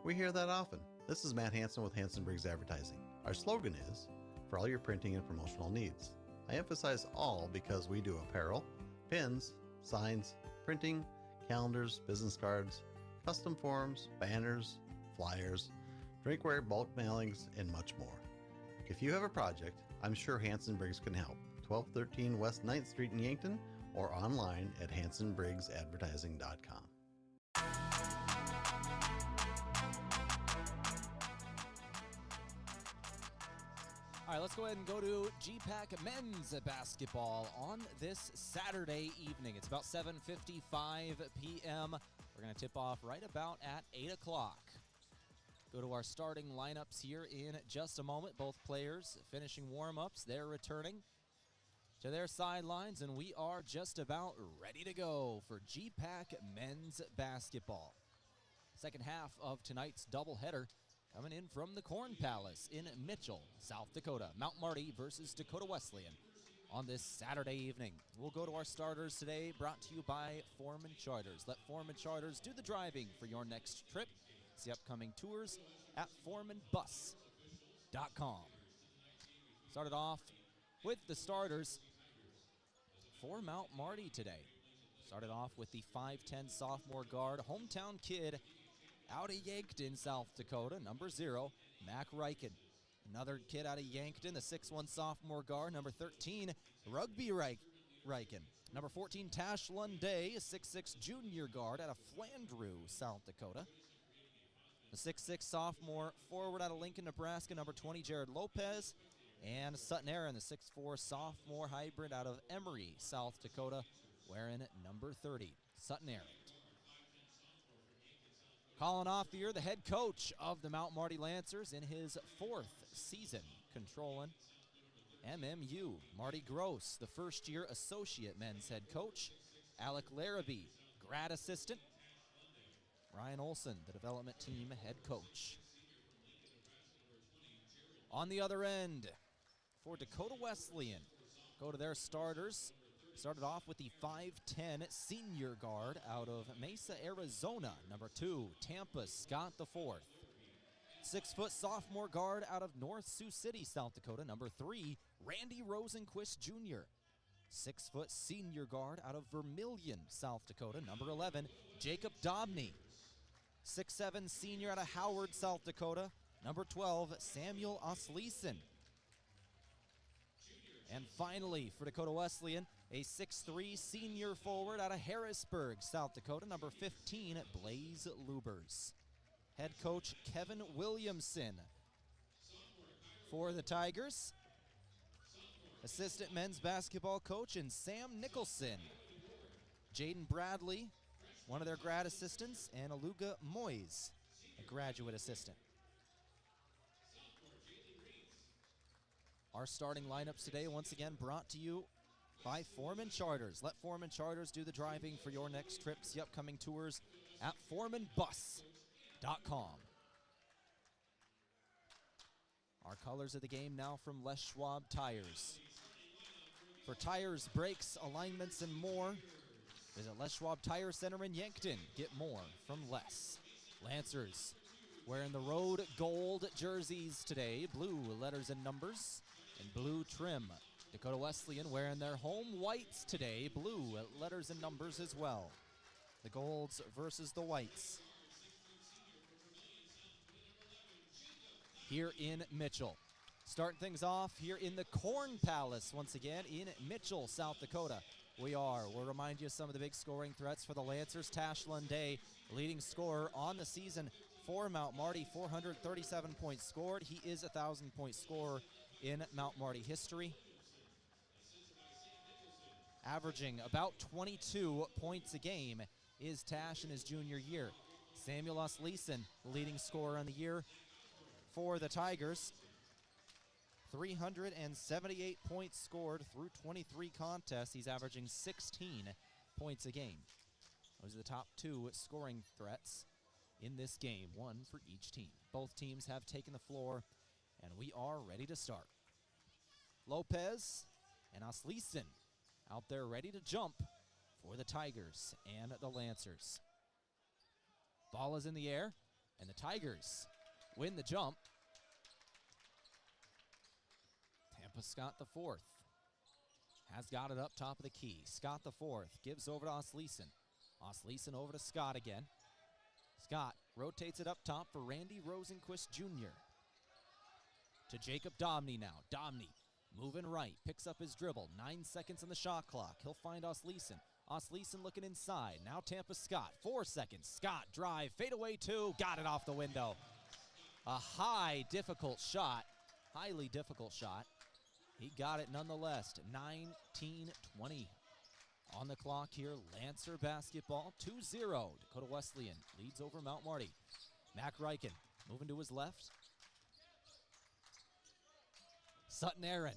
We hear that often. This is Matt Hansen with Hansen Briggs Advertising. Our slogan is, for all your printing and promotional needs. I emphasize all because we do apparel, pins, signs, printing, calendars, business cards, custom forms, banners, flyers, drinkware, bulk mailings, and much more. If you have a project, I'm sure Hansen Briggs can help. 1213 West 9th Street in Yankton or online at hansenbriggsadvertising.com. All right, let's go ahead and go to GPAC men's basketball on this Saturday evening. It's about 7:55 p.m. We're going to tip off right about at 8 o'clock. Go to our starting lineups here in just a moment. Both players finishing warm-ups. They're returning to their sidelines, and we are just about ready to go for GPAC men's basketball. Second half of tonight's doubleheader coming in from the Corn Palace in Mitchell, South Dakota. Mount Marty versus Dakota Wesleyan on this Saturday evening. We'll go to our starters today, brought to you by Foreman Charters. Let Foreman Charters do the driving for your next trip. See upcoming tours at foremanbus.com. Started off with the starters for Mount Marty today. Started off with the 5'10 sophomore guard, hometown kid out of Yankton, South Dakota, number 0, Mac Riken. Another kid out of Yankton, the 6'1 sophomore guard, number 13, Rugby Riken. Number 14, Tash Lunday, a 6'6 junior guard out of Flandreau, South Dakota. The 6'6 sophomore forward out of Lincoln, Nebraska, number 20, Jared Lopez. And Sutton Aaron, the 6'4 sophomore hybrid out of Emory, South Dakota, wearing number 30, Sutton Aaron. Calling off here, the head coach of the Mount Marty Lancers in his 4th season, controlling MMU. Marty Gross, the first-year associate men's head coach. Alec Larrabee, grad assistant. Ryan Olson, the development team head coach. On the other end, for Dakota Wesleyan, go to their starters. Started off with the 5'10 senior guard out of Mesa, Arizona, number 2, Tampa Scott IV. 6' sophomore guard out of North Sioux City, South Dakota, number 3, Randy Rosenquist Jr. 6' senior guard out of Vermilion, South Dakota, number 11, Jacob Dobney. 6'7 senior out of Howard, South Dakota, number 12, Samuel Osleeson. And finally, for Dakota Wesleyan, a 6'3 senior forward out of Harrisburg, South Dakota, number 15, Blaze Lubers. Head coach Kevin Williamson. For the Tigers, assistant men's basketball coach and Sam Nicholson. Jaden Bradley, one of their grad assistants, and Aluga Moyes, a graduate assistant. Our starting lineups today, once again, brought to you by Foreman Charters. Let Foreman Charters do the driving for your next trip. See upcoming tours at foremanbus.com. Our colors of the game now from Les Schwab Tires. For tires, brakes, alignments, and more, visit Les Schwab Tire Center in Yankton. Get more from Les. Lancers wearing the road gold jerseys today. Blue letters and numbers and blue trim. Dakota Wesleyan wearing their home whites today. Blue letters and numbers as well. The golds versus the whites. Here in Mitchell. Starting things off here in the Corn Palace once again in Mitchell, South Dakota. We'll remind you of some of the big scoring threats for the Lancers. Tash Lunday, leading scorer on the season for Mount Marty, 437 points scored. He is a 1,000-point scorer in Mount Marty history. Averaging about 22 points a game is Tash in his junior year. Samuel Osleeson, leading scorer on the year for the Tigers. 378 points scored through 23 contests. He's averaging 16 points a game. Those are the top 2 scoring threats in this game, one for each team. Both teams have taken the floor, and we are ready to start. Lopez and Osleeson out there ready to jump for the Tigers and the Lancers. Ball is in the air, and the Tigers win the jump. Tampa Scott the fourth has got it up top of the key. Scott the fourth gives over to Osleeson. Osleeson over to Scott again. Scott rotates it up top for Randy Rosenquist Jr. To Jacob Domney now. Domney moving right, picks up his dribble. 9 seconds on the shot clock. He'll find Osleeson. Osleeson looking inside. Now Tampa Scott. 4 seconds. Scott drive, fade away two. Got it off the window. A highly difficult shot. He got it nonetheless. 19-20 on the clock here. Lancer basketball 2-0. Dakota Wesleyan leads over Mount Marty. Mac Ryken moving to his left. Sutton Aaron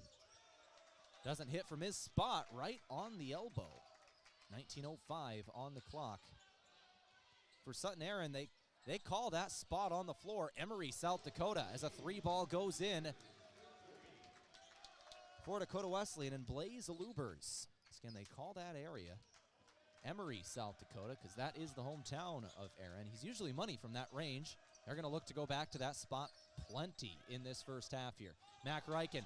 doesn't hit from his spot, right on the elbow. 19:05 on the clock. For Sutton Aaron, they call that spot on the floor. Emory, South Dakota, as a 3-ball goes in for Dakota Wesleyan and Blaze Lubers. Again, they call that area Emory, South Dakota, because that is the hometown of Aaron. He's usually money from that range. They're going to look to go back to that spot plenty in this first half here. Mac Ryken,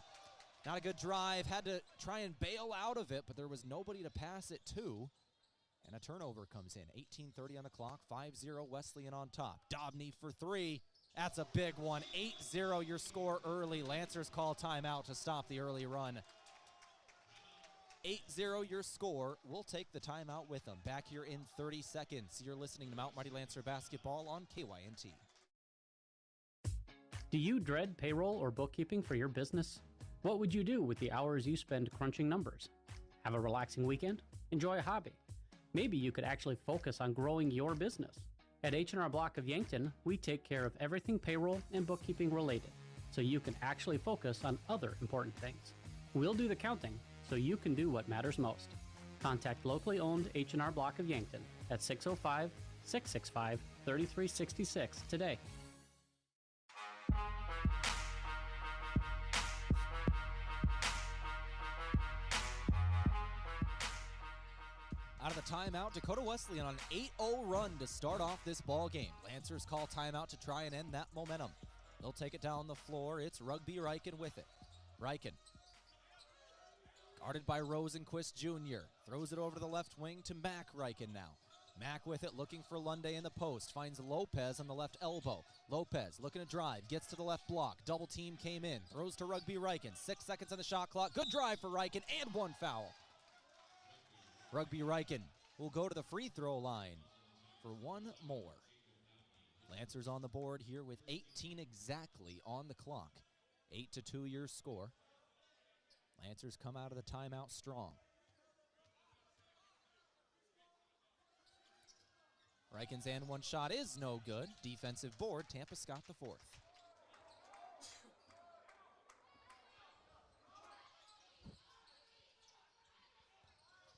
not a good drive, had to try and bail out of it, but there was nobody to pass it to. And a turnover comes in. 18:30 on the clock, 5-0 Wesleyan on top. Dobney for three. That's a big one. 8-0 your score early. Lancers call timeout to stop the early run. 8-0 your score. We'll take the timeout with them. Back here in 30 seconds. You're listening to Mount Marty Lancer basketball on KYNT. Do you dread payroll or bookkeeping for your business? What would you do with the hours you spend crunching numbers? Have a relaxing weekend? Enjoy a hobby? Maybe you could actually focus on growing your business. At H&R Block of Yankton, we take care of everything payroll and bookkeeping related, so you can actually focus on other important things. We'll do the counting, so you can do what matters most. Contact locally owned H&R Block of Yankton at 605-665-3366 today. Out of the timeout, Dakota Wesleyan on an 8-0 run to start off this ball game. Lancers call timeout to try and end that momentum. They'll take it down the floor. It's Rugby Ryken with it. Ryken, guarded by Rosenquist Jr., throws it over to the left wing to Mac Ryken now. Mac with it, looking for Lunde in the post, finds Lopez on the left elbow. Lopez looking to drive, gets to the left block. Double team came in, throws to Rugby Ryken. 6 seconds on the shot clock. Good drive for Ryken and one foul. Rugby Ryken will go to the free throw line for one more. Lancers on the board here with 18 exactly on the clock. 8-2 your score. Lancers come out of the timeout strong. Ryken's and one shot is no good. Defensive board, Tampa Scott the fourth.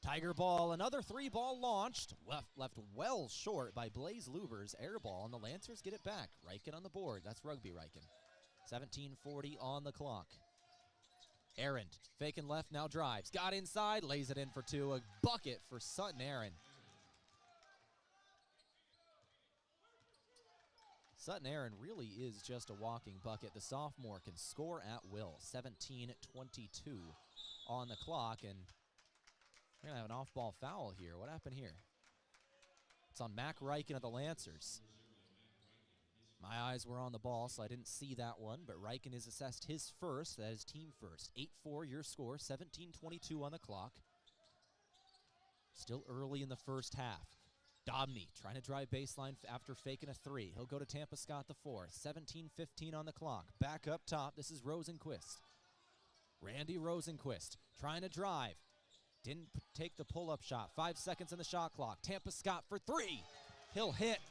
Tiger ball, another 3-ball launched. Left well short by Blaze Lubers. Air ball, and the Lancers get it back. Ryken on the board. That's Rugby Ryken. 17:40 on the clock. Aaron, faking left, now drives. Got inside, lays it in for two. A bucket for Sutton Aaron. Sutton Aaron really is just a walking bucket. The sophomore can score at will. 17:22 on the clock, and we're going to have an off-ball foul here. What happened here? It's on Mac Ryken of the Lancers. My eyes were on the ball, so I didn't see that one, but Ryken is assessed his first. That is team first. 8-4 your score, 17:22 on the clock. Still early in the first half. Dobney trying to drive baseline after faking a three. He'll go to Tampa Scott the fourth. 17:15 on the clock. Back up top, this is Rosenquist. Randy Rosenquist trying to drive. Didn't take the pull-up shot. 5 seconds on the shot clock. Tampa Scott for three. He'll hit.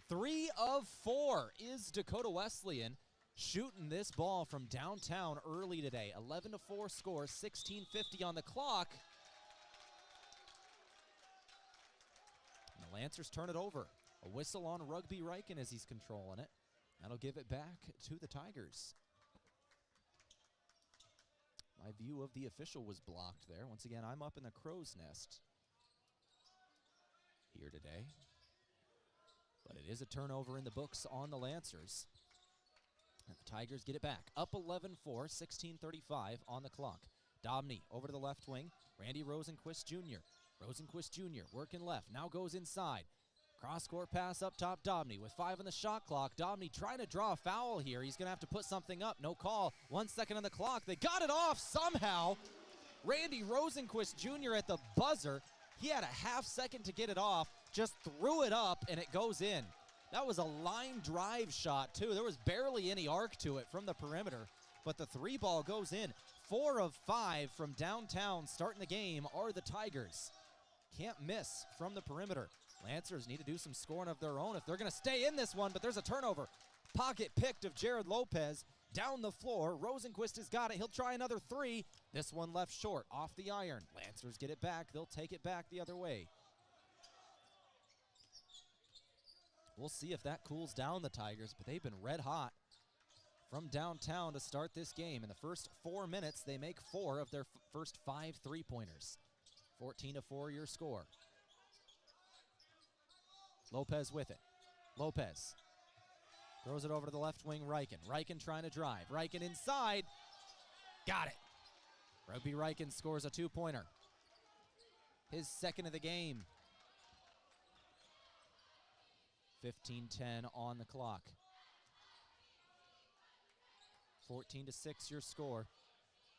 3 of 4 is Dakota Wesleyan shooting this ball from downtown early today. 11-4 score, 16:50 on the clock. And the Lancers turn it over. A whistle on Rugby Ryken as he's controlling it. That'll give it back to the Tigers. My view of the official was blocked there. Once again, I'm up in the crow's nest here today. But it is a turnover in the books on the Lancers. And the Tigers get it back. Up 11-4, 16:35 on the clock. Dobney over to the left wing. Randy Rosenquist Jr. Rosenquist Jr. working left. Now goes inside. Cross-court pass up top, Dobney with 5 on the shot clock. Dobney trying to draw a foul here. He's going to have to put something up. No call. 1 second on the clock. They got it off somehow. Randy Rosenquist Jr. at the buzzer. He had a half second to get it off. Just threw it up, and it goes in. That was a line drive shot, too. There was barely any arc to it from the perimeter, but the 3 ball goes in. 4 of 5 from downtown starting the game are the Tigers. Can't miss from the perimeter. Lancers need to do some scoring of their own if they're going to stay in this one, but there's a turnover. Pocket picked of Jared Lopez. Down the floor, Rosenquist has got it. He'll try another 3. This one left short, off the iron. Lancers get it back. They'll take it back the other way. We'll see if that cools down the Tigers, but they've been red hot from downtown to start this game. In the first 4 minutes, they make 4 of their first 5 three-pointers. 14-4 your score. Lopez with it. Lopez throws it over to the left wing, Reichen. Reichen trying to drive. Reichen inside. Got it. Rugby Reichen scores a 2-pointer. His second of the game. 15-10 on the clock. 14-6 your score.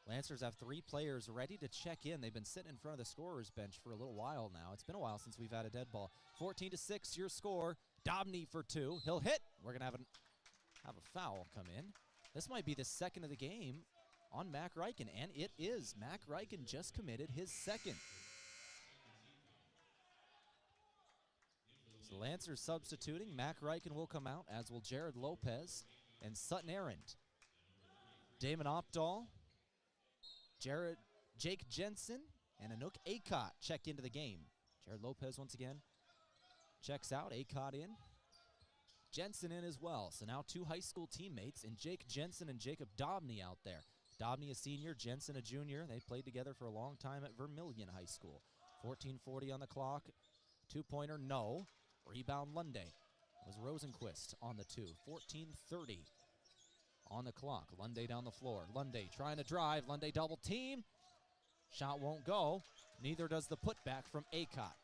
Lancers have 3 players ready to check in. They've been sitting in front of the scorer's bench for a little while now. It's been a while since we've had a dead ball. 14-6 your score. Dobney for 2. He'll hit. We're going to have a foul come in. This might be the second of the game on Mac Reichen, and it is. Mac Reichen just committed his second. So Lancers substituting. Mac Reichen will come out, as will Jared Lopez and Sutton Arendt. Damon Opdahl, Jake Jensen, and Anook Acott check into the game. Jared Lopez once again checks out. Acott in. Jensen in as well. So now 2 high school teammates in Jake Jensen and Jacob Dobney out there. Dobney a senior, Jensen a junior. They played together for a long time at Vermillion High School. 14:40 on the clock. 2-pointer, no. Rebound Lunday. Was Rosenquist on the 2. 14:30 on the clock. Lunday down the floor. Lunday trying to drive. Lunday double team. Shot won't go. Neither does the putback from Acott.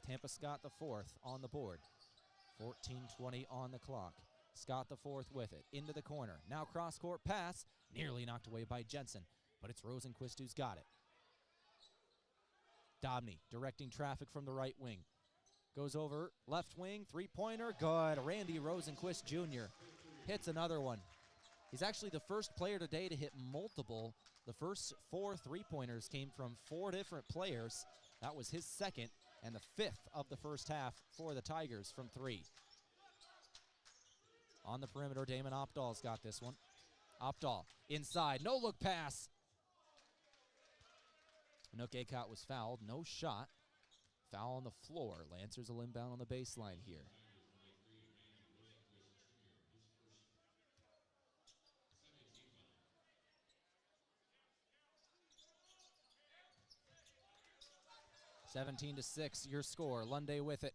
Tampa Scott the 4th on the board. 14:20 on the clock. Scott the 4th with it. Into the corner. Now cross-court pass. Nearly knocked away by Jensen. But it's Rosenquist who's got it. Dobney directing traffic from the right wing. Goes over left wing. 3-pointer. Good. Randy Rosenquist Jr. hits another one. He's actually the first player today to hit multiple. The first 4 3-pointers came from 4 different players. That was his second and the 5th of the first half for the Tigers from 3. On the perimeter, Damon Opdahl's got this one. Opdahl inside. No look pass. Anook Acott was fouled. No shot. Foul on the floor. Lancers will inbound on the baseline here. (17 to 6) your score. Lunday with it.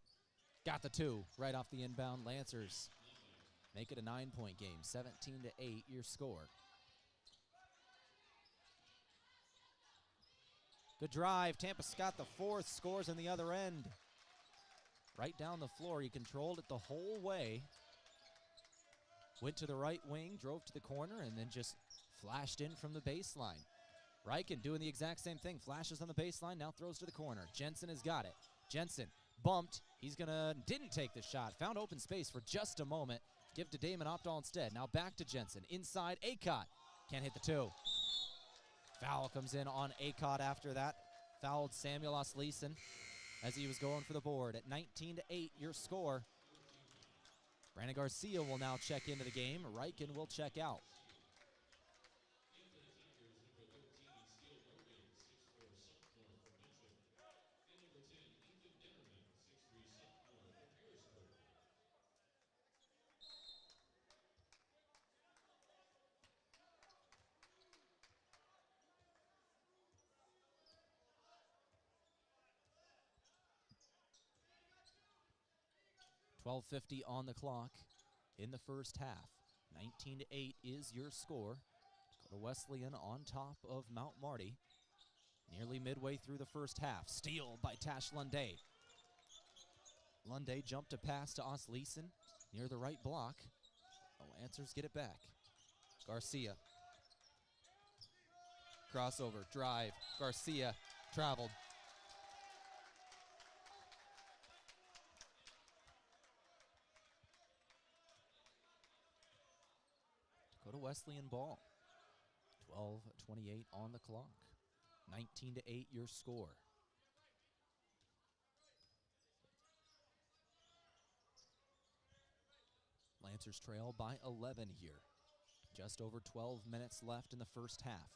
Got the 2 right off the inbound. Lancers make it a 9-point game. 17 to 8 your score. Good drive. Tampa Scott the 4th scores on the other end. Right down the floor. He controlled it the whole way. Went to the right wing, drove to the corner, and then just flashed in from the baseline. Reichen doing the exact same thing. Flashes on the baseline, now throws to the corner. Jensen has got it. Jensen bumped. Didn't take the shot. Found open space for just a moment. Give to Damon Opdahl instead. Now back to Jensen. Inside, Acott. Can't hit the 2. Foul comes in on Acott after that. Fouled Samuel Osleeson as he was going for the board. At 19 to 8 your score. Brandon Garcia will now check into the game. Reichen will check out. 12:50 on the clock in the first half. 19-8 is your score. Dakota Wesleyan on top of Mount Marty. Nearly midway through the first half. Steal by Tash Lunday. Lunday jumped a pass to Osleeson near the right block. The Lancers get it back. Garcia. Crossover, drive. Garcia traveled. Dakota Wesleyan ball. 12:28 on the clock. 19-8 your score. Lancers trail by 11 here. Just over 12 minutes left in the first half.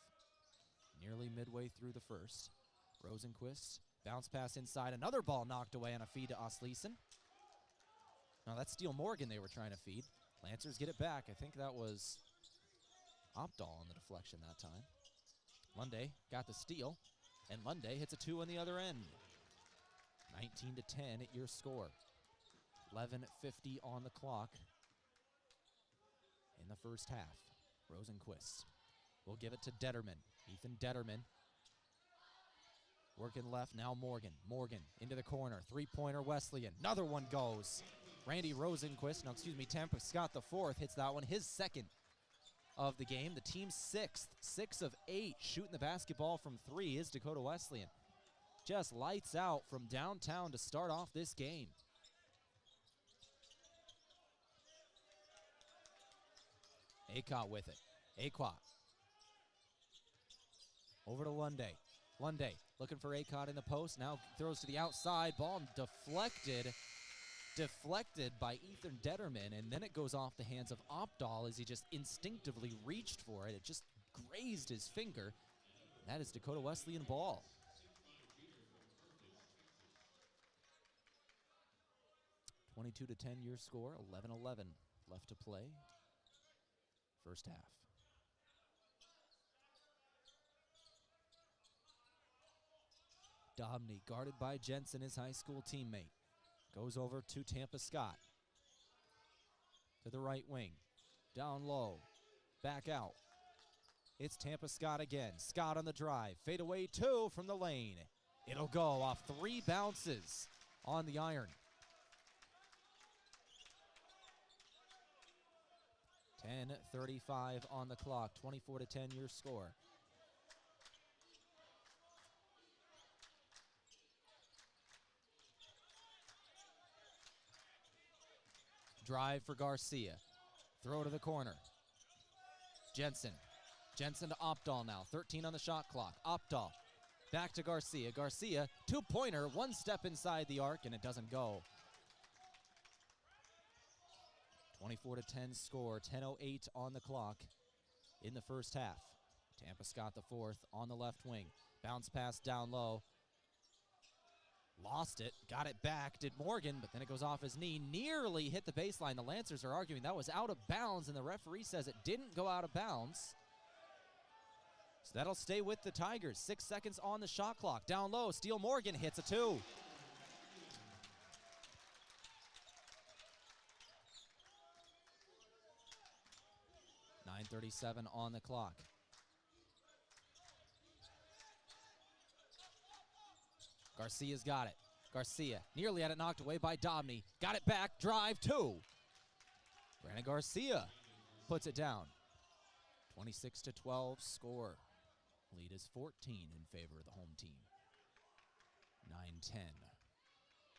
Nearly midway through the first. Rosenquist, bounce pass inside. Another ball knocked away on a feed to Osleeson. Now that's Steele Morgan they were trying to feed. Lancers get it back. I think that was Opdahl on the deflection that time. Lunday got the steal, and Lunday hits a 2 on the other end. 19-10 at your score. 11:50 on the clock in the first half. Rosenquist will give it to Detterman. Ethan Detterman working left, now Morgan. Morgan into the corner, three-pointer Wesleyan. Another one goes. Randy Rosenquist, Tampa Scott the fourth hits that one, his second of the game. The team's sixth, 6 of 8 shooting the basketball from 3 is Dakota Wesleyan. Just lights out from downtown to start off this game. Acot with it. Acot. Over to Lunday. Lunday looking for Acot in the post. Now throws to the outside. Ball deflected. Deflected by Ethan Detterman, and then it goes off the hands of Opdahl as he just instinctively reached for it. It just grazed his finger. That is Dakota Wesleyan ball. (22-10) your score. 11:11 left to play. First half. Dobney guarded by Jensen, his high school teammate. Goes over to Tampa Scott. To the right wing. Down low. Back out. It's Tampa Scott again. Scott on the drive. Fade away 2 from the lane. It'll go off 3 bounces on the iron. 10:35 on the clock. 24-10 your score. Drive for Garcia. Throw to the corner. Jensen. Jensen to Opdahl now. 13 on the shot clock. Opdahl. Back to Garcia. Garcia, 2-pointer, 1 step inside the arc, and it doesn't go. 24-10 score. 10:08 on the clock in the first half. Tampa Scott the fourth on the left wing. Bounce pass down low. Lost it, got it back, did Morgan, but then it goes off his knee, nearly hit the baseline. The Lancers are arguing that was out of bounds, and the referee says it didn't go out of bounds. So that'll stay with the Tigers. 6 seconds on the shot clock. Down low, Steele Morgan hits a 2. .937 on the clock. Garcia's got it. Garcia nearly had it knocked away by Dobney. Got it back, drive 2. Brandon Garcia puts it down. 26-12 score. Lead is 14 in favor of the home team. 9:10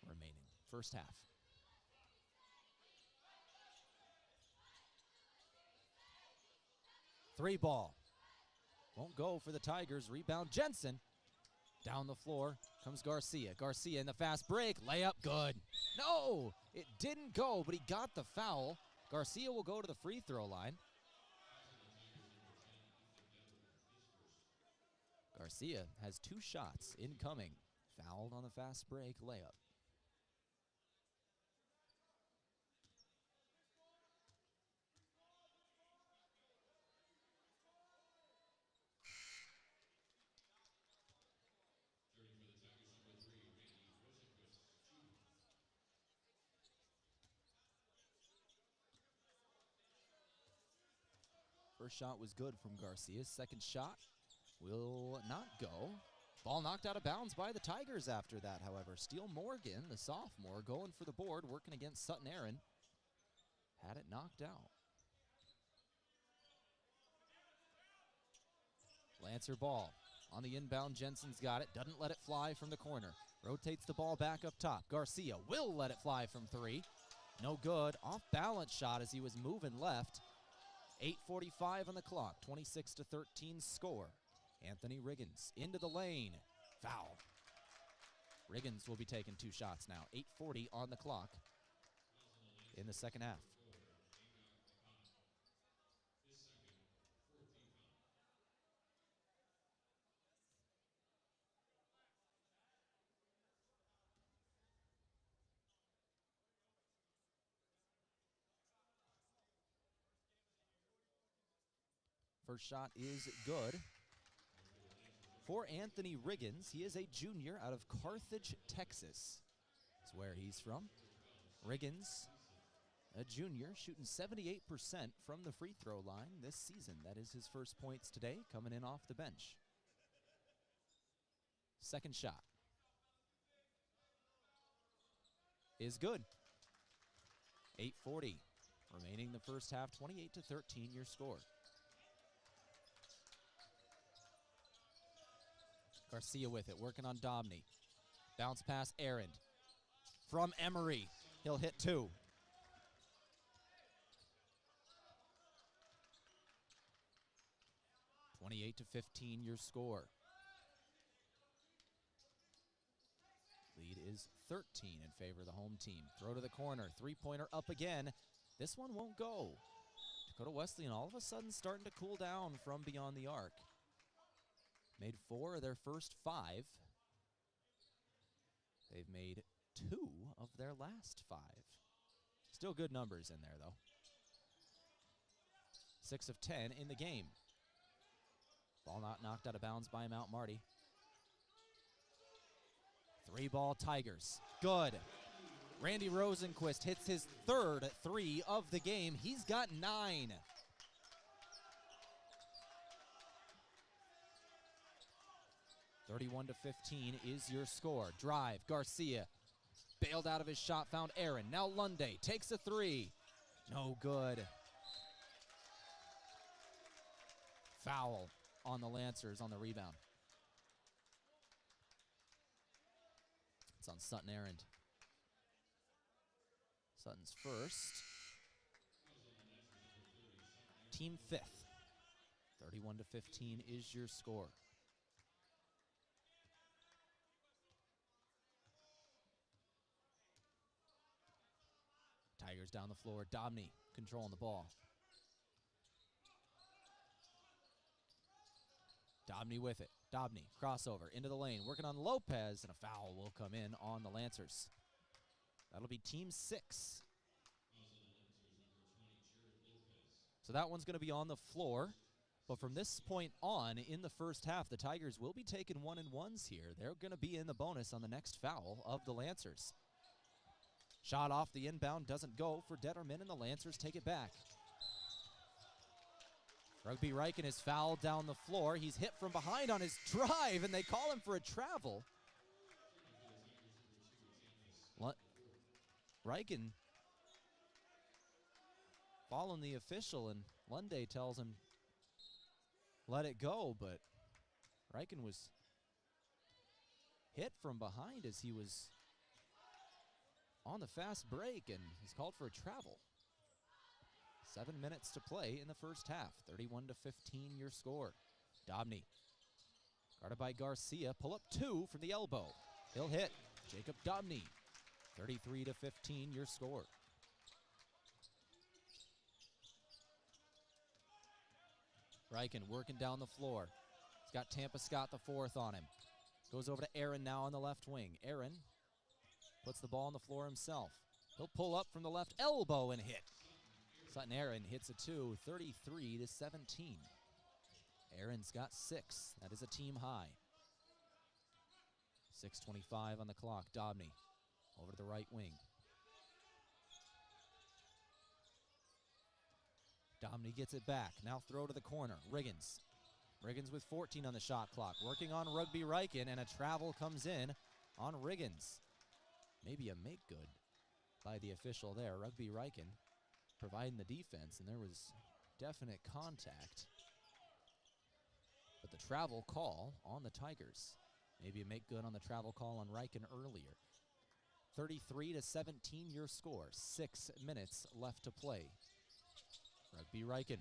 remaining. First half. Three ball. Won't go for the Tigers. Rebound Jensen. Down the floor comes Garcia. Garcia in the fast break. Layup good. No, it didn't go, but he got the foul. Garcia will go to the free throw line. Garcia has 2 shots incoming. Fouled on the fast break layup. First shot was good from Garcia. Second shot will not go. Ball knocked out of bounds by the Tigers after that, however. Steele Morgan, the sophomore, going for the board, working against Sutton Aaron. Had it knocked out. Lancer ball on the inbound. Jensen's got it. Doesn't let it fly from the corner. Rotates the ball back up top. Garcia will let it fly from three. No good. Off balance shot as he was moving left. 8:45 on the clock. 26-13 score. Anthony Riggins into the lane. Foul. Riggins will be taking 2 shots now. 8:40 on the clock in the second half. First shot is good for Anthony Riggins. He is a junior out of Carthage, Texas. That's where he's from. Riggins, a junior, shooting 78% from the free throw line this season. That is his first points today, coming in off the bench. Second shot is good. 8:40 remaining the first half. 28-13 your score. Garcia with it, working on Domney. Bounce pass, Aaron. From Emery, he'll hit 2. (28-15) your score. Lead is 13 in favor of the home team. Throw to the corner, three-pointer up again. This one won't go. Dakota Wesleyan all of a sudden starting to cool down from beyond the arc. Made 4 of their first 5. They've made 2 of their last 5. Still good numbers in there, though. 6 of 10 in the game. Ball not knocked out of bounds by Mount Marty. 3-ball Tigers. Good. Randy Rosenquist hits his third 3 of the game. He's got 9. (31-15) is your score. Drive, Garcia. Bailed out of his shot, found Aaron. Now Lunday takes a 3. No good. Foul on the Lancers on the rebound. It's on Sutton Errand. Sutton's first. Team 5th. 31-15 is your score. Tigers down the floor. Domney controlling the ball. Domney with it. Domney, crossover into the lane. Working on Lopez, and a foul will come in on the Lancers. That'll be team 6. So that one's going to be on the floor. But from this point on in the first half, the Tigers will be taking 1-and-1s here. They're going to be in the bonus on the next foul of the Lancers. Shot off the inbound doesn't go for Detterman, and the Lancers take it back. Rugby Riken is fouled down the floor. He's hit from behind on his drive, and they call him for a travel. Riken following the official, and Lunday tells him let it go, but Riken was hit from behind as he was on the fast break, and he's called for a travel. 7 minutes to play in the first half. 31-15 your score. Domney, guarded by Garcia, pull up 2 from the elbow. He'll hit. Jacob Domney. 33-15 your score. Riken working down the floor. He's got Tampa Scott the 4th on him. Goes over to Aaron now on the left wing. Aaron puts the ball on the floor himself. He'll pull up from the left elbow and hit. Sutton Aaron hits a 2, 33-17. Aaron's got 6. That is a team high. 6:25 on the clock. Domney over to the right wing. Domney gets it back. Now throw to the corner. Riggins. Riggins with 14 on the shot clock. Working on Rugby Riken, and a travel comes in on Riggins. Maybe a make good by the official there. Rugby Riken providing the defense, and there was definite contact. But the travel call on the Tigers. Maybe a make good on the travel call on Riken earlier. 33-17 your score. 6 minutes left to play. Rugby Riken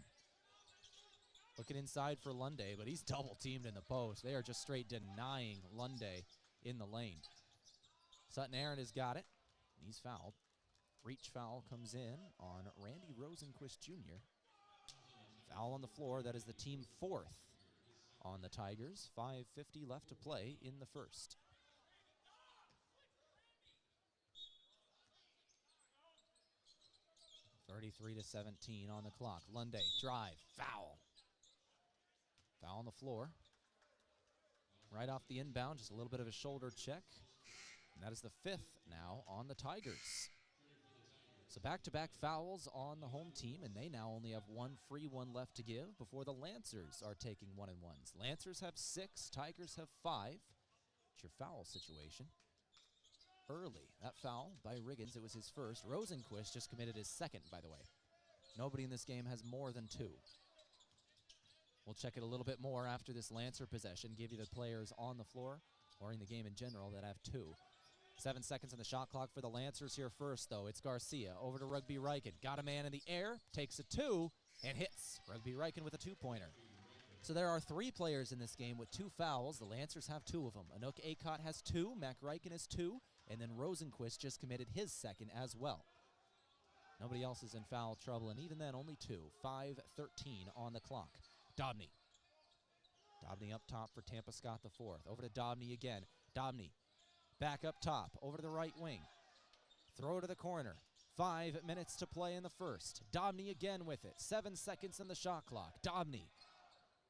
looking inside for Lunday, but he's double teamed in the post. They are just straight denying Lunday in the lane. Sutton Aaron has got it. He's fouled. Reach foul comes in on Randy Rosenquist Jr. Foul on the floor. That is the team 4th on the Tigers. 5:50 left to play in the first. (33-17) on the clock. Lunday, drive, foul. Foul on the floor. Right off the inbound, just a little bit of a shoulder check. And that is the 5th now on the Tigers. So back-to-back fouls on the home team, and they now only have one free one left to give before the Lancers are taking 1-and-1s. Lancers have 6, Tigers have 5. It's your foul situation. Early, that foul by Riggins, it was his first. Rosenquist just committed his second, by the way. Nobody in this game has more than 2. We'll check it a little bit more after this Lancer possession, give you the players on the floor or in the game in general that have 2. 7 seconds on the shot clock for the Lancers here first, though. It's Garcia over to Rugby Riken. Got a man in the air, takes a 2, and hits. Rugby Riken with a 2-pointer. So there are 3 players in this game with 2 fouls. The Lancers have 2 of them. Anook Acott has 2, Mac Riken has 2, and then Rosenquist just committed his second as well. Nobody else is in foul trouble, and even then, only 2. 5:13 on the clock. Dobney. Dobney up top for Tampa Scott the 4th. Over to Dobney again. Dobney back up top, over to the right wing. Throw to the corner. 5 minutes to play in the first. Dobney again with it. 7 seconds on the shot clock. Dobney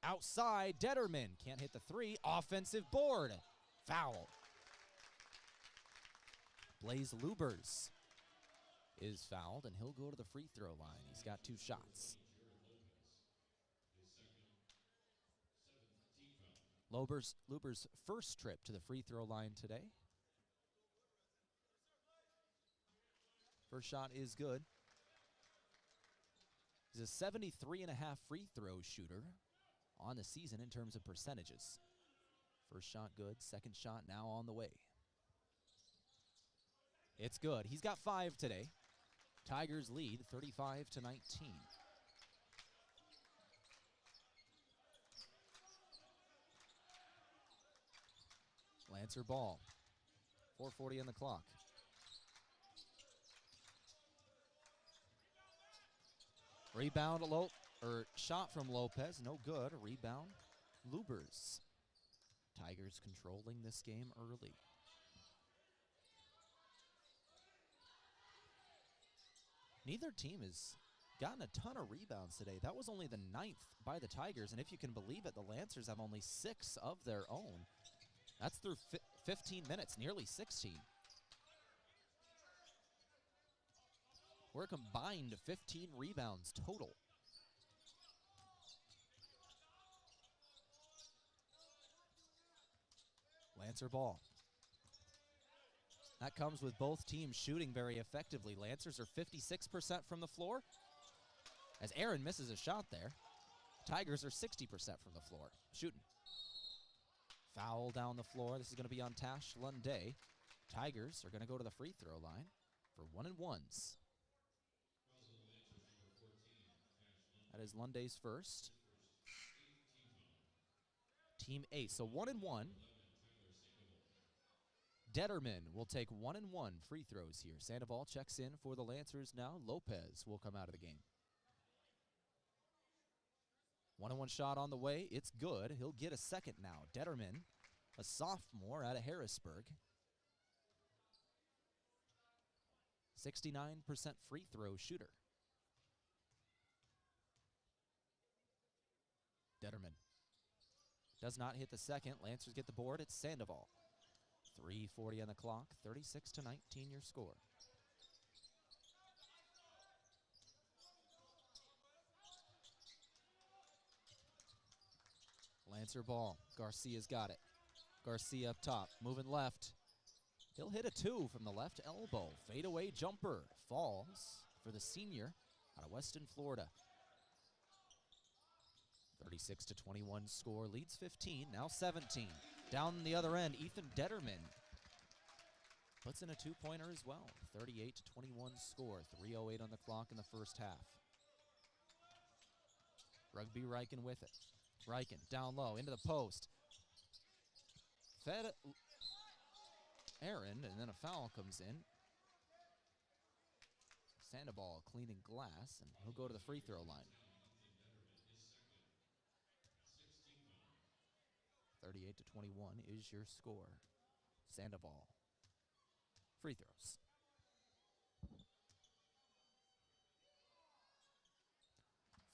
outside. Detterman can't hit the 3. Offensive board. Foul. Blaze Lubers is fouled, and he'll go to the free throw line. He's got 2 shots. Luber's first trip to the free throw line today. First shot is good. He's a 73.5 free throw shooter on the season in terms of percentages. First shot good, second shot now on the way. It's good. He's got 5 today. Tigers lead 35-19. Lancer ball. 4:40 on the clock. Rebound, shot from Lopez, no good. Rebound, Lubers. Tigers controlling this game early. Neither team has gotten a ton of rebounds today. That was only the 9th by the Tigers, and if you can believe it, the Lancers have only 6 of their own. That's through 15 minutes, nearly 16. We're a combined 15 rebounds total. Lancer ball. That comes with both teams shooting very effectively. Lancers are 56% from the floor, as Aaron misses a shot there. Tigers are 60% from the floor, shooting. Foul down the floor. This is going to be on Tash Lunday. Tigers are going to go to the free throw line for 1-and-1s. That is Lunday's first. Team 8, so 1-and-1. Detterman will take 1-and-1 free throws here. Sandoval checks in for the Lancers now. Lopez will come out of the game. 1-and-1 shot on the way. It's good. He'll get a second now. Detterman, a sophomore out of Harrisburg. 69% free throw shooter. Detterman does not hit the second. Lancers get the board. It's Sandoval. 3:40 on the clock. 36-19 your score. Lancer ball. Garcia's got it. Garcia up top, moving left. He'll hit a 2 from the left elbow. Fadeaway jumper falls for the senior out of Weston, Florida. 36-21 score, leads 15, now 17. Down the other end, Ethan Detterman puts in a 2-pointer as well. 38-21 score, 3:08 on the clock in the first half. Rugby Riken with it. Riken down low, into the post. Fed Aaron, and then a foul comes in. Sandoval cleaning glass, and he'll go to the free throw line. 38-21 is your score. Sandoval. Free throws.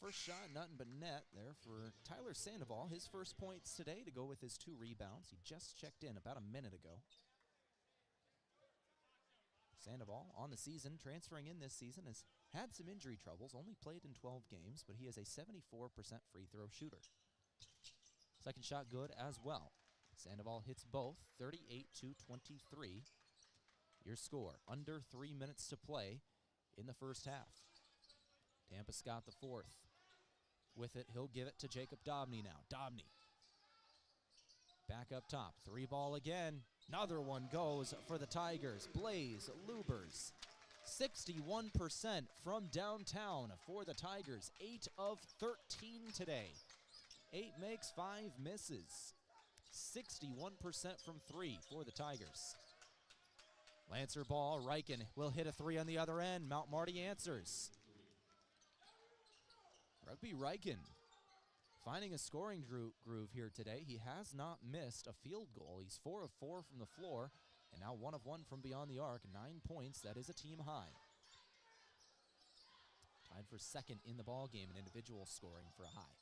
First shot, nothing but net there for Tyler Sandoval. His first points today to go with his 2 rebounds. He just checked in about a minute ago. Sandoval on the season, transferring in this season, has had some injury troubles, only played in 12 games, but he is a 74% free throw shooter. Second shot good as well. Sandoval hits both, 38-23. Your score, under 3 minutes to play in the first half. Tampa Scott the 4th. With it, he'll give it to Jacob Dobney now. Dobney. Back up top, 3 ball again. Another one goes for the Tigers. Blaze Lubers, 61% from downtown for the Tigers. 8 of 13 today. 8 makes, 5 misses. 61% from 3 for the Tigers. Lancer ball, Riken will hit a 3 on the other end. Mount Marty answers. Rugby Riken finding a scoring groove here today. He has not missed a field goal. He's 4 of 4 from the floor, and now 1 of 1 from beyond the arc. 9 points, that is a team high. Tied for second in the ball game in individual scoring for a high.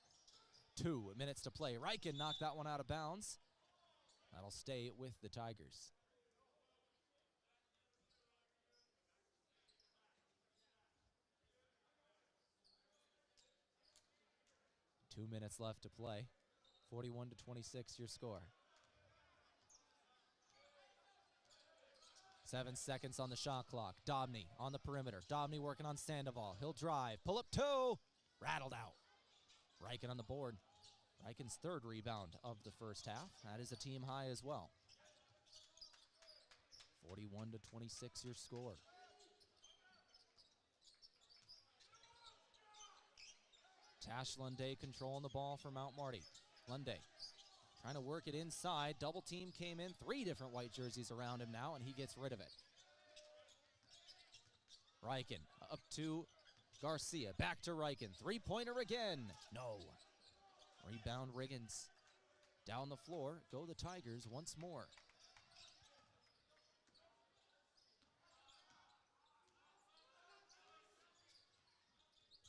2 minutes to play. Riken knocked that one out of bounds. That'll stay with the Tigers. Two minutes left to play. 41-26 your score. 7 seconds on the shot clock. Dobney on the perimeter. Dobney working on Sandoval. He'll drive. Pull up 2. Rattled out. Riken on the board. Riken's 3rd rebound of the first half. That is a team high as well. 41-26 your score. Tash Lunday controlling the ball for Mount Marty. Lunday trying to work it inside. Double team came in. 3 different white jerseys around him now, and he gets rid of it. Riken up to Garcia. Back to Riken. 3-pointer again. No. Rebound Riggins. Down the floor go the Tigers once more.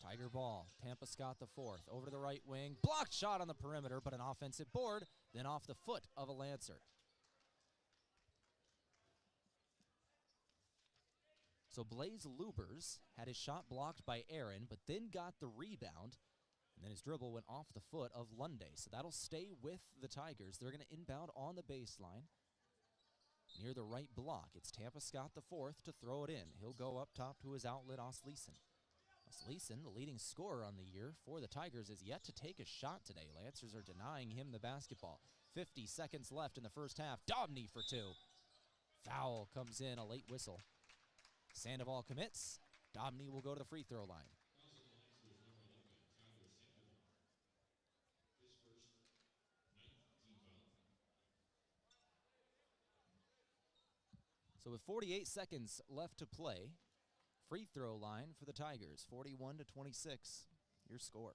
Tiger ball. Tampa Scott the 4th. Over to the right wing. Blocked shot on the perimeter, but an offensive board. Then off the foot of a Lancer. So Blaze Lubers had his shot blocked by Aaron, but then got the rebound. And then his dribble went off the foot of Lunday. So that'll stay with the Tigers. They're going to inbound on the baseline. Near the right block. It's Tampa Scott the 4th to throw it in. He'll go up top to his outlet, Osleeson. Osleeson, the leading scorer on the year for the Tigers, is yet to take a shot today. Lancers are denying him the basketball. 50 seconds left in the first half. Dobney for 2. Foul comes in, a late whistle. Sandoval commits. Dobney will go to the free throw line. So with 48 seconds left to play, free throw line for the Tigers, 41-26, your score.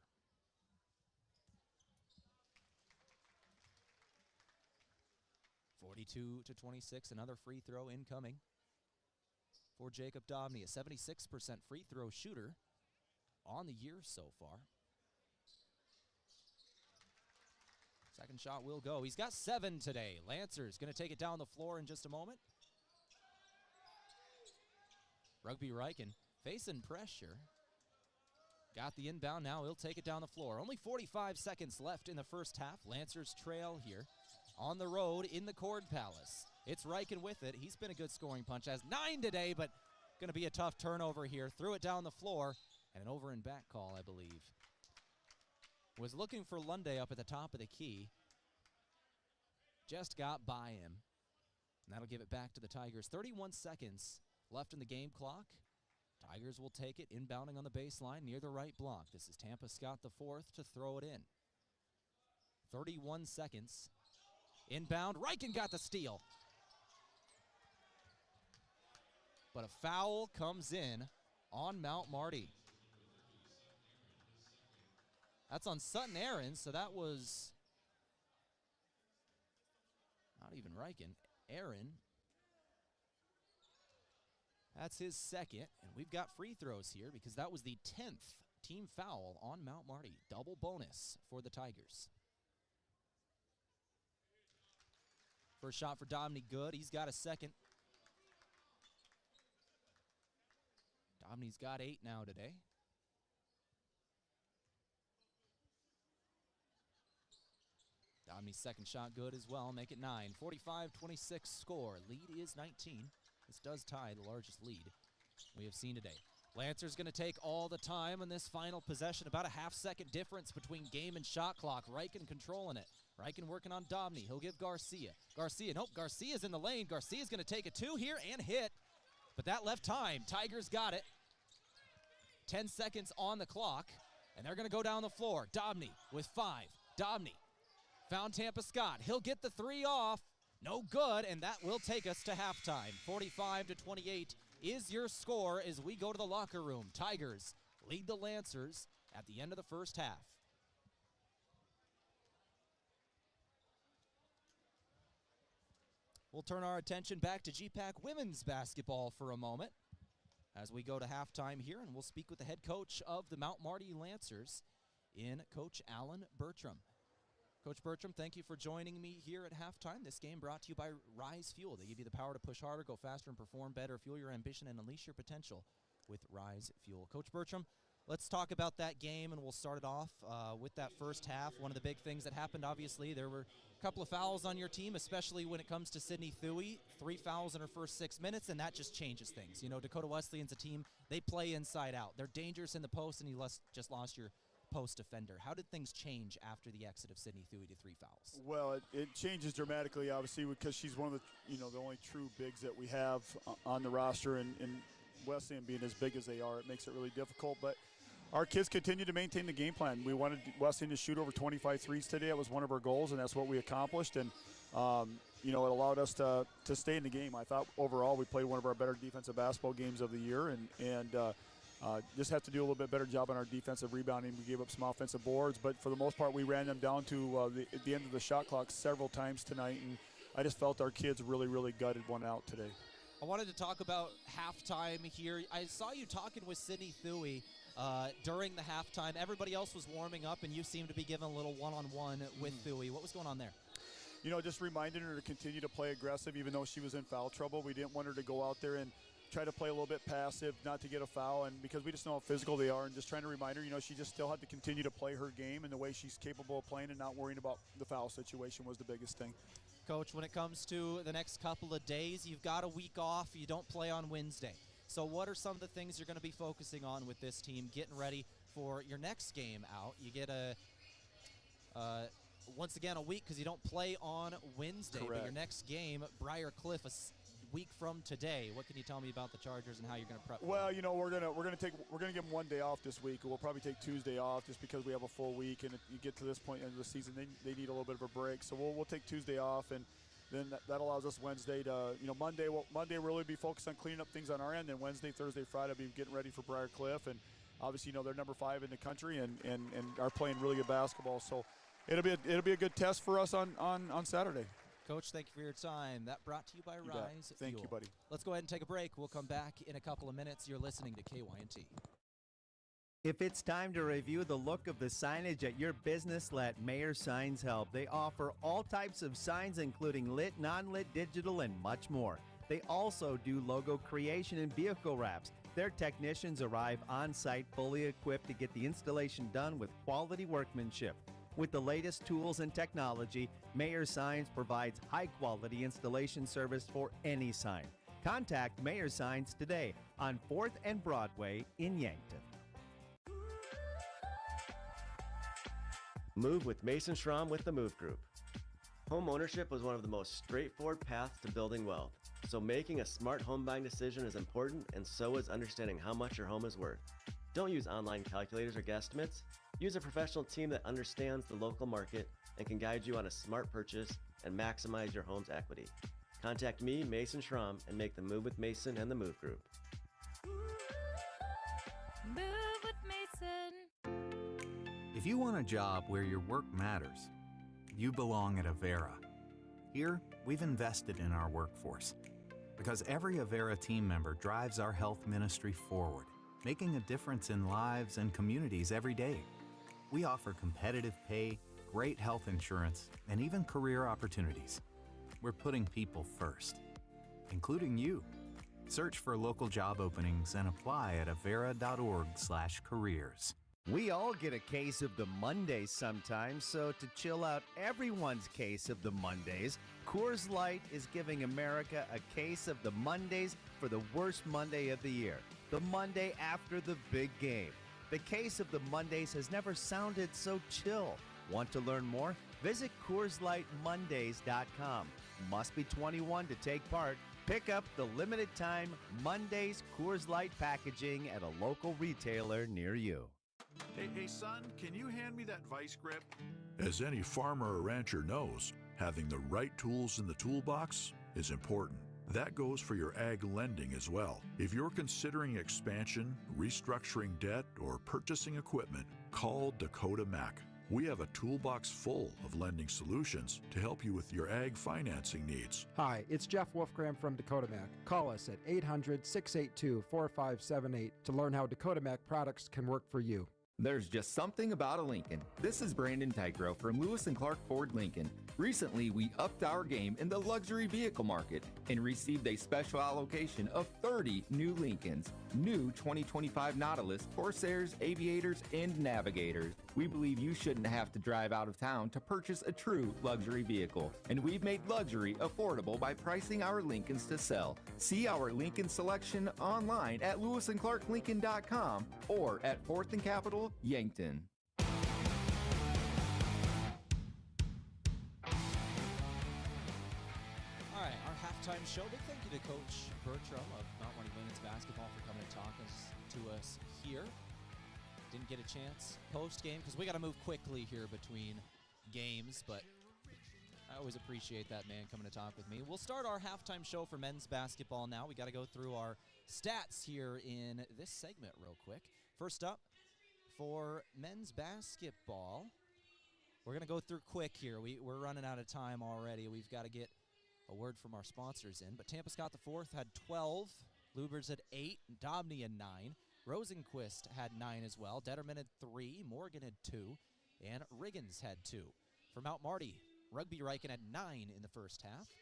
(42-26), another free throw incoming for Jacob Dobney, a 76% free throw shooter on the year so far. Second shot will go. He's got 7 today. Lancer's going to take it down the floor in just a moment. Rugby Riken facing pressure. Got the inbound now. He'll take it down the floor. Only 45 seconds left in the first half. Lancers trail here on the road in the Cord Palace. It's Riken with it. He's been a good scoring punch. Has 9 today, but going to be a tough turnover here. Threw it down the floor, and an over and back call, I believe. Was looking for Lunday up at the top of the key. Just got by him. And that'll give it back to the Tigers. 31 seconds left in the game clock. Tigers will take it, inbounding on the baseline near the right block. This is Tampa Scott the fourth to throw it in. 31 seconds. Inbound, Riken got the steal. But a foul comes in on Mount Marty. That's on Sutton Aaron, so that was not even Riken. Aaron. That's his second, and we've got free throws here because that was the 10th team foul on Mount Marty. Double bonus for the Tigers. First shot for Domney, good. He's got a second. Domney's got 8 now today. Domney's second shot good as well. Make it 9. 45-26 score. Lead is 19. This does tie the largest lead we have seen today. Lancers going to take all the time in this final possession. About a half-second difference between game and shot clock. Riken controlling it. Riken working on Domney. He'll give Garcia. Nope, Garcia's in the lane. Garcia's going to take a 2 here and hit. But that left time. Tigers got it. 10 seconds on the clock. And they're going to go down the floor. Domney with 5. Domney found Tampa Scott. He'll get the 3 off. No good, and that will take us to halftime. 45-28 is your score as we go to the locker room. Tigers lead the Lancers at the end of the first half. We'll turn our attention back to GPAC women's basketball for a moment as we go to halftime here, and we'll speak with the head coach of the Mount Marty Lancers in Coach Alan Bertram. Coach Bertram, thank you for joining me here at halftime. This game brought to you by Rise Fuel. They give you the power to push harder, go faster, and perform better. Fuel your ambition and unleash your potential with Rise Fuel. Coach Bertram, let's talk about that game, and we'll start it off with that first half. One of the big things that happened, obviously, there were a couple of fouls on your team, especially when it comes to Sydney Thuy. 3 fouls in her first 6 minutes, and that just changes things. You know, Dakota Wesleyan's a team, they play inside out. They're dangerous in the post, and you just lost your post defender. How did things change after the exit of Sydney Thuy to 3 fouls? Well, it changes dramatically, obviously, because she's one of the only true bigs that we have on the roster, and Wesleyan being as big as they are, it makes it really difficult. But our kids continue to maintain the game plan. We wanted Wesleyan to shoot over 25 threes today. That was one of our goals, and that's what we accomplished. And it allowed us to stay in the game. I thought overall we played one of our better defensive basketball games of the year, and just have to do a little bit better job on our defensive rebounding. We gave up some offensive boards, but for the most part, we ran them down to the end of the shot clock several times tonight, and I just felt our kids really, really gutted one out today. I wanted to talk about halftime here. I saw you talking with Sydney Thuy during the halftime. Everybody else was warming up, and you seemed to be giving a little one-on-one with Thuy. What was going on there? Just reminding her to continue to play aggressive, even though she was in foul trouble. We didn't want her to go out there and try to play a little bit passive, not to get a foul, and because we just know how physical they are, and just trying to remind her, she just still had to continue to play her game and the way she's capable of playing and not worrying about the foul situation was the biggest thing. Coach, when it comes to the next couple of days, you've got a week off. You don't play on Wednesday. So what are some of the things you're going to be focusing on with this team, getting ready for your next game out? You get once again, a week because you don't play on Wednesday. Correct. But your next game, Briar Cliff, a week from today. What can you tell me about the Chargers and how you're going to prep? Well, we're gonna give them one day off this week. We'll probably take Tuesday off just because we have a full week, and if you get to this point in the season, they need a little bit of a break. So we'll take Tuesday off, and then that allows us Wednesday to Monday we'll really be focused on cleaning up things on our end, and Wednesday, Thursday, Friday we'll be getting ready for Briar Cliff, and obviously they're number 5 in the country and are playing really good basketball. So it'll be a good test for us on Saturday. Coach, thank you for your time. That brought to you by Rise Thank Fuel. you, buddy. Let's go ahead and take a break. We'll come back in a couple of minutes. You're listening to KYNT. If it's time to review the look of the signage at your business, let Mayor Signs help. They offer all types of signs, including lit, non-lit, digital, and much more. They also do logo creation and vehicle wraps. Their technicians arrive on site fully equipped to get the installation done with quality workmanship. With the latest tools and technology, Mayer Signs provides high-quality installation service for any sign. Contact Mayer Signs today on 4th and Broadway in Yankton. Move with Mason Schramm with the Move Group. Home ownership was one of the most straightforward paths to building wealth. So making a smart home buying decision is important, and so is understanding how much your home is worth. Don't use online calculators or guesstimates. Use a professional team that understands the local market and can guide you on a smart purchase and maximize your home's equity. Contact me, Mason Schramm, and make the move with Mason and the Move Group. Move with Mason. If you want a job where your work matters, you belong at Avera. Here, we've invested in our workforce because every Avera team member drives our health ministry forward, making a difference in lives and communities every day. We offer competitive pay, great health insurance, and even career opportunities. We're putting people first, including you. Search for local job openings and apply at avera.org/careers. We all get a case of the Mondays sometimes, so to chill out everyone's case of the Mondays, Coors Light is giving America a case of the Mondays for the worst Monday of the year, the Monday after the big game. The case of the Mondays has never sounded so chill. Want to learn more? Visit CoorsLightMondays.com. Must be 21 to take part. Pick up the limited time Mondays Coors Light packaging at a local retailer near you. Hey, son, can you hand me that vice grip? As any farmer or rancher knows, having the right tools in the toolbox is important. That goes for your ag lending as well. If you're considering expansion, restructuring debt, or purchasing equipment, call Dakota Mac. We have a toolbox full of lending solutions to help you with your ag financing needs. Hi, it's Jeff Wolfgram from Dakota Mac. Call us at 800-682-4578 to learn how Dakota Mac products can work for you. There's just something about a Lincoln. This is Brandon Tigro from Lewis & Clark Ford Lincoln. Recently, we upped our game in the luxury vehicle market and received a special allocation of 30 new Lincolns, new 2025 Nautilus, Corsairs, Aviators, and Navigators. We believe you shouldn't have to drive out of town to purchase a true luxury vehicle, and we've made luxury affordable by pricing our Lincolns to sell. See our Lincoln selection online at lewisandclarklincoln.com or at 4th and Capitol, Yankton. All right, our halftime show. Big thank you to Coach Bertram of Mount Marty Women's Basketball for coming and talking to us here. Didn't get a chance post-game because we got to move quickly here between games, but I always appreciate that man coming to talk with me. We'll start our halftime show for men's basketball now. We got to go through our stats here in this segment real quick. First up, for men's basketball, we're going to go through quick here. We're running out of time already. We've got to get a word from our sponsors in. But Tampa Scott the fourth had 12. Lubers had 8. Dobney had 9. Rosenquist had 9 as well. Detterman had 3. Morgan had 2. And Riggins had 2. For Mount Marty, Rugby Riken had 9 in the first half.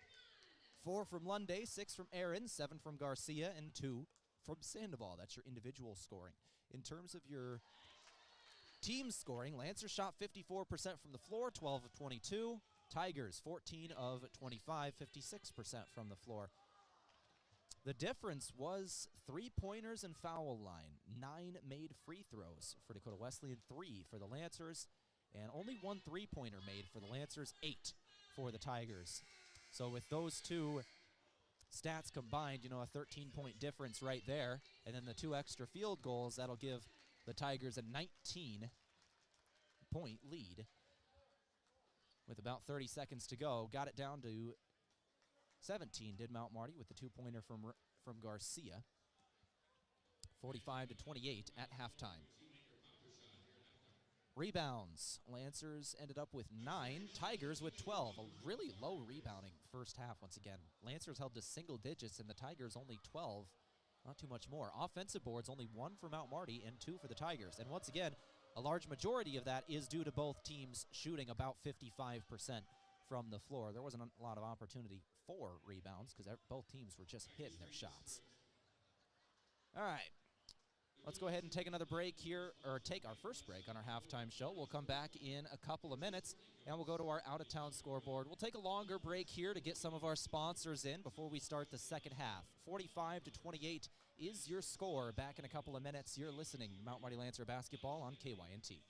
4 from Lunday, 6 from Aaron, 7 from Garcia, and 2 from Sandoval. That's your individual scoring. In terms of your team scoring, Lancers shot 54% from the floor, 12 of 22. Tigers, 14 of 25, 56% from the floor. The difference was 3-pointers and foul line. 9 made free throws for Dakota Wesleyan, 3 for the Lancers, and only 1 3-pointer made for the Lancers, 8 for the Tigers. So with those two stats combined, you know, a 13-point difference right there, and then the 2 extra field goals, that'll give the Tigers a 19-point lead. With about 30 seconds to go, got it down to 17, did Mount Marty, with the 2-pointer from Garcia. 45-28 at halftime. Rebounds, Lancers ended up with 9, Tigers with 12. A really low rebounding first half once again. Lancers held to single digits and the Tigers only 12, not too much more. Offensive boards, only 1 for Mount Marty and 2 for the Tigers. And once again, a large majority of that is due to both teams shooting about 55% from the floor. There wasn't a lot of opportunity for rebounds because both teams were just hitting their shots. All right, Let's go ahead and take another break here, or take our first break on our halftime show. We'll come back in a couple of minutes, and we'll go to our out-of-town scoreboard. We'll take a longer break here to get some of our sponsors in before we start the second half. 45-28 is your score. Back in a couple of minutes. You're listening to Mount Marty Lancer basketball on KYNT.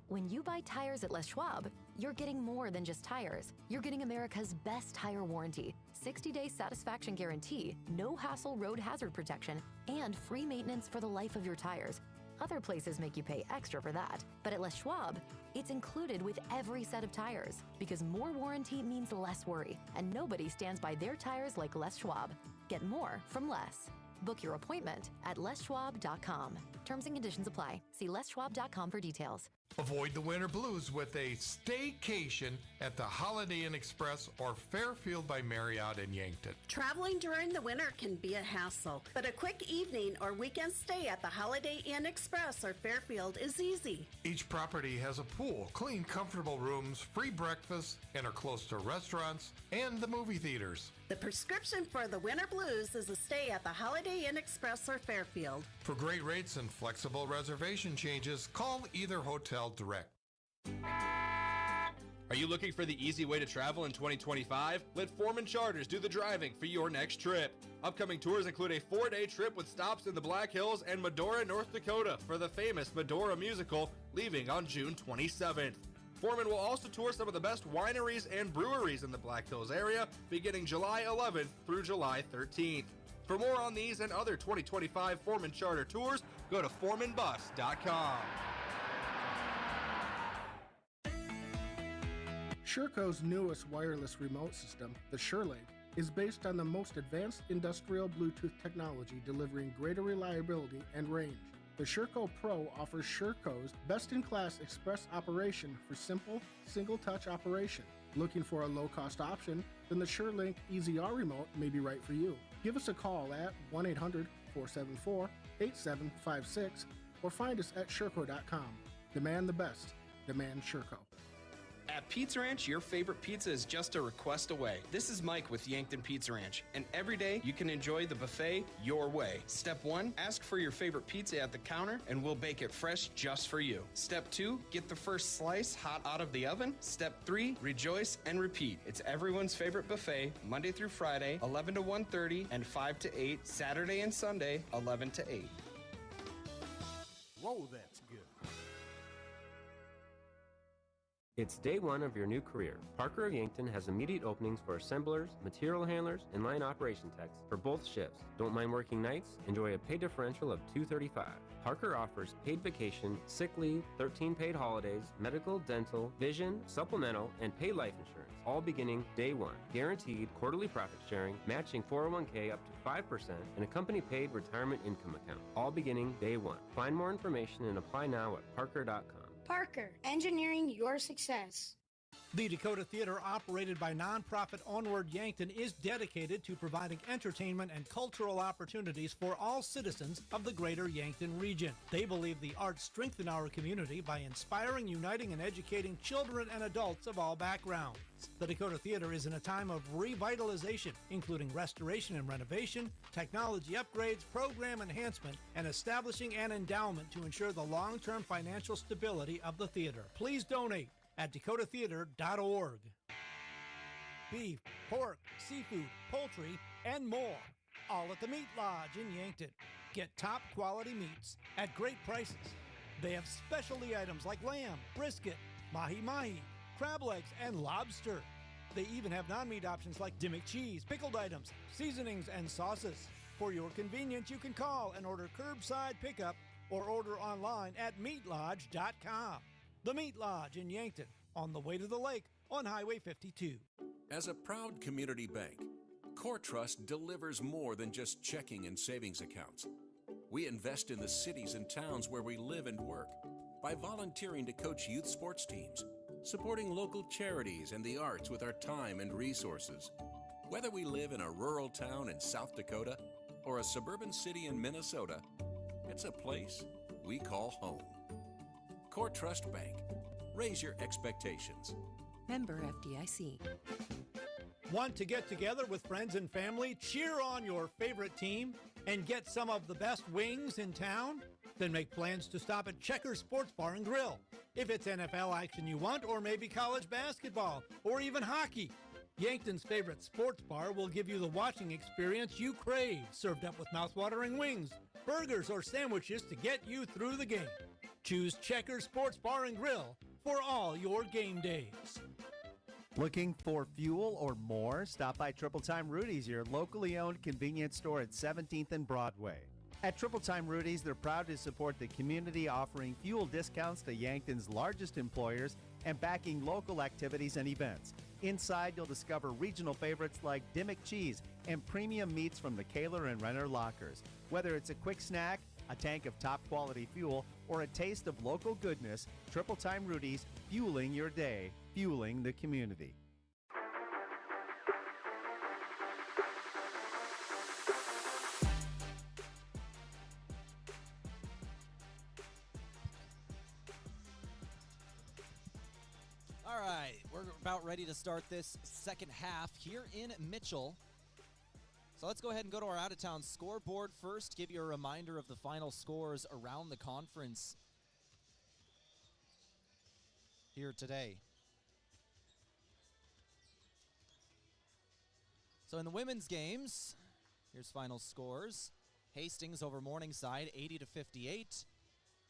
When you buy tires at Les Schwab, you're getting more than just tires. You're getting America's best tire warranty, 60-day satisfaction guarantee, no hassle road hazard protection, and free maintenance for the life of your tires. Other places make you pay extra for that, but at Les Schwab, it's included with every set of tires, because more warranty means less worry, and nobody stands by their tires like Les Schwab. Get more from less. Book your appointment at leschwab.com. Terms and conditions apply. See leschwab.com for details. Avoid the winter blues with a staycation at the Holiday Inn Express or Fairfield by Marriott in Yankton. Traveling during the winter can be a hassle, but a quick evening or weekend stay at the Holiday Inn Express or Fairfield is easy. Each property has a pool, clean, comfortable rooms, free breakfast, and are close to restaurants and the movie theaters. The prescription for the winter blues is a stay at the Holiday Inn Express or Fairfield. For great rates and flexible reservation changes, call either hotel direct. Are you looking for the easy way to travel in 2025? Let Foreman Charters do the driving for your next trip. Upcoming tours include a 4-day trip with stops in the Black Hills and Medora, North Dakota for the famous Medora musical, leaving on June 27th. Foreman will also tour some of the best wineries and breweries in the Black Hills area beginning July 11th through July 13th. For more on these and other 2025 Foreman Charter tours, go to foremanbus.com. Sherco's newest wireless remote system, the SureLink, is based on the most advanced industrial Bluetooth technology, delivering greater reliability and range. The Sherco Pro offers Sherco's best-in-class express operation for simple, single-touch operation. Looking for a low-cost option? Then the SureLink EZR remote may be right for you. Give us a call at 1-800-474-8756 or find us at Sherco.com. Demand the best. Demand Sherco. At Pizza Ranch, your favorite pizza is just a request away. This is Mike with Yankton Pizza Ranch, and every day you can enjoy the buffet your way. Step 1, ask for your favorite pizza at the counter, and we'll bake it fresh just for you. Step 2, get the first slice hot out of the oven. Step 3, rejoice and repeat. It's everyone's favorite buffet, Monday through Friday, 11 to 1:30 and 5 to 8, Saturday and Sunday, 11 to 8. Whoa, that's good. It's day one of your new career. Parker of Yankton has immediate openings for assemblers, material handlers, and line operation techs for both shifts. Don't mind working nights? Enjoy a pay differential of $2.35. Parker offers paid vacation, sick leave, 13 paid holidays, medical, dental, vision, supplemental, and paid life insurance, all beginning day one. Guaranteed quarterly profit sharing, matching 401k up to 5%, and a company-paid retirement income account, all beginning day one. Find more information and apply now at parker.com. Parker, engineering your success. The Dakota Theater, operated by nonprofit Onward Yankton, is dedicated to providing entertainment and cultural opportunities for all citizens of the greater Yankton region. They believe the arts strengthen our community by inspiring, uniting, and educating children and adults of all backgrounds. The Dakota Theater is in a time of revitalization, including restoration and renovation, technology upgrades, program enhancement, and establishing an endowment to ensure the long-term financial stability of the theater. Please donate at dakotatheater.org. Beef, pork, seafood, poultry, and more, all at the Meat Lodge in Yankton. Get top quality meats at great prices. They have specialty items like lamb, brisket, mahi-mahi, crab legs, and lobster. They even have non-meat options like Dimmick cheese, pickled items, seasonings, and sauces. For your convenience, you can call and order curbside pickup or order online at meatlodge.com. The Meat Lodge in Yankton, on the way to the lake on Highway 52. As a proud community bank, Core Trust delivers more than just checking and savings accounts. We invest in the cities and towns where we live and work by volunteering to coach youth sports teams, supporting local charities and the arts with our time and resources. Whether we live in a rural town in South Dakota or a suburban city in Minnesota, it's a place we call home. Core Trust Bank. Raise your expectations. Member FDIC. Want to get together with friends and family, cheer on your favorite team, and get some of the best wings in town? Then make plans to stop at Checker Sports Bar and Grill. If it's NFL action you want, or maybe college basketball, or even hockey, Yankton's favorite sports bar will give you the watching experience you crave, served up with mouthwatering wings, burgers, or sandwiches to get you through the game. Choose Checker Sports Bar and Grill for all your game days. Looking for fuel or more? Stop by Triple Time Rudy's, your locally owned convenience store at 17th and Broadway. At Triple Time Rudy's, they're proud to support the community, offering fuel discounts to Yankton's largest employers and backing local activities and events. Inside, you'll discover regional favorites like Dimmick Cheese and premium meats from the Kaler and Renner lockers. Whether it's a quick snack, a tank of top-quality fuel, or a taste of local goodness, Triple Time Rudy's, fueling your day, fueling the community. All right, we're about ready to start this second half here in Mitchell. So let's go ahead and go to our out-of-town scoreboard first, give you a reminder of the final scores around the conference here today. So in the women's games, here's final scores. Hastings over Morningside, 80-58.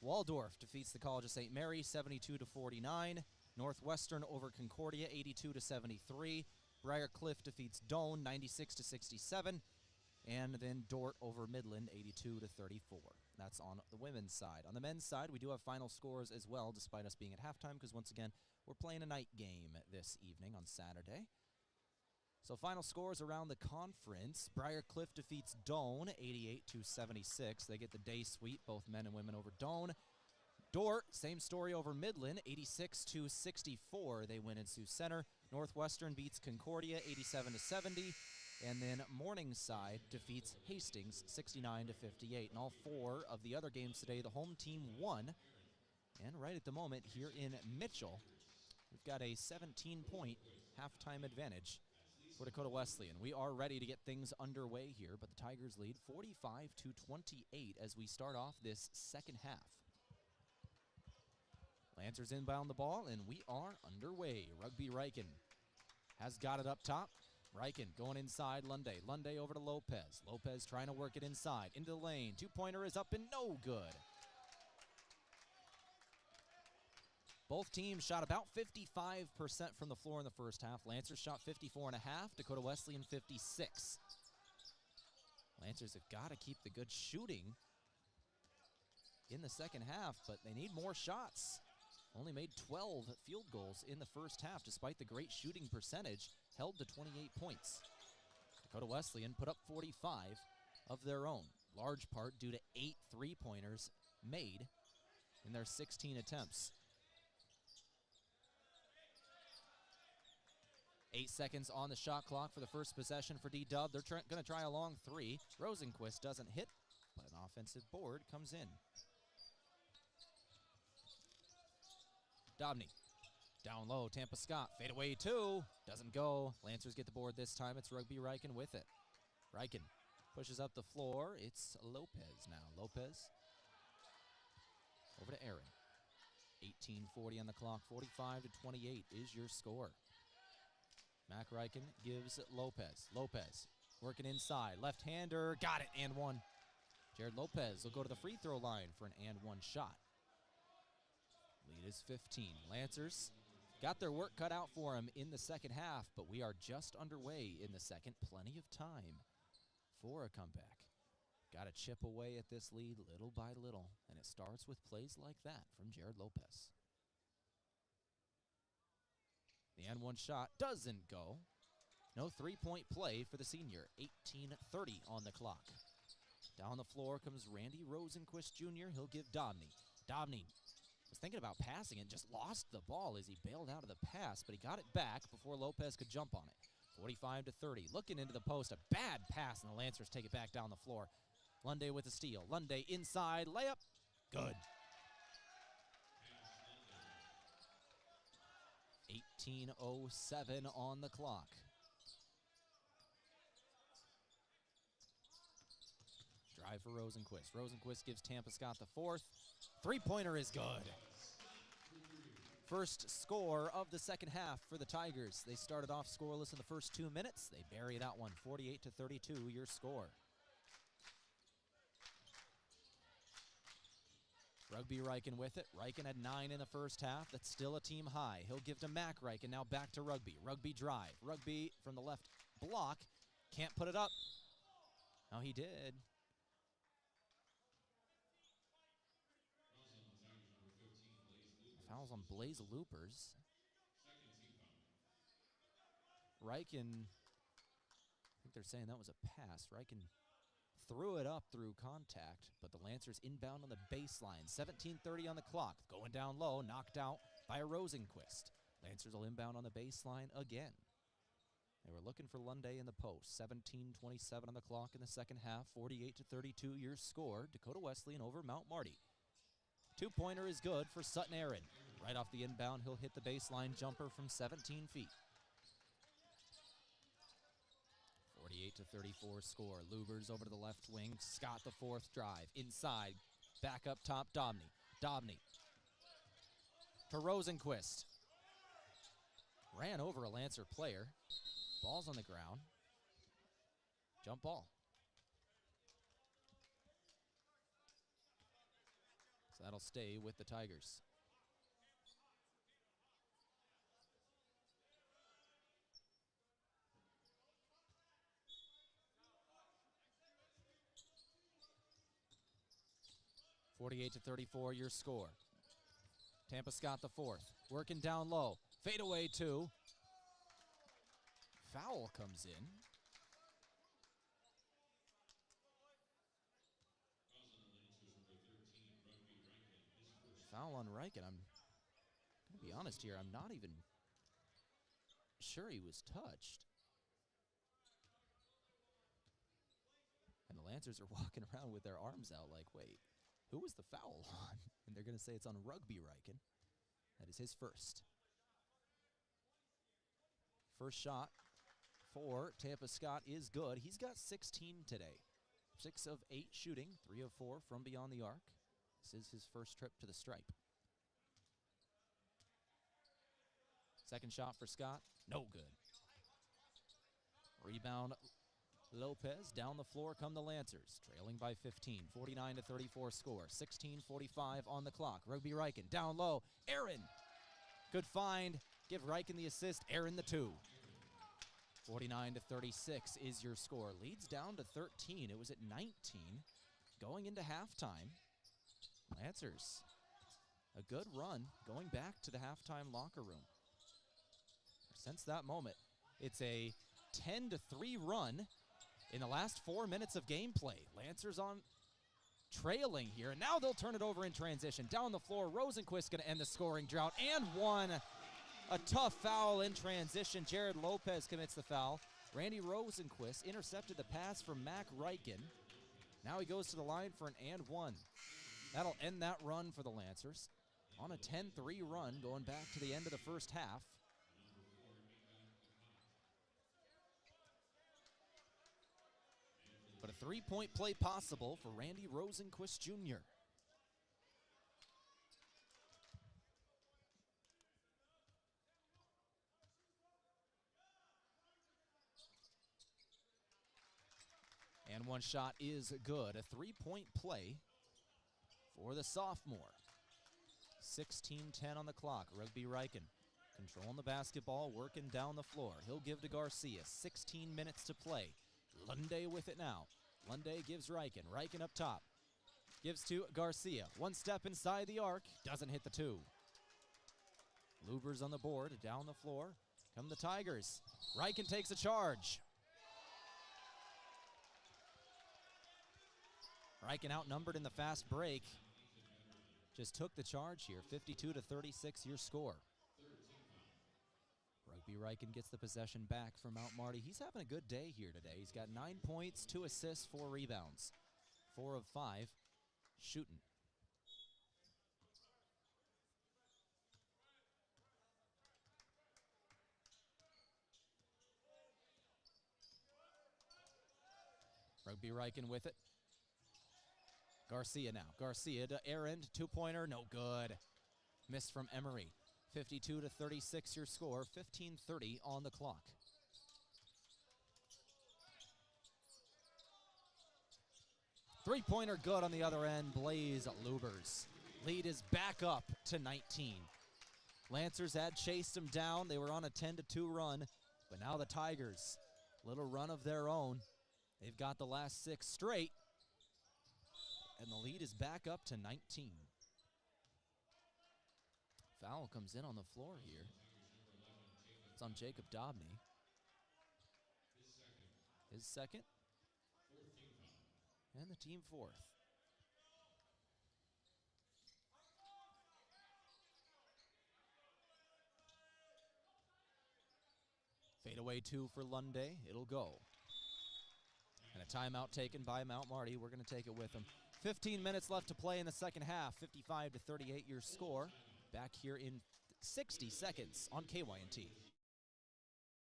Waldorf defeats the College of St. Mary, 72-49. Northwestern over Concordia, 82-73. Briarcliff defeats Doane, 96-67. And then Dordt over Midland, 82-34. That's on the women's side. On the men's side, we do have final scores as well, despite us being at halftime, because once again, we're playing a night game this evening on Saturday. So final scores around the conference. Briarcliff defeats Doane, 88-76. They get the day sweep, both men and women over Doane. Dordt, same story over Midland, 86-64. They win in Sioux Center. Northwestern beats Concordia, 87-70. And then Morningside defeats Hastings, 69-58. And all four of the other games today, the home team won. And right at the moment here in Mitchell, we've got a 17-point halftime advantage for Dakota Wesleyan. We are ready to get things underway here, but the Tigers lead 45-28 as we start off this second half. Lancers inbound the ball, and we are underway. Rugby Riken has got it up top. Riken going inside Lunday. Lunday over to Lopez. Lopez trying to work it inside. Into the lane. Two-pointer is up and no good. Both teams shot about 55% from the floor in the first half. Lancers shot 54.5. Dakota Wesleyan 56. Lancers have got to keep the good shooting in the second half, but they need more shots. Only made 12 field goals in the first half, despite the great shooting percentage, held to 28 points. Dakota Wesleyan put up 45 of their own, large part due to 8 three-pointers made in their 16 attempts. 8 seconds on the shot clock for the first possession for D-Dub. They're going to try a long three. Rosenquist doesn't hit, but an offensive board comes in. Dobney, down low, Tampa Scott, fade away two, doesn't go. Lancers get the board this time, it's Rugby Riken with it. Riken pushes up the floor, it's Lopez now. Lopez over to Aaron. 18:40 on the clock, 45-28 is your score. Mac Riken gives Lopez. Lopez working inside, left-hander, got it, and one. Jared Lopez will go to the free throw line for an and one shot. Lead is 15. Lancers got their work cut out for them in the second half, but we are just underway in the second. Plenty of time for a comeback. Got to chip away at this lead little by little, and it starts with plays like that from Jared Lopez. The and one shot doesn't go. No three-point play for the senior. 18:30 on the clock. Down the floor comes Randy Rosenquist Jr. He'll give Dobney. Dobney was thinking about passing and just lost the ball as he bailed out of the pass, but he got it back before Lopez could jump on it. 45-30. Looking into the post, a bad pass, and the Lancers take it back down the floor. Lunday with a steal. Lunday inside, layup. Good. 18:07 on the clock. Drive for Rosenquist. Rosenquist gives Tampa Scott the fourth. Three-pointer is good. First score of the second half for the Tigers. They started off scoreless in the first 2 minutes. They bury that one, 48-32, your score. Rugby Reichen with it. Reichen had 9 in the first half. That's still a team high. He'll give to Mac Reichen. Now back to Rugby. Rugby drive. Rugby from the left block. Can't put it up. No, he did. Fouls on Blaze Loopers. Reichen, I think they're saying that was a pass. Reichen threw it up through contact, but the Lancers inbound on the baseline. 17:30 on the clock. Going down low, knocked out by a Rosenquist. Lancers will inbound on the baseline again. They were looking for Lunday in the post. 17:27 on the clock in the second half. 48-32 your score. Dakota Wesleyan over Mount Marty. Two-pointer is good for Sutton Aaron. Right off the inbound, he'll hit the baseline jumper from 17 feet. 48-34 score. Lubers over to the left wing. Scott the fourth drive. Inside. Back up top, Dobney. Dobney to Rosenquist. Ran over a Lancer player. Ball's on the ground. Jump ball. So that'll stay with the Tigers. (48-34) your score. Tampa Scott the fourth. Working down low. Fadeaway two. Foul comes in. Foul on Reichen. I'm going to be honest here. I'm not even sure he was touched. And the Lancers are walking around with their arms out like, wait, who was the foul on? And they're going to say it's on Rugby Reichen. That is his first. First shot for Tampa Scott is good. He's got 16 today. 6 of 8 shooting, 3 of 4 from beyond the arc. This is his first trip to the stripe. Second shot for Scott, no good. Rebound, Lopez. Down the floor come the Lancers, trailing by 15, 49-34 score. 16:45 on the clock. Rugby Reichen down low. Aaron, good find. Give Reichen the assist. Aaron the two. 49-36 is your score. Leads down to 13. It was at 19 going into halftime. Lancers, a good run going back to the halftime locker room. Since that moment, it's a 10-3 run in the last 4 minutes of gameplay. Lancers on trailing here, and now they'll turn it over in transition. Down the floor, Rosenquist going to end the scoring drought, and one. A tough foul in transition. Jared Lopez commits the foul. Randy Rosenquist intercepted the pass from Mac Reichen. Now he goes to the line for an and one. That'll end that run for the Lancers on a 10-3 run going back to the end of the first half. But a three-point play possible for Randy Rosenquist Jr. And one shot is good. A three-point play for the sophomore. 16:10 on the clock. Rugby Reichen controlling the basketball, working down the floor. He'll give to Garcia. 16 minutes to play. Lunday with it now. Lunday gives Reichen. Reichen up top. Gives to Garcia. One step inside the arc. Doesn't hit the two. Lubers on the board. Down the floor come the Tigers. Reichen takes a charge. Reichen outnumbered in the fast break. Just took the charge here. 52-36 your score. Rugby Reichen gets the possession back from Mount Marty. He's having a good day here today. He's got 9 points, 2 assists, 4 rebounds. 4 of 5 shooting. Rugby Reichen with it. Garcia now. Garcia to Aaron, two-pointer, no good. Missed from Emery. 52-36 your score, 15:30 on the clock. Three-pointer good on the other end, Blaze Lubers. Lead is back up to 19. Lancers had chased them down. They were on a 10-2 run, but now the Tigers, little run of their own. They've got the last 6 straight, and the lead is back up to 19. Foul comes in on the floor here. It's on Jacob Dobney. His second. And the team fourth. Fadeaway 2 for Lunday. It'll go. And a timeout taken by Mount Marty. We're going to take it with them. 15 minutes left to play in the second half. 55-38 your score. Back here in 60 seconds on KYNT.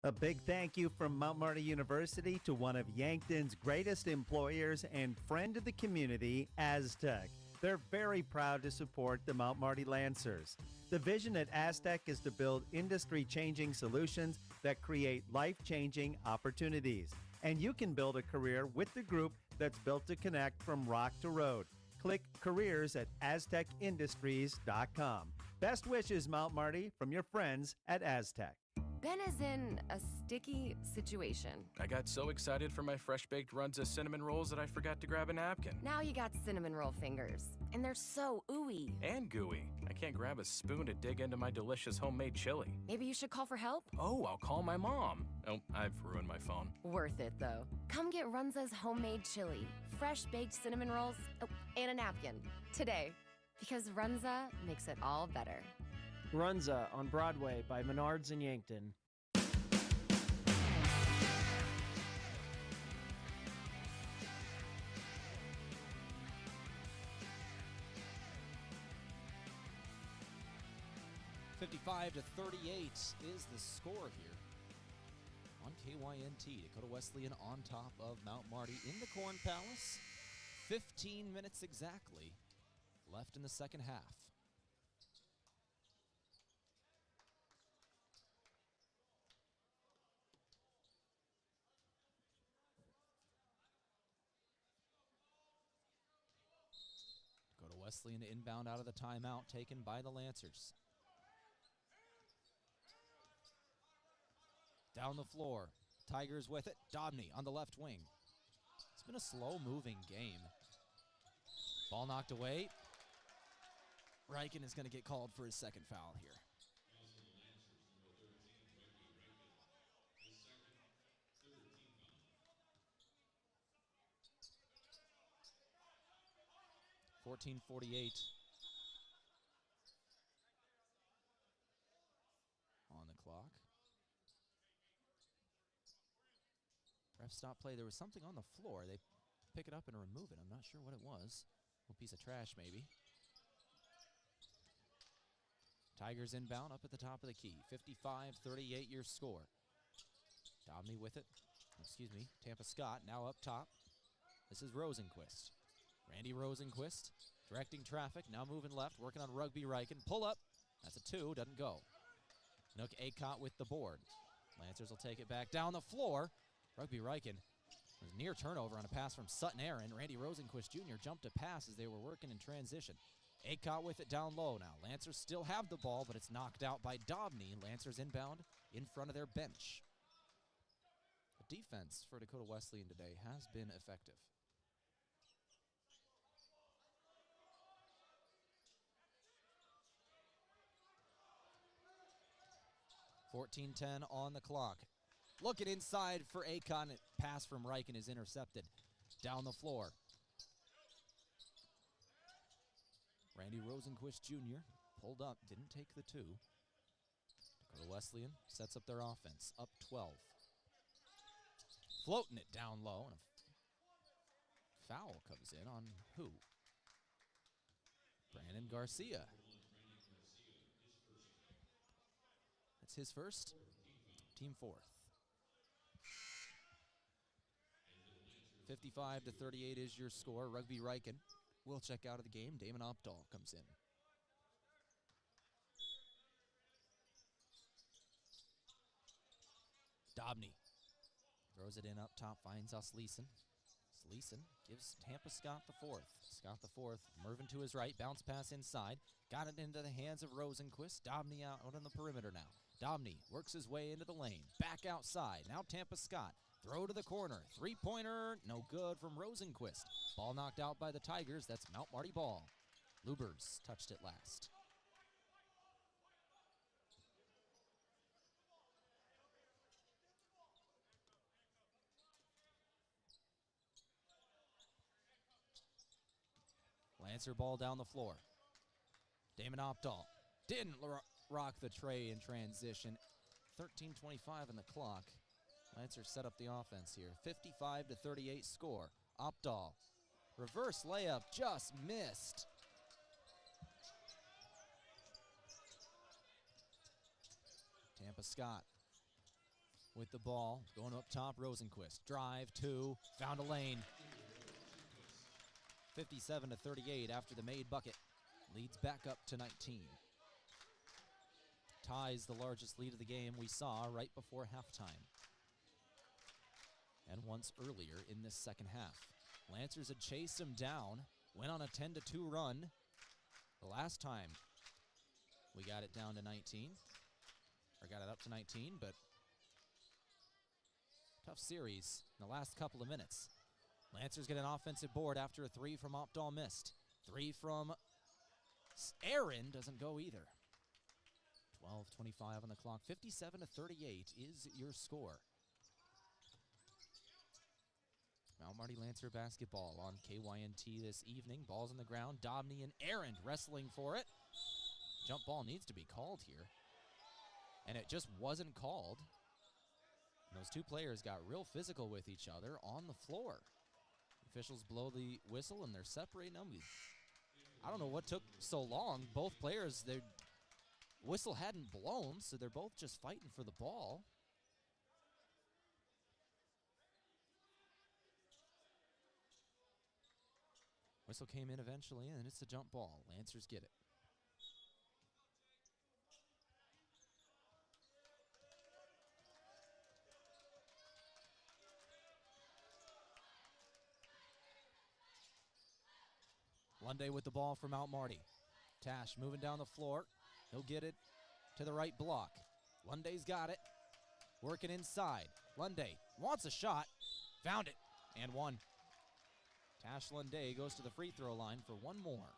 A big thank you from Mount Marty University to one of Yankton's greatest employers and friend of the community, Aztec. They're very proud to support the Mount Marty Lancers. The vision at Aztec is to build industry-changing solutions that create life-changing opportunities. And you can build a career with the group that's built to connect from rock to road. Click careers at aztecindustries.com. Best wishes, Mount Marty, from your friends at Aztec. Ben is in a sticky situation. I got so excited for my fresh-baked Runza cinnamon rolls that I forgot to grab a napkin. Now you got cinnamon roll fingers, and they're so ooey. And gooey. I can't grab a spoon to dig into my delicious homemade chili. Maybe you should call for help? Oh, I'll call my mom. Oh, I've ruined my phone. Worth it, though. Come get Runza's homemade chili, fresh-baked cinnamon rolls, and a napkin today, because Runza makes it all better. Runza on Broadway by Menards in Yankton. (55-38) is the score here on KYNT. Dakota Wesleyan on top of Mount Marty in the Corn Palace. 15 minutes exactly left in the second half. Dakota Wesleyan to inbound out of the timeout taken by the Lancers. Down the floor, Tigers with it. Dobney on the left wing. It's been a slow-moving game. Ball knocked away. Reichen is going to get called for his second foul here. .48 on the clock. Ref stop play. There was something on the floor. They pick it up and remove it. I'm not sure what it was. A little piece of trash, maybe. Tigers inbound up at the top of the key. 55-38 your score. Dobney with it. Excuse me. Tampa Scott now up top. This is Rosenquist. Randy Rosenquist directing traffic. Now moving left. Working on Rugby Reichen. Pull up. That's a 2. Doesn't go. Nook Acott with the board. Lancers will take it back down the floor. Rugby Reichen was near turnover on a pass from Sutton Aaron. Randy Rosenquist Jr. jumped a pass as they were working in transition. Acott with it down low now. Lancers still have the ball, but it's knocked out by Dobney. Lancers inbound in front of their bench. The defense for Dakota Wesleyan today has been effective. .10 on the clock. Looking inside for Acott. Pass from Reichen is intercepted. Down the floor. Randy Rosenquist Jr. pulled up, didn't take the 2. Dakota Wesleyan sets up their offense, up 12. Floating it down low, and a foul comes in on who? Brandon Garcia. That's his first, team fourth. 55-38 is your score. Rugby Reichen We'll check out of the game. Damon Opdahl comes in. Dobney throws it in up top, finds Leeson. Leeson gives Tampa Scott the fourth. Scott the fourth, Mervin to his right, bounce pass inside. Got it into the hands of Rosenquist. Dobney out on the perimeter now. Dobney works his way into the lane. Back outside. Now Tampa Scott. Throw to the corner. Three-pointer. No good from Rosenquist. Ball knocked out by the Tigers. That's Mount Marty ball. Lubers touched it last. Lancer ball down the floor. Damon Opdahl didn't rock the tray in transition. 13:25 on the clock. Lancer set up the offense here. 55-38 score. Opdahl. Reverse layup just missed. Tampa Scott with the ball. Going up top, Rosenquist. Drive, two, found a lane. 57-38 after the made bucket. Leads back up to 19. Ties the largest lead of the game we saw right before halftime. And once earlier in this second half. Lancers had chased him down, went on a 10-2 run. The last time we got it down to 19, or got it up to 19, but tough series in the last couple of minutes. Lancers get an offensive board after a three from Opdahl missed. Three from Aaron doesn't go either. 12:25 on the clock. 57-38 is your score. Mount Marty Lancer basketball on KYNT this evening. Ball's on the ground. Dobney and Aaron wrestling for it. Jump ball needs to be called here. And it just wasn't called. And those two players got real physical with each other on the floor. Officials blow the whistle and they're separating them. I don't know what took so long. Both players, their whistle hadn't blown, so they're both just fighting for the ball. Whistle came in eventually, and it's a jump ball. Lancers get it. Lunday with the ball from Mount Marty. Tash moving down the floor. He'll get it to the right block. Lunday's got it. Working inside. Lunday wants a shot. Found it. And one. Tash Lunday goes to the free throw line for one more.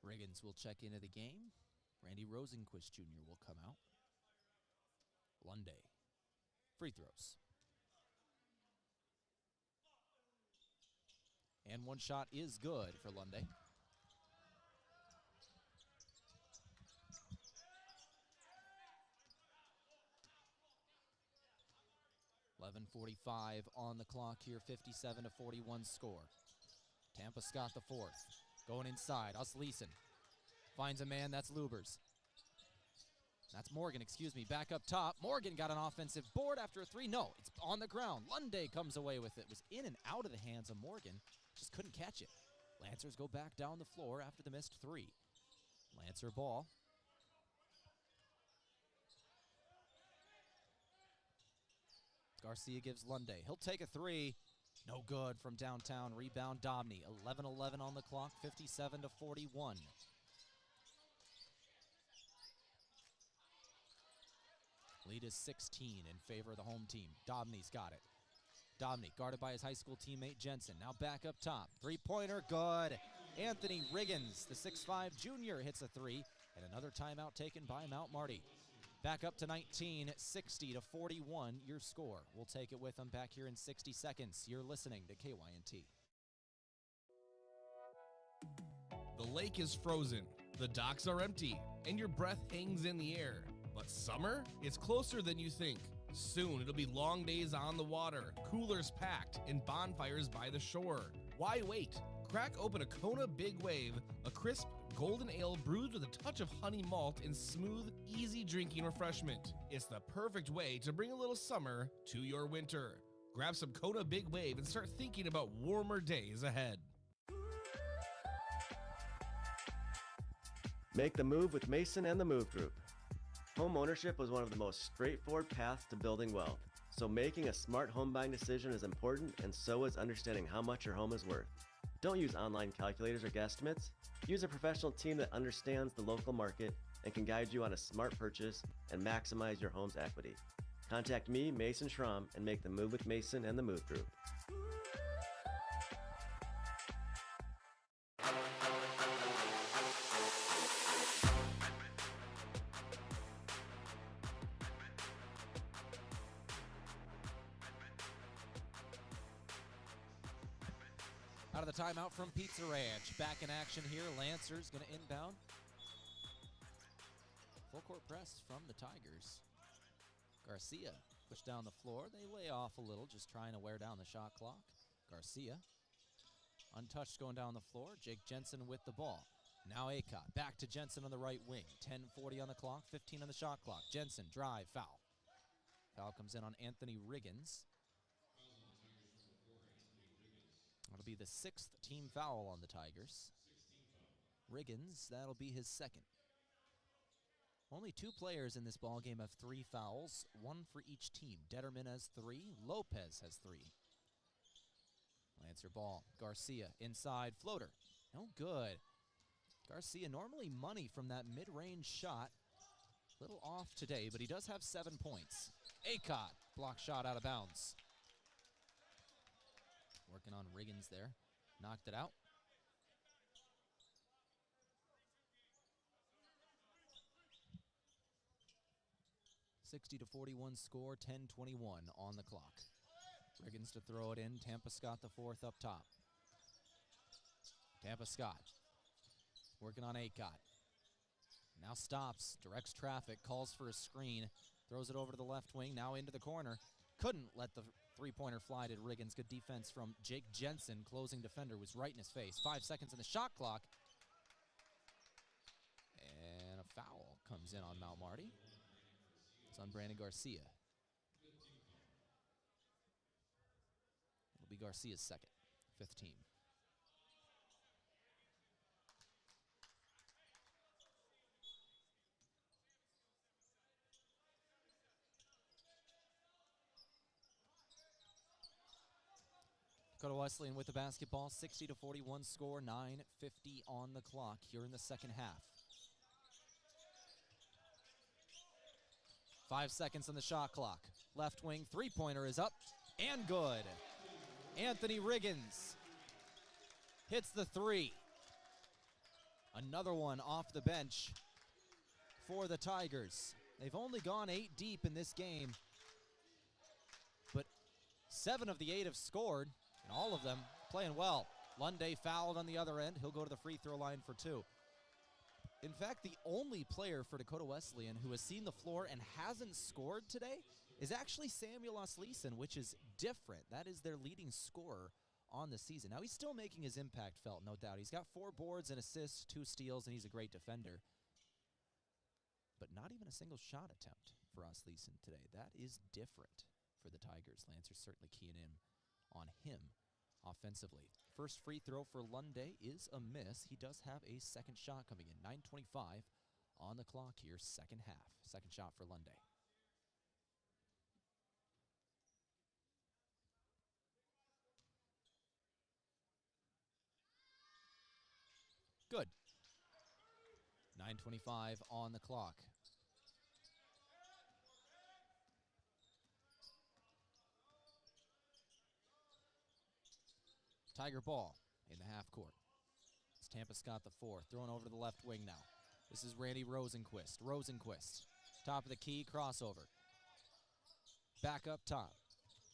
Riggins will check into the game. Randy Rosenquist Jr. will come out. Lunday. Free throws. And one shot is good for Lunday. .45 on the clock here, 57-41 score. Tampa Scott the fourth. Going inside, Leeson finds a man, that's Lubers. That's Morgan, excuse me, back up top. Morgan got an offensive board after a three. No, it's on the ground. Lunday comes away with it. It was in and out of the hands of Morgan. Just couldn't catch it. Lancers go back down the floor after the missed three. Lancer ball. Garcia gives Lunday. He'll take a three. No good from downtown. Rebound Dobney. 11-11 on the clock. 57-41. Lead is 16 in favor of the home team. Dobney's got it. Dobney guarded by his high school teammate Jensen. Now back up top. Three-pointer, good. Anthony Riggins, the 6'5 junior, hits a three. And another timeout taken by Mount Marty. Back up to 19, 60-41, your score. We'll take it with them back here in 60 seconds. You're listening to KYNT. The lake is frozen, the docks are empty, and your breath hangs in the air. But summer is closer than you think. Soon it'll be long days on the water, coolers packed, and bonfires by the shore. Why wait? Crack open a Kona Big Wave, a crisp golden ale brewed with a touch of honey malt and smooth, easy drinking refreshment. It's the perfect way to bring a little summer to your winter. Grab some Kona Big Wave and start thinking about warmer days ahead. Make the move with Mason and the Move Group. Home ownership was one of the most straightforward paths to building wealth. So making a smart home buying decision is important, and so is understanding how much your home is worth. Don't use online calculators or guesstimates. Use a professional team that understands the local market and can guide you on a smart purchase and maximize your home's equity. Contact me, Mason Schramm, and make the move with Mason and the Move Group. Out of the timeout from Pizza Ranch. Back in action here. Lancers going to inbound. Full court press from the Tigers. Garcia pushed down the floor. They lay off a little, just trying to wear down the shot clock. Garcia untouched going down the floor. Jake Jensen with the ball. Now Acott back to Jensen on the right wing. 10:40 on the clock, 15 on the shot clock. Jensen, drive, foul. Foul comes in on Anthony Riggins. That'll be the 6th team foul on the Tigers. Riggins, that'll be his 2nd. Only 2 players in this ballgame have 3 fouls, 1 for each team. Detterman has 3, Lopez has 3. Lancer ball, Garcia inside, floater, no good. Garcia normally money from that mid-range shot. Little off today, but he does have 7 points. Acott, block shot out of bounds. Working on Riggins there, knocked it out. (60-41) score, 10:21 on the clock. Riggins to throw it in. Tampa Scott the 4th up top. Tampa Scott working on Acott. Now stops, directs traffic, calls for a screen, throws it over to the left wing, now into the corner. Couldn't let the three-pointer fly to Riggins. Good defense from Jake Jensen. Closing defender was right in his face. 5 seconds in the shot clock. And a foul comes in on Mount Marty. It's on Brandon Garcia. It'll be Garcia's 2nd, 5th team. Dakota Wesleyan with the basketball, 60-41 score, 9:50 on the clock here in the second half. 5 seconds on the shot clock. Left wing three-pointer is up and good. Anthony Riggins hits the 3. Another one off the bench for the Tigers. They've only gone 8 deep in this game, but 7 of the 8 have scored. And all of them playing well. Lunday fouled on the other end. He'll go to the free throw line for 2. In fact, the only player for Dakota Wesleyan who has seen the floor and hasn't scored today is actually Samuel Osleson, which is different. That is their leading scorer on the season. Now, he's still making his impact felt, no doubt. He's got 4 boards and assists, 2 steals, and he's a great defender. But not even a single shot attempt for Osleson today. That is different for the Tigers. Lancers certainly keying in on him offensively. First free throw for Lunday is a miss. He does have a second shot coming in. 9:25 on the clock here, second half. Second shot for Lunday. Good. 9:25 on the clock. Tiger ball in the half court. It's Tampa Scott the 4th, thrown over to the left wing now. This is Randy Rosenquist. Rosenquist, top of the key, crossover. Back up top.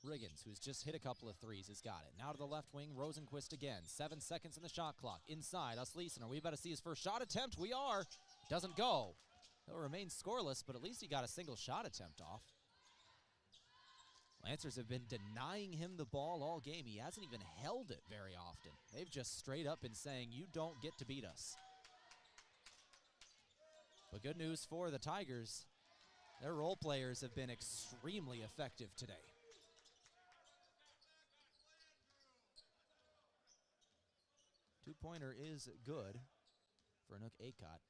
Riggins, who's just hit a couple of threes, has got it. Now to the left wing, Rosenquist again. 7 seconds in the shot clock. Inside, Osleson, are we about to see his first shot attempt? We are. Doesn't go. He'll remain scoreless, but at least he got a single shot attempt off. Lancers have been denying him the ball all game. He hasn't even held it very often. They've just straight up been saying, you don't get to beat us. But good news for the Tigers. Their role players have been extremely effective today. Two-pointer is good for Nook Acott.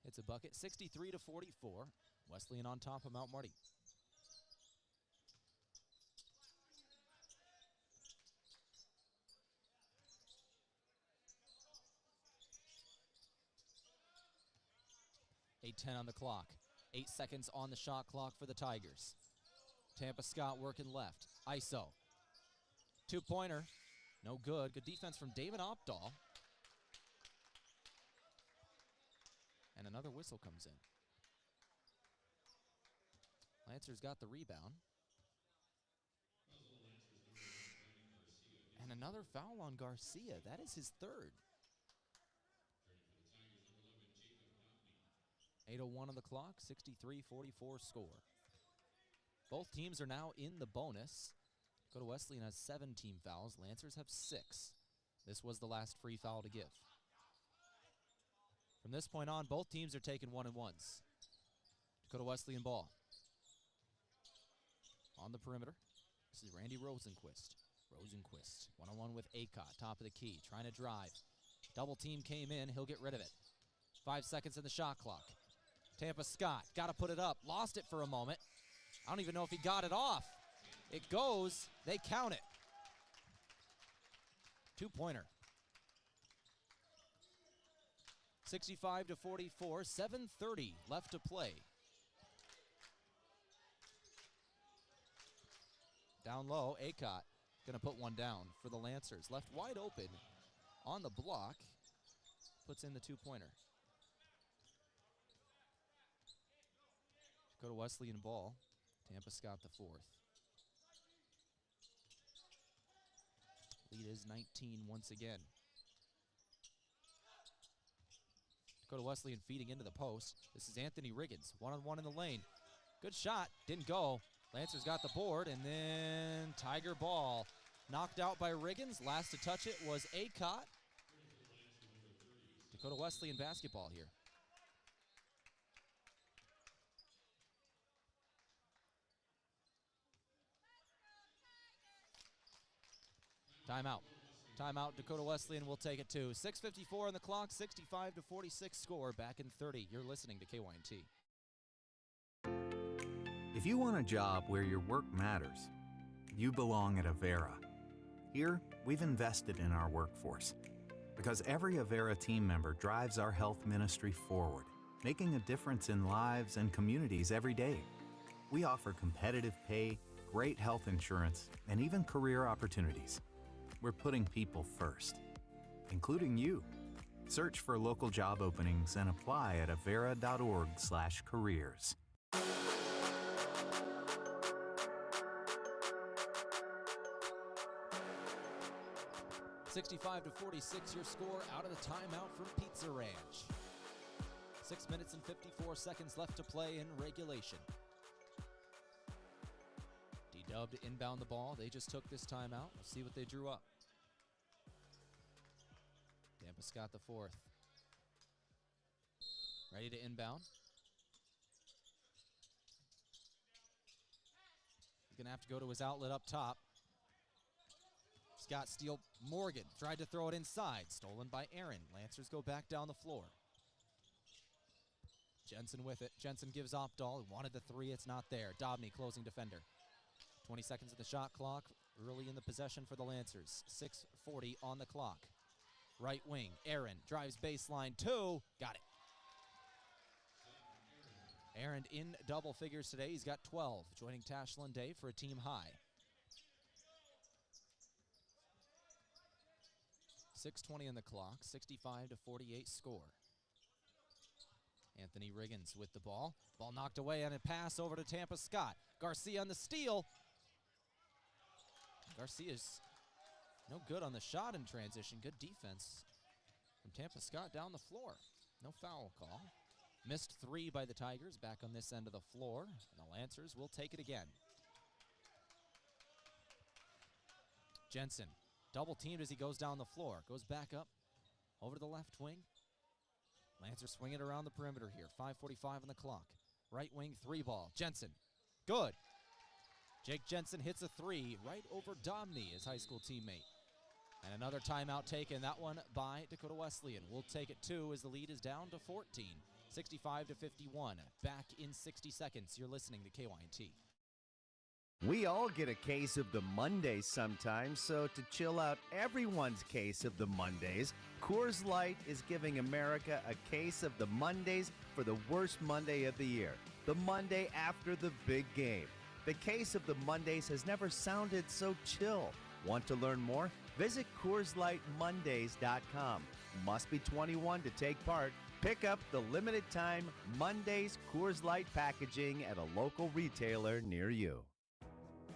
It's a bucket, 63-44. Wesleyan on top of Mount Marty. .10 on the clock. 8 seconds on the shot clock for the Tigers. Tampa Scott working left. ISO. Two-pointer. No good. Good defense from David Opdahl. And another whistle comes in. Lancers got the rebound. And another foul on Garcia. That is his third. 8:01 on the clock, 63-44 score. Both teams are now in the bonus. Dakota Wesleyan has 7 team fouls. Lancers have 6. This was the last free foul to give. From this point on, both teams are taking 1-and-1s. Dakota Wesleyan ball. On the perimeter, this is Randy Rosenquist. Rosenquist, one-on-one with Acott, top of the key, trying to drive. Double team came in, he'll get rid of it. 5 seconds in the shot clock. Tampa Scott, got to put it up, lost it for a moment. I don't even know if he got it off. It goes, they count it. Two-pointer. 65-44, 7:30 left to play. Down low, Acott gonna put one down for the Lancers. Left wide open on the block, puts in the two-pointer. Dakota Wesleyan ball, Tampa Scott the fourth. Lead is 19 once again. Dakota Wesleyan feeding into the post. This is Anthony Riggins, one-on-one in the lane. Good shot, didn't go. Lancers got the board, and then Tiger ball. Knocked out by Riggins. Last to touch it was Acott. Dakota Wesleyan basketball here. Timeout. Timeout. Dakota Wesleyan will take it too. 6:54 on the clock, 65-46 score. Back in 30. You're listening to KYNT. If you want a job where your work matters, you belong at Avera. Here, we've invested in our workforce because every Avera team member drives our health ministry forward, making a difference in lives and communities every day. We offer competitive pay, great health insurance, and even career opportunities. We're putting people first, including you. Search for local job openings and apply at avera.org/careers. 65-46 your score out of the timeout from Pizza Ranch. 6 minutes and 54 seconds left to play in regulation. D-Dub to inbound the ball. They just took this timeout. We'll see what they drew up. Tampa Scott the fourth. Ready to inbound. He's going to have to go to his outlet up top. Scott steal Morgan. Tried to throw it inside. Stolen by Aaron. Lancers go back down the floor. Jensen with it. Jensen gives Opdahl. He wanted the three. It's not there. Dobney closing defender. 20 seconds of the shot clock. Early in the possession for the Lancers. 6:40 on the clock. Right wing. Aaron drives baseline. 2. Got it. Aaron in double figures today. He's got 12. Joining Tashlin Day for a team high. 6:20 on the clock, 65-48 score. Anthony Riggins with the ball. Ball knocked away on a pass over to Tampa Scott. Garcia on the steal. Garcia's no good on the shot in transition. Good defense from Tampa Scott down the floor. No foul call. Missed 3 by the Tigers back on this end of the floor. And the Lancers will take it again. Jensen, double teamed as he goes down the floor. Goes back up over to the left wing. Lancers swing it around the perimeter here. 5:45 on the clock. Right wing 3-ball. Jensen, good. Jake Jensen hits a 3 right over Domney, his high school teammate. And another timeout taken, that one by Dakota Wesleyan. We'll take it 2 as the lead is down to 14. 65-51. Back in 60 seconds. You're listening to KYNT. We all get a case of the Mondays sometimes, so to chill out everyone's case of the Mondays, Coors Light is giving America a case of the Mondays for the worst Monday of the year, the Monday after the big game. The case of the Mondays has never sounded so chill. Want to learn more? Visit CoorsLightMondays.com. Must be 21 to take part. Pick up the limited time Mondays Coors Light packaging at a local retailer near you.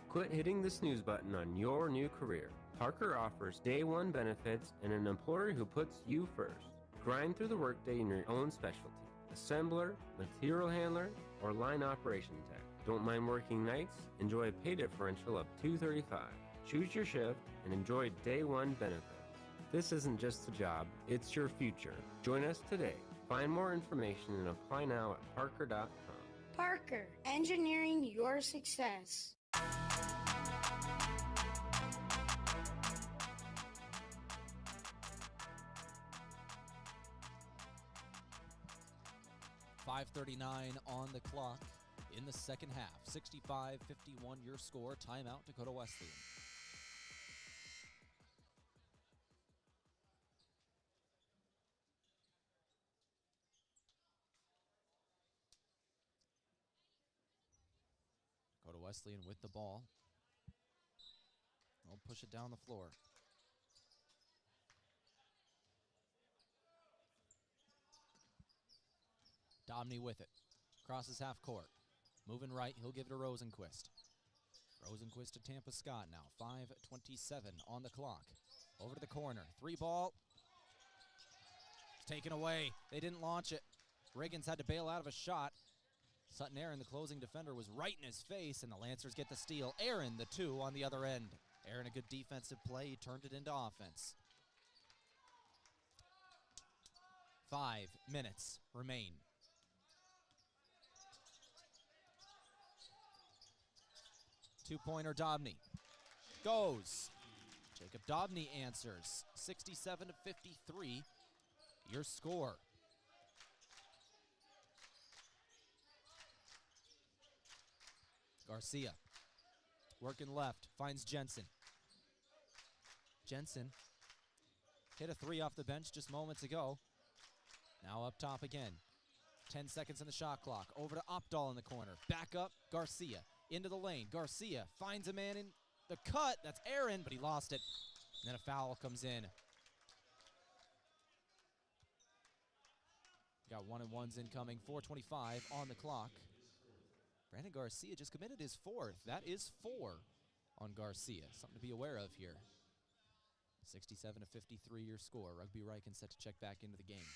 Quit hitting the snooze button on your new career. Parker offers day one benefits and an employer who puts you first. Grind through the workday in your own specialty. Assembler, material handler, or line operation tech. Don't mind working nights? Enjoy a pay differential of $2.35. Choose your shift and enjoy day one benefits. This isn't just a job, it's your future. Join us today. Find more information and apply now at parker.com. Parker, engineering your success. .5:39 on the clock in the second half. 65-51 your score. Timeout, Dakota Wesleyan. Dakota Wesleyan with the ball. They'll push it down the floor. Domney with it. Crosses half court. Moving right, he'll give it to Rosenquist. Rosenquist to Tampa Scott now. 5:27 on the clock. Over to the corner. 3-ball. It's taken away. They didn't launch it. Riggins had to bail out of a shot. Sutton Aaron, the closing defender, was right in his face, and the Lancers get the steal. Aaron, the 2 on the other end. Aaron, a good defensive play. He turned it into offense. 5 minutes remain. Two-pointer Dobney goes. Jacob Dobney answers. 67-53, your score. Garcia working left, finds Jensen. Jensen hit a 3 off the bench just moments ago. Now up top again. 10 seconds in the shot clock. Over to Opdahl in the corner. Back up, Garcia. Into the lane. Garcia finds a man in the cut. That's Aaron, but he lost it. And then a foul comes in. Got 1-and-1s incoming. 4:25 on the clock. Brandon Garcia just committed his 4th. That is 4 on Garcia. Something to be aware of here. 67-53 your score. Rugby Riken set to check back into the game.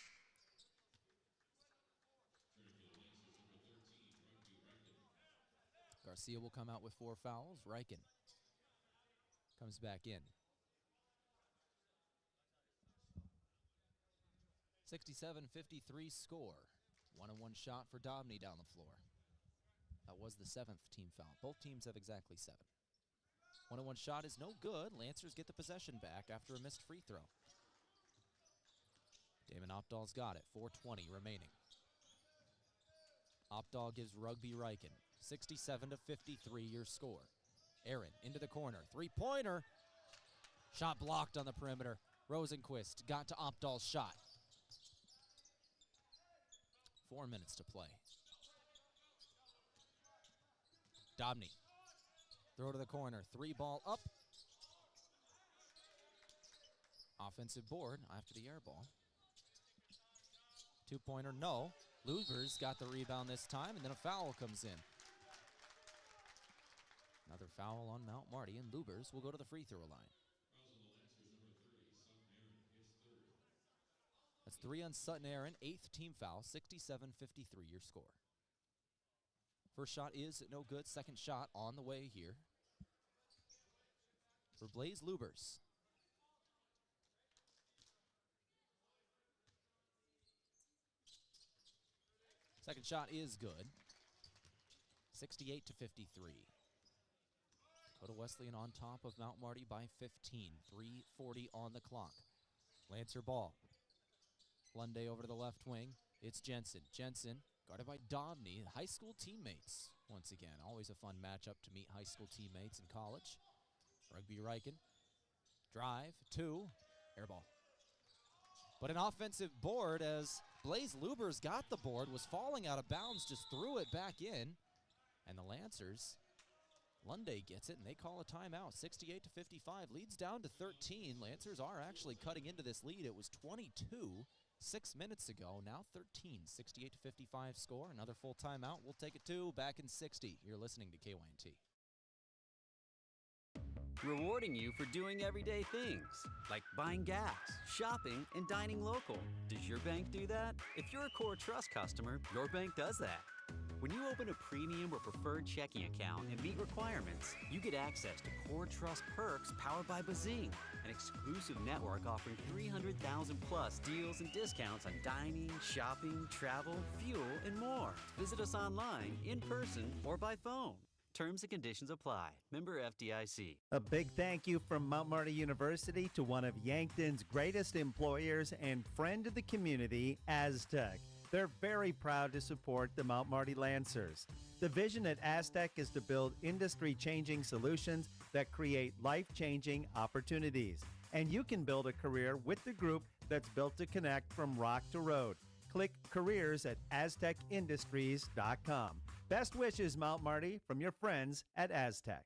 Garcia will come out with 4 fouls. Riken comes back in. 67-53 score. 1-and-1 shot for Dobney down the floor. That was the 7th team foul. Both teams have exactly 7. 1-and-1 shot is no good. Lancers get the possession back after a missed free throw. Damon Opdahl's got it. 4:20 remaining. Opdahl gives Rugby Riken. 67-53 your score. Aaron into the corner. 3-pointer. Shot blocked on the perimeter. Rosenquist got to Opdahl's shot. 4 minutes to play. Dobney. Throw to the corner. 3-ball up. Offensive board after the air ball. 2-pointer, no. Lubers got the rebound this time, and then a foul comes in. Another foul on Mount Marty, and Lubers will go to the free throw line. That's 3 on Sutton Aaron, 8th team foul, 67-53 your score. First shot is no good, second shot on the way here. for Blaze Lubers. Second shot is good. 68 to 53. Dakota Wesleyan on top of Mount Marty by 15. 3:40 on the clock. Lancer ball. Lunday over to the left wing. It's Jensen. Jensen guarded by Dobney, high school teammates. Once again, always a fun matchup to meet high school teammates in college. Rugby Riken. Drive, 2, air ball. But an offensive board as Blaze Lubers got the board, was falling out of bounds, just threw it back in. And the Lancers, Lunday gets it, and they call a timeout. 68 to 55, leads down to 13. Lancers are actually cutting into this lead. It was 22 6 minutes ago, now 13. 68 to 55 score, another full timeout. We'll take it to back in 60. You're listening to KYNT. Rewarding you for doing everyday things, like buying gas, shopping, and dining local. Does your bank do that? If you're a Core Trust customer, your bank does that. When you open a premium or preferred checking account and meet requirements, you get access to Core Trust perks powered by Bazing, an exclusive network offering 300,000 plus deals and discounts on dining, shopping, travel, fuel, and more. Visit us online, in person, or by phone. Terms and conditions apply. Member FDIC. A big thank you from Mount Marty University to one of Yankton's greatest employers and friend of the community, Aztec. They're very proud to support the Mount Marty Lancers. The vision at Aztec is to build industry-changing solutions that create life-changing opportunities. And you can build a career with the group that's built to connect from rock to road. Click careers at aztecindustries.com. Best wishes, Mount Marty, from your friends at Aztec.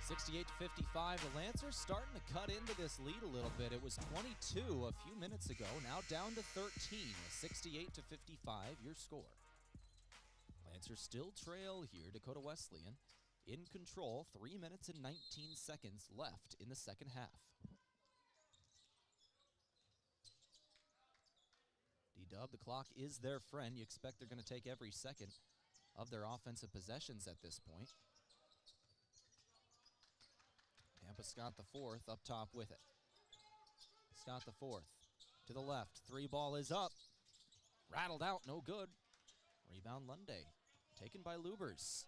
68 to 55, the Lancers starting to cut into this lead a little bit. It was 22 a few minutes ago, now down to 13. 68 to 55, your score. Lancers still trail here. Dakota Wesleyan in control. 3 minutes and 19 seconds left in the second half. D-Dub, the clock is their friend. You expect they're going to take every second of their offensive possessions at this point. Tampa Scott the fourth up top with it. Scott the fourth to the left. 3 ball is up. Rattled out, no good. Rebound Lunday, taken by Lubers.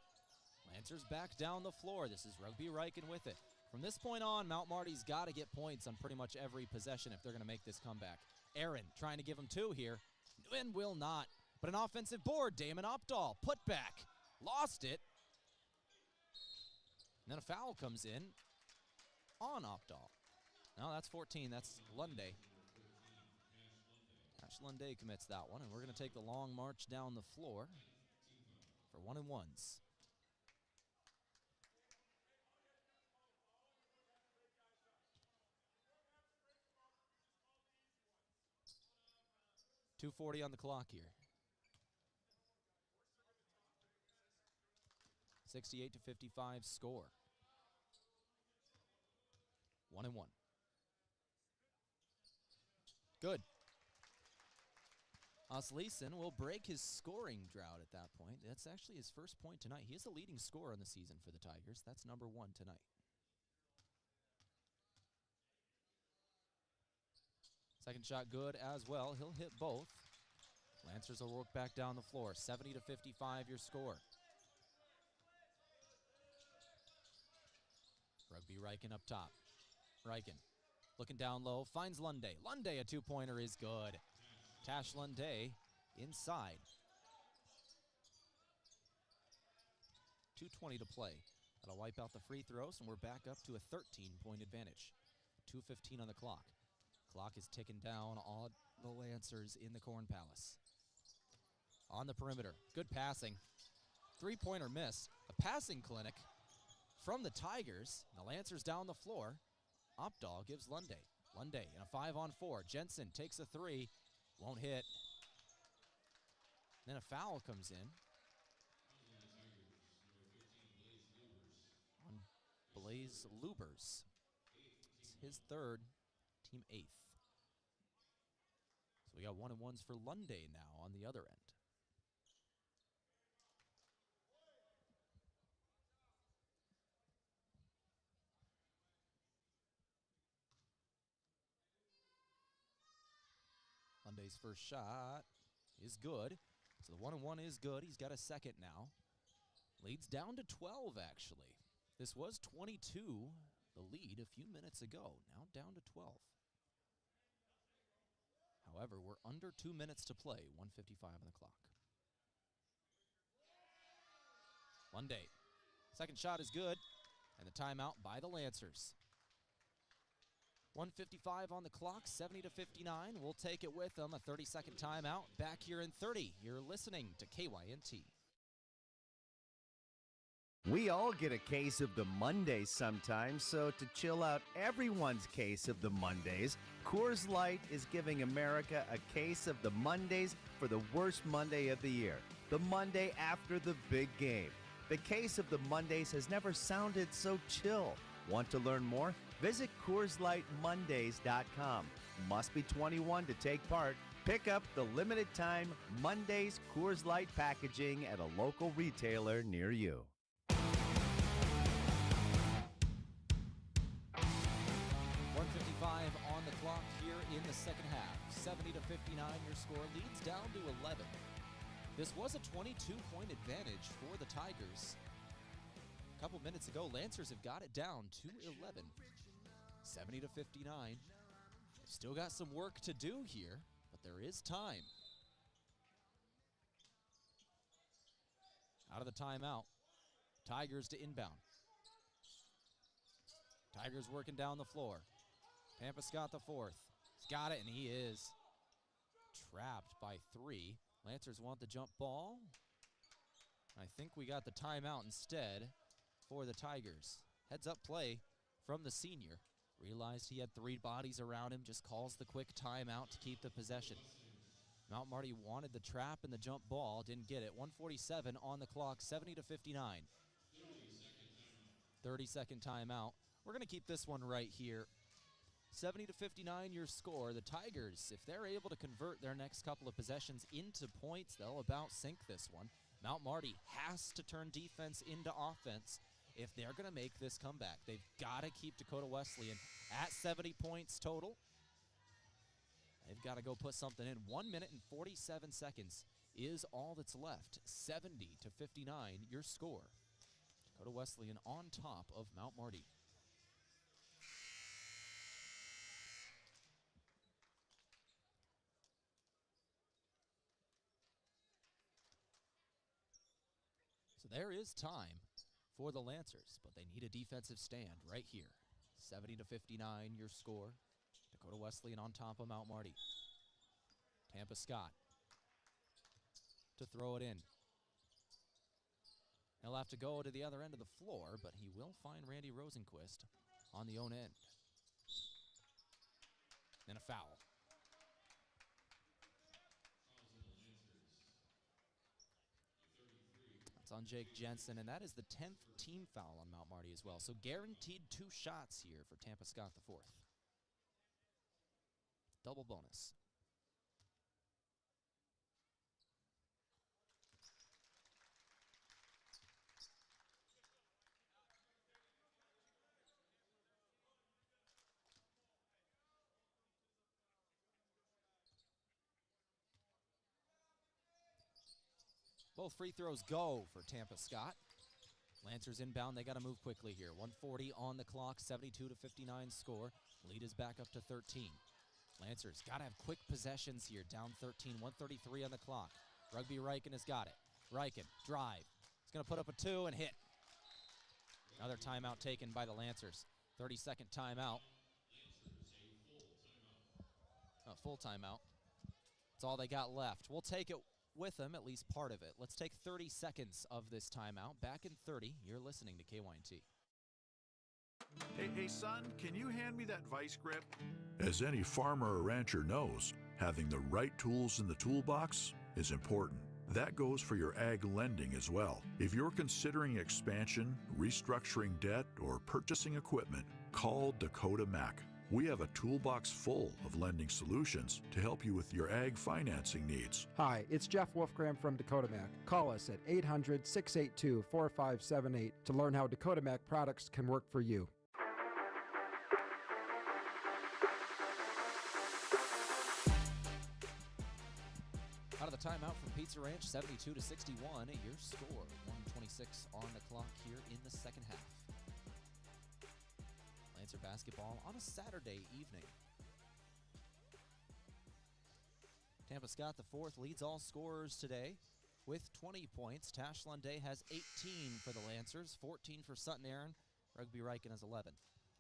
Lancers back down the floor. This is Rugby Riken with it. From this point on, Mount Marty's got to get points on pretty much every possession if they're going to make this comeback. Aaron trying to give him 2 here, and will not. But an offensive board, Damon Opdahl, put back, lost it. And then a foul comes in on Opdahl. No, that's 14, that's Lunday. Ash Lunday commits that one, and we're going to take the long march down the floor for 1-and-1s. .240 on the clock here. 68 to 55 score. 1-and-1. Good. Osleson will break his scoring drought at that point. That's actually his first point tonight. He is the leading scorer in the season for the Tigers. That's number 1 tonight. Second shot good as well. He'll hit both. Lancers will work back down the floor. 70 to 55 your score. Rugby Riken up top. Riken looking down low, finds Lunday. Lunday, a 2-pointer is good. Tash Lunday inside. 2:20 to play. That'll wipe out the free throws, and we're back up to a 13-point advantage. 2:15 on the clock. Clock is ticking down on the Lancers in the Corn Palace. On the perimeter, good passing. 3-pointer miss. A passing clinic from the Tigers. The Lancers down the floor. Opdahl gives Lunday. Lunday in a 5-on-4. Jensen takes a 3. Won't hit. Then a foul comes in on Blaze Lubers. It's his third, team 8th. So we got 1-and-1s for Lunday now on the other end. Kelly's first shot is good. So the 1-1 is good. He's got a second now. Leads down to 12, actually. This was 22, the lead a few minutes ago. Now down to 12. However, we're under 2 minutes to play. 1:55 on the clock. Monday. Second shot is good. And the timeout by the Lancers. 1:55 on the clock, 70-59. We'll take it with them. A 30-second timeout. Back here in 30. You're listening to KYNT. We all get a case of the Mondays sometimes, so to chill out everyone's case of the Mondays, Coors Light is giving America a case of the Mondays for the worst Monday of the year, the Monday after the big game. The case of the Mondays has never sounded so chill. Want to learn more? Visit CoorsLightMondays.com. Must be 21 to take part. Pick up the limited time Mondays Coors Light packaging at a local retailer near you. 1:55 on the clock here in the second half. 70-59, your score leads down to 11. This was a 22-point advantage for the Tigers. A couple minutes ago, Lancers have got it down to 11. 70-59. Still got some work to do here, but there is time. Out of the timeout. Tigers to inbound. Tigers working down the floor. Pampa Scott the fourth. He's got it, and he is trapped by 3. Lancers want the jump ball. I think we got the timeout instead for the Tigers. Heads up play from the senior. Realized he had 3 bodies around him, just calls the quick timeout to keep the possession. Mount Marty wanted the trap and the jump ball, didn't get it. 1:47 on the clock, 70-59. 30-second timeout. We're going to keep this one right here. 70-59 your score. The Tigers, if they're able to convert their next couple of possessions into points, they'll about sink this one. Mount Marty has to turn defense into offense if they're going to make this comeback. They've got to keep Dakota Wesleyan at 70 points total. They've got to go put something in. 1 minute and 47 seconds is all that's left. 70-59 your score. Dakota Wesleyan on top of Mount Marty. So there is time for the Lancers, but they need a defensive stand right here. 70-59 your score. Dakota Wesleyan on top of Mount Marty. Tampa Scott to throw it in. He'll have to go to the other end of the floor, but he will find Randy Rosenquist on the own end. And a foul. It's on Jake Jensen, and that is the 10th team foul on Mount Marty as well. So guaranteed 2 shots here for Tampa Scott the fourth. Double bonus. Both free throws go for Tampa Scott. Lancers inbound. They got to move quickly here. 1:40 on the clock, 72-59 score. Lead is back up to 13. Lancers got to have quick possessions here. Down 13, 1:33 on the clock. Rugby Riken has got it. Riken, drive. He's going to put up a 2 and hit. Another timeout taken by the Lancers. 30-second timeout. Full timeout. That's all they got left. We'll take it with them, at least part of it. Let's take 30 seconds of this timeout. Back in 30, you're listening to KYNT. Hey, son, can you hand me that vice grip? As any farmer or rancher knows, having the right tools in the toolbox is important. That goes for your ag lending as well. If you're considering expansion, restructuring debt, or purchasing equipment, call Dakota Mac. We have a toolbox full of lending solutions to help you with your ag financing needs. Hi, it's Jeff Wolfgram from Dakota Mac. Call us at 800-682-4578 to learn how Dakota Mac products can work for you. of the timeout from Pizza Ranch, 72-61, your score. 1:26 on the clock here in the second half. Lancer basketball on a Saturday evening. Tampa Scott IV leads all scorers today with 20 points. Tash Lunday has 18 for the Lancers, 14 for Sutton Aaron. Rugby Riken has 11.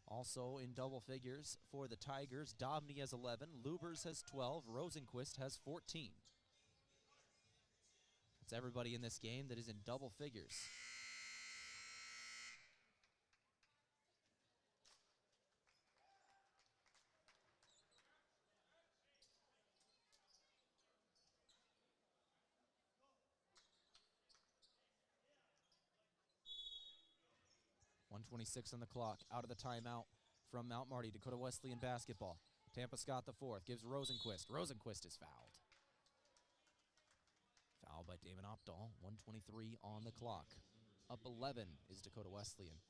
Also in double figures for the Tigers, Dobney has 11, Lubers has 12, Rosenquist has 14. It's everybody in this game that is in double figures. .126 on the clock, out of the timeout from Mount Marty. Dakota Wesleyan basketball. Tampa Scott IV gives Rosenquist. Rosenquist is fouled. Foul by Damon Opdahl. 1:23 on the clock. Up 11 is Dakota Wesleyan.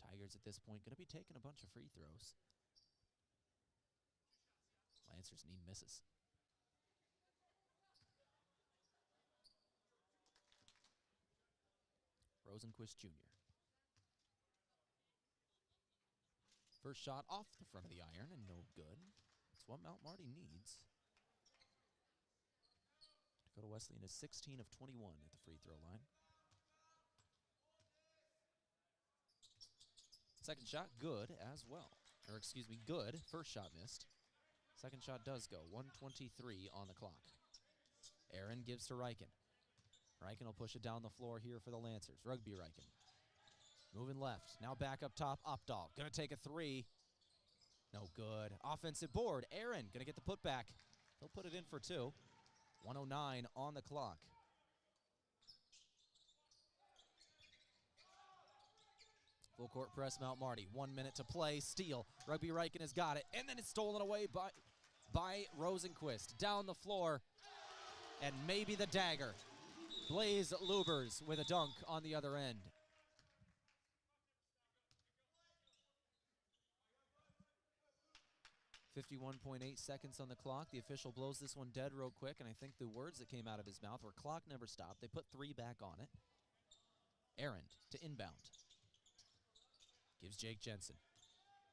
Tigers at this point going to be taking a bunch of free throws. Lancers need misses. Rosenquist Jr. First shot off the front of the iron and no good. That's what Mount Marty needs. Dakota Wesleyan is 16 of 21 at the free throw line. Second shot good as well. Or excuse me, good. First shot missed. Second shot does go. 1:23 on the clock. Aaron gives to Riken. Riken will push it down the floor here for the Lancers. Rugby Riken. Moving left. Now back up top. Opdahl. Going to take a three. No good. Offensive board. Aaron going to get the putback. He'll put it in for two. 1:09 on the clock. Full court press Mount Marty. 1 minute to play. Steal. Rugby Riken has got it. And then it's stolen away by Rosenquist. Down the floor. And maybe the dagger. Blaze Lubers with a dunk on the other end. .8 seconds on the clock. The official blows this one dead real quick, and I think the words that came out of his mouth were clock never stopped. They put 3 back on it. Aaron to inbound. Gives Jake Jensen.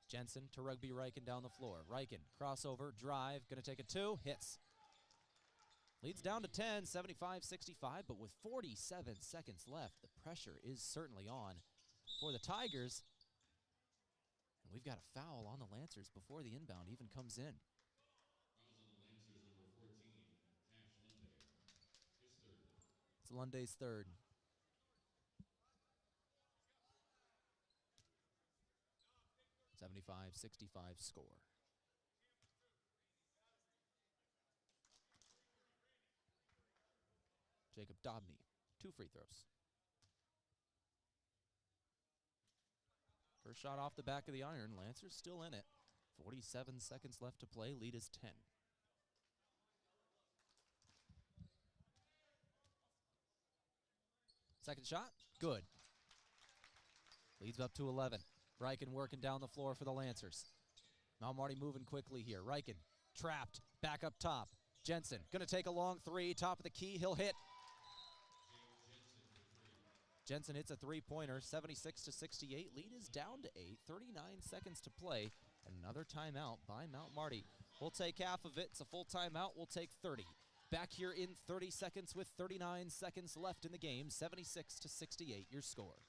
Jensen to Rugby Riken down the floor. Riken, crossover, drive, gonna take a 2, hits. Leads down to 10, 75-65, but with 47 seconds left, the pressure is certainly on for the Tigers. And we've got a foul on the Lancers before the inbound even comes in. It's Lunday's third. .75-65 score. Jacob Dobney, 2 free throws. First shot off the back of the iron. Lancers still in it. 47 seconds left to play. Lead is 10. Second shot, good. Leads up to 11. Riken working down the floor for the Lancers. Mount Marty moving quickly here. Riken trapped, back up top. Jensen gonna take a long 3, top of the key, he'll hit. Jensen hits a 3-pointer, 76-68. Lead is down to 8, 39 seconds to play. And another timeout by Mount Marty. We'll take half of it. It's a full timeout. We'll take 30. Back here in 30 seconds with 39 seconds left in the game. 76-68, your score.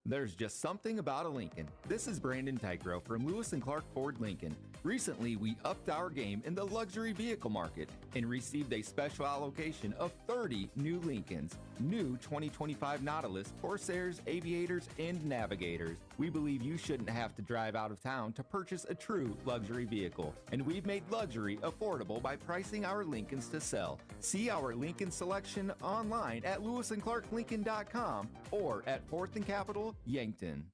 There's just something about a Lincoln. This is Brandon Tykrow from Lewis & Clark Ford Lincoln. Recently, we upped our game in the luxury vehicle market and received a special allocation of 30 new Lincolns. New 2025 Nautilus, Corsairs, Aviators, and Navigators. We believe you shouldn't have to drive out of town to purchase a true luxury vehicle. And we've made luxury affordable by pricing our Lincolns to sell. See our Lincoln selection online at lewisandclarklincoln.com or at 4th and Capitol, Yankton.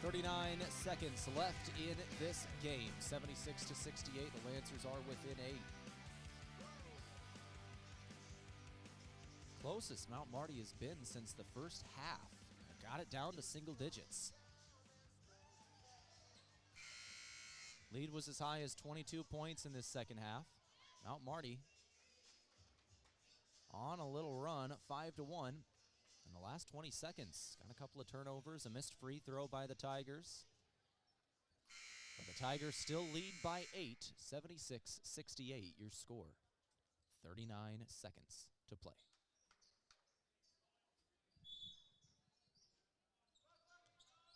.39 seconds left in this game. 76-68. The Lancers are within 8. Closest Mount Marty has been since the first half. got it down to single digits. Lead was as high as 22 points in this second half. Mount Marty on a little run, 5-1 in the last 20 seconds. Got a couple of turnovers, a missed free throw by the Tigers. But the Tigers still lead by 8, 76-68 your score. 39 seconds to play.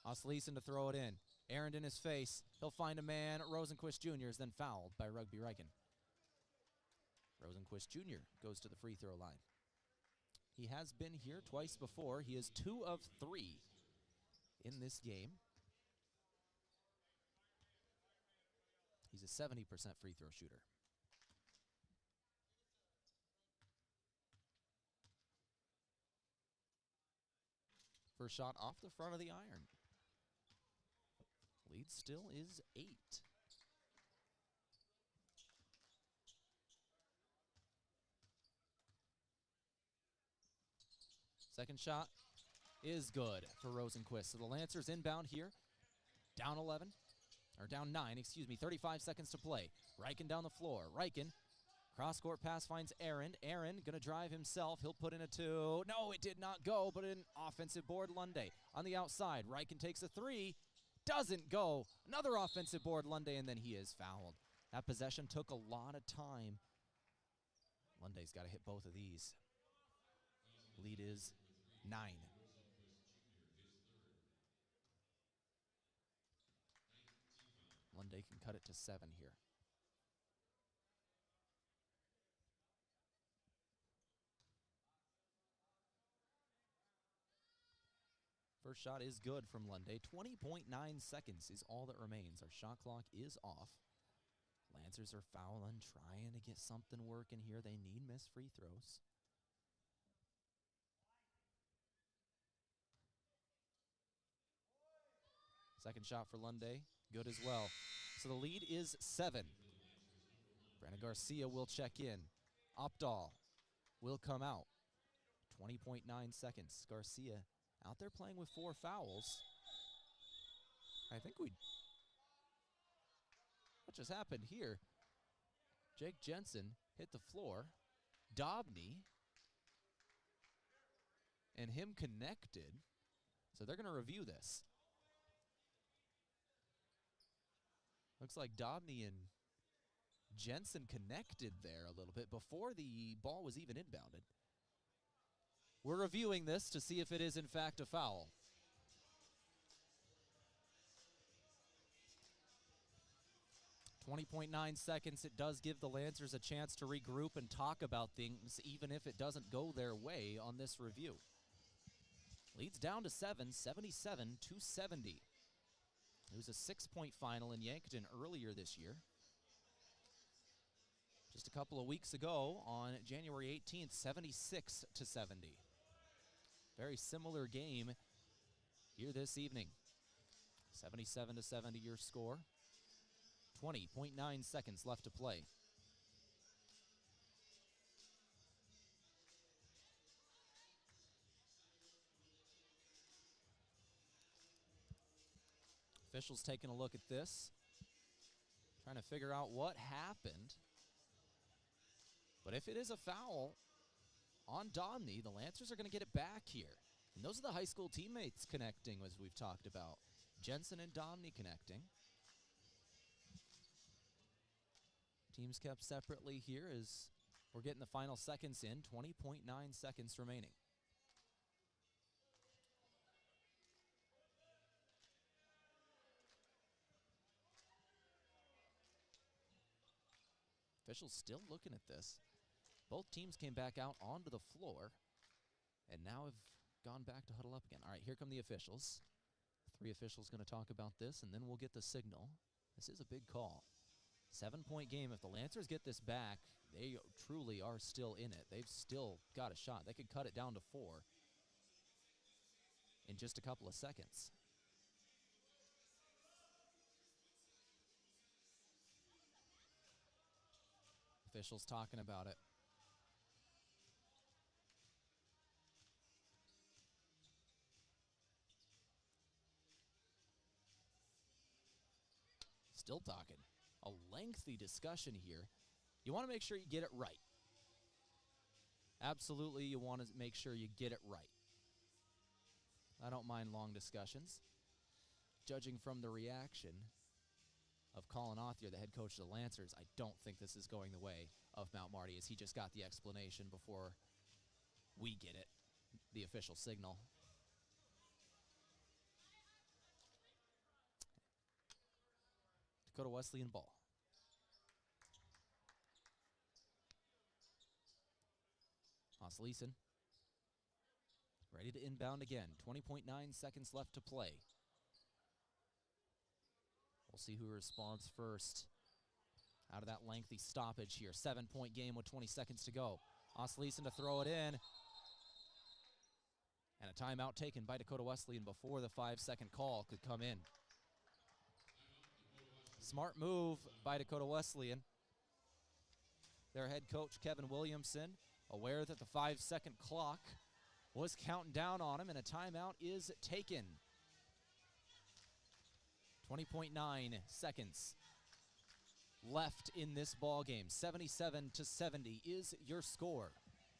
Osleason to throw it in. Aaron in his face. He'll find a man. Rosenquist Jr. is then fouled by Rugby Riken. Rosenquist Jr. goes to the free throw line. He has been here twice before. He is 2 of 3 in this game. He's a 70% free throw shooter. First shot off the front of the iron. Lead still is 8. Second shot is good for Rosenquist. So the Lancers inbound here. Down 11, or down 9, excuse me, 35 seconds to play. Riken down the floor. Riken, cross-court pass finds Aaron. Aaron gonna drive himself. He'll put in a 2. No, it did not go, but an offensive board Lunday. On the outside, Riken takes a 3. Doesn't go. Another offensive board Lunday, and then he is fouled. That possession took a lot of time. Lunday's got to hit both of these. Lead is 9. Lunday can cut it to 7 here. First shot is good from Lunday. 20.9 seconds is all that remains. Our shot clock is off. Lancers are fouling, trying to get something working here. They need missed free throws. Second shot for Lunday, good as well. So the lead is 7. Brandon Garcia will check in. Opdahl will come out. 20.9 seconds. Garcia out there playing with 4 fouls. What just happened here? Jake Jensen hit the floor. Dobney and him connected. So they're going to review this. Looks like Dobney and Jensen connected there a little bit before the ball was even inbounded. We're reviewing this to see if it is in fact a foul. .9 seconds. It does give the Lancers a chance to regroup and talk about things, even if it doesn't go their way on this review. Leads down to 7, 77-70. It was a 6-point final in Yankton earlier this year. Just a couple of weeks ago on January 18th, 76-70. Very similar game here this evening. 77-70 your score. 20.9 seconds left to play. Officials taking a look at this, trying to figure out what happened. But if it is a foul on Domney, the Lancers are going to get it back here. And those are the high school teammates connecting, as we've talked about. Jensen and Domney connecting. Teams kept separately here as we're getting the final seconds in. 20.9 seconds remaining. Officials still looking at this. Both teams came back out onto the floor and now have gone back to huddle up again. All right, here come the officials. 3 officials going to talk about this, and then we'll get the signal. This is a big call. 7-point game. If the Lancers get this back, they truly are still in it. They've still got a shot. They could cut it down to 4 in just a couple of seconds. Officials talking about it. Still talking. A lengthy discussion here. You want to make sure you get it right. Absolutely, you want to make sure you get it right. I don't mind long discussions. Judging from the reaction of Colin Authier, the head coach of the Lancers, I don't think this is going the way of Mount Marty, as he just got the explanation before we get it, the official signal. Dakota Wesleyan ball. Wesleyan ready to inbound again. 20.9 seconds left to play. We'll see who responds first out of that lengthy stoppage here. 7-point game with 20 seconds to go. Wesleyan to throw it in. And a timeout taken by Dakota Wesleyan before the 5-second call could come in. Smart move by Dakota Wesleyan. Their head coach, Kevin Williamson, aware that the 5-second clock was counting down on him, and a timeout is taken. 20.9 seconds left in this ball game. 77-70 is your score.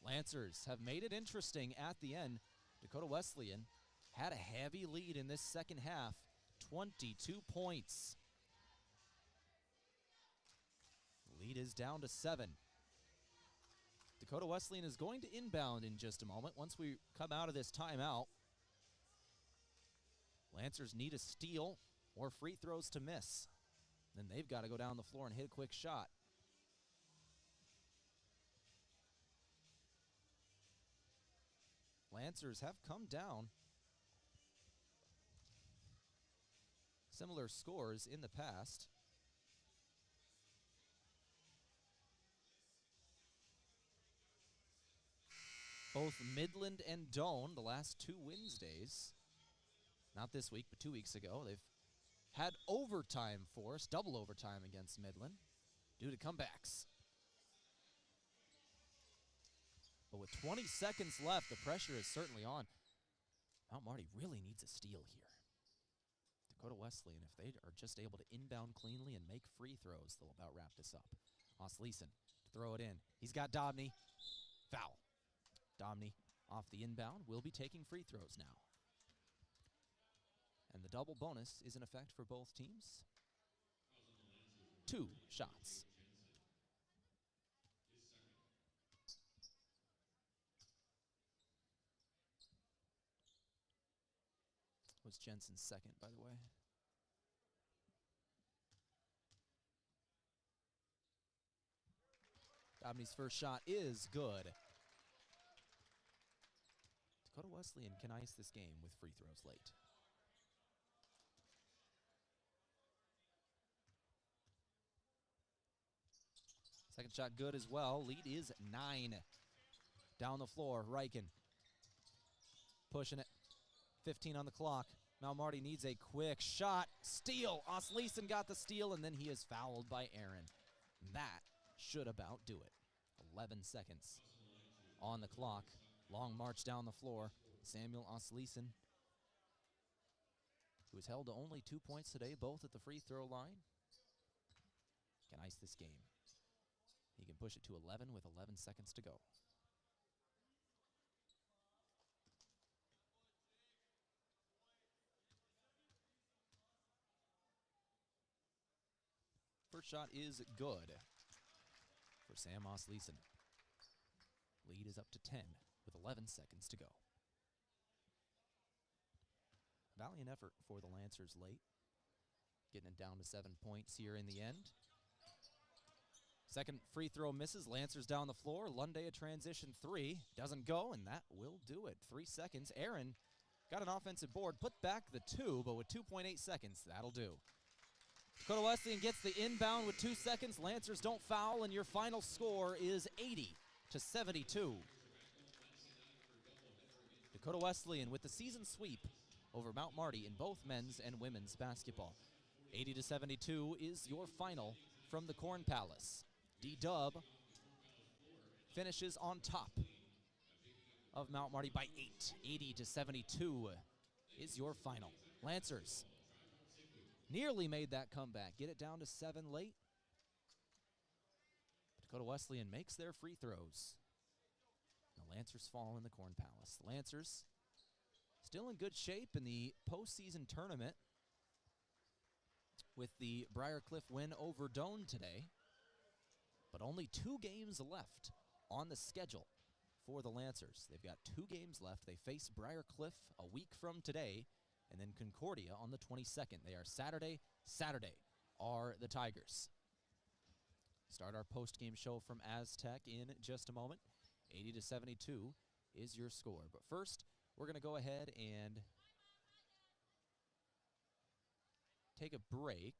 Lancers have made it interesting at the end. Dakota Wesleyan had a heavy lead in this second half, 22 points. Lead is down to 7. Dakota Wesleyan is going to inbound in just a moment once we come out of this timeout. Lancers need a steal or free throws to miss. Then they've got to go down the floor and hit a quick shot. Lancers have come down similar scores in the past. Both Midland and Doane, the last 2 Wednesdays, not this week, but 2 weeks ago, they've had overtime for us, double overtime against Midland, due to comebacks. But with 20 seconds left, the pressure is certainly on. Mount Marty really needs a steal here. Dakota Wesleyan, if they are just able to inbound cleanly and make free throws, they'll about wrap this up. Wesleyan to throw it in. He's got Dobney. Foul. Dobney off the inbound will be taking free throws now. And the double bonus is in effect for both teams. 2 shots. Was Jensen's second, by the way. Dobney's first shot is good. Dakota Wesleyan can ice this game with free throws late. Second shot good as well. Lead is 9. Down the floor, Riken pushing it. 15 on the clock. Mount Marty needs a quick shot. Steal. Wesleyan got the steal, and then he is fouled by Aaron. That should about do it. 11 seconds on the clock. Long march down the floor. Samuel Wesleyan, who has held to only 2 points today, both at the free throw line, can ice this game. He can push it to 11 with 11 seconds to go. First shot is good for Sam Wesleyan. Lead is up to 10 with 11 seconds to go. Valiant effort for the Lancers late. Getting it down to 7 points here in the end. Second free throw misses. Lancers down the floor. Lunday a transition 3. Doesn't go, and that will do it. 3 seconds. Aaron got an offensive board. Put back the 2, but with 2.8 seconds, that'll do. Dakota Wesleyan gets the inbound with 2 seconds. Lancers don't foul, and your final score is 80-72. Dakota Wesleyan with the season sweep over Mount Marty in both men's and women's basketball. 80-72 is your final from the Corn Palace. D-Dub finishes on top of Mount Marty by 8. 80-72 is your final. Lancers nearly made that comeback. Get it down to 7 late. Dakota Wesleyan makes their free throws. The Lancers fall in the Corn Palace. The Lancers still in good shape in the postseason tournament with the Briarcliff win over Doane today. But only 2 games left on the schedule for the Lancers. They've got 2 games left. They face Briarcliff a week from today, and then Concordia on the 22nd. They are Saturday are the Tigers. Start our post-game show from Aztec in just a moment. 80-72 is your score. But first, we're going to go ahead and take a break.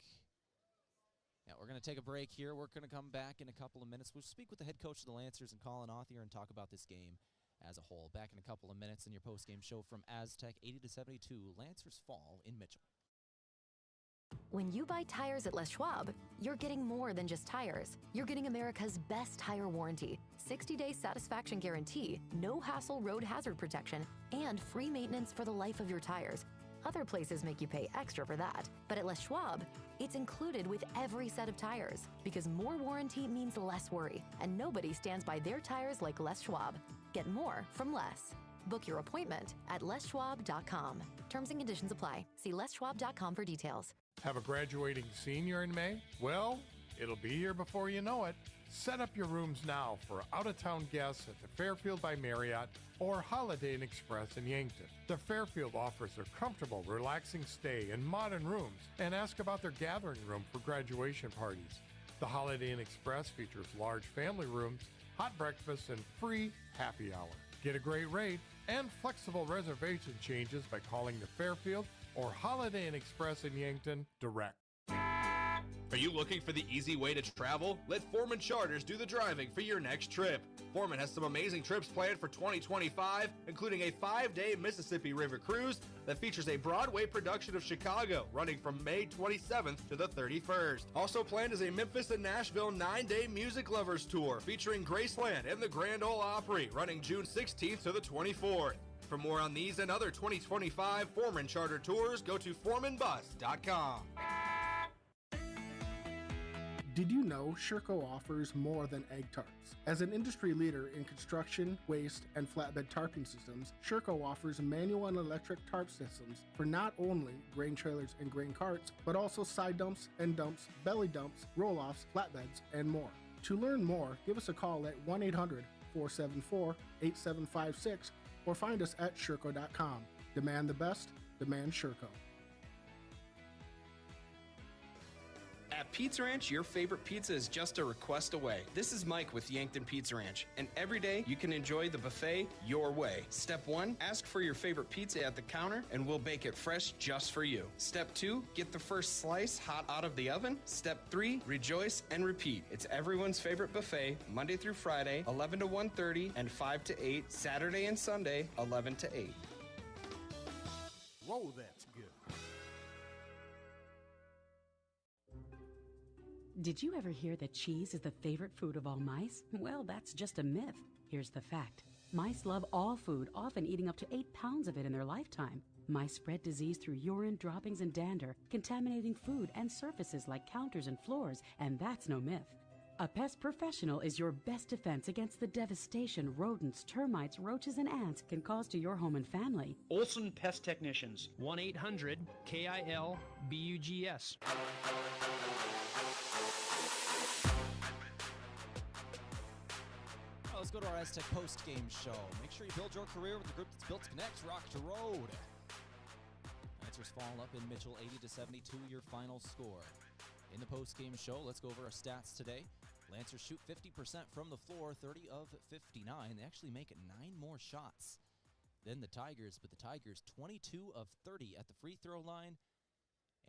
Yeah, we're going to take a break here. We're going to come back in a couple of minutes. We'll speak with the head coach of the Lancers and Colin Othier and talk about this game as a whole. Back in a couple of minutes in your post-game show from Aztec. 80-72, Lancers fall in Mitchell. When you buy tires at Les Schwab, you're getting more than just tires. You're getting America's best tire warranty, 60-day satisfaction guarantee, no hassle road hazard protection, and free maintenance for the life of your tires. Other places make you pay extra for that, but at Les Schwab, it's included with every set of tires, because more warranty means less worry, and nobody stands by their tires like Les Schwab. Get more from less. Book your appointment at leschwab.com. Terms and conditions apply. See leschwab.com for details. Have a graduating senior in May? Well, it'll be here before you know it. Set up your rooms now for out-of-town guests at the Fairfield by Marriott or Holiday Inn Express in Yankton. The Fairfield offers a comfortable, relaxing stay in modern rooms, and ask about their gathering room for graduation parties. The Holiday Inn Express features large family rooms, hot breakfast, and free happy hour. Get a great rate and flexible reservation changes by calling the Fairfield or Holiday Inn Express in Yankton direct. Are you looking for the easy way to travel? Let Foreman Charters do the driving for your next trip. Foreman has some amazing trips planned for 2025, including a 5-day Mississippi River cruise that features a Broadway production of Chicago running from May 27th to the 31st. Also planned is a Memphis and Nashville 9-day Music Lovers tour featuring Graceland and the Grand Ole Opry running June 16th to the 24th. For more on these and other 2025 Foreman Charter tours, go to foremanbus.com. Did you know Sherco offers more than egg tarps? As an industry leader in construction, waste, and flatbed tarping systems, Sherco offers manual and electric tarp systems for not only grain trailers and grain carts, but also side dumps, end dumps, belly dumps, roll-offs, flatbeds, and more. To learn more, give us a call at 1-800-474-8756 or find us at Sherco.com. Demand the best, demand Sherco. At Pizza Ranch, your favorite pizza is just a request away. This is Mike with Yankton Pizza Ranch, and every day you can enjoy the buffet your way. Step 1, ask for your favorite pizza at the counter, and we'll bake it fresh just for you. Step 2, get the first slice hot out of the oven. Step 3, rejoice and repeat. It's everyone's favorite buffet, Monday through Friday, 11 to 1:30, and 5 to 8, Saturday and Sunday, 11 to 8. Whoa, that's good. Did you ever hear that cheese is the favorite food of all mice? Well, that's just a myth. Here's the fact. Mice love all food, often eating up to 8 pounds of it in their lifetime. Mice spread disease through urine, droppings, and dander, contaminating food and surfaces like counters and floors, and that's no myth. A pest professional is your best defense against the devastation rodents, termites, roaches, and ants can cause to your home and family. Olson Pest Technicians, 1-800-KIL-BUGS. Let's go to our Aztec post-game show. Make sure you build your career with the group that's built to connect, rock to road. Lancers fall up in Mitchell, 80-72, your final score. In the post-game show, let's go over our stats today. Lancers shoot 50% from the floor, 30 of 59. They actually make 9 more shots than the Tigers, but the Tigers 22 of 30 at the free throw line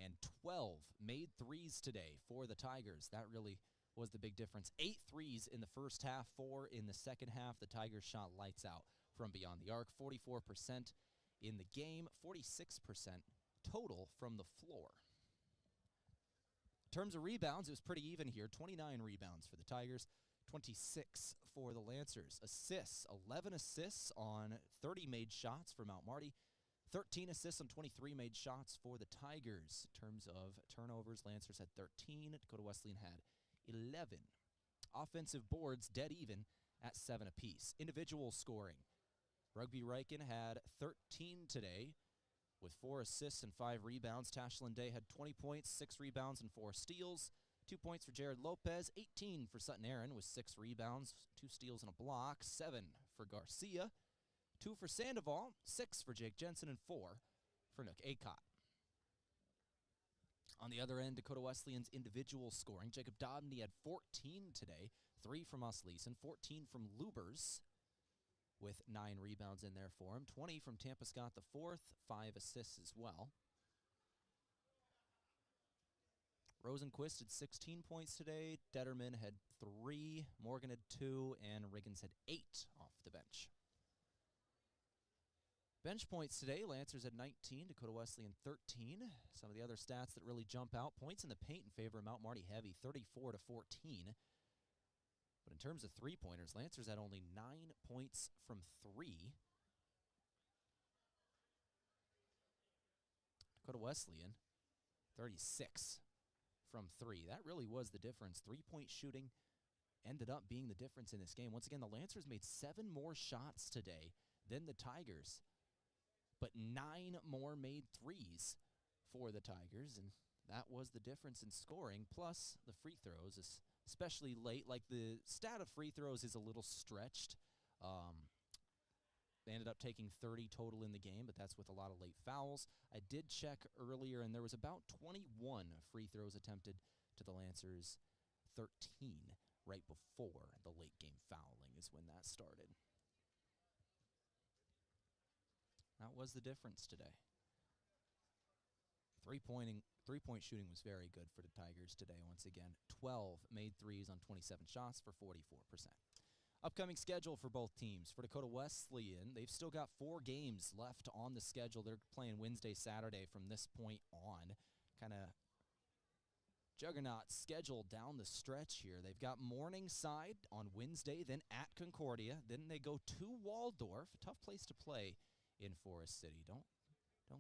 and 12 made threes today for the Tigers. That really was the big difference. 8 threes in the first half, 4 in the second half. The Tigers shot lights out from beyond the arc. 44% in the game, 46% total from the floor. In terms of rebounds, it was pretty even here. 29 rebounds for the Tigers, 26 for the Lancers. Assists, 11 assists on 30 made shots for Mount Marty, 13 assists on 23 made shots for the Tigers. In terms of turnovers, Lancers had 13. Dakota Wesleyan had 11. Offensive boards dead even at 7 apiece. Individual scoring. Rugby Riken had 13 today with 4 assists and 5 rebounds. Tashlin Day had 20 points, 6 rebounds, and 4 steals. 2 points for Jared Lopez, 18 for Sutton Aaron with 6 rebounds, 2 steals and a block, 7 for Garcia, 2 for Sandoval, 6 for Jake Jensen, and 4 for Nook Acott. On the other end, Dakota Wesleyan's individual scoring. Jacob Dobney had 14 today, 3 from Usleason, 14 from Lubers, with 9 rebounds in there for him, 20 from Tampa Scott the fourth, 5 assists as well. Rosenquist had 16 points today, Detterman had 3, Morgan had 2, and Riggins had 8 off the bench. Bench points today, Lancers had 19, Dakota Wesleyan 13. Some of the other stats that really jump out, points in the paint in favor of Mount Marty Heavy, 34 to 14. But in terms of three-pointers, Lancers had only 9 points from 3. Dakota Wesleyan, 36 from 3. That really was the difference. 3-point shooting ended up being the difference in this game. Once again, the Lancers made 7 more shots today than the Tigers, but 9 more made threes for the Tigers, and that was the difference in scoring, plus the free throws, especially late. Like, the stat of free throws is a little stretched. They ended up taking 30 total in the game, but that's with a lot of late fouls. I did check earlier, and there was about 21 free throws attempted to the Lancers, 13 right before the late game fouling is when that started. That was the difference today. Three-point shooting was very good for the Tigers today once again. 12 made threes on 27 shots for 44%. Upcoming schedule for both teams. For Dakota Wesleyan, they've still got 4 games left on the schedule. They're playing Wednesday, Saturday from this point on. Kind of juggernaut schedule down the stretch here. They've got Morningside on Wednesday, then at Concordia. Then they go to Waldorf, a tough place to play in Forest City. Don't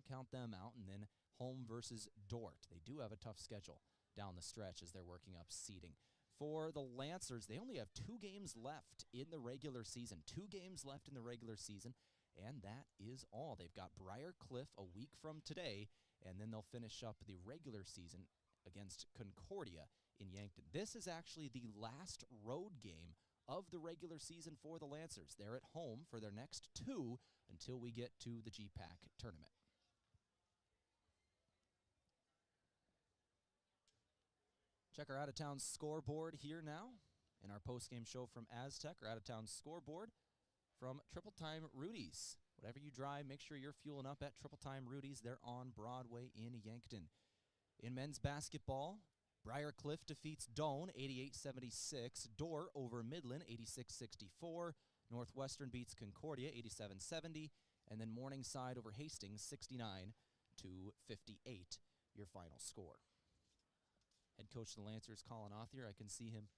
count them out. And then home versus Dort. They do have a tough schedule down the stretch as they're working up seeding. For the Lancers, they only have 2 games left in the regular season. 2 games left in the regular season, and that is all. They've got Briar Cliff a week from today, and then they'll finish up the regular season against Concordia in Yankton. This is actually the last road game of the regular season for the Lancers. They're at home for their next 2 until we get to the GPAC tournament. Check our out-of-town scoreboard here now in our post-game show from Aztec, our out-of-town scoreboard from Triple Time Rudy's. Whatever you drive, make sure you're fueling up at Triple Time Rudy's. They're on Broadway in Yankton. In men's basketball, Briar Cliff defeats Doane 88-76. Dort over Midland 86-64. Northwestern beats Concordia 87-70. And then Morningside over Hastings 69-58, your final score. Head coach of the Lancers, Colin Othier, I can see him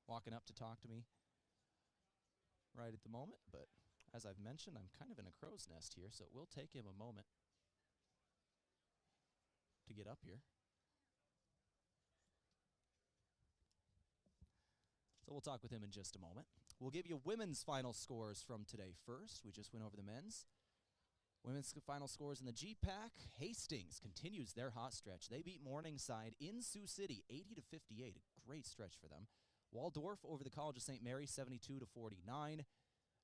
walking up to talk to me right at the moment. But as I've mentioned, I'm kind of in a crow's nest here, so it will take him a moment to get up here. So we'll talk with him in just a moment. We'll give you women's final scores from today first. We just went over the men's. Women's final scores in the GPAC. Hastings continues their hot stretch. They beat Morningside in Sioux City 80-58. A great stretch for them. Waldorf over the College of St. Mary 72-49.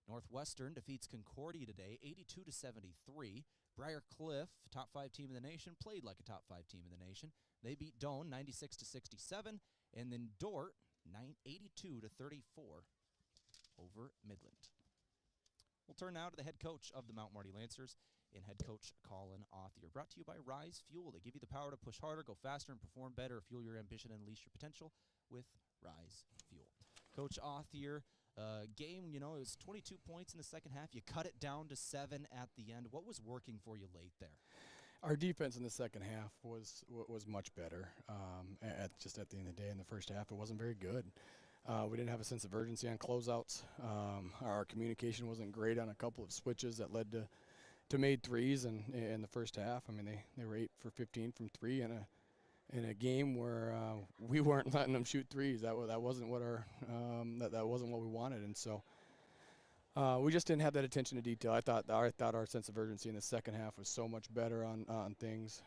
Northwestern defeats Concordia today 82-73. Briar Cliff, top 5 team in the nation, played like a top 5 team in the nation. They beat Doane 96-67. And then Dort 82-34 over Midland. We'll turn now to the head coach of the Mount Marty Lancers and head coach Colin Othier. Brought to you by Rise Fuel. They give you the power to push harder, go faster, and perform better. Fuel your ambition and unleash your potential with Rise Fuel. Coach Othier, game, it was 22 points in the second half. You cut it down to 7 at the end. What was working for you late there? Our defense in the second half was much better. Just at the end of the day, in the first half, it wasn't very good. We didn't have a sense of urgency on closeouts. Our communication wasn't great on a couple of switches that led to made threes in the first half. I mean, they were 8 for 15 from three in a game where we weren't letting them shoot threes. That wasn't what that wasn't what we wanted, and so we just didn't have that attention to detail. I thought our sense of urgency in the second half was so much better on things.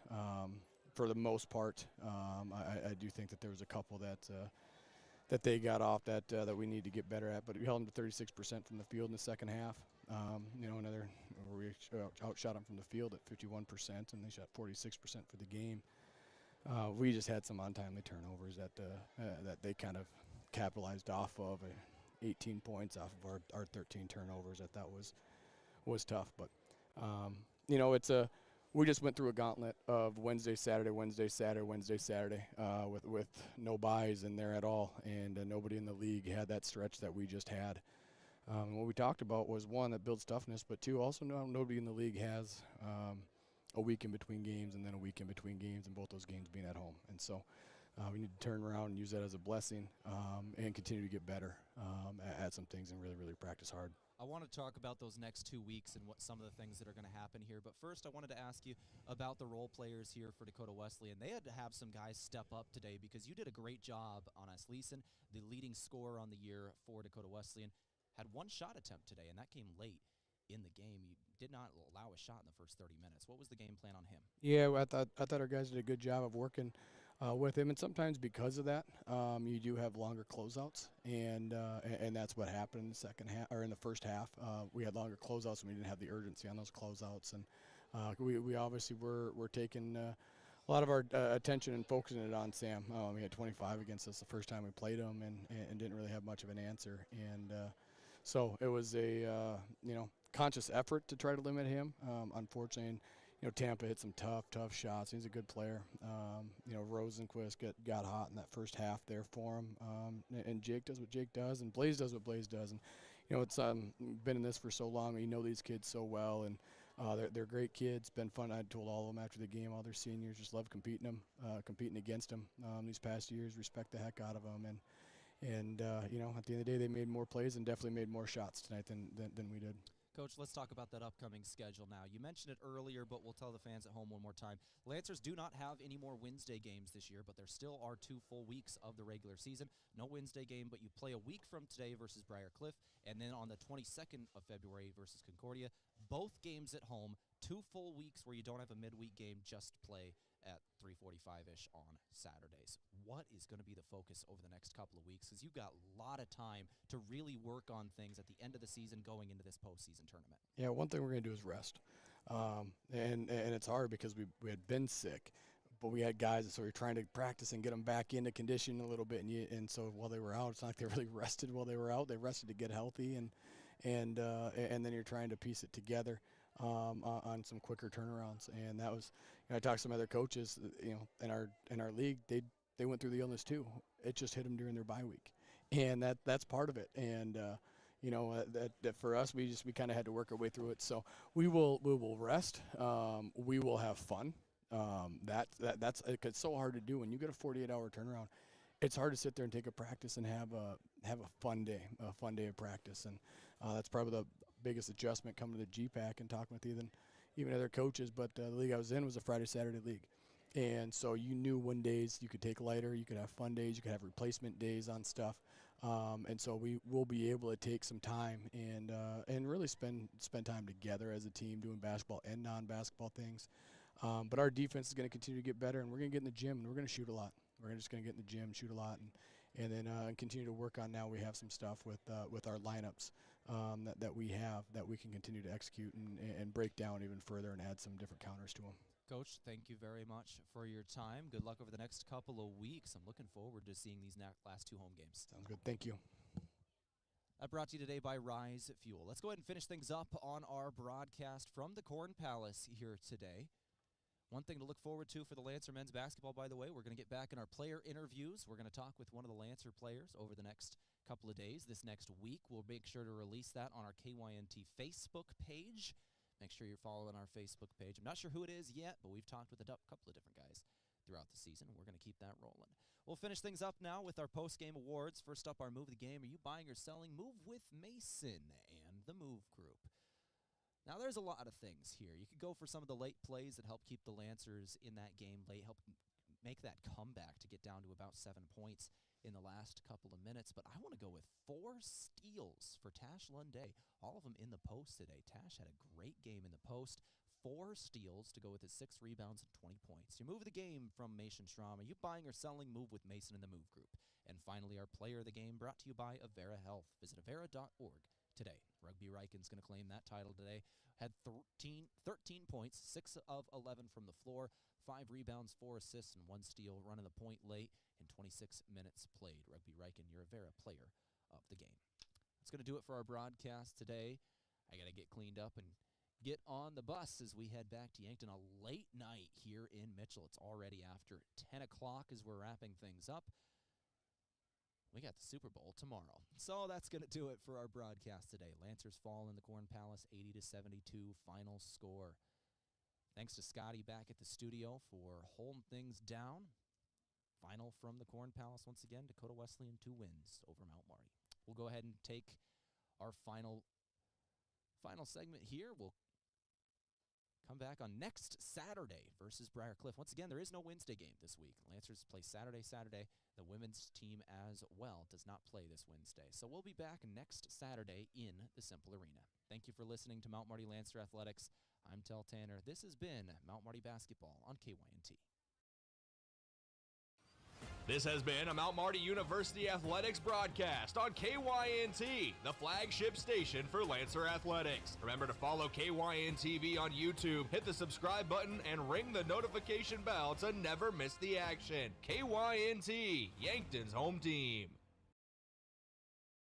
For the most part, I do think that there was a couple that they got off that we need to get better at, but we held them to 36% from the field in the second half. Another where we outshot them from the field at 51%, and they shot 46% for the game. We just had some untimely turnovers that they kind of capitalized off of. 18 points off of our 13 turnovers. I thought was tough, but we just went through a gauntlet of Wednesday, Saturday, with no buys in there at all, and nobody in the league had that stretch that we just had. What we talked about was, one, that builds toughness, but two, also nobody in the league has a week in between games and then a week in between games, and both those games being at home. And so we need to turn around and use that as a blessing and continue to get better at some things and really, really practice hard. I want to talk about those next 2 weeks and what some of the things that are going to happen here. But first, I wanted to ask you about the role players here for Dakota Wesleyan. They had to have some guys step up today because you did a great job on Leeson, the leading scorer on the year for Dakota Wesleyan. Had one shot attempt today, and that came late in the game. You did not allow a shot in the first 30 minutes. What was the game plan on him? Yeah, I thought our guys did a good job of working with him, and sometimes because of that, you do have longer closeouts, and that's what happened in the second half or in the first half. We had longer closeouts, and we didn't have the urgency on those closeouts, and we obviously were taking a lot of our attention and focusing it on Sam. We had 25 against us the first time we played him, and didn't really have much of an answer, and so it was a conscious effort to try to limit him. Unfortunately, Tampa hit some tough shots. He's a good player. Rosenquist got hot in that first half there for him. And Jake does what Jake does, and Blaze does what Blaze does. And it's been in this for so long. You know these kids so well, and they're great kids. Been fun. I told all of them after the game, all their seniors, just love competing against them these past years. Respect the heck out of them, and at the end of the day, they made more plays and definitely made more shots tonight than we did. Coach, let's talk about that upcoming schedule now. You mentioned it earlier, but we'll tell the fans at home one more time. Lancers do not have any more Wednesday games this year, but there still are 2 full weeks of the regular season. No Wednesday game, but you play a week from today versus Briar Cliff, and then on the 22nd of February versus Concordia. Both games at home, 2 full weeks where you don't have a midweek game, just play at 3:45-ish on Saturdays. What is going to be the focus over the next couple of weeks? Because you've got a lot of time to really work on things at the end of the season going into this postseason tournament. Yeah, one thing we're going to do is rest. And it's hard because we had been sick, but we had guys, so we're trying to practice and get them back into condition a little bit. And so while they were out, it's not like they really rested while they were out. They rested to get healthy, and then you're trying to piece it together on some quicker turnarounds. And that was, I talked to some other coaches, in our league, they went through the illness too. It just hit them during their bye week, and that's part of it. And that for us, we kind of had to work our way through it. So we will rest. We will have fun. It's so hard to do when you get a 48-hour turnaround. It's hard to sit there and take a practice and have a fun day of practice, and that's probably the biggest adjustment coming to the GPAC and talking with even other coaches. But the league I was in was a Friday Saturday league, and so you knew when days you could take lighter, you could have fun days, you could have replacement days on stuff, and so we will be able to take some time and really spend time together as a team doing basketball and non-basketball things. But our defense is going to continue to get better, and we're going to get in the gym and we're going to shoot a lot. We're just going to get in the gym, shoot a lot, and then continue to work on. Now we have some stuff with our lineups that we have that we can continue to execute and break down even further and add some different counters to them. Coach, thank you very much for your time. Good luck over the next couple of weeks. I'm looking forward to seeing these last 2 home games. Sounds good. Thank you. That brought to you today by Rise Fuel. Let's go ahead and finish things up on our broadcast from the Corn Palace here today. One thing to look forward to for the Lancer men's basketball, by the way, we're going to get back in our player interviews. We're going to talk with one of the Lancer players over the next couple of days. This next week, we'll make sure to release that on our KYNT Facebook page. Make sure you're following our Facebook page. I'm not sure who it is yet, but we've talked with a couple of different guys throughout the season, and we're going to keep that rolling. We'll finish things up now with our post-game awards. First up, our Move of the Game. Are you buying or selling? Move with Mason and the Move Group. Now, there's a lot of things here. You could go for some of the late plays that help keep the Lancers in that game late, help make that comeback to get down to about 7 points in the last couple of minutes. But I want to go with 4 steals for Tash Lunday, all of them in the post today. Tash had a great game in the post. 4 steals to go with his 6 rebounds and 20 points. You move the game from Mason Schramm. Are you buying or selling? Move with Mason in the Move Group. And finally, our player of the game brought to you by Avera Health. Visit avera.org today. Rugby Ryken's going to claim that title today. Had 13 points, 6 of 11 from the floor, 5 rebounds, 4 assists, and 1 steal, running the point late in 26 minutes played. Rugby Ryken, your Avera player of the game. That's going to do it for our broadcast today. I got to get cleaned up and get on the bus as we head back to Yankton. A late night here in Mitchell. It's already after 10 o'clock as we're wrapping things up. We got the Super Bowl tomorrow. So that's going to do it for our broadcast today. Lancers fall in the Corn Palace, 80-72 final score. Thanks to Scotty back at the studio for holding things down. Final from the Corn Palace once again. Dakota Wesleyan 2 wins over Mount Marty. We'll go ahead and take our final segment here. We'll come back on next Saturday versus Briarcliff. Once again, there is no Wednesday game this week. Lancers play Saturday. The women's team as well does not play this Wednesday. So we'll be back next Saturday in the Simple Arena. Thank you for listening to Mount Marty Lancer Athletics. I'm Tehl Tanner. This has been Mount Marty Basketball on KYNT. This has been a Mount Marty University Athletics broadcast on KYNT, the flagship station for Lancer Athletics. Remember to follow KYNTV on YouTube, hit the subscribe button, and ring the notification bell to never miss the action. KYNT, Yankton's home team.